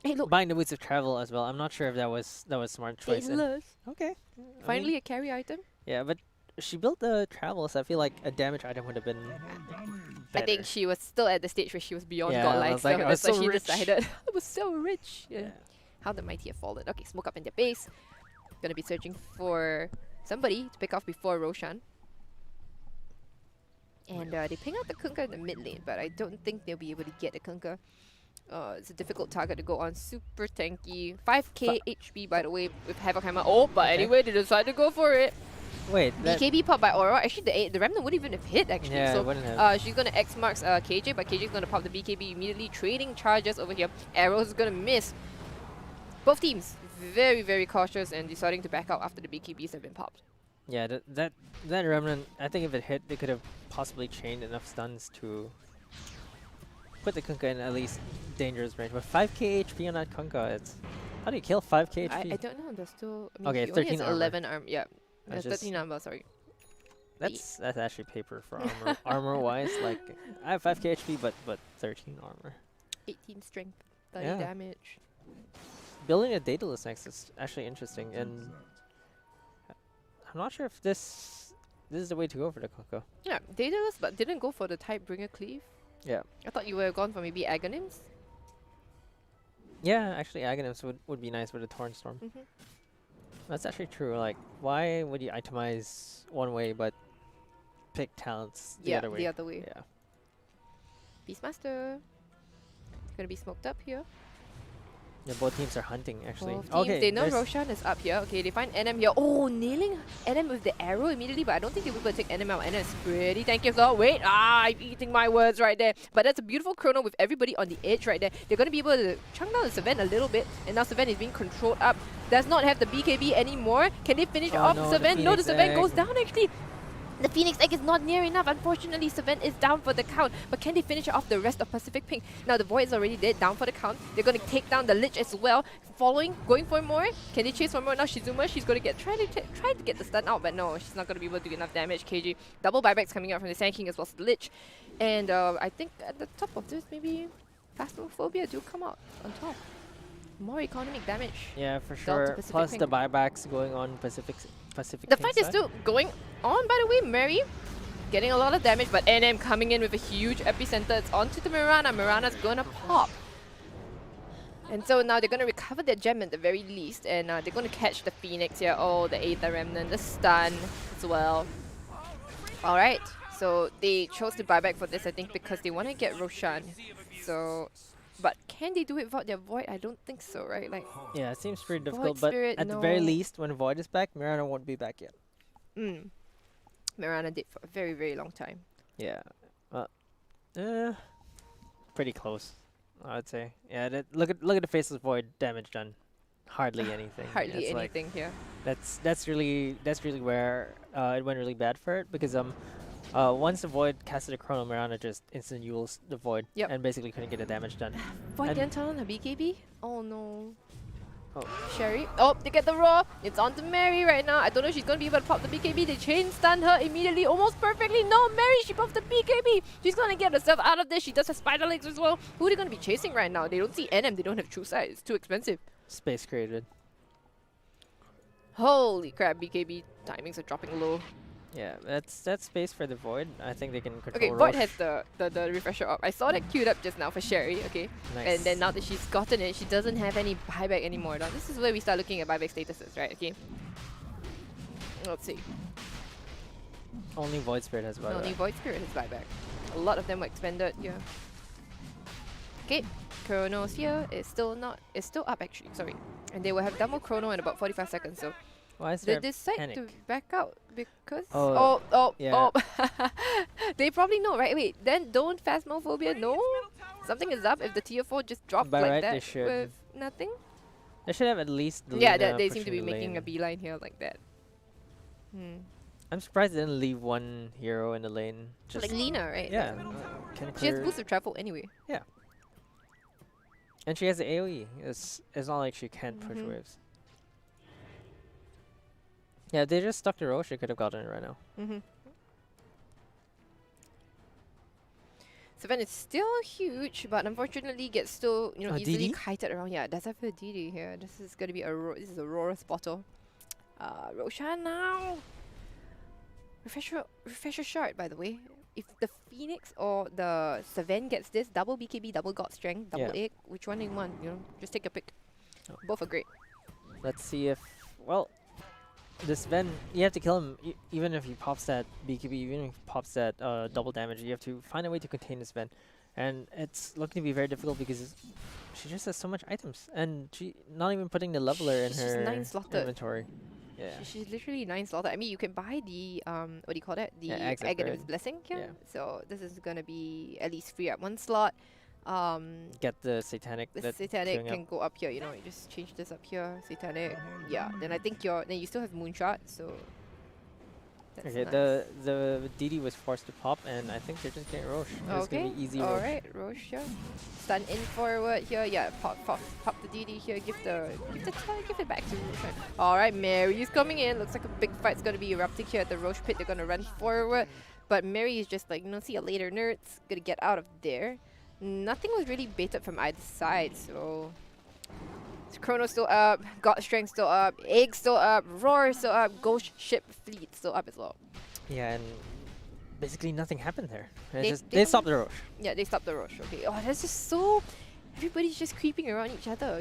Hey, look. buying the Boots of Travel as well. I'm not sure if that was smart choice. Okay, I Finally mean, a carry item. yeah, but she built the travel, so I feel like a damage item would have been I better. think she was still at the stage where she was beyond Yeah, I godlike, was like, so I was that's why so she rich. decided. I was so rich. Yeah. Yeah. How the mighty have fallen. Okay, smoke up in their base. Gonna be searching for somebody to pick off before Roshan. And they ping out the Kunkka in the mid lane, but I don't think they'll be able to get the Kunkka. It's a difficult target to go on. Super tanky. 5k HP, by the way, with Havoc Hammer. Oh, but Okay. anyway, they decided to go for it. Wait, that, BKB pop by Aura. Actually, the Remnant wouldn't even have hit, actually. yeah, So it wouldn't have. she's gonna X marks KJ, but KJ's gonna pop the BKB immediately, trading charges over here. Arrows is gonna miss. Both teams very cautious and deciding to back out after the BKBs have been popped. Yeah, that Remnant, I think if it hit, they could have possibly chained enough stuns to put the Kunkka in at least dangerous range. But 5k HP on that Kunkka, it's... How do you kill 5k HP? I don't know, there's still... I mean, Okay, he only 13 has armor. 11 armor, yeah. I just- 13 armor, sorry. That's actually paper for armor. Armor-wise, like, I have 5k HP, but 13 armor. 18 strength, 30 Yeah. damage. Building a Daedalus next is actually interesting, and I'm not sure if this is the way to go for the Kunkka. Yeah, Daedalus, but didn't go for the Typebringer Cleave. Yeah. I thought you would have gone for maybe Aghanim's. Yeah, actually Aghanims would be nice with a Torn Storm. That's actually true. Like, why would you itemize one way but pick talents the Yeah, other way? the other way. Yeah. Beastmaster. Gonna be smoked up here. Yeah, both teams are hunting actually. Both teams, Okay, they know there's- Roshan is up here. Okay, they find NM here. Oh, nailing NM with the arrow immediately, but I don't think they will be able to take NM out. NM is pretty tanky as well. Wait, I'm eating my words right there. But that's a beautiful chrono with everybody on the edge right there. They're going to be able to chunk down the Savant a little bit, and now Savant is being controlled up. Does not have the BKB anymore. Can they finish Oh off no, the Savant? No, the Phoenix Savant Egg. goes down actually. The Phoenix Egg is not near enough. Unfortunately, Savant is down for the count. But can they finish off the rest of Pacific Pink? Now, the Void is already dead, down for the count. They're going to take down the Lich as well. Following, going for more. Can they chase for more? Now, Shizuma, she's going to try to get the stun out, but no, she's not going to be able to do enough damage. KG, double buybacks coming out from the Sand King as well as the Lich. And I think at the top of this, maybe Phasmophobia do come out on top. More economic damage. Yeah, for Delta sure. Pacific Plus Pink. the buybacks going on Pacific. The fight is still going on, by the way. Mary getting a lot of damage, but NM coming in with a huge epicenter. It's onto the Mirana. Mirana's gonna pop. And so now they're gonna recover their gem at the very least, and they're gonna catch the Phoenix here. Oh, the Aether Remnant, the stun as well. Alright, so they chose to buy back for this, I think, because they want to get Roshan. So, but can they do it without their Void? I don't think so, right? Like, Yeah, it seems pretty Void difficult, but Spirit, at the very no. least, when Void is back, Mirana won't be back yet. Mirana did for a very long time. Yeah. Pretty close, I would say. Yeah, look at the Faceless Void damage done. Hardly anything. Hardly It's like- anything here. That's really where it went really bad for it, because once the Void casted a Chrono, Mirana just instant yules the Void Yep. and basically couldn't get the damage done. Void And- didn't turn on her BKB? Oh no. Oh. Sherry. Oh, they get the raw. It's on to Mary right now. I don't know if she's going to be able to pop the BKB. They chain stun her immediately, almost perfectly. No, Mary, she popped the BKB. She's going to get herself out of this. She does have spider legs as well. Who are they going to be chasing right now? They don't see NM. They don't have true sight. It's too expensive. Space created. Holy crap, BKB timings are dropping low. Yeah, that's space for the Void. I think they can control. Okay, Void Roche. has the refresher up. I saw that queued up just now for Sherry, okay? Nice. And then now that she's gotten it, she doesn't have any buyback anymore. Now, this is where we start looking at buyback statuses, right? Okay. Let's see. Only Void Spirit has buyback. Only Void Spirit has buyback. A lot of them were expended here. Okay, Chrono's here. It's still up actually, sorry. And they will have double Chrono in about 45 seconds, so Why is they there decide panic? to back out because yeah. they probably know, right? Wait, then don't Phasmophobia know something is up if the tier 4 just dropped By like right, that they should. with nothing. They should have at least the Yeah, Lina they seem to be pushing the making a lane. beeline here like that. I'm surprised they didn't leave one hero in the lane. Just Like Lina, right? yeah. Can She has clear- boost of travel anyway. And she has the AoE. It's not like she can't push Mhm. waves. Yeah, if they just stuck to Roche, they could have gotten it right now. Sven is still huge, but unfortunately gets still easily DD? kited around. Yeah, does have a DD here. This is gonna be this is a Aurora spotter. Roshan now. Refresher shard, by the way. If the Phoenix or the Sven gets this, double BKB, double God Strength, double Yeah. egg, which one do you want? Just take a pick. Oh. Both are great. Let's see if this Ven, you have to kill him even if he pops that BKB, even if he pops that double damage. You have to find a way to contain this Ven, and it's looking to be very difficult because she just has so much items, and she not even putting the leveler in She's her 9 slotted. inventory. Yeah. She's literally 9 slotted. I mean, you can buy the what do you call that? The Yeah, Axe Aghanim's upgrade. Blessing here. Yeah. So this is gonna be at least free up 1 slot. Get the satanic. The that's Satanic queuing can up. go up here. You just change this up here. Satanic. Yeah. Then I think then you still have Moonshot. So. That's Okay, nice. the DD was forced to pop, and I think they're just getting Roche. It's Okay. gonna be easy All Roche. right, Roche here. Stun in forward here. Yeah, pop the DD here. Give it back to Roche. All right, Mary is coming in. Looks like a big fight's gonna be erupting here at the Roche pit. They're gonna run forward, but Mary is just like, see you later, nerds. Gonna get out of there. Nothing was really baited from either side, so. Chrono still up, God Strength still up, Egg still up, Roar still up, Ghost Ship Fleet still up as well. Yeah, and basically nothing happened there. They They stopped the Roche. Yeah, they stopped the Roche. Okay. Oh, that's just so. Everybody's just creeping around each other,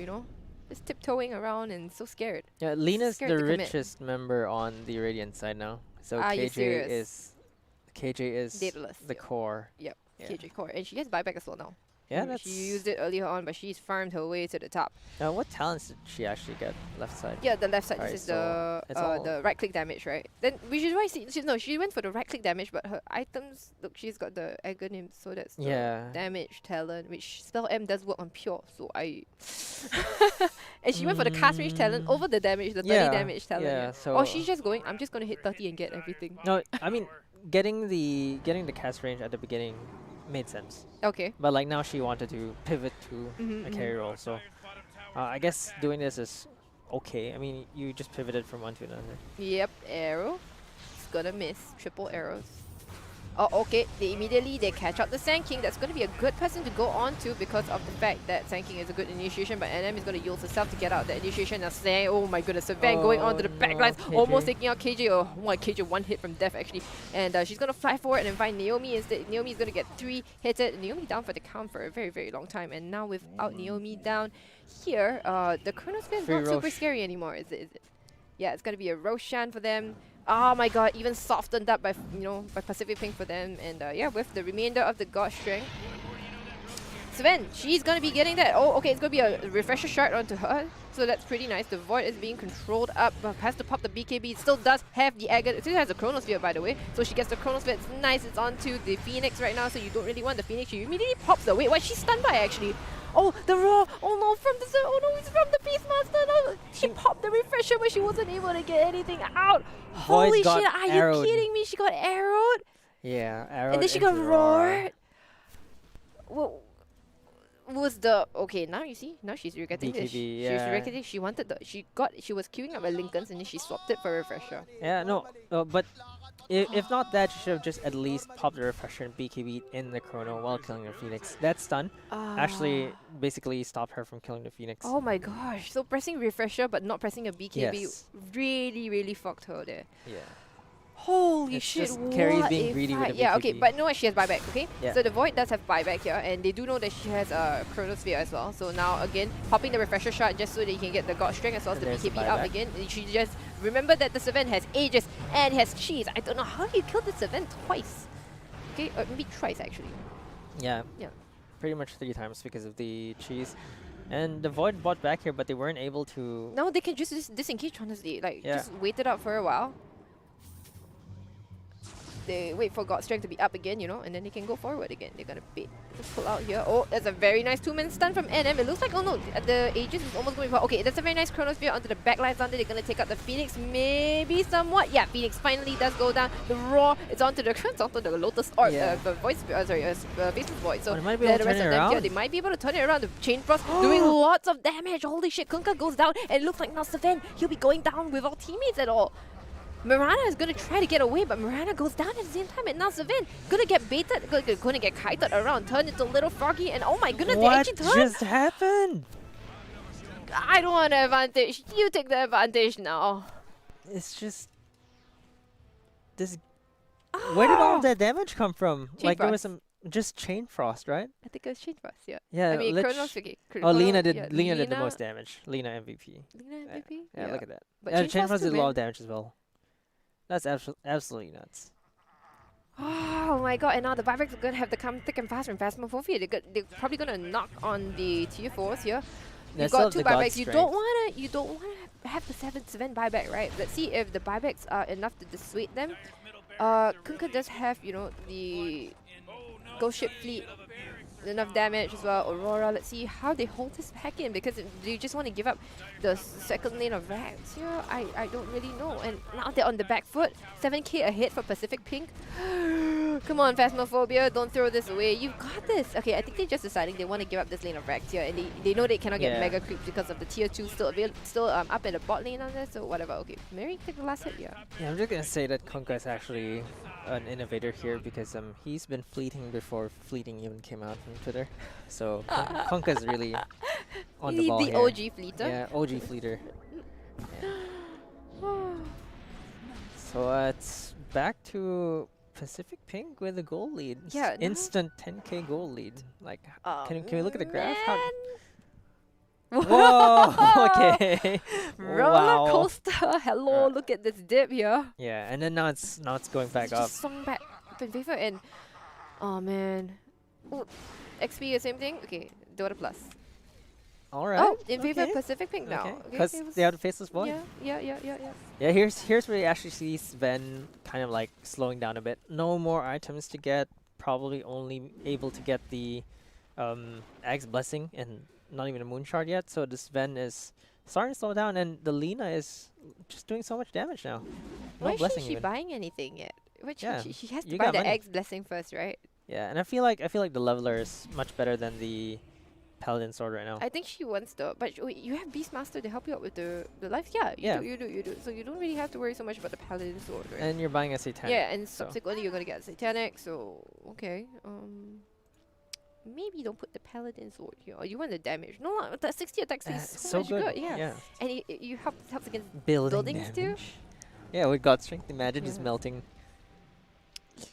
just tiptoeing around and so scared. Yeah, Lena's Scared the to commit. richest member on the Radiant side now. So Are you KJ serious? is Daedalus, the yeah. core. Yep. Yeah. KJ Core, and she has buyback as well now. Yeah, that's. She used it earlier on, but she's farmed her way to the top. What talents did she actually get left side? Yeah, the left side. Alright, This is so it's all- the right click damage, right? Then which is why she went for the right click damage, but her items look, she's got the Aghanim, so that's the Yeah. damage talent, which spell M does work on pure. So I and she went for the cast range talent over the damage, the 30 Yeah, damage talent. yeah, Yeah. so- Or she's just going, I'm just gonna hit 30 and get everything. No, I mean getting the cast range at the beginning made sense, Okay. but like now she wanted to pivot to Mhm, a mhm. carry role. So I guess doing this is okay. I mean, you just pivoted from one to another. Yep, arrow. It's gonna miss. Triple arrows. Oh, okay. They catch up the Sand King. That's gonna be a good person to go on to because of the fact that Sand King is a good initiation, but NM is gonna use herself to get out the initiation. Now Sand, oh my goodness, Savan going on to the Oh back no, lines, almost KJ. taking out KJ. Oh my, KJ one hit from death actually, and she's gonna fly forward and find Naomi instead. Naomi is gonna get 3 hitted. Naomi down for the count for a very, very long time, and now without Naomi down here, the Chronosphere is Free not super Roche. scary anymore, is it? Yeah, it's gonna be a Roshan for them. Oh my god, even softened up by by Pacific Pink for them, and yeah, with the remainder of the God Strength. Sven, she's gonna be getting that. Oh, okay, it's gonna be a refresher shard onto her, so that's pretty nice. The Void is being controlled up, but has to pop the BKB. It still does have the Agate. It still has a Chronosphere, by the way, so she gets the Chronosphere. It's nice. It's onto the Phoenix right now, so you don't really want the Phoenix. She immediately pops the. Wait, what? She's stunned by actually. Oh, the Raw! Oh no, from the oh no, it's from the Beastmaster! No, she popped the refresher, but she wasn't able to get anything out. Holy got shit! Are arrowed. you kidding me? She got arrowed, Yeah, arrow. and then she got roared. What was the okay? Now you see. Now she's regretting this. BKB, She's yeah. regretting. She wanted the. She was queuing up her Lincolns, and then she swapped it for a refresher. Yeah, no, but if not that, she should have just at least popped the refresher and BKB in the Chrono while killing the Phoenix. That stun actually basically stopped her from killing the Phoenix. Oh my gosh! So pressing refresher but not pressing a BKB Yes. really, really fucked her there. Yeah. Holy It's shit, just Carrie's what being a greedy with fight. a Yeah, okay, BKB. but no, she has buyback, okay? Yeah. So the Void does have buyback here, and they do know that she has a Chronosphere as well. So now, again, popping the Refresher shot just so that you can get the God Strength as well as And the there's the BKB out buyback. again. And she just, remember that the Savant has Aegis and has Cheese. I don't know how you killed the Savant twice. Okay, or maybe thrice actually. Yeah. Yeah. Pretty much 3 times because of the cheese. And the Void bought back here, but they weren't able to... Now they can just disengage, honestly. Like, Yeah. just wait it out for a while. They wait for God Strength to be up again, you know, and then they can go forward again. They're gonna bait. Just pull out here. Oh, that's a very nice 2-man stun from NM. It looks like, oh no, the Aegis is almost going for... Okay, that's a very nice Chronosphere onto the backlines down there. They're gonna take out the Phoenix, maybe somewhat. Yeah, Phoenix finally does go down. The Roar, it's onto the Lotus Orb, Yeah. the Voice, Baseless Void. So Oh, they might be able to the rest turn of it them here, around. they might be able to turn it around. The Chain Frost doing lots of damage. Holy shit, Kunkka goes down, and it looks like now Savan, he'll be going down without teammates at all. Mirana is going to try to get away, but Mirana goes down at the same time, and now Savin gonna get baited, gonna get kited around, turned into a little froggy, and oh my goodness, they What actually turned! just happened? I don't want the advantage. You take the advantage now. It's just... This... Where did all Ah! that damage come from? Chain Like, there was Frost. some... Just Chain Frost, right? I think it was Chain Frost, yeah. Yeah, I mean, lich- Chronos, okay. Oh, Lina did. yeah, Lina did the most damage. Lina MVP. Lina MVP? Yeah, look at that. But Yeah, Chain Chain Frost Frost too, did a lot man. of damage as well. That's absolutely nuts. Oh my god, and now the buybacks are gonna have to come thick and fast from Phasmophobia. They're probably gonna knock on the tier 4s here. They You've still got have 2 the God buybacks. You don't Strength. wanna have the 7 buyback, right? Let's see if the buybacks are enough to dissuade them. Kunkka does have, you know, the Ghost Ship Fleet, enough damage as well. Aurora, let's see how they hold this back in, because they just want to give up the second lane of Rags here. I don't really know. And now they're on the back foot. 7k ahead for Pacific Pink. Come on, Phasmophobia, don't throw this away. You've got this. Okay, I think they're just deciding they want to give up this lane of Rags here, and they know they cannot get Yeah. Mega Creeps because of the tier 2 still up in the bot lane on there, so whatever. Okay, Mary, take the last hit, yeah. Yeah, I'm just gonna say that Kunkka is actually an innovator here because he's been fleeting before fleeting even came out on Twitter. So Kunkka is really on the ball The here. OG fleeter. Yeah, OG fleeter. So it's back to Pacific Pink with a goal lead. Yeah, no. Instant 10k goal lead. Like, can we look at the graph? How, Man. whoa! Okay. Roller Wow. coaster. Hello, look at this dip here. Yeah, and then now it's going back It's up. just swung back up in favor, and oh man. Oh, XP, the same thing. Okay, Dota Plus. All right. Oh, in favor of okay. Pacific Pink now. Okay, Because it was- they have the faceless boy. Yeah. Yeah, here's where you actually see Sven kind of like slowing down a bit. No more items to get. Probably only able to get the Axe Blessing and not even a Moon Shard yet. So the Sven is starting to slow down, and the Lina is just doing so much damage now. No Why blessing isn't she even. buying anything yet? Which Yeah, she has to you buy got the money. Eggs Blessing first, right? Yeah, and I feel like the leveler is much better than the Paladin Sword right now. I think she wants the, but wait, you have Beastmaster to help you out with the lives. Yeah, Yeah. you do. So you don't really have to worry so much about the Paladin Sword, right? And you're buying a Satanic. Yeah, and so- subsequently you're gonna get Satanic, so okay. Maybe don't put the Paladin Sword here. Or you want the damage. No, the 60 attack speed is It's so much good. Yeah. Yeah. And you helps against Building buildings too. damage. Yeah, with God Strength, imagine just Yeah. melting.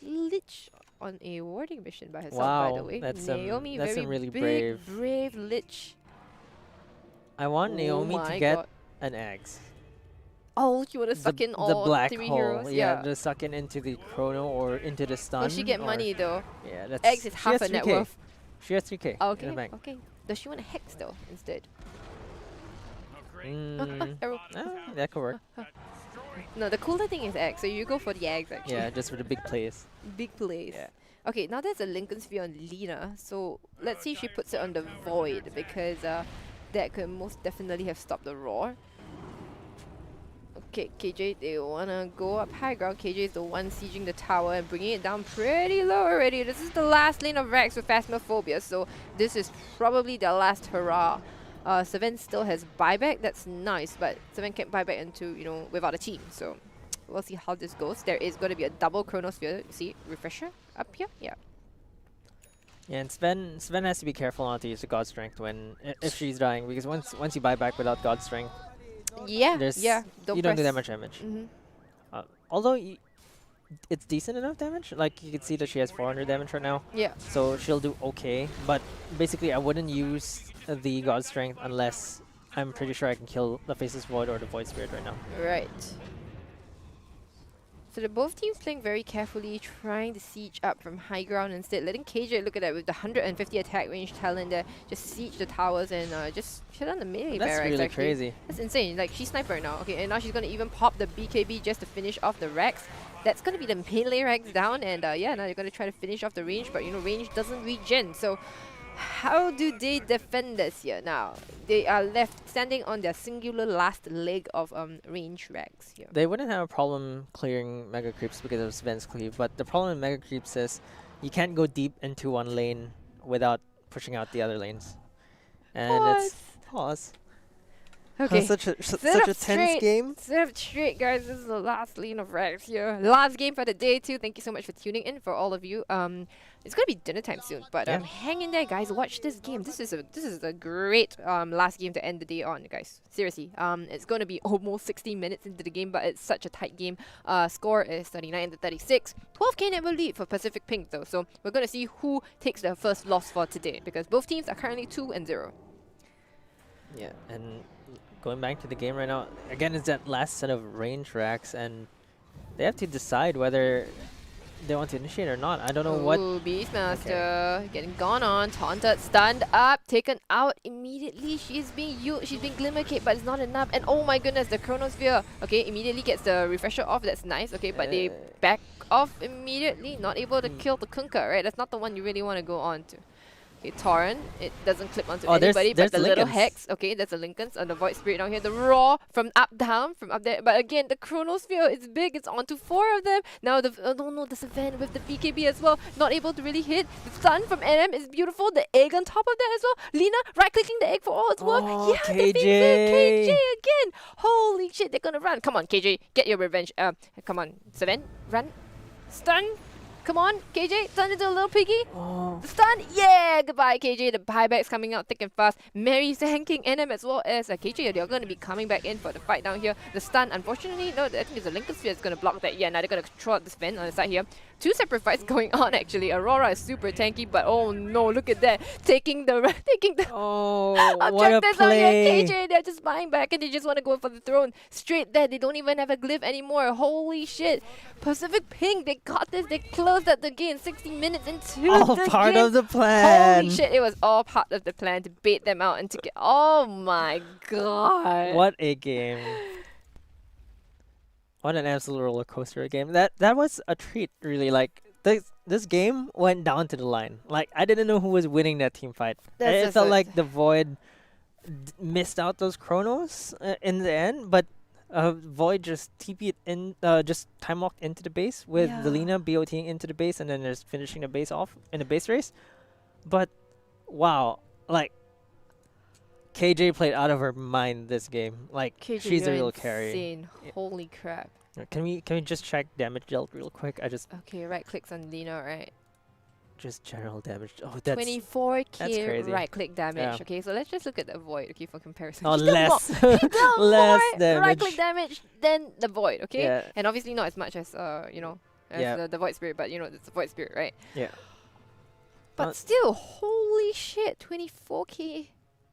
Lich on a warding mission by herself, Wow, by the way. that's, Naomi, that's very really big, brave. brave Lich. I want Oh Naomi my to get God. an axe. Oh, you wanna suck in all the black 3 hole. heroes? Yeah, just suck in into the chrono or into the stun. Will she get or- money though? Yeah, that's. Eggs is she half has a net 3K. worth. She has 3k in Okay, the bank. okay. Does she want a hex though instead? Oh, great. Mm, Arrow. that could work. No, the cooler thing is eggs, so you go for the eggs actually. Yeah, just for the big plays. Big plays. Yeah. Okay, now there's a Lincoln Sphere on Lina, so let's see if she puts it on the Void, because that could most definitely have stopped the Roar. Okay, KJ, they wanna go up high ground. KJ is the one sieging the tower and bringing it down pretty low already. This is the last lane of Rax with Phasmophobia, so this is probably their last hurrah. Seven still has buyback, that's nice, but Seven can't buyback into, you know, without a team, so we'll see how this goes. There is going to be a double Chronosphere. See, refresher up here? Yeah. Yeah, and Sven has to be careful not to use the God Strength when if she's dying, because once you buy back without God Strength, Yeah, there's yeah. you don't do that press. much damage. Mhm. Although it's decent enough damage. Like you can see that she has 400 damage right now, Yeah. so she'll do okay. But basically, I wouldn't use the God Strength unless I'm pretty sure I can kill the Faceless Void or the Void Spirit right now. Right. So they're both teams playing very carefully, trying to siege up from high ground instead, letting KJ look at that with the 150 attack range talent there, just siege the towers and just shut down the melee That's barracks. really actually. crazy. That's insane. Like, she's sniper right now. Okay, and now she's gonna even pop the BKB just to finish off the Rex. That's gonna be the melee Rex down, and yeah, now they're gonna try to finish off the range, but you know, range doesn't regen. So how do they defend this here now? They are left standing on their singular last leg of range Rex here. They wouldn't have a problem clearing Mega Creeps because of Sven's Cleave, but the problem with Mega Creeps is you can't go deep into one lane without pushing out the other lanes. And it's pause. Okay. Such a Sit such up a tense straight. game. Sit up straight, guys. This is the last lane of Rex here. Last game for the day too. Thank you so much for tuning in for all of you. It's gonna be dinner time soon, but Yeah. hang in there, guys. Watch this game. This is a great last game to end the day on, guys. Seriously. It's gonna be almost 60 minutes into the game, but it's such a tight game. Score is 39 to 36. 12k net will lead for Pacific Pink though, so we're gonna see who takes the first loss for today because both teams are currently 2-0. Yeah, and going back to the game right now, again, it's that last set of range racks, and they have to decide whether they want to initiate or not. I don't know what. Ooh, Beastmaster getting gone on, taunted, stunned up, taken out immediately. She's being Glimmer Cape, but it's not enough. And oh my goodness, the Chronosphere. Okay, immediately gets the refresher off. That's nice. Okay, but they back off immediately. Not able to kill the Kunkka, right? That's not the one you really want to go on to. Okay, Torrent, it doesn't clip onto anybody, there's but the little Lincolns. Hex, okay, there's the Lincolns on the Void Spirit down here. The Raw from up down, from up there. But again, the Chronosphere is big, it's onto 4 of them. Now the, oh no, the Savannah with the BKB as well, not able to really hit. The stun from NM is beautiful, the egg on top of that as well. Lina right-clicking the egg for all it's worth. Oh, Yeah, the KJ. KJ again. Holy shit, they're gonna run. Come on, KJ, get your revenge. Come on, Savannah, run. Stun. Come on, KJ, turn into a little piggy. Oh. The stun, yeah, goodbye KJ. The buyback's coming out thick and fast. Mary's tanking NM as well as KJ. They're going to be coming back in for the fight down here. The stun, unfortunately, no, I think it's a Lincoln Sphere that's going to block that. Yeah, now they're going to control this vent on the side here. 2 separate fights going on actually. Aurora is super tanky, but oh no, look at that. Taking the Oh, what a objectives on here. play! KJ, they're just buying back and they just want to go for the throne. Straight there, they don't even have a glyph anymore. Holy shit. Pacific Pink, they got this. They closed out the game 60 minutes into All the part game. of the plan. Holy shit, it was all part of the plan to bait them out and to get. Oh my god. What a game! What an absolute roller coaster game. That was a treat, really. Like this game went down to the line. Like I didn't know who was winning that team fight. That's It just felt it. like the Void missed out those chronos in the end, but Void just TP'd in, just time walked into the base with Yeah. Delina BOTing into the base and then just finishing the base off in the base race. But wow, like KJ played out of her mind this game. Like KJ, she's a you're real carry. insane. Yeah. Holy crap. Can we just check damage dealt real quick? I just Okay, right clicks on Lina, right? general damage. Oh, that's 24k that's crazy. right click damage. Yeah. Okay, so let's just look at the Void, okay, for comparison. oh She did less more- she did less more damage. right click damage than the Void, okay? Yeah. And obviously not as much as you know, as Yeah. the Void Spirit, but you know, it's the Void Spirit, right? Yeah. But Uh, still, holy shit, 24k.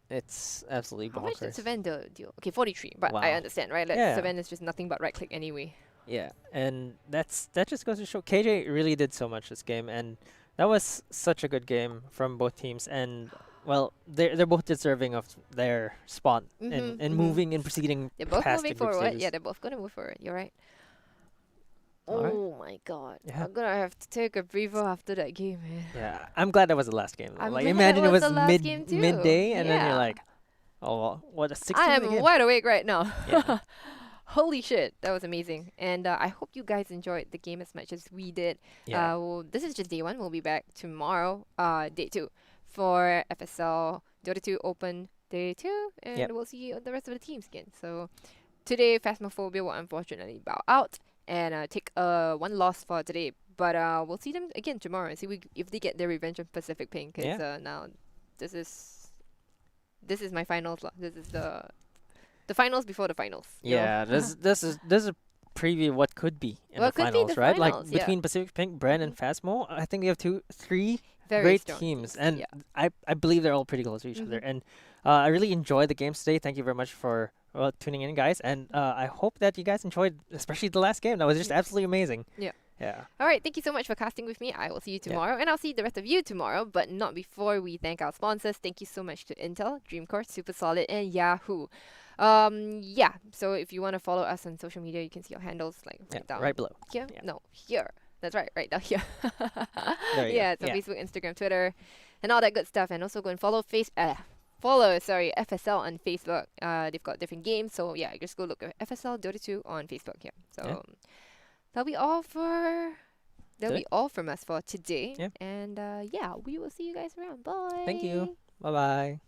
It's absolutely How much did bonkers. Savan deal? Okay, 43, but I Wow. understand, right? Like, Yeah. Savan is just nothing but right click anyway. Yeah, and that just goes to show KJ really did so much this game, and that was such a good game from both teams. And well, they're both deserving of their spot Mhm, in mhm. moving and proceeding They're both past moving the group forward. stages. Yeah, they're both gonna move forward. You're right. Alright. Oh my god. Yeah. I'm gonna have to take a breather after that game, man. Yeah, I'm glad that was the last game. I'm Like glad imagine it it was was the last game too. midday, and then Yeah. you're like, oh, well, what a 16 I am again. wide awake right now. Yeah. Holy shit, that was amazing. And I hope you guys enjoyed the game as much as we did. Yeah. Well, this is just day 1. We'll be back tomorrow, day 2, for FSL Dota 2 Open day 2. And Yep. we'll see the rest of the teams again. So today, Phasmophobia will unfortunately bow out and take 1 loss for today. But we'll see them again tomorrow and see if they get their revenge on Pacific Pink. Because now this is my finals. This is the finals before the finals. you know? Yeah, this is preview what could be in What the could be the finals, right? Like finals, yeah. between Pacific Pink, Bren, and Phasmo, I think we have three Very great strong teams, teams, and yeah. I believe they're all pretty close to each other. And I really enjoyed the games today. Thank you very much for tuning in, guys. And I hope that you guys enjoyed, especially the last game. That was just absolutely amazing. Yeah. Yeah. All right, thank you so much for casting with me. I will see you tomorrow, and I'll see the rest of you tomorrow, but not before we thank our sponsors. Thank you so much to Intel, Dreamcore, Super Solid, and Yahoo. Yeah, so if you want to follow us on social media, you can see our handles like right down Right below. here. Yeah. No, here. That's right down here. There you Yeah, go. so Facebook, Instagram, Twitter, and all that good stuff. And also go and follow FSL on Facebook. They've got different games, so yeah, just go look at FSL Dota 2 on Facebook here. So that'll be all from us for today. Yeah. And yeah, we will see you guys around. Bye. Thank you. Bye bye.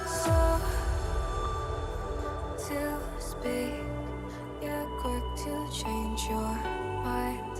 So to speak, yeah, quick to change your mind.